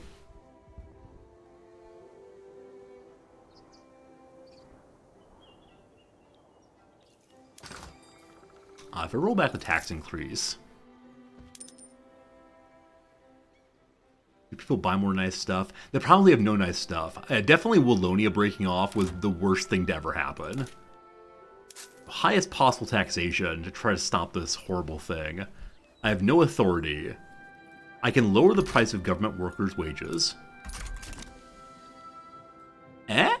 If I roll back the tax increase, do people buy more nice stuff? They probably have no nice stuff. Definitely Wallonia breaking off was the worst thing to ever happen. Highest possible taxation to try to stop this horrible thing. I have no authority. I can lower the price of government workers' wages. Eh?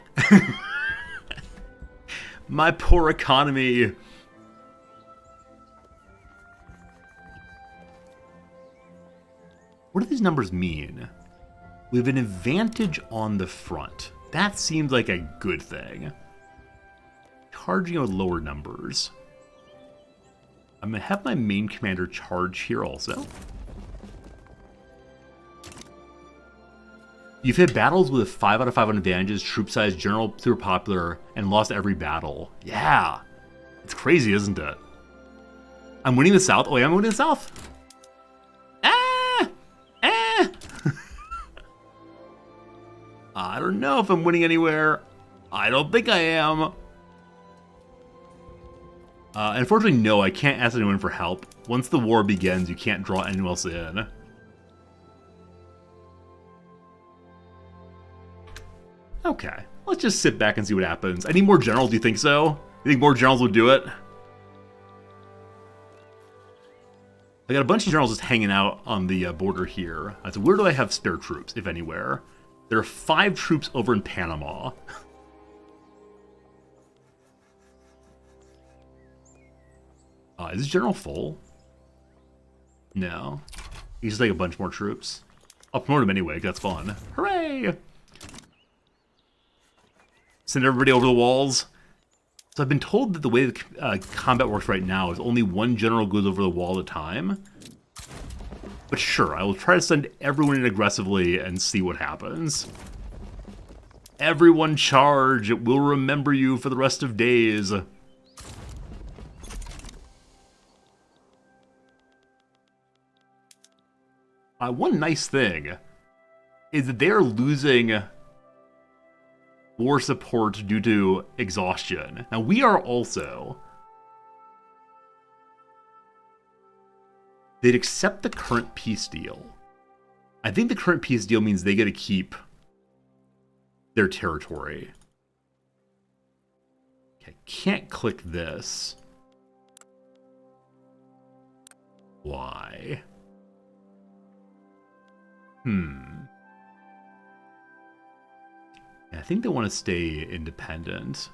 My poor economy. What do these numbers mean? We have an advantage on the front. That seems like a good thing. Charging with lower numbers. I'm going to have my main commander charge here also. You've hit battles with 5 out of 5 on advantages, troop size, general, super popular, and lost every battle. Yeah. It's crazy, isn't it? I'm winning the South. Oh, yeah, I'm winning the South. I don't know if I'm winning anywhere. I don't think I am. Unfortunately, no, I can't ask anyone for help. Once the war begins, you can't draw anyone else in. Okay, let's just sit back and see what happens. I need more generals, do you think so? You think more generals would do it? I got a bunch of generals just hanging out on the border here. So where do I have spare troops, if anywhere? There are 5 troops over in Panama. Is this general full? No. He's just like a bunch more troops. I'll promote him anyway, that's fun. Hooray! Send everybody over the walls. So I've been told that the way the combat works right now is only one general goes over the wall at a time. But sure, I will try to send everyone in aggressively and see what happens. Everyone charge! It will remember you for the rest of days. One nice thing is that they are losing war support due to exhaustion. Now we are also. They'd accept the current peace deal. I think the current peace deal means they get to keep their territory. Okay, can't click this. Why? I think they want to stay independent.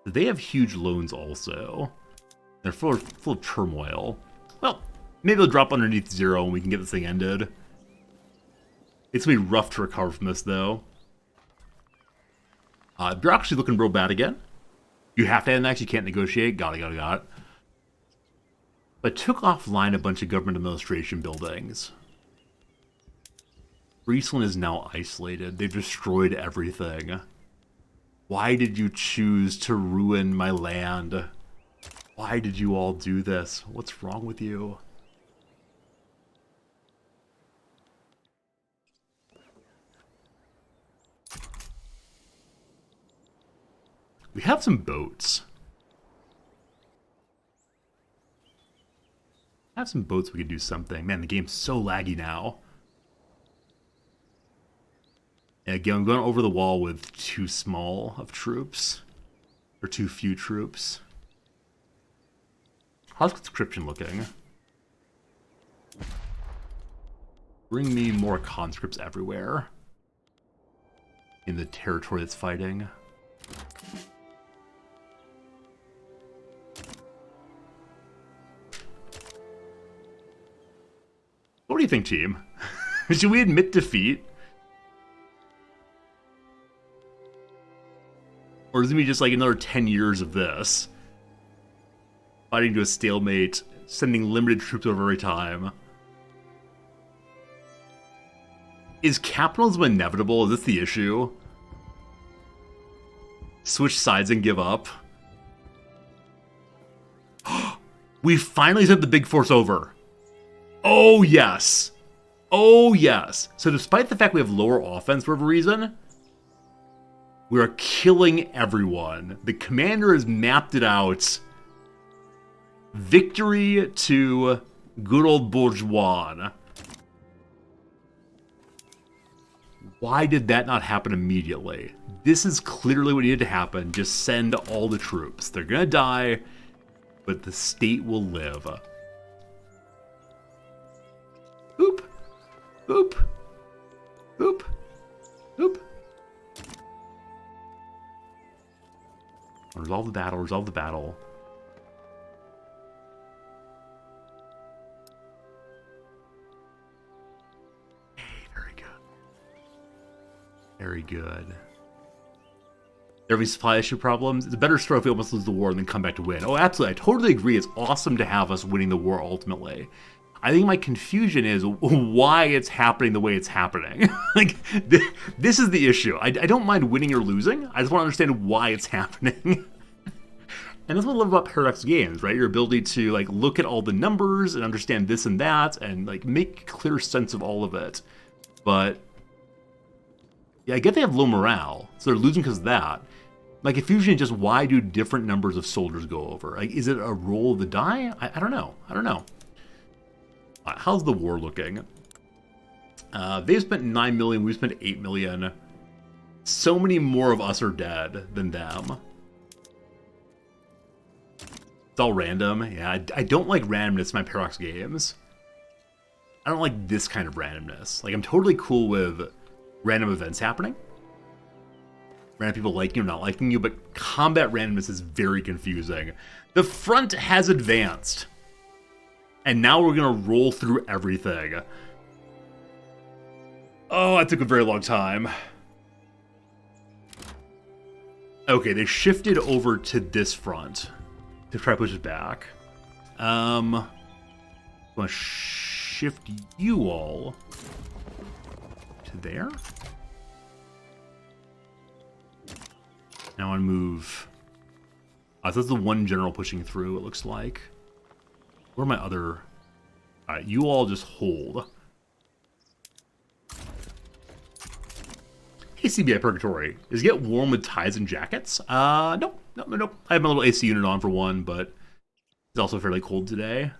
They have huge loans also. They're full of turmoil. Well, maybe they'll drop underneath 0 and we can get this thing ended. It's going to be rough to recover from this, though. Bureaucracy looking real bad again. You have to annex, you can't negotiate. Got it. I took offline a bunch of government administration buildings. Friesland is now isolated. They've destroyed everything. Why did you choose to ruin my land? Why did you all do this? What's wrong with you? We have some boats. Have some boats we could do something. Man, the game's so laggy now. And again, I'm going over the wall with too small of troops. Or too few troops. How's conscription looking? Bring me more conscripts everywhere. In the territory that's fighting. What do you think, team? Should we admit defeat? Or is it going to be just like another 10 years of this? Fighting to a stalemate, sending limited troops over every time. Is capitalism inevitable? Is this the issue? Switch sides and give up? We finally sent the big force over. Oh, yes. Oh, yes. So despite the fact we have lower offense for whatever reason, we are killing everyone. The commander has mapped it out. Victory to good old bourgeois. Why did that not happen immediately? This is clearly what needed to happen. Just send all the troops. They're gonna die, but the state will live. Boop. Boop. Boop. Boop. Resolve the battle, resolve the battle. Hey, very good. Very good. There be supply issue problems. It's a better story if we almost lose the war and then come back to win. Oh, absolutely. I totally agree. It's awesome to have us winning the war ultimately. I think my confusion is why it's happening the way it's happening. Like, this is the issue. I don't mind winning or losing. I just want to understand why it's happening. And that's what I love about Paradox games, right? Your ability to like look at all the numbers and understand this and that and like make clear sense of all of it. But yeah, I get they have low morale, so they're losing because of that. My confusion is just why do different numbers of soldiers go over? Like, is it a roll of the die? I don't know. I don't know. How's the war looking? They've spent 9 million, we've spent 8 million. So many more of us are dead than them. It's all random. Yeah, I don't like randomness in my Paradox games. I don't like this kind of randomness. Like, I'm totally cool with random events happening. Random people liking you or not liking you, but combat randomness is very confusing. The front has advanced. And now we're gonna roll through everything. Oh, that took a very long time. Okay, they shifted over to this front to try to push it back. I'm gonna shift you all to there. Now I move. So that's the one general pushing through, it looks like. Where are my other... Alright, you all just hold. Hey, CBI Purgatory. Does it get warm with ties and jackets? Nope. Nope. I have my little AC unit on for one, but it's also fairly cold today.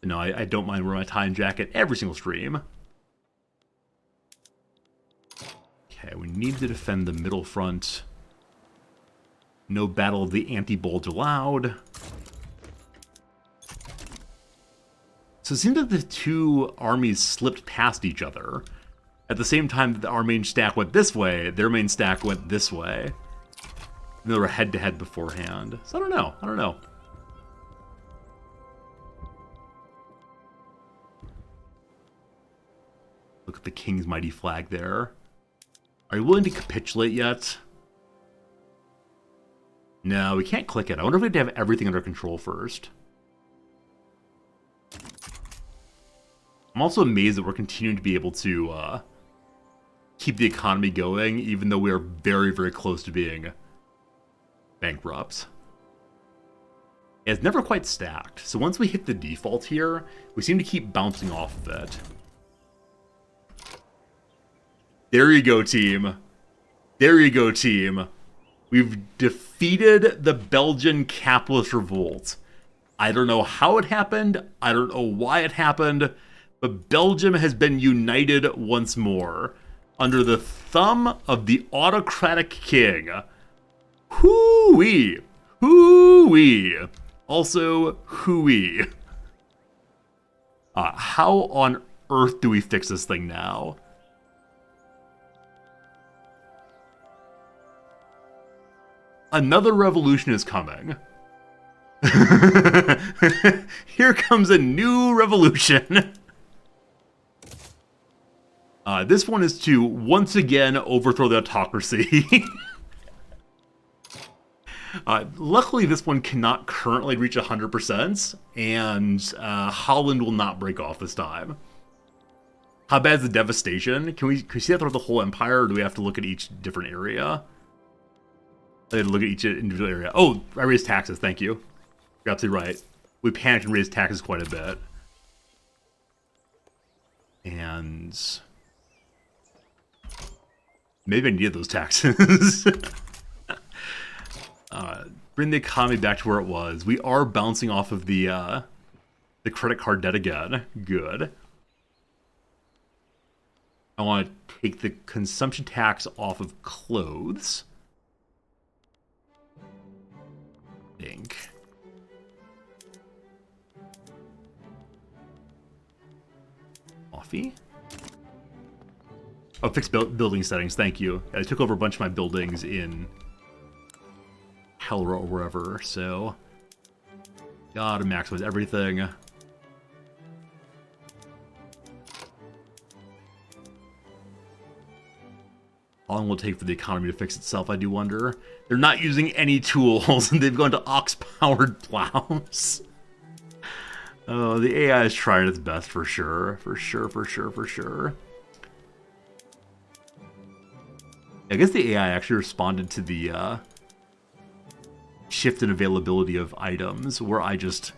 No, I don't mind wearing my tie and jacket every single stream. Okay, we need to defend the middle front. No battle of the anti-bulge allowed. So it seems that the two armies slipped past each other. At the same time that our main stack went this way, their main stack went this way. And they were head-to-head beforehand. So I don't know. Look at the King's mighty flag there. Are you willing to capitulate yet? No, we can't click it. I wonder if we have to have everything under control first. I'm also amazed that we're continuing to be able to keep the economy going, even though we are very, very close to being bankrupt. It's never quite stacked, so once we hit the default here, we seem to keep bouncing off of it. There you go, team. There you go, team. We've defeated the Belgian capitalist revolt. I don't know how it happened. I don't know why it happened. But Belgium has been united once more under the thumb of the autocratic king. Hoo-wee. Hoo-wee. Also, hoo-wee. How on earth do we fix this thing now? Another revolution is coming. Here comes a new revolution. This one is to once again overthrow the autocracy. Luckily, this one cannot currently reach 100%, and Holland will not break off this time. How bad is the devastation? Can we see that throughout the whole empire, or do we have to look at each different area? I have to look at each individual area. Oh, I raised taxes, thank you. You're absolutely right. We panicked and raised taxes quite a bit. And maybe I needed those taxes. Bring the economy back to where it was. We are bouncing off of the credit card debt again. Good. I want to take the consumption tax off of clothes. I think. Coffee? Oh, fix building settings, thank you. I took over a bunch of my buildings in Helra or wherever, so gotta maximize everything. How long will it take for the economy to fix itself, I do wonder. They're not using any tools, and they've gone to ox-powered plows. Oh, the AI is trying its best for sure. For sure. I guess the AI actually responded to the shift in availability of items, where I just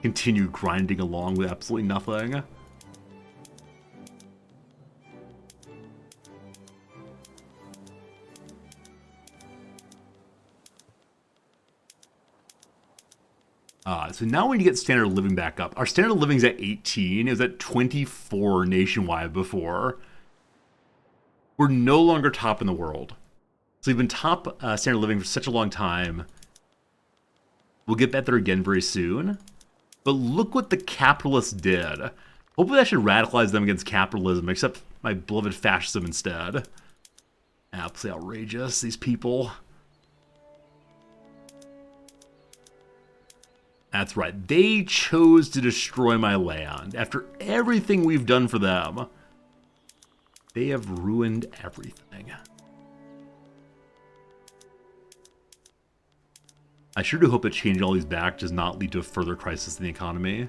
continued grinding along with absolutely nothing. So now we need to get standard of living back up. Our standard of living is at 18. It was at 24 nationwide before. We're no longer top in the world. So we've been top standard of living for such a long time. We'll get better again very soon. But look what the capitalists did. Hopefully I should radicalize them against capitalism, except my beloved fascism instead. Absolutely outrageous, these people. That's right. They chose to destroy my land. After everything we've done for them, they have ruined everything. I sure do hope that changing all these back does not lead to a further crisis in the economy.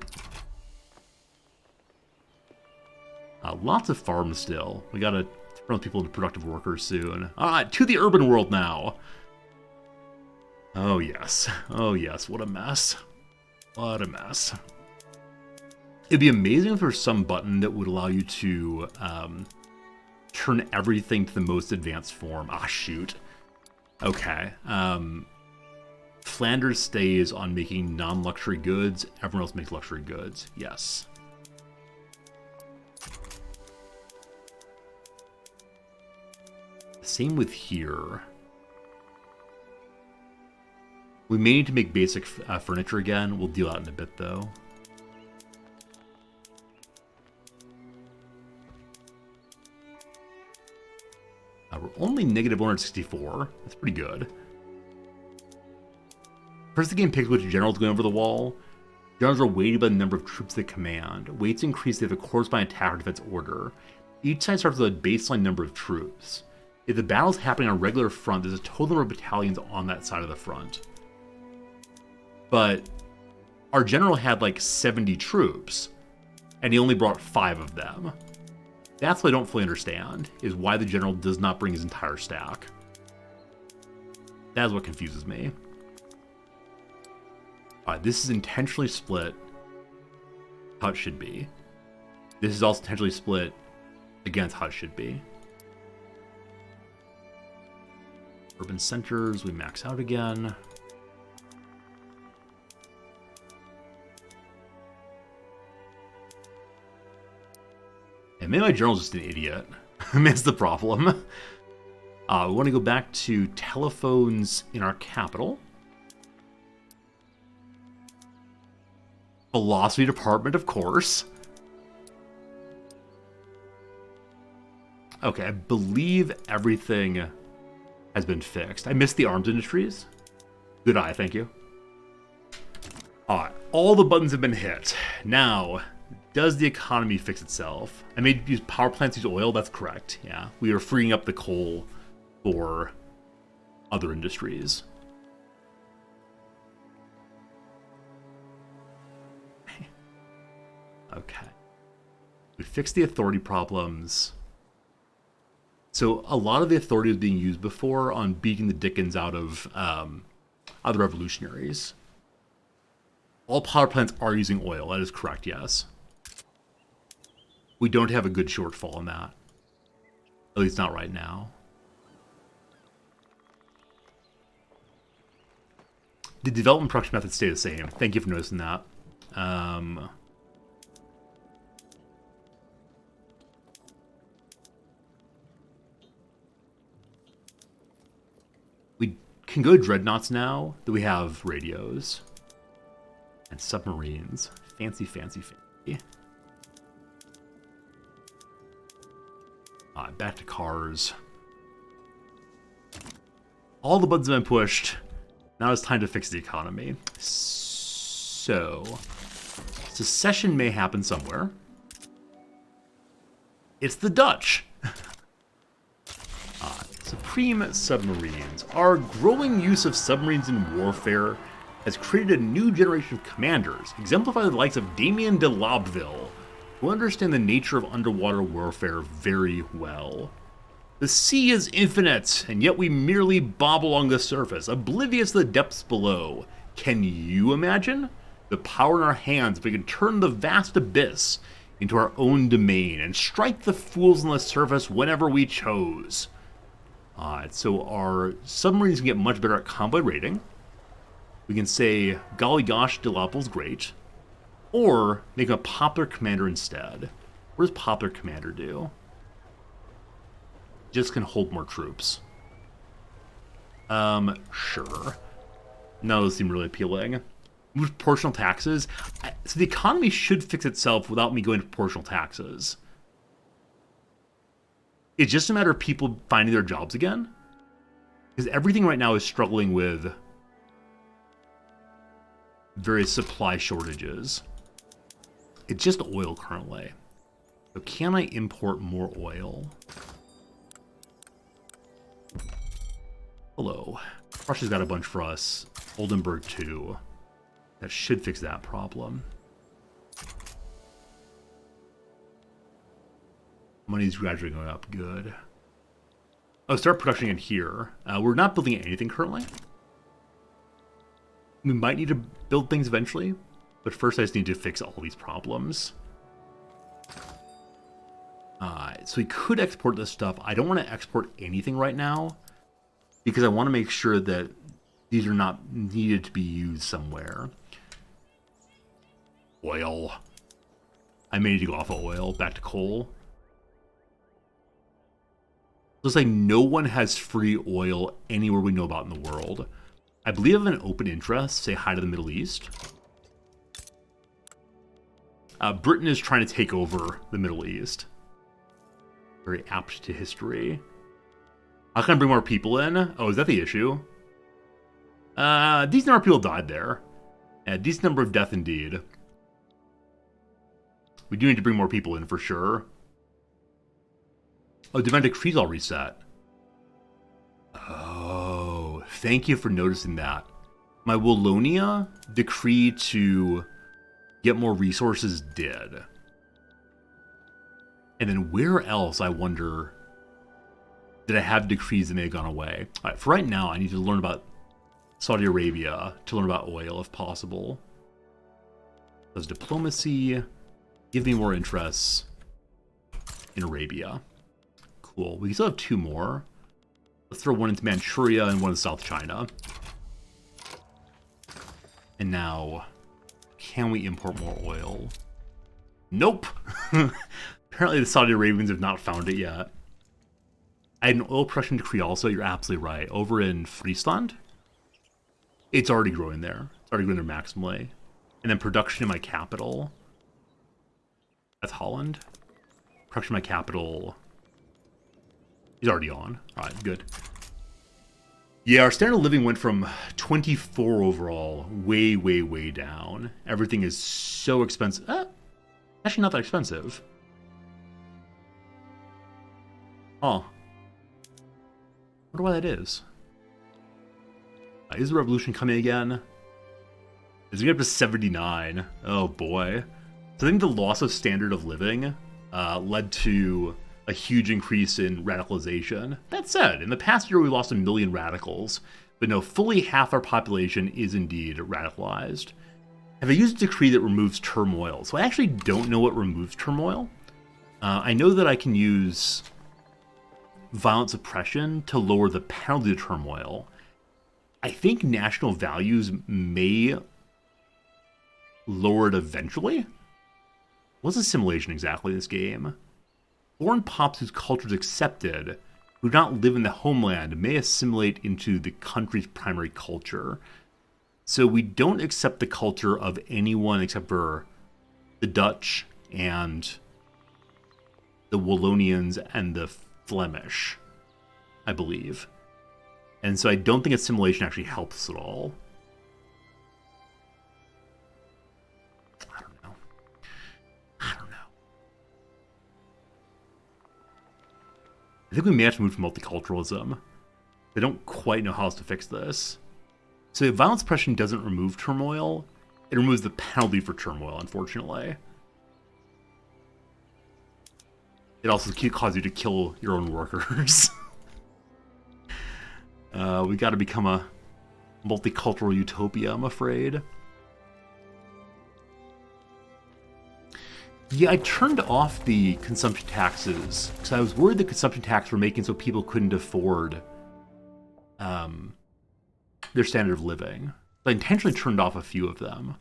Lots of farms still. We gotta turn people into productive workers soon. To the urban world now. Oh yes. Oh yes, what a mess. What a mess. It'd be amazing if there was some button that would allow you to turn everything to the most advanced form. Ah, shoot. Okay. Flanders stays on making non-luxury goods. Everyone else makes luxury goods. Yes. Same with here. We may need to make basic furniture again. We'll deal out in a bit, though. We're only negative 164. That's pretty good. First, the game picks which generals going over the wall. Generals are weighted by the number of troops they command. Weights increase if they have a corresponding attack or defense order. Each side starts with a baseline number of troops. If the battle is happening on a regular front, there's a total number of battalions on that side of the front. But our general had like 70 troops, and he only brought 5 of them. That's what I don't fully understand, is why the general does not bring his entire stack. That is what confuses me. This is intentionally split how it should be. This is also intentionally split against how it should be. Urban centers, we max out again. And maybe my journal's just an idiot. That's the problem. We want to go back to telephones in our capital. Philosophy department, of course. Okay, I believe everything has been fixed. I missed the arms industries. Good eye, thank you. Alright, all the buttons have been hit. Now, does the economy fix itself? I made use power plants use oil, that's correct. Yeah, we are freeing up the coal for other industries. Okay. We fixed the authority problems. So a lot of the authority was being used before on beating the dickens out of other revolutionaries. All power plants are using oil. That is correct, yes. We don't have a good shortfall in that. At least not right now. The development production methods stay the same. Thank you for noticing that. We can go to dreadnoughts now that we have radios. And submarines. Fancy, fancy, fancy. Back to cars. All the buttons have been pushed. Now it's time to fix the economy. So, secession may happen somewhere. It's the Dutch. Supreme submarines. Our growing use of submarines in warfare has created a new generation of commanders, exemplified the likes of Damien de Lobville, who understand the nature of underwater warfare very well. The sea is infinite, and yet we merely bob along the surface, oblivious to the depths below. Can you imagine? The power in our hands if we could turn the vast abyss into our own domain and strike the fools on the surface whenever we chose. So our submarines can get much better at convoy rating. We can say, golly gosh, de Lobville's great. Or make him a popular commander instead. What does popular commander do? Just can hold more troops. Sure. No, those seem really appealing. Move proportional taxes. So the economy should fix itself without me going to proportional taxes. It's just a matter of people finding their jobs again. Because everything right now is struggling with various supply shortages. It's just oil currently. So can I import more oil? Hello. Russia's got a bunch for us. Oldenburg too. That should fix that problem. Money's gradually going up. Good. Oh, start production in here. We're not building anything currently. We might need to build things eventually, but first I just need to fix all these problems. So we could export this stuff. I don't want to export anything right now because I want to make sure that these are not needed to be used somewhere. Oil. I may need to go off of oil, back to coal. Looks like no one has free oil anywhere we know about in the world. I believe I have an open interest, say hi to the Middle East. Britain is trying to take over the Middle East. Very apt to history. How can I bring more people in? Oh, is that the issue? Decent number of people died there. A decent number of death indeed. We do need to bring more people in for sure. Oh, Divine Decree's all reset. Oh, thank you for noticing that. My Wallonia decree to get more resources did. And then where else, I wonder, did I have decrees that may have gone away? All right, for right now, I need to learn about Saudi Arabia to learn about oil if possible. Does diplomacy give me more interests in Arabia? Cool. We still have two more. Let's throw one into Manchuria and one in South China. And now, can we import more oil? Nope. Apparently the Saudi Arabians have not found it yet. I had an oil production decree also, you're absolutely right. Over in Friesland, it's already growing there. It's already growing there maximally. And then production in my capital. That's Holland. Production in my capital is already on. Alright, good. Yeah, our standard of living went from 24 overall, way, way, way down. Everything is so expensive. Actually not that expensive. Huh. Wonder why that is. Is the revolution coming again? Is it up to 79? Oh boy. So I think the loss of standard of living led to a huge increase in radicalization. That said, in the past year we lost 1 million radicals, but no, fully half our population is indeed radicalized. Have I used a decree that removes turmoil? So I actually don't know what removes turmoil. I know that I can use violent suppression to lower the penalty of turmoil. I think national values may lower it eventually. What's assimilation exactly in this game? Foreign pops whose culture is accepted, who do not live in the homeland, may assimilate into the country's primary culture. So we don't accept the culture of anyone except for the Dutch and the Wallonians and the Flemish, I believe. And so I don't think assimilation actually helps at all. I don't know. I think we may have to move to multiculturalism. They don't quite know how else to fix this. So if violence suppression doesn't remove turmoil, it removes the penalty for turmoil, unfortunately. It also can cause you to kill your own workers. We gotta become a multicultural utopia, I'm afraid. Yeah, I turned off the consumption taxes because I was worried the consumption tax were making so people couldn't afford their standard of living. So I intentionally turned off a few of them.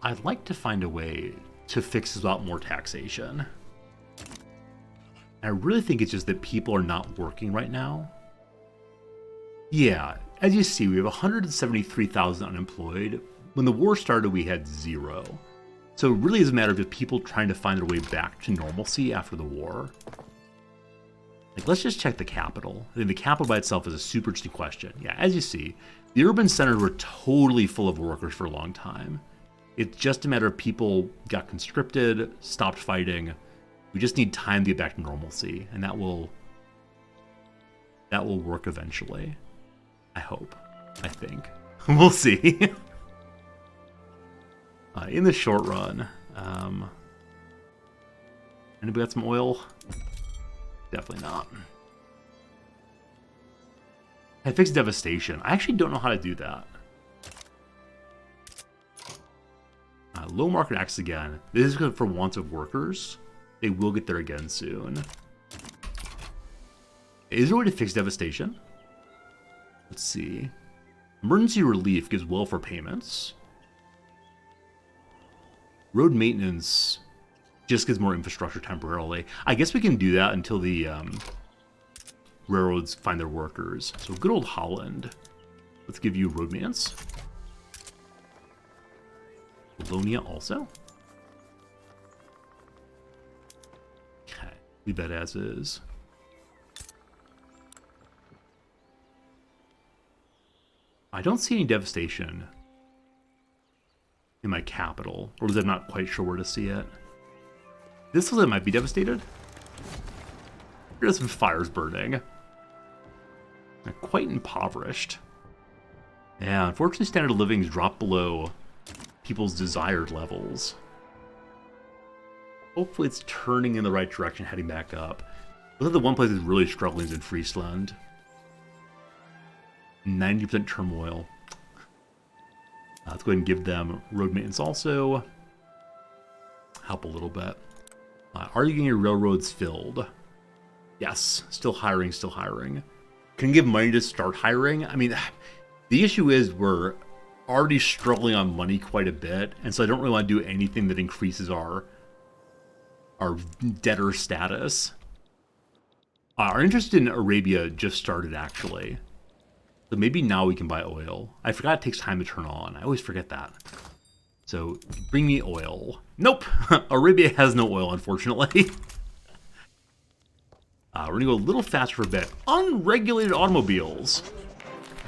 I'd like to find a way to fix a lot more taxation. I really think it's just that people are not working right now. Yeah, as you see, we have 173,000 unemployed. When the war started, we had 0. So it really is a matter of just people trying to find their way back to normalcy after the war. Like, let's just check the capital. I think the capital by itself is a super interesting question. Yeah, as you see, the urban centers were totally full of workers for a long time. It's just a matter of people got conscripted, stopped fighting. We just need time to get back to normalcy, and that will work eventually. I hope. I think. We'll see. In the short run, anybody got some oil? Definitely not. I fixed devastation. I actually don't know how to do that. Low market access again. This is good for wants of workers. They will get there again soon. Is there a way to fix devastation? Let's see. Emergency relief gives welfare payments. Road maintenance just gives more infrastructure temporarily. I guess we can do that until the railroads find their workers. So good old Holland. Let's give you road maintenance. Wallonia also. Okay, leave that as is. I don't see any devastation in my capital, or I'm not quite sure where to see it. This one might be devastated. There's some fires burning. They're quite impoverished. Yeah, unfortunately standard of living has dropped below people's desired levels. Hopefully it's turning in the right direction, heading back up. But the one place that's really struggling is in Friesland. 90% turmoil. Let's go ahead and give them road maintenance also. help a little bit. Are you getting your railroads filled? Yes, still hiring, still hiring. Can you give money to start hiring? I mean, the issue is we're already struggling on money quite a bit, and so I don't really want to do anything that increases our debtor status. Our interest in Arabia just started, actually. So maybe now we can buy oil. I forgot it takes time to turn on. I always forget that. So bring me oil. Nope. Arabia has no oil, unfortunately. We're going to go a little faster for a bit. Unregulated automobiles.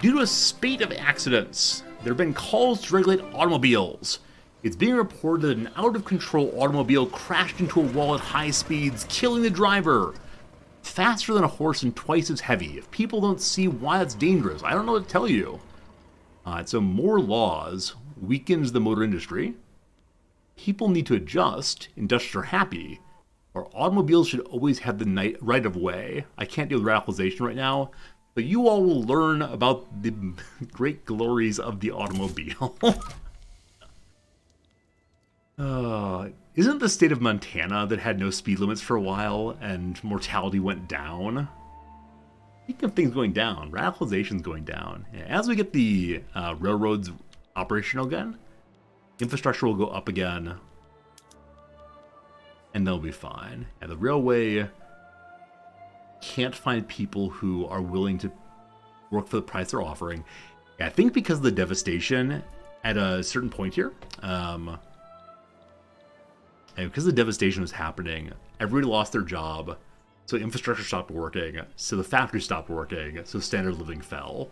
Due to a spate of accidents, there have been calls to regulate automobiles. It's being reported that an out-of-control automobile crashed into a wall at high speeds, killing the driver. Faster than a horse and twice as heavy. If people don't see why that's dangerous, I don't know what to tell you. So more laws weakens the motor industry. People need to adjust. Industrialists are happy. Our automobiles should always have the right of way. I can't deal with radicalization right now, but you all will learn about the great glories of the automobile. Isn't the state of Montana that had no speed limits for a while and mortality went down? Speaking of things going down, radicalization's going down. As we get the railroads operational again, infrastructure will go up again, and they'll be fine. And the railway can't find people who are willing to work for the price they're offering. I think because of the devastation at a certain point here, and because the devastation was happening, everybody lost their job, so infrastructure stopped working, so the factory stopped working, so standard of living fell.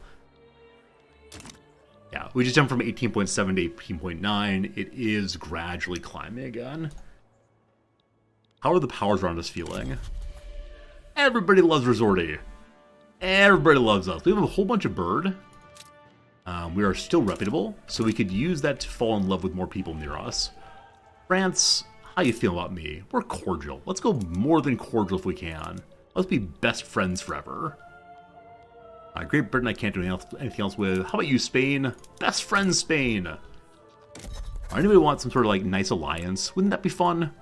Yeah, we just jumped from 18.7 to 18.9. It is gradually climbing again. How are the powers around us feeling? Everybody loves Resorti. Everybody loves us. We have a whole bunch of bird. We are still reputable, so we could use that to fall in love with more people near us. France, how you feel about me? We're cordial. Let's go more than cordial if we can. Let's be best friends forever. Great Britain I can't do anything else with. How about you, Spain? Best friends, Spain. Anybody want some sort of like nice alliance? Wouldn't that be fun?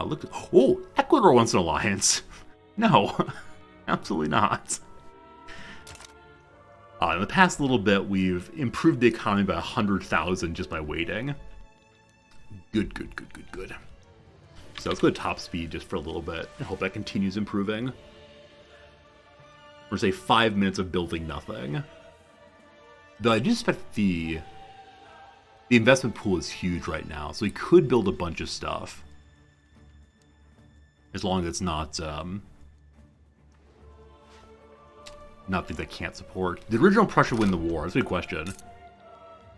Look. Oh, Ecuador wants an alliance. No, absolutely not. In the past little bit, we've improved the economy by 100,000 just by waiting. Good, good, good, good, good. So let's go to top speed just for a little bit. I hope that continues improving. We're going to say 5 minutes of building nothing. Though I do suspect the investment pool is huge right now, so we could build a bunch of stuff. As long as it's not things I can't support. Did original Prussia win the war? That's a good question.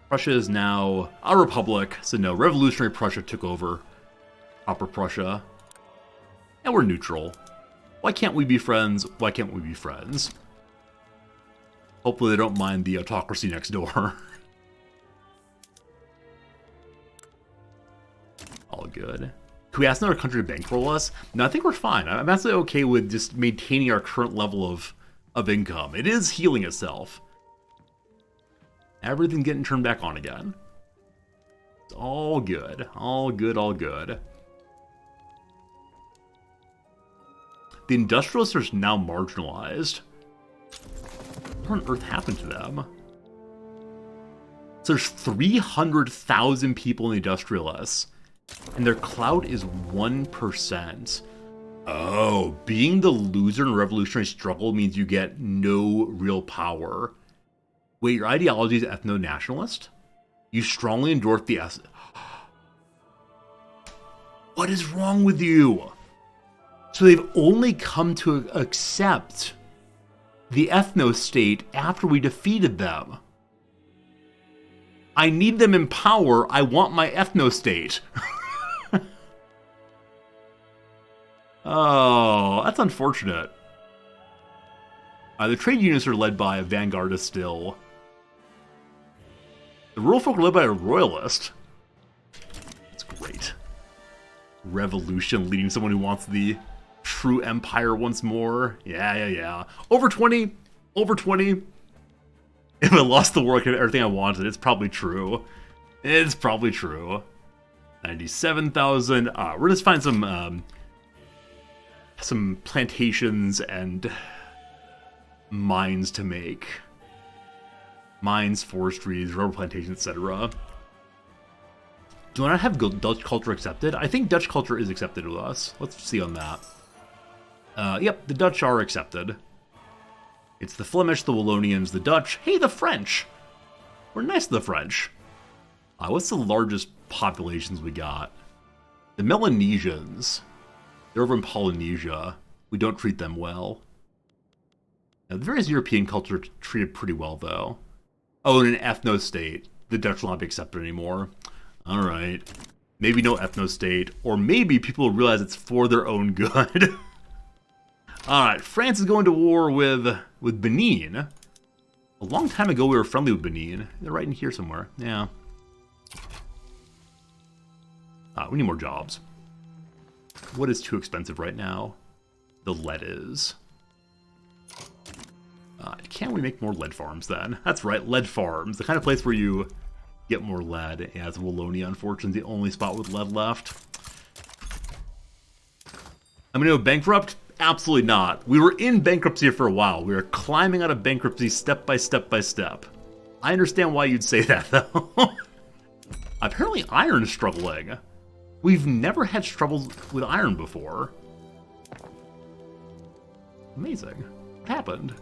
Prussia is now a republic, so no, revolutionary Prussia took over Upper Prussia. And we're neutral. Why can't we be friends? Why can't we be friends? Hopefully they don't mind the autocracy next door. All good. Can we ask another country to bankroll us? No, I think we're fine. I'm absolutely okay with just maintaining our current level of income. It is healing itself. Everything's getting turned back on again. It's all good. All good, all good. The industrialists are now marginalized. What on earth happened to them? So there's 300,000 people in the industrialists, and their clout is 1%. Oh, being the loser in a revolutionary struggle means you get no real power. Wait, your ideology is ethno-nationalist? You strongly endorse the What is wrong with you? So they've only come to accept the ethno-state after we defeated them. I need them in power. I want my ethno-state. Oh, that's unfortunate. The trade unions are led by a vanguardist still. The rural folk are led by a royalist. That's great. Revolution leading someone who wants the true empire once more. Yeah. Over 20. Over 20. If I lost the war, I could have everything I wanted. It's probably true. It's probably true. 97,000. We're just find some plantations and mines to make. Mines, forestries, rubber plantations, etc. Do I not have Dutch culture accepted? I think Dutch culture is accepted with us. Let's see on that. Yep, the Dutch are accepted. It's the Flemish, the Wallonians, the Dutch. Hey, the French! We're nice to the French. What's the largest populations we got? The Melanesians. They're over in Polynesia. We don't treat them well. Now, the various European cultures are treated pretty well, though. Oh, and an ethno-state. The Dutch will not be accepted anymore. Alright. Maybe no ethno-state. Or maybe people will realize it's for their own good. Alright, France is going to war with Benin. A long time ago we were friendly with Benin. They're right in here somewhere. Yeah. We need more jobs. What is too expensive right now? The lead is. Can't we make more lead farms then? That's right, lead farms. The kind of place where you get more lead. Yeah, it's Wallonia, unfortunately, the only spot with lead left. I'm gonna go bankrupt? Absolutely not. We were in bankruptcy for a while. We were climbing out of bankruptcy step by step by step. I understand why you'd say that, though. Apparently iron is struggling. We've never had struggles with iron before. Amazing. What happened?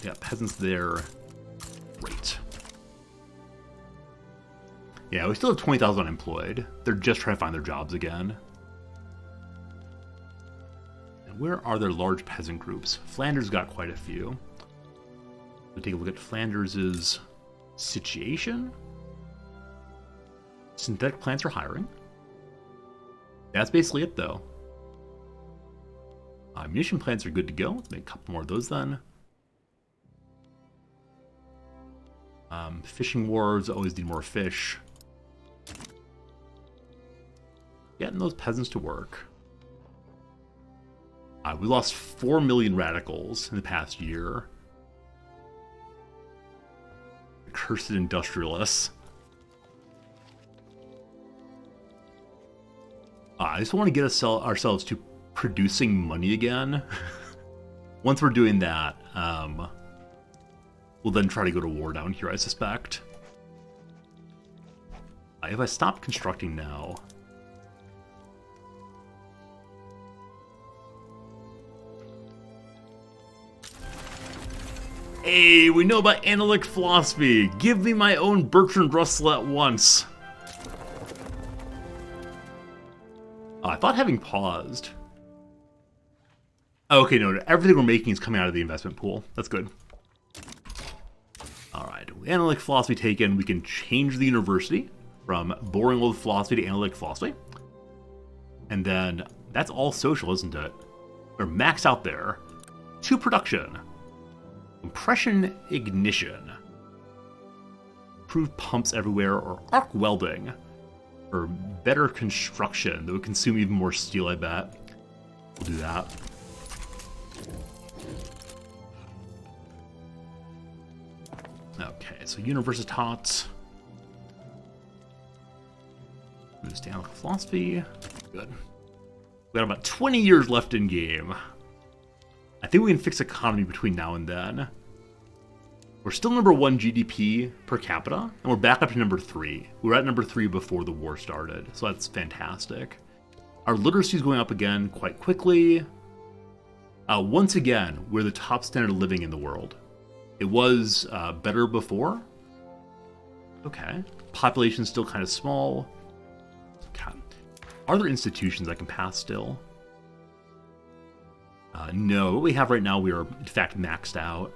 Yeah, peasants there. Great. Yeah, we still have 20,000 unemployed. They're just trying to find their jobs again. And where are their large peasant groups? Flanders got quite a few. We'll take a look at Flanders' situation. Synthetic plants are hiring. That's basically it, though. Munition plants are good to go. Let's make a couple more of those then. Fishing wharves always need more fish. Getting those peasants to work. We lost 4 million radicals in the past year. Cursed industrialists. I just want to get ourselves to producing money again. Once we're doing that, we'll then try to go to war down here, I suspect. If I stop constructing now... Hey, we know about analytic philosophy. Give me my own Bertrand Russell at once. I thought having paused. Oh, okay, no, everything we're making is coming out of the investment pool. That's good. Alright, with analytic philosophy taken, we can change the university from boring old philosophy to analytic philosophy. And then, that's all social, isn't it? We're maxed out there. To production. Compression ignition. Improved pumps everywhere, or arc welding. Or better construction that would consume even more steel, I bet. We'll do that. Okay, so Universitas. Moves to analytic philosophy. Good. We got about 20 years left in game. I think we can fix economy between now and then. We're still number 1 GDP per capita, and we're back up to number 3. We were at number 3 before the war started, so that's fantastic. Our literacy is going up again quite quickly. Once again, we're the top standard of living in the world. It was better before. Okay. Population's still kind of small. Okay. Are there institutions I can pass still? No. What we have right now, we are in fact maxed out.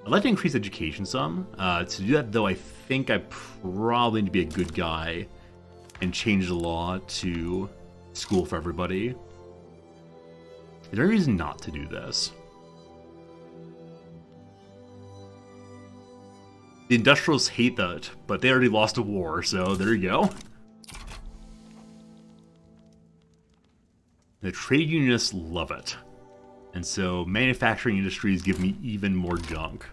I'd like to increase education some. To do that, though, I think I probably need to be a good guy and change the law to school for everybody. Is there any reason not to do this? The industrialists hate that, but they already lost a war, so there you go. The trade unionists love it. And so manufacturing industries give me even more junk.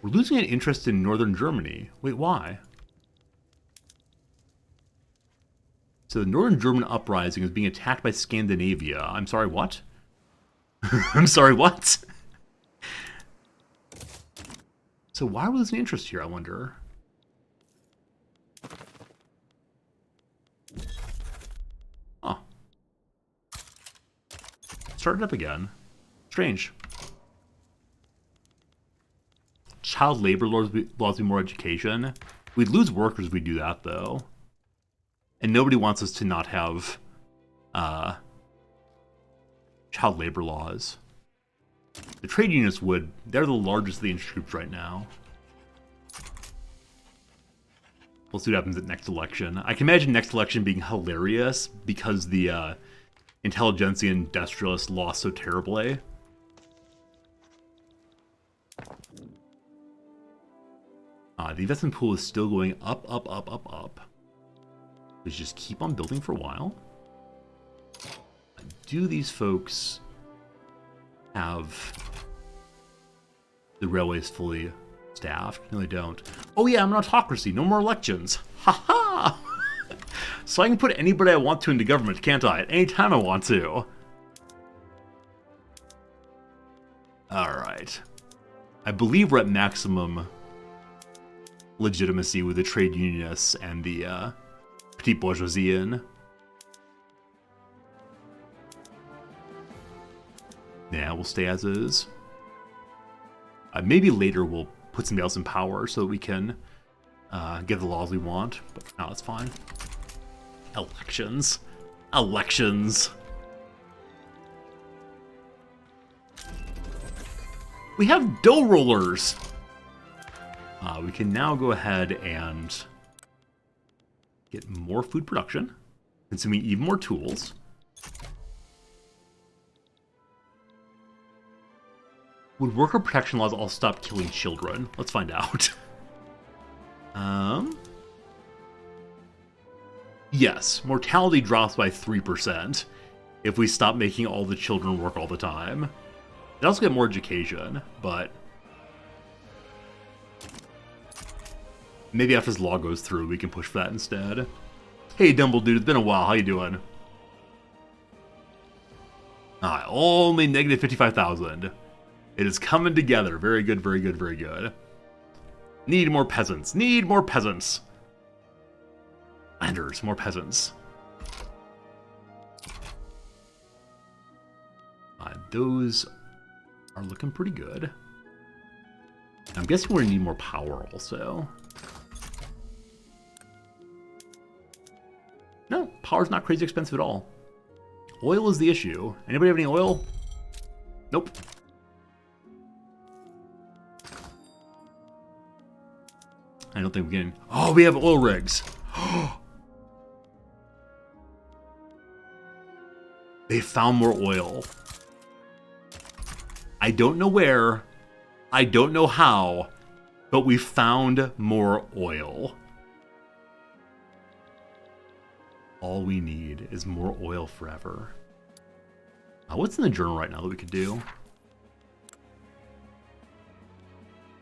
We're losing an interest in northern Germany. Wait, why? So the northern German uprising is being attacked by Scandinavia. I'm sorry, what? I'm sorry, what? So why are we losing interest here, I wonder? Huh. Start it up again. Strange. Child labor laws be more education. We'd lose workers if we do that, though. And nobody wants us to not have child labor laws. The trade unions would. They're the largest of the interest groups right now. We'll see what happens at next election. I can imagine next election being hilarious because the intelligentsia and industrialists lost so terribly. The investment pool is still going up, up, up, up, up. Let's just keep on building for a while. Do these folks have the railways fully staffed? No, they don't. Oh yeah, I'm an autocracy. No more elections. Ha ha! So I can put anybody I want to into government, can't I? At any time I want to. Alright. I believe we're at maximum legitimacy with the trade unionists and the petite bourgeoisie in. Yeah, we'll stay as is. Maybe later we'll put somebody else in power so that we can get the laws we want, but no, it's fine. Elections. Elections. We have dough rollers! We can now go ahead and get more food production, consuming even more tools. Would worker protection laws all stop killing children? Let's find out. Yes, mortality drops by 3% if we stop making all the children work all the time. They also get more education, but maybe after this law goes through, we can push for that instead. Hey, Dumbledore, it's been a while. How you doing? Only negative 55,000. It is coming together. Very good, very good, very good. Need more peasants. Need more peasants. Landers, more peasants. Those are looking pretty good. I'm guessing we're going to need more power also. No, power's not crazy expensive at all. Oil is the issue. Anybody have any oil? Nope. I don't think we're getting... Oh, we have oil rigs. They found more oil. I don't know where. I don't know how. But we found more oil. All we need is more oil forever. What's in the journal right now that we could do?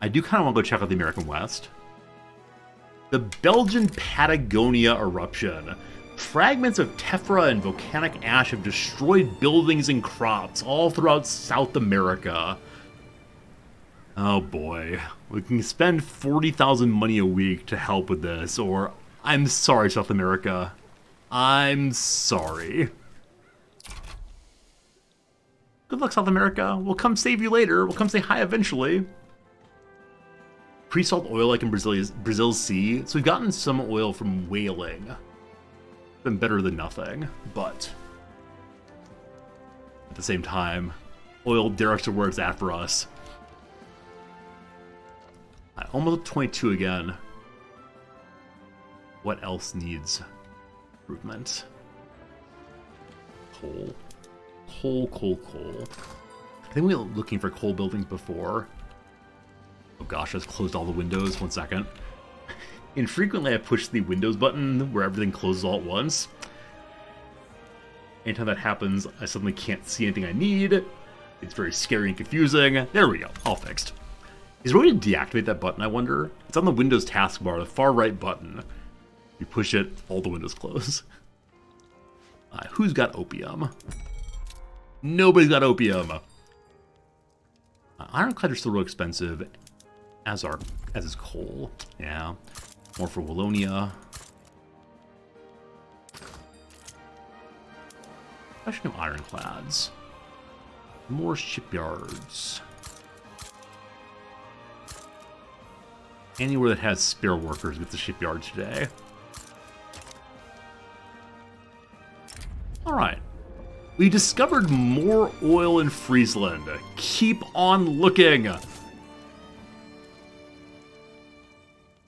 I do kind of want to go check out the American West. The Belgian Patagonia eruption. Fragments of tephra and volcanic ash have destroyed buildings and crops all throughout South America. Oh boy. We can spend 40,000 money a week to help with this, or I'm sorry, South America. I'm sorry. Good luck, South America. We'll come save you later. We'll come say hi eventually. Pre-salt oil like in Brazil's sea. So we've gotten some oil from whaling. Been better than nothing, but at the same time, oil directs to where it's at for us. Almost 22 again. What else needs improvement? Coal. Coal, coal, coal. I think we were looking for coal buildings before. Oh gosh, I just closed all the windows. 1 second. Infrequently, I push the Windows button where everything closes all at once. Anytime that happens, I suddenly can't see anything I need. It's very scary and confusing. There we go, all fixed. Is there a way to deactivate that button, I wonder? It's on the Windows taskbar, the far right button. You push it, all the windows close. Who's got opium? Nobody's got opium. Ironclads are still real expensive, as is coal. Yeah, more for Wallonia. Question of ironclads. More shipyards. Anywhere that has spare workers gets a shipyard today. Alright. We discovered more oil in Friesland. Keep on looking! A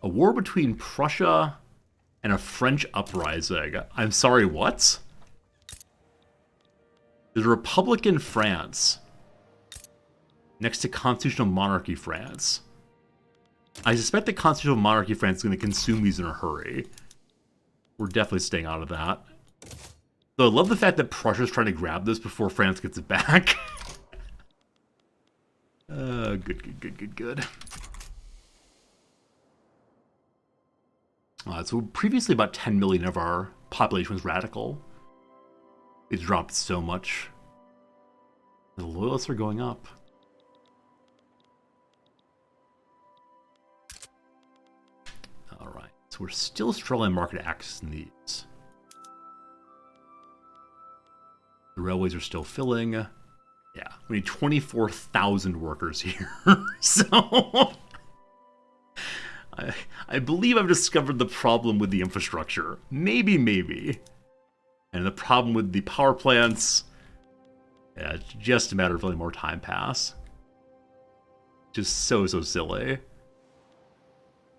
war between Prussia and a French uprising. I'm sorry, what? There's a republic in France. Next to constitutional monarchy France. I suspect that constitutional monarchy France is going to consume these in a hurry. We're definitely staying out of that. Though I love the fact that Prussia's trying to grab this before France gets it back. Good. So previously about 10 million of our population was radical. It's dropped so much. The loyalists are going up. Alright, so we're still struggling market access in these. The railways are still filling. Yeah, we need 24,000 workers here. So I believe I've discovered the problem with the infrastructure. Maybe. And the problem with the power plants, yeah, it's just a matter of letting more time pass. Just so silly.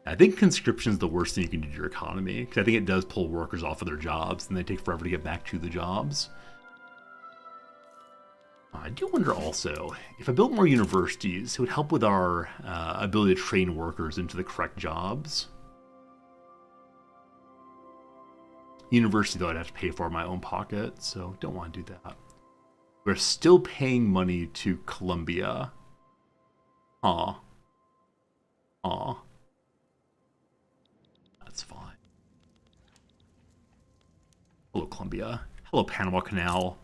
I think conscription is the worst thing you can do to your economy, because I think it does pull workers off of their jobs, and they take forever to get back to the jobs. I do wonder also, if I built more universities, it would help with our ability to train workers into the correct jobs. University, though, I'd have to pay for my own pocket, so don't want to do that. We're still paying money to Colombia. Aw. That's fine. Hello, Colombia. Hello, Panama Canal.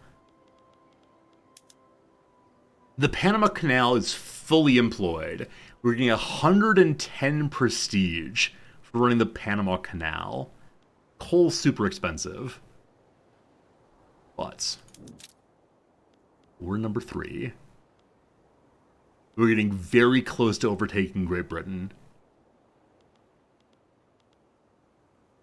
The Panama Canal is fully employed. We're getting 110 prestige for running the Panama Canal. Coal's super expensive. But we're number 3. We're getting very close to overtaking Great Britain.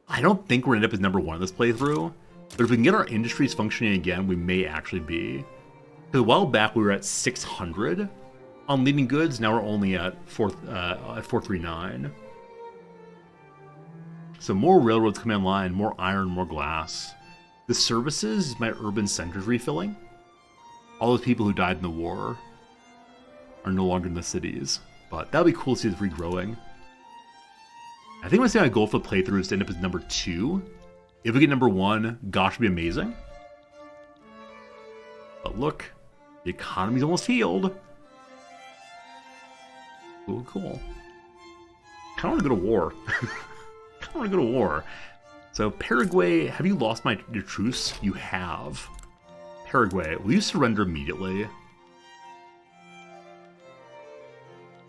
I don't think we're going to end up as number 1 in this playthrough, but if we can get our industries functioning again, we may actually be. Because a while back we were at 600 on leading goods, now we're only at 439. So more railroads come online, more iron, more glass. The services, my urban centers refilling. All those people who died in the war are no longer in the cities. But that would be cool to see this regrowing. I think I'm going to say my goal for the playthrough is to end up as number 2. If we get number 1, gosh, it'd be amazing. But look, the economy's almost healed. Cool. I kind of want to go to war. I want to go to war. So Paraguay, have you lost your truce? You have. Paraguay, will you surrender immediately?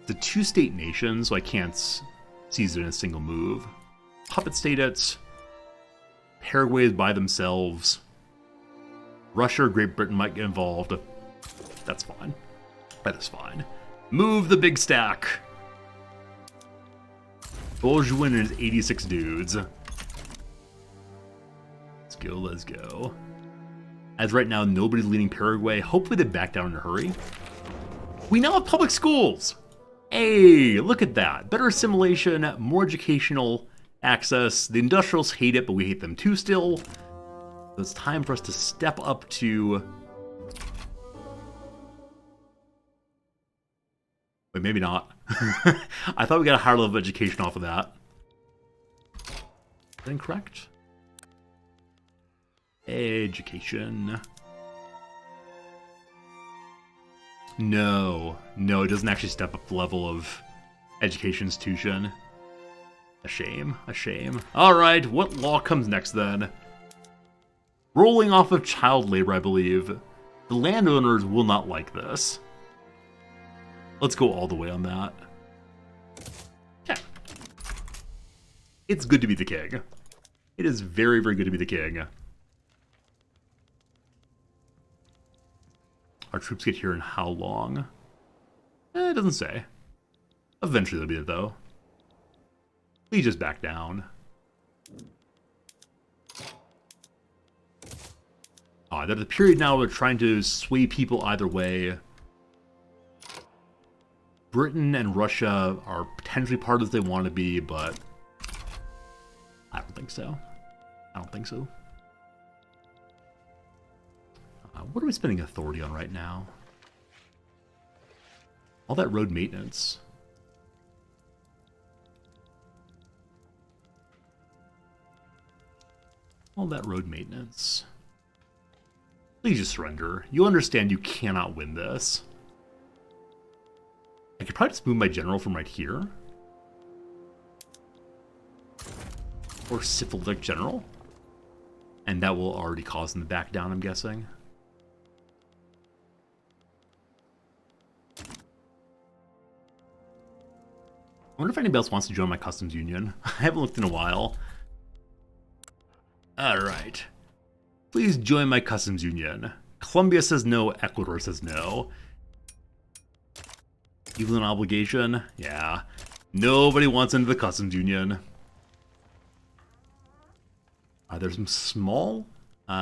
It's a 2-state nation, so I can't seize it in a single move. Puppet state it. Paraguay is by themselves. Russia or Great Britain might get involved. That's fine. That is fine. Move the big stack. Belgium and his 86 dudes. Let's go. As right now, nobody's leading Paraguay. Hopefully they back down in a hurry. We now have public schools! Hey, look at that. Better assimilation, more educational access. The industrials hate it, but we hate them too still. So it's time for us to step up to... Wait, maybe not. I thought we got a higher level of education off of that. Is that incorrect? Education. No, it doesn't actually step up the level of education institution. A shame, a shame. Alright, what law comes next then? Rolling off of child labor, I believe. The landowners will not like this. Let's go all the way on that. Yeah. It's good to be the king. It is very, very good to be the king. Our troops get here in how long? It doesn't say. Eventually they'll be there, though. Please just back down. There's a period now where they're trying to sway people either way. Britain and Russia are potentially part of as they want to be, but I don't think so. I don't think so. What are we spending authority on right now? All that road maintenance. All that road maintenance. Please just surrender. You understand you cannot win this. I could probably just move my general from right here. Or syphilitic general. And that will already cause them to back down, I'm guessing. I wonder if anybody else wants to join my customs union. I haven't looked in a while. Alright. Please join my customs union. Colombia says no, Ecuador says no. Even an obligation? Yeah. Nobody wants into the customs union. There's some small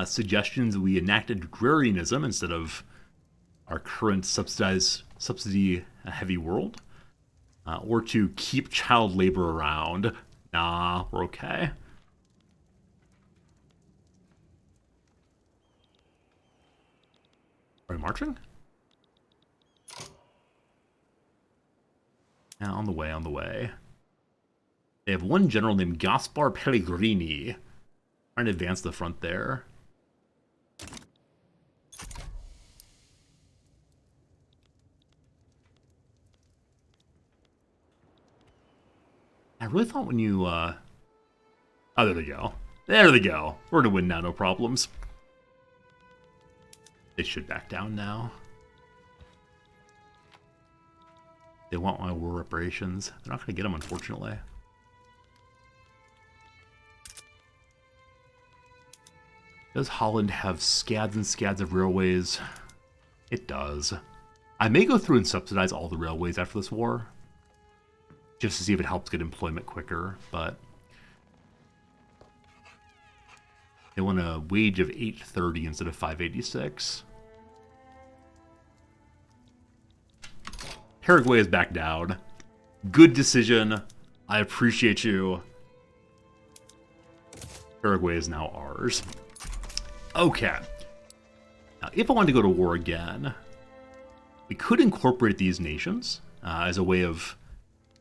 suggestions we enacted agrarianism instead of our current subsidy-heavy world. Or to keep child labor around. Nah, we're okay. Are we marching? Yeah, on the way, on the way. They have one general named Gaspar Pellegrini. Trying to advance the front there. I really thought when you, Oh, there they go. There they go. We're gonna win now, no problems. They should back down now. They want my war reparations. They're not gonna get them, unfortunately. Does Holland have scads and scads of railways? It does. I may go through and subsidize all the railways after this war. Just to see if it helps get employment quicker, but they want a wage of $8.30 instead of $5.86. Paraguay is back down. Good decision. I appreciate you. Paraguay is now ours. Okay. Now, if I wanted to go to war again, we could incorporate these nations as a way of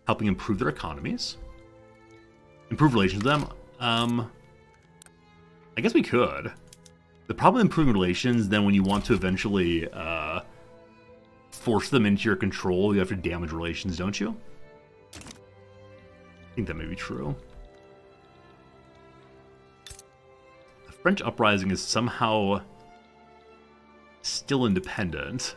helping improve their economies, improve relations with them. I guess we could. The problem with improving relations, then when you want to eventually force them into your control, you have to damage relations, don't you? I think that may be true. The French uprising is somehow still independent.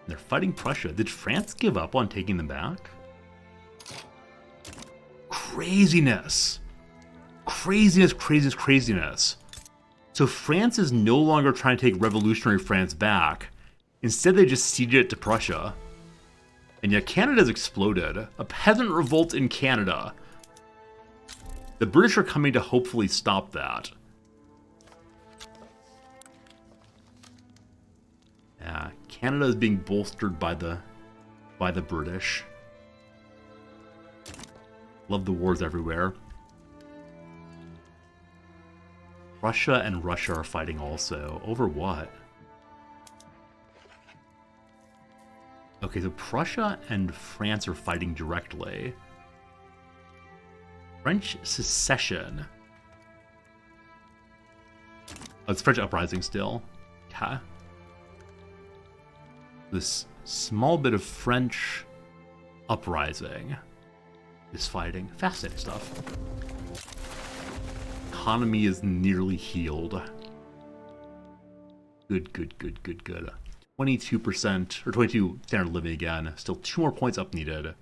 They're fighting Prussia. Did France give up on taking them back? Craziness. Craziness, craziness, craziness. So France is no longer trying to take revolutionary France back. Instead, they just ceded it to Prussia. And yet Canada's exploded. A peasant revolt in Canada. The British are coming to hopefully stop that. Yeah, Canada is being bolstered by the British. Love the wars everywhere. Russia and Russia are fighting also. Over what? Okay, so Prussia and France are fighting directly. French secession. Oh, it's French uprising still. Okay. This small bit of French uprising is fighting. Fascinating stuff. Economy is nearly healed. Good, good, good, good, good. 22%, or 22 standard living again. Still 2 more points up needed.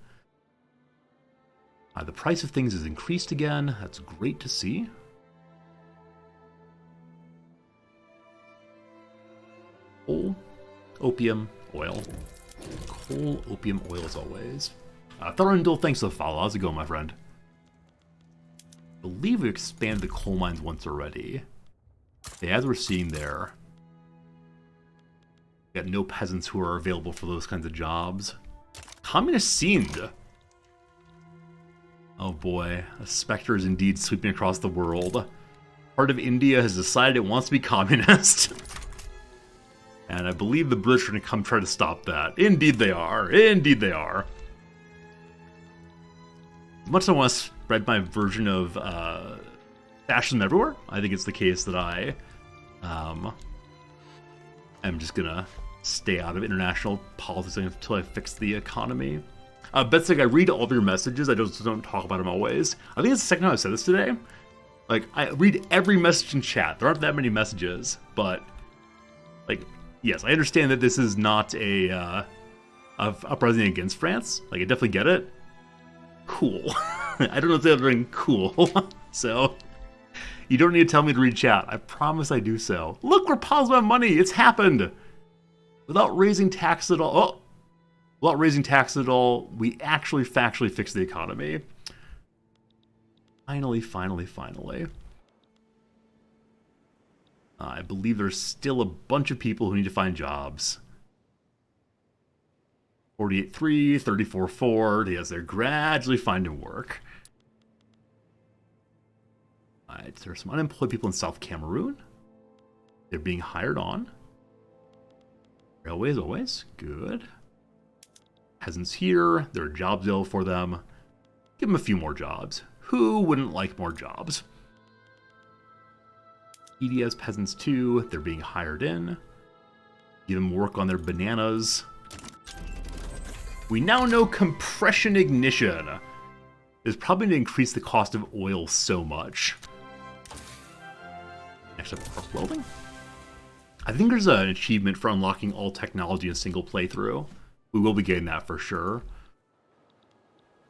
The price of things is increased again. That's great to see. Coal, opium, oil. Coal, opium, oil as always. Thorndil, thanks for the follow. How's it going, my friend? I believe we expanded the coal mines once already. Yeah, as we're seeing there, we got no peasants who are available for those kinds of jobs. Communist seemed. Oh boy, a specter is indeed sweeping across the world. Part of India has decided it wants to be communist. And I believe the British are going to come try to stop that. Indeed they are. Indeed they are. As much as I want to spread my version of fascism everywhere, I think it's the case that I am just going to stay out of international politics until I fix the economy. Betsy, I read all of your messages. I just don't talk about them always. I think it's the second time I've said this today. Like, I read every message in chat. There aren't that many messages, but, like, yes, I understand that this is not a uprising against France. Like, I definitely get it. Cool. I don't know if they're doing cool. So, you don't need to tell me to read chat. I promise I do so. Look, we're pausing my money. It's happened. Without raising taxes at all. Oh. Without raising taxes at all, we actually factually fixed the economy. Finally, finally, finally. I believe there's still a bunch of people who need to find jobs. 48.3, 34.4. Yes, they're gradually finding work. Alright, there's some unemployed people in South Cameroon. They're being hired on. Railways, always. Good. Peasants here. There are jobs available for them. Give them a few more jobs. Who wouldn't like more jobs? EDS peasants too. They're being hired in. Give them work on their bananas. We now know compression ignition is probably going to increase the cost of oil so much. Next up, arc welding. I think there's an achievement for unlocking all technology in a single playthrough. We will be getting that for sure.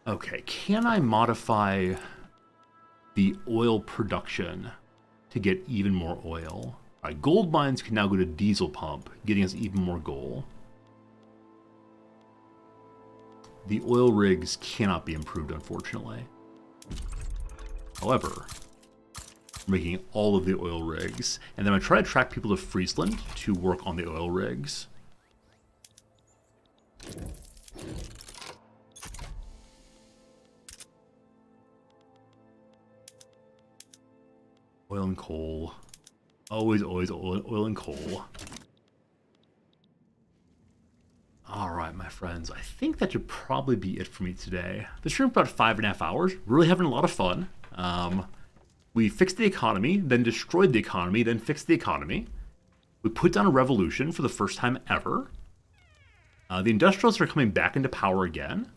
Okay, can I modify the oil production to get even more oil? All right, gold mines can now go to diesel pump, getting us even more gold. The oil rigs cannot be improved, unfortunately. However, we're making all of the oil rigs, and then I try to attract people to Friesland to work on the oil rigs. Oil and coal. Always, always oil and coal. Alright, my friends. I think that should probably be it for me today. The stream about 5.5 hours. Really having a lot of fun. We fixed the economy, then destroyed the economy, then fixed the economy. We put down a revolution for the first time ever. The industrialists are coming back into power again.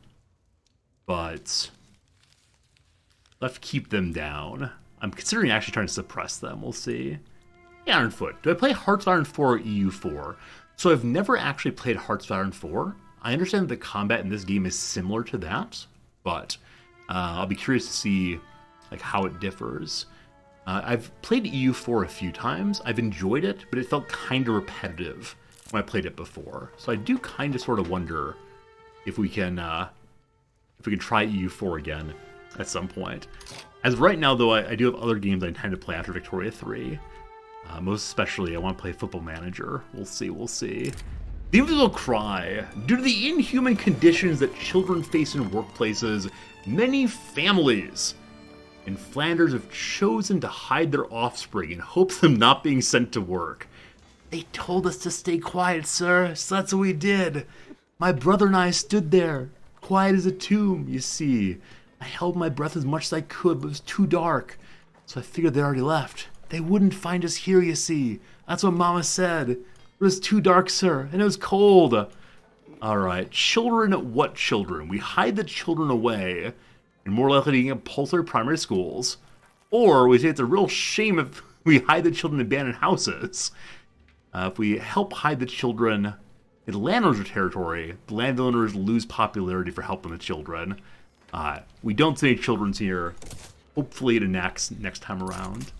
But let's keep them down. I'm considering actually trying to suppress them. We'll see. Ironfoot. Do I play Hearts of Iron 4 or EU4? So I've never actually played Hearts of Iron 4. I understand that the combat in this game is similar to that, but I'll be curious to see like how it differs. I've played EU4 a few times. I've enjoyed it, but it felt kind of repetitive when I played it before. So I do kind of sort of wonder if we can try EU4 again at some point. As of right now, though, I do have other games I intend to play after Victoria 3. Most especially, I want to play Football Manager. We'll see, we'll see. The Invisible Cry. Due to the inhuman conditions that children face in workplaces, many families in Flanders have chosen to hide their offspring in hopes of them not being sent to work. They told us to stay quiet, sir, so that's what we did. My brother and I stood there, quiet as a tomb, you see. I held my breath as much as I could, but it was too dark, so I figured they already left. They wouldn't find us here, you see. That's what Mama said. It was too dark, sir, and it was cold. Alright, children, what children? We hide the children away, and more likely to get compulsory primary schools. Or we say it's a real shame if we hide the children in abandoned houses. If we help hide the children in landowner's territory, the landowners lose popularity for helping the children. We don't see any children's here. Hopefully to next time around.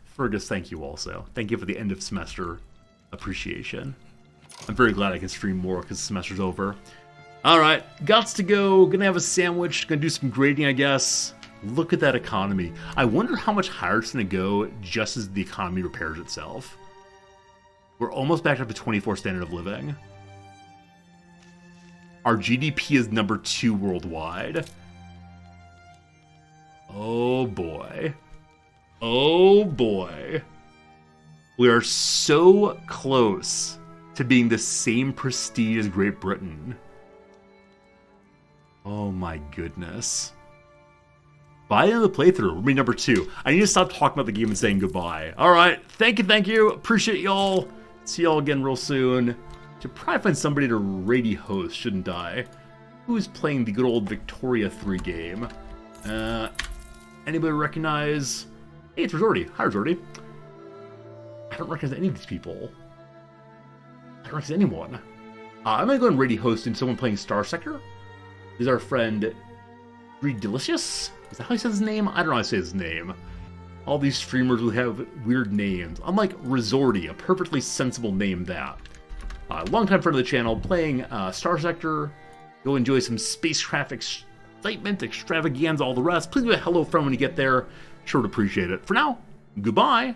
Fergus, thank you also. Thank you for the end of semester appreciation. I'm very glad I can stream more because the semester's over. Alright, gots to go. Gonna have a sandwich. Gonna do some grading, I guess. Look at that economy. I wonder how much higher it's gonna go just as the economy repairs itself. We're almost back up to 24 standard of living. Our GDP is number 2 worldwide. Oh boy. Oh boy. We are so close to being the same prestige as Great Britain. Oh my goodness. By the end of the playthrough, we'll be number 2. I need to stop talking about the game and saying goodbye. Alright, thank you. Appreciate y'all. See y'all again real soon. Should probably find somebody to raid host, shouldn't I? Who's playing the good old Victoria 3 game? Anybody recognize? Hey, it's Resorty. Hi, Resorty. I don't recognize any of these people. I don't recognize anyone. I'm gonna go and raid hosting someone playing Star Sector. This is our friend Reed Delicious. Is that how he says his name? I don't know how to say his name. All these streamers will have weird names. Unlike Resorty, a perfectly sensible name that. Longtime friend of the channel, playing Star Sector. Go enjoy some spacecraft excitement, extravaganza, all the rest. Please do a hello from when you get there. Sure would appreciate it. For now, goodbye.